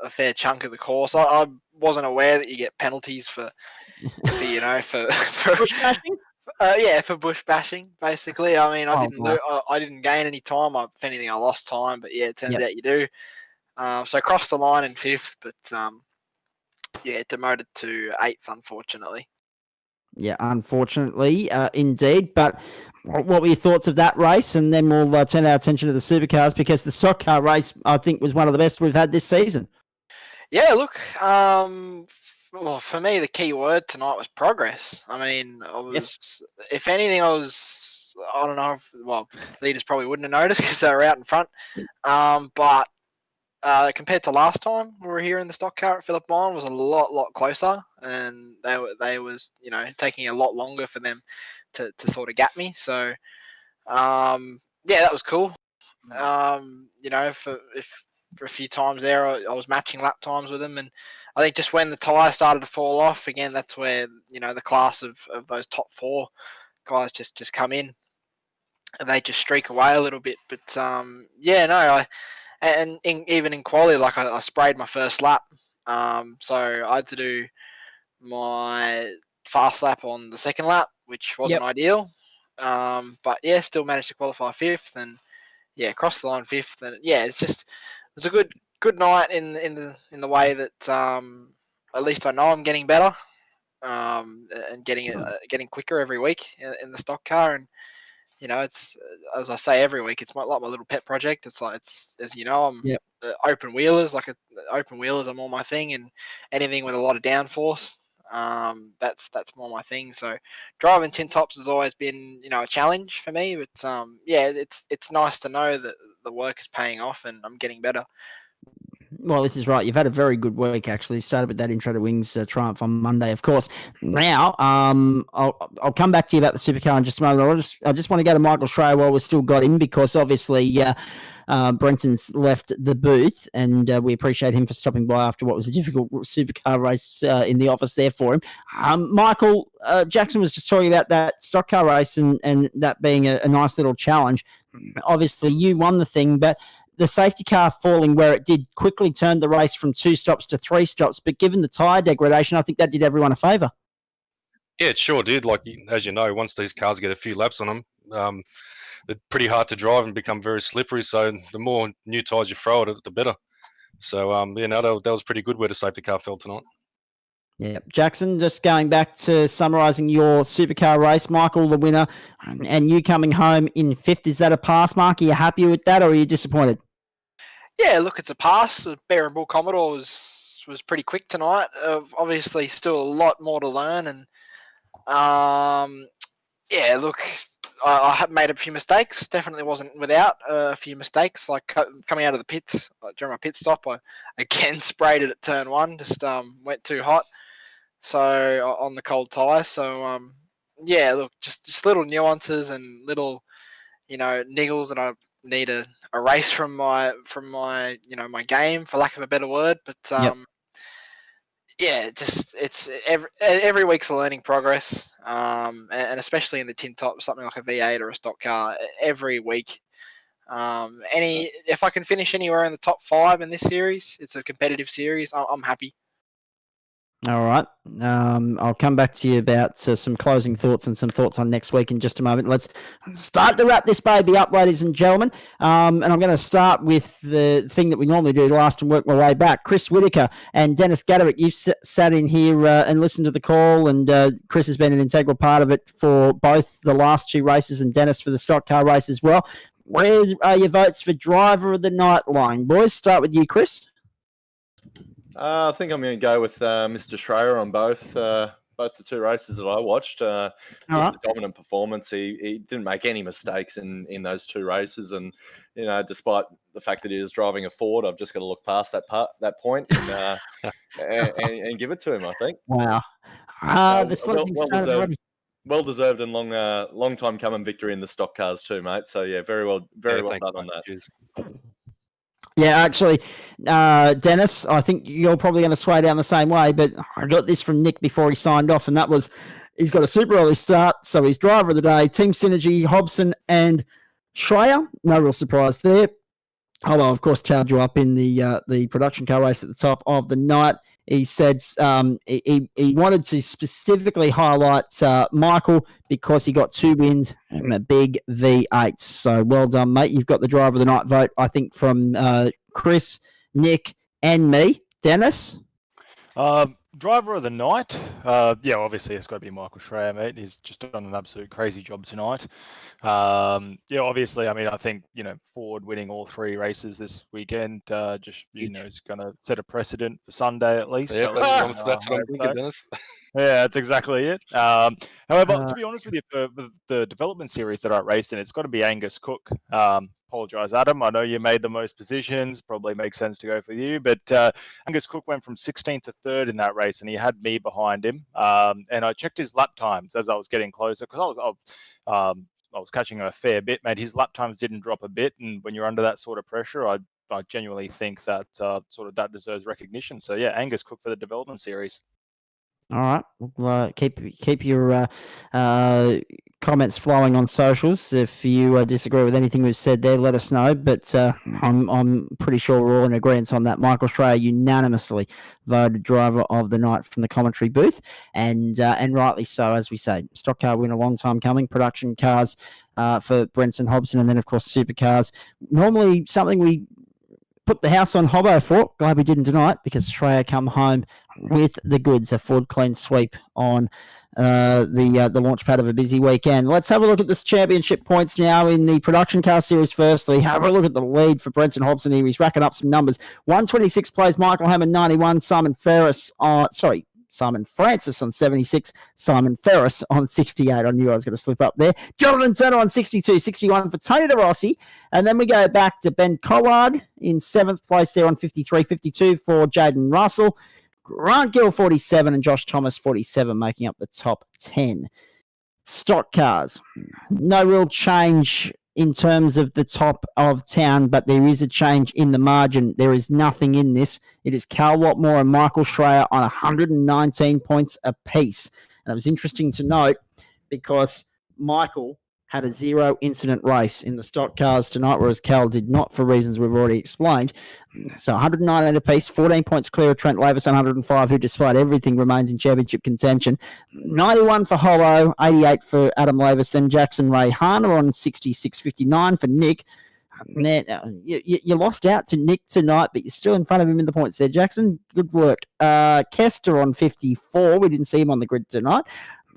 fair chunk of the course. I wasn't aware that you get penalties for bush bashing. For bush bashing, basically. I mean, I didn't gain any time. If anything, I lost time. But yeah, it turns out you do. So crossed the line in 5th, but demoted to 8th, unfortunately. Yeah, unfortunately, indeed. But what were your thoughts of that race? And then we'll turn our attention to the supercars, because the stock car race, I think, was one of the best we've had this season. Yeah, look, well, for me, the key word tonight was progress. I mean, if anything, I don't know, leaders probably wouldn't have noticed because they were out in front. But compared to last time we were here in the stock car at Phillip Island, was a lot closer, and they was taking a lot longer for them to sort of gap me. So that was cool. If for a few times there. I was matching lap times with him, and I think just when the tyre started to fall off again, that's where the class of those top 4 guys just come in, and they just streak away a little bit. But even in quali, like I sprayed my first lap, so I had to do my fast lap on the second lap, which wasn't ideal. But yeah, still managed to qualify 5th, and crossed the line 5th, and it was a good night in the way that at least I know I'm getting better, and getting quicker every week in the stock car. And it's as I say every week, it's like my little pet project. It's like as you know, I'm open wheelers, open wheelers are more my thing, and anything with a lot of downforce, that's more my thing. So driving tin tops has always been a challenge for me, but it's nice to know that the work is paying off and I'm getting better. Well, this is right. You've had a very good week, actually. Started with that Intro to Wings triumph on Monday, of course. Now, I'll come back to you about the supercar in just a moment. I just want to go to Michael Schreier while we've still got him, because obviously Brenton's left the booth, and we appreciate him for stopping by after what was a difficult supercar race in the office there for him. Michael, Jackson was just talking about that stock car race and that being a nice little challenge. Obviously, you won the thing, but the safety car falling where it did quickly turned the race from 2 stops to 3 stops. But given the tyre degradation, I think that did everyone a favour. Yeah, it sure did. Like, as you know, once these cars get a few laps on them, they're pretty hard to drive and become very slippery. So the more new tyres you throw at it, the better. So, that was pretty good where the safety car fell tonight. Yeah, Jackson, just going back to summarising your supercar race, Michael, the winner, and you coming home in 5th. Is that a pass, Mark? Are you happy with that, or are you disappointed? Yeah, look, it's a pass. The Bear and Bull Commodore was pretty quick tonight. Obviously, still a lot more to learn, and look, I have made a few mistakes. Definitely wasn't without a few mistakes. Like coming out of the pits during my pit stop, I again sprayed it at turn 1. Just went too hot, so on the cold tyre. So look, just little nuances and little niggles that I need to erase from my my game, for lack of a better word. But it's every week's a learning progress, and especially in the tin top, something like a V8 or a stock car, every week. If I can finish anywhere in the top 5 in this series, it's a competitive series, I'm happy. All right. I'll come back to you about some closing thoughts and some thoughts on next week in just a moment. Let's start to wrap this baby up, ladies and gentlemen. And I'm going to start with the thing that we normally do last and work my way back. Chris Whitaker and Dennis Gaderick, you've sat in here and listened to the call, and Chris has been an integral part of it for both the last 2 races and Dennis for the stock car race as well. Where are your votes for driver of the night line, boys? Start with you, Chris. I think I'm going to go with Mr. Schreier on both the 2 races that I watched. A dominant performance. He didn't make any mistakes in those 2 races, and despite the fact that he was driving a Ford, I've just got to look past that point and give it to him. I think. Wow. Well deserved and long time coming victory in the stock cars too, mate. So yeah, very well done on that. Cheers. Yeah, actually, Dennis, I think you're probably going to sway down the same way, but I got this from Nick before he signed off, and that was he's got a super early start, so he's driver of the day, Team Synergy, Hobson and Schreier. No real surprise there. Although, of course, tailed you up in the production car race at the top of the night. He said he wanted to specifically highlight Michael because he got 2 wins and a big V8. So well done, mate. You've got the driver of the night vote, I think, from Chris, Nick, and me. Dennis? Driver of the night, obviously it's got to be Michael Schreier, mate. He's just done an absolute crazy job tonight. Obviously, I mean, I think Ford winning all 3 races this weekend is going to set a precedent for Sunday at least. Yeah, that's what I'm thinking, Dennis. Yeah, that's exactly it. However, to be honest with you, for the development series that I raced in, it's got to be Angus Cook. Apologise, Adam. I know you made the most positions. Probably makes sense to go for you. But Angus Cook went from 16th to 3rd in that race, and he had me behind him. And I checked his lap times as I was getting closer because I was catching him a fair bit, mate. His lap times didn't drop a bit, and when you're under that sort of pressure, I genuinely think that sort of that deserves recognition. So yeah, Angus Cook for the development series. All right, we'll keep your comments flowing on socials. If you disagree with anything we've said there, let us know. But I'm pretty sure we're all in agreement on that. Michael Schreier unanimously voted driver of the night from the commentary booth, and rightly so, as we say. Stock car win a long time coming. Production cars for Brenton Hobson, and then of course supercars. Normally something we put the house on Hobbo for. Glad we didn't tonight because Schreier come home with the goods. A Ford clean sweep on the launch pad of a busy weekend. Let's have a look at this championship points now in the production car series. Firstly, have a look at the lead for Brenton Hobson here. He's racking up some numbers. 126 plays Michael Hammond 91. Simon Francis on 76, Simon Ferris on 68. I knew I was going to slip up there. Jonathan Turner on 62, 61 for Tony De Rossi. And then we go back to Ben Collard in 7th place there on 53, 52 for Jaden Russell. Grant Gill 47 and Josh Thomas 47 making up the top 10. Stock cars. No real change in terms of the top of town, but there is a change in the margin. There is nothing in this. It is Cal Watmore and Michael Schreier on 119 points apiece. And it was interesting to note because Michael had a 0 incident race in the stock cars tonight, whereas Cal did not for reasons we've already explained. So 119 apiece, 14 points clear of Trent Lavis on 105, who despite everything remains in championship contention. 91 for Hollow, 88 for Adam Lavis, then Jackson Ray Harner on 66.59 for Nick. You lost out to Nick tonight, but you're still in front of him in the points there, Jackson. Good work. Kester on 54. We didn't see him on the grid tonight.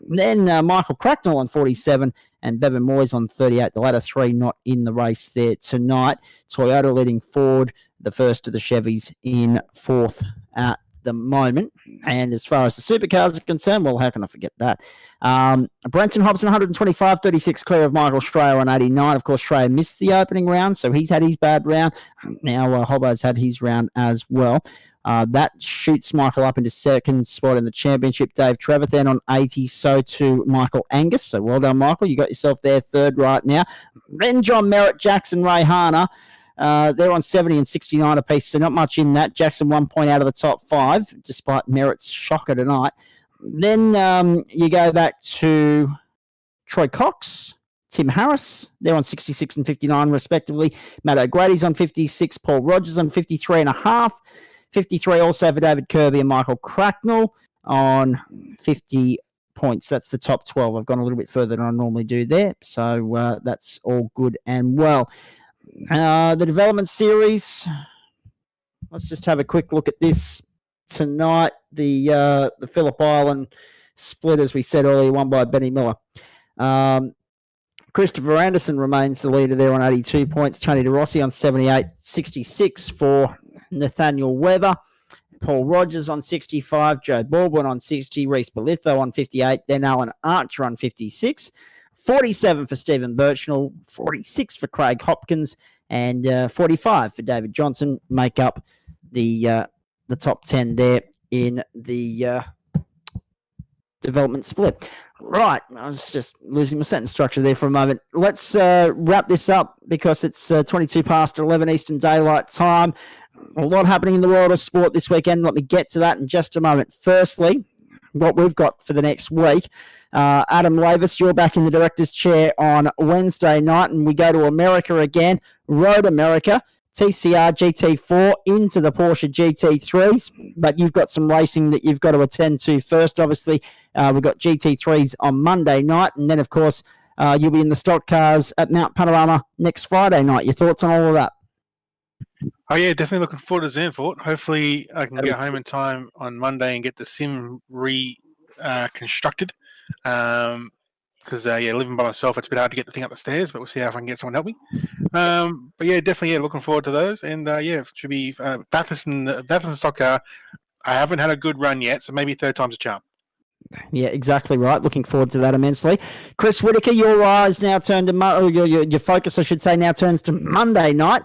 Then Michael Cracknell on 47 and Bevan Moyes on 38. The latter three not in the race there tonight. Toyota leading Ford, the first of the Chevys, in 4th at the moment. And as far as the supercars are concerned, well, how can I forget that? Brenton Hobson, 125, 36 clear of Michael Schreier on 89. Of course, Schreier missed the opening round, so he's had his bad round. Now Hobbo's had his round as well. That shoots Michael up into 2nd spot in the championship. Dave Trevathan on 80, so too Michael Angus. So well done, Michael. You got yourself there 3rd right now. Then John Merritt, Jackson Ray Harner. They're on 70 and 69 apiece, so not much in that. Jackson 1 point out of the top 5, despite Merritt's shocker tonight. Then you go back to Troy Cox, Tim Harris. They're on 66 and 59, respectively. Matt O'Grady's on 56, Paul Rogers on 53 and a half. 53 also for David Kirby and Michael Cracknell on 50 points. That's the top 12. I've gone a little bit further than I normally do there, so that's all good and well. The development series, let's just have a quick look at this tonight. The Phillip Island split, as we said earlier, won by Benny Miller. Christopher Anderson remains the leader there on 82 points. Tony De Rossi on 78, 66 for Nathaniel Weber. Paul Rogers on 65, Joe Baldwin on 60, Reese Belitho on 58, then Alan Archer on 56, 47 for Stephen Birchnell, 46 for Craig Hopkins, and 45 for David Johnson make up the top 10 there in the development split. Right, I was just losing my sentence structure there for a moment. Let's wrap this up because it's 22 past 11 Eastern Daylight Time. A lot happening in the world of sport this weekend. Let me get to that in just a moment. Firstly, what we've got for the next week. Adam Lavis, you're back in the director's chair on Wednesday night, and we go to America again. Road America, TCR GT4 into the Porsche GT3s, but you've got some racing that you've got to attend to first. Obviously, we've got GT3s on Monday night, and then, of course, you'll be in the stock cars at Mount Panorama next Friday night. Your thoughts on all of that? Oh, yeah, definitely looking forward to Zandvoort. Hopefully, I can get home in time on Monday and get the sim reconstructed. Because, living by myself, it's a bit hard to get the thing up the stairs, but we'll see if I can get someone to help me. But, yeah, definitely, looking forward to those. And, it should be Bathurst and stock car. I haven't had a good run yet, so maybe 3rd time's a charm. Yeah, exactly right. Looking forward to that immensely. Chris Whitaker, your eyes now turn to your focus, I should say, now turns to Monday night.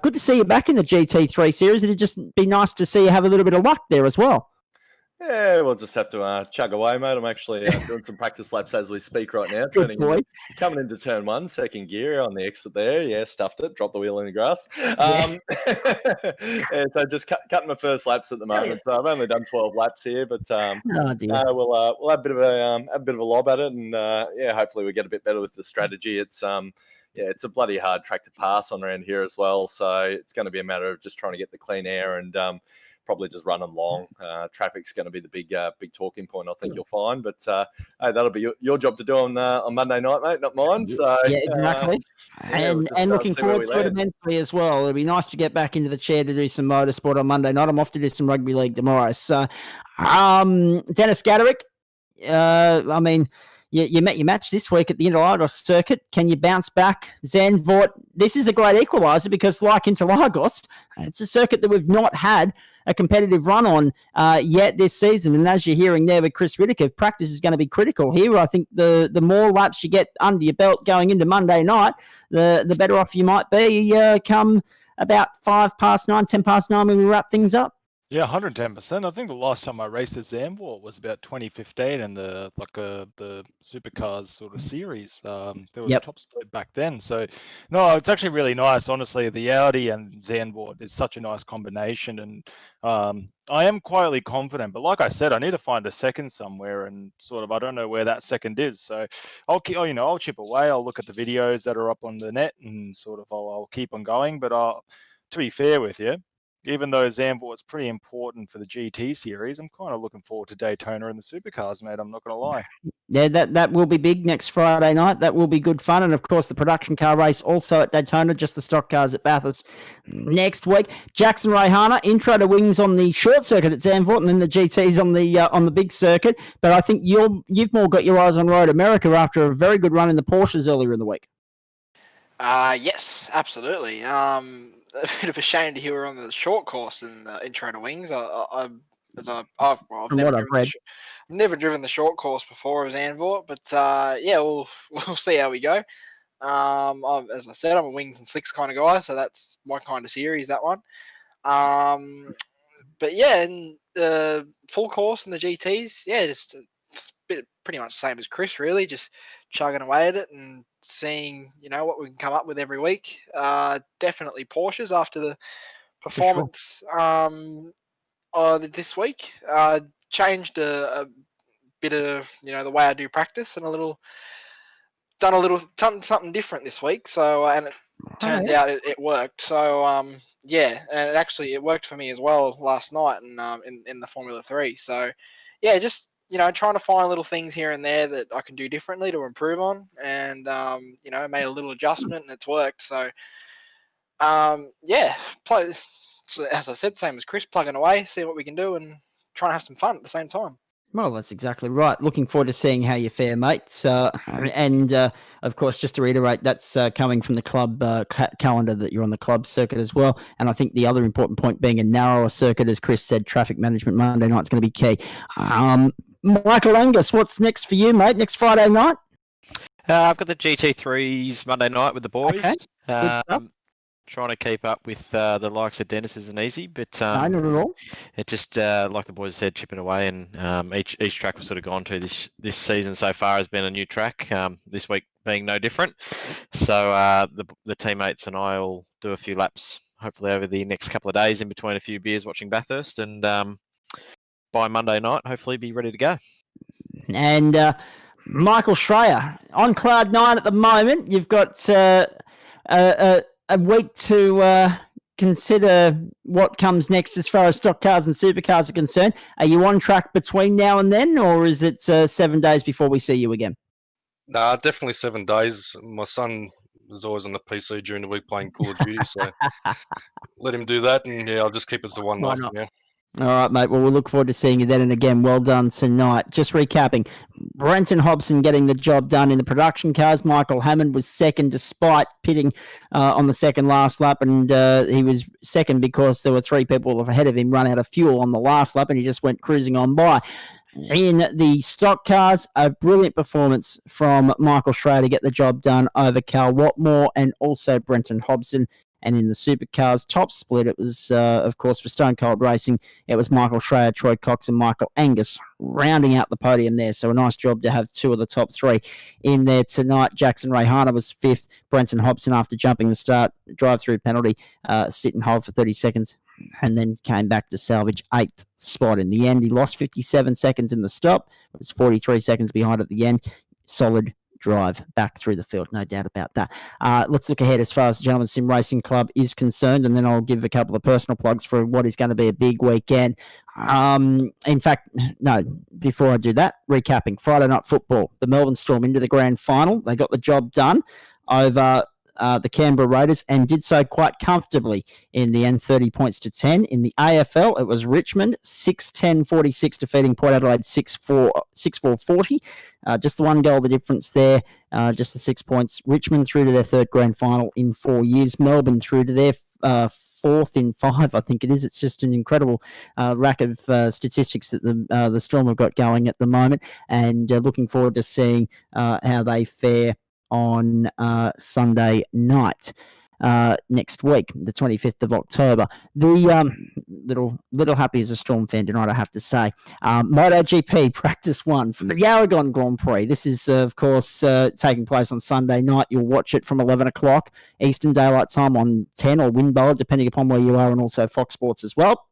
Good to see you back in the GT3 series. It'd just be nice to see you have a little bit of luck there as well. Yeah, we'll just have to chug away, mate. I'm actually doing some practice laps as we speak right now. Coming into turn 1, second gear on the exit there. Yeah, stuffed it, dropped the wheel in the grass. Yeah, so just cutting my first laps at the moment. So I've only done 12 laps here, but we'll have a bit of a lob at it, and yeah, hopefully we get a bit better with the strategy. It's it's a bloody hard track to pass on around here as well. So it's going to be a matter of just trying to get the clean air and probably just running long. Traffic's going to be the big talking point, I think you'll find. But hey, that'll be your job to do on Monday night, mate, not mine. So yeah, exactly. And looking forward to it immensely as well. It'll be nice to get back into the chair to do some motorsport on Monday night. I'm off to do some rugby league tomorrow. So, Dennis Gaderick, I mean, you met your match this week at the Interlagos circuit. Can you bounce back? Zandvoort, this is the great equaliser because like Interlagos, it's a circuit that we've not had a competitive run on yet this season. And as you're hearing there with Chris Whittaker, practice is going to be critical here. I think the more laps you get under your belt going into Monday night, the better off you might be come about 10 past 9 when we wrap things up. Yeah, 110%. I think the last time I raced at Zandvoort was about 2015 in the supercars sort of series. There was a top split back then. So, no, it's actually really nice. Honestly, the Audi and Zandvoort is such a nice combination, and I am quietly confident. But like I said, I need to find a second somewhere, and sort of I don't know where that second is. So I'll chip away. I'll look at the videos that are up on the net, and sort of I'll keep on going. But to be fair with you, even though Zandvoort's pretty important for the GT series, I'm kind of looking forward to Daytona and the supercars, mate. I'm not going to lie. Yeah, that will be big next Friday night. That will be good fun. And, of course, the production car race also at Daytona, just the stock cars at Bathurst next week. Jackson Rayhana, intro to wings on the short circuit at Zandvoort and then the GTs on the big circuit. But I think you've more got your eyes on Road America after a very good run in the Porsches earlier in the week. Yes, absolutely. A bit of a shame to hear on the short course in the intro to wings. I've never driven the short course before of Zandvoort, but yeah, we'll see how we go. As I said, I'm a wings and slicks kind of guy, so that's my kind of series, that one. But yeah, and the full course and the GTs, yeah, just pretty much the same as Chris, really, just chugging away at it and seeing, what we can come up with every week. Definitely Porsches after the performance this week. Changed a bit of, the way I do practice and done something different this week. So, and it turned out it worked. So, yeah, and it worked for me as well last night and in the Formula 3. So, yeah, just trying to find little things here and there that I can do differently to improve on, and made a little adjustment and it's worked. So, yeah, so as I said, same as Chris, plugging away, see what we can do, and trying to have some fun at the same time. Well, that's exactly right. Looking forward to seeing how you fare, mates. And, of course, just to reiterate, that's coming from the club calendar that you're on the club circuit as well. And I think the other important point being a narrower circuit, as Chris said, traffic management Monday night's going to be key. Michael Angus, what's next for you, mate, next Friday night? I've got the GT3s Monday night with the boys. Okay. Trying to keep up with the likes of Dennis isn't easy, but no, not at all. It just like the boys said, chipping away, and each track we've sort of gone to this season so far has been a new track. This week being no different. So the teammates and I will do a few laps, hopefully over the next couple of days, in between a few beers, watching Bathurst, and by Monday night, hopefully be ready to go. And Michael Schreier on cloud 9 at the moment. You've got a week to consider what comes next as far as stock cars and supercars are concerned. Are you on track between now and then, or is it 7 days before we see you again? Nah, definitely 7 days. My son is always on the PC during the week playing Call of Duty, so let him do that, and yeah, I'll just keep it to one night for now. All right, mate. Well, we'll look forward to seeing you then. And again, well done tonight. Just recapping, Brenton Hobson getting the job done in the production cars. Michael Hammond was second despite pitting on the second last lap. And he was second because there were 3 people ahead of him run out of fuel on the last lap, and he just went cruising on by. In the stock cars, a brilliant performance from Michael Schreier to get the job done over Cal Watmore and also Brenton Hobson. And in the supercars top split, it was, of course, for Stone Cold Racing, it was Michael Schreier, Troy Cox, and Michael Angus rounding out the podium there. So a nice job to have 2 of the top 3 in there tonight. Jackson Rayhana was 5th. Brenton Hobson, after jumping the start, drive-through penalty, sit and hold for 30 seconds, and then came back to salvage 8th spot in the end. He lost 57 seconds in the stop. It was 43 seconds behind at the end. Solid drive back through the field, no doubt about that. Let's look ahead as far as the Gentleman Sim Racing Club is concerned, and then I'll give a couple of personal plugs for what is going to be a big weekend. In fact, no, before I do that, recapping Friday night football, the Melbourne Storm into the grand final. They got the job done over the Canberra Raiders and did so quite comfortably in the end, 30 points to 10. In the AFL, it was Richmond 6-10-46 defeating Port Adelaide 6-4-40. Just the 1 goal, the difference there, just the 6 points. Richmond through to their 3rd grand final in 4 years. Melbourne through to their 4th in 5, I think it is. It's just an incredible rack of statistics that the Storm have got going at the moment, and looking forward to seeing how they fare on Sunday night next week, the 25th of October. The little happy as a Storm fan tonight, I have to say. MotoGP Practice 1 for the Aragon Grand Prix. This is, of course, taking place on Sunday night. You'll watch it from 11 o'clock Eastern Daylight Time on 10 or Winbow, depending upon where you are, and also Fox Sports as well.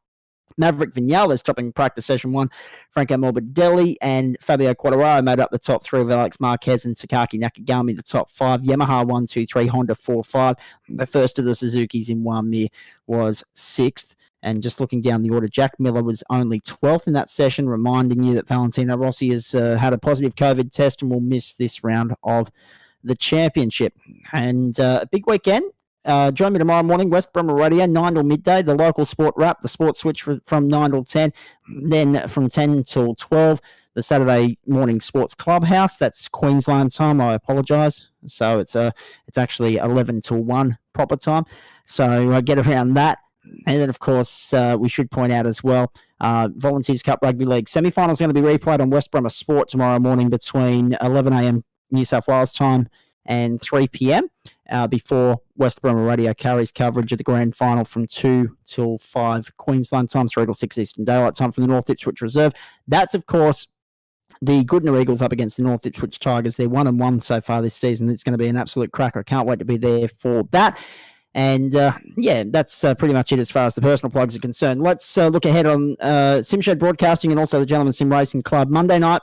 Maverick Vinales topping practice session 1. Franco Morbidelli and Fabio Quartararo made up the top 3 with Alex Marquez and Takaki Nakagami the top 5. Yamaha 1, 2, 3, Honda 4, 5. The first of the Suzukis in 1 year was 6th. And just looking down the order, Jack Miller was only 12th in that session, reminding you that Valentino Rossi has had a positive COVID test and will miss this round of the championship. And a big weekend. Join me tomorrow morning, West Bromwich Radio, 9 till midday, the local sport wrap, the sports switch from 9 till 10. Then from 10 till 12, the Saturday morning sports clubhouse. That's Queensland time, I apologise. So it's actually 11 till 1 proper time. So get around that. And then, of course, we should point out as well, Volunteers Cup Rugby League semi-finals going to be replayed on West Bromwich Sport tomorrow morning between 11 a.m. New South Wales time and 3 p.m. Before West Bromwich Radio carries coverage of the grand final from 2 till 5 Queensland time, 3 till 6 Eastern Daylight time from the North Ipswich Reserve. That's, of course, the Goodna Eagles up against the North Ipswich Tigers. They're 1-1 so far this season. It's going to be an absolute cracker. I can't wait to be there for that. And, that's pretty much it as far as the personal plugs are concerned. Let's look ahead on SimShed Broadcasting and also the Gentleman Sim Racing Club. Monday night,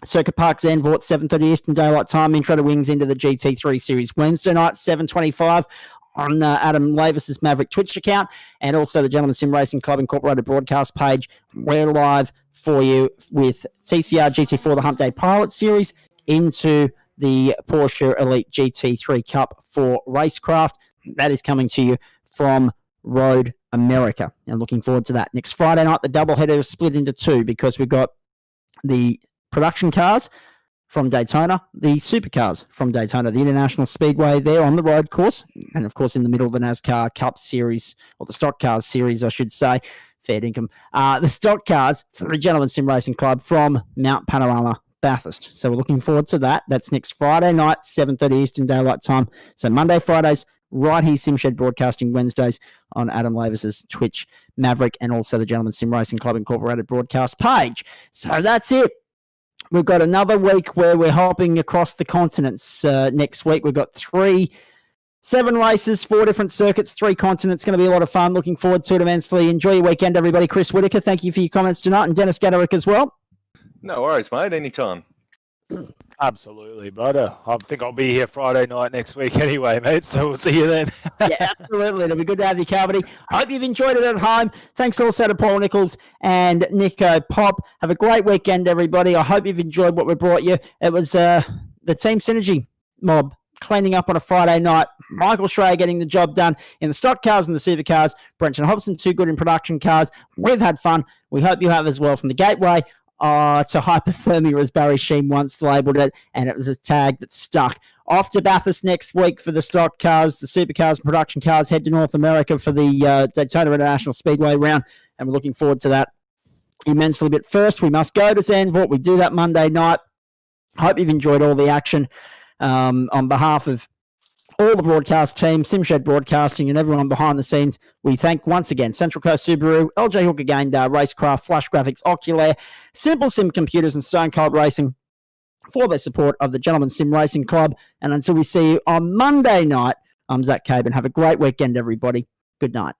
Circuit Park Zandvoort, 7:30 Eastern Daylight Time. Intro to Wings into the GT3 Series. Wednesday night, 7:25 on Adam Lavis's Maverick Twitch account, and also the Gentleman Sim Racing Club Incorporated broadcast page. We're live for you with TCR GT4, the Hump Day Pilot Series, into the Porsche Elite GT3 Cup for Racecraft. That is coming to you from Road America, and looking forward to that. Next Friday night, the doubleheader is split into 2 because we've got the production cars from Daytona, the supercars from Daytona, the International Speedway there on the road course, and of course in the middle of the NASCAR Cup Series, or the Stock Cars Series, I should say, fair income, the Stock Cars for the Gentleman Sim Racing Club from Mount Panorama, Bathurst. So we're looking forward to that. That's next Friday night, 7:30 Eastern Daylight Time. So Monday, Fridays, right here, SimShed Broadcasting. Wednesdays on Adam Lavis's Twitch, Maverick, and also the Gentleman Sim Racing Club Incorporated broadcast page. So that's it. We've got another week where we're hopping across the continents. Next week, we've got 7 races, 4 different circuits, 3 continents. Going to be a lot of fun. Looking forward to it immensely. Enjoy your weekend, everybody. Chris Whitaker, thank you for your comments tonight, and Dennis Gaderick as well. No worries, mate. Anytime. Absolutely, brother. I think I'll be here Friday night next week anyway, mate, so we'll see you then. Yeah, absolutely. It'll be good to have you, Carmody. I hope you've enjoyed it at home. Thanks also to Paul Nichols and Nico Pop. Have a great weekend, everybody. I hope you've enjoyed what we brought you. It was the Team Synergy mob cleaning up on a Friday night. Michael Schreier getting the job done in the stock cars and the supercars. Brenton Hobson, too good in production cars. We've had fun. We hope you have as well. From the Gateway to hypothermia, as Barry Sheen once labelled it, and it was a tag that stuck. Off to Bathurst next week for the stock cars, the supercars and production cars. Head to North America for the Daytona International Speedway round, and we're looking forward to that immensely. But first, we must go to Zandvoort. We do that Monday night. Hope you've enjoyed all the action. On behalf of all the broadcast team, SimShed Broadcasting, and everyone behind the scenes. We thank once again Central Coast Subaru, LJ Hooker Gaindar, Racecraft, Flash Graphics, Oculair, Simple Sim Computers, and Stone Cold Racing for their support of the Gentleman Sim Racing Club. And until we see you on Monday night, I'm Zach Cabe, and have a great weekend, everybody. Good night.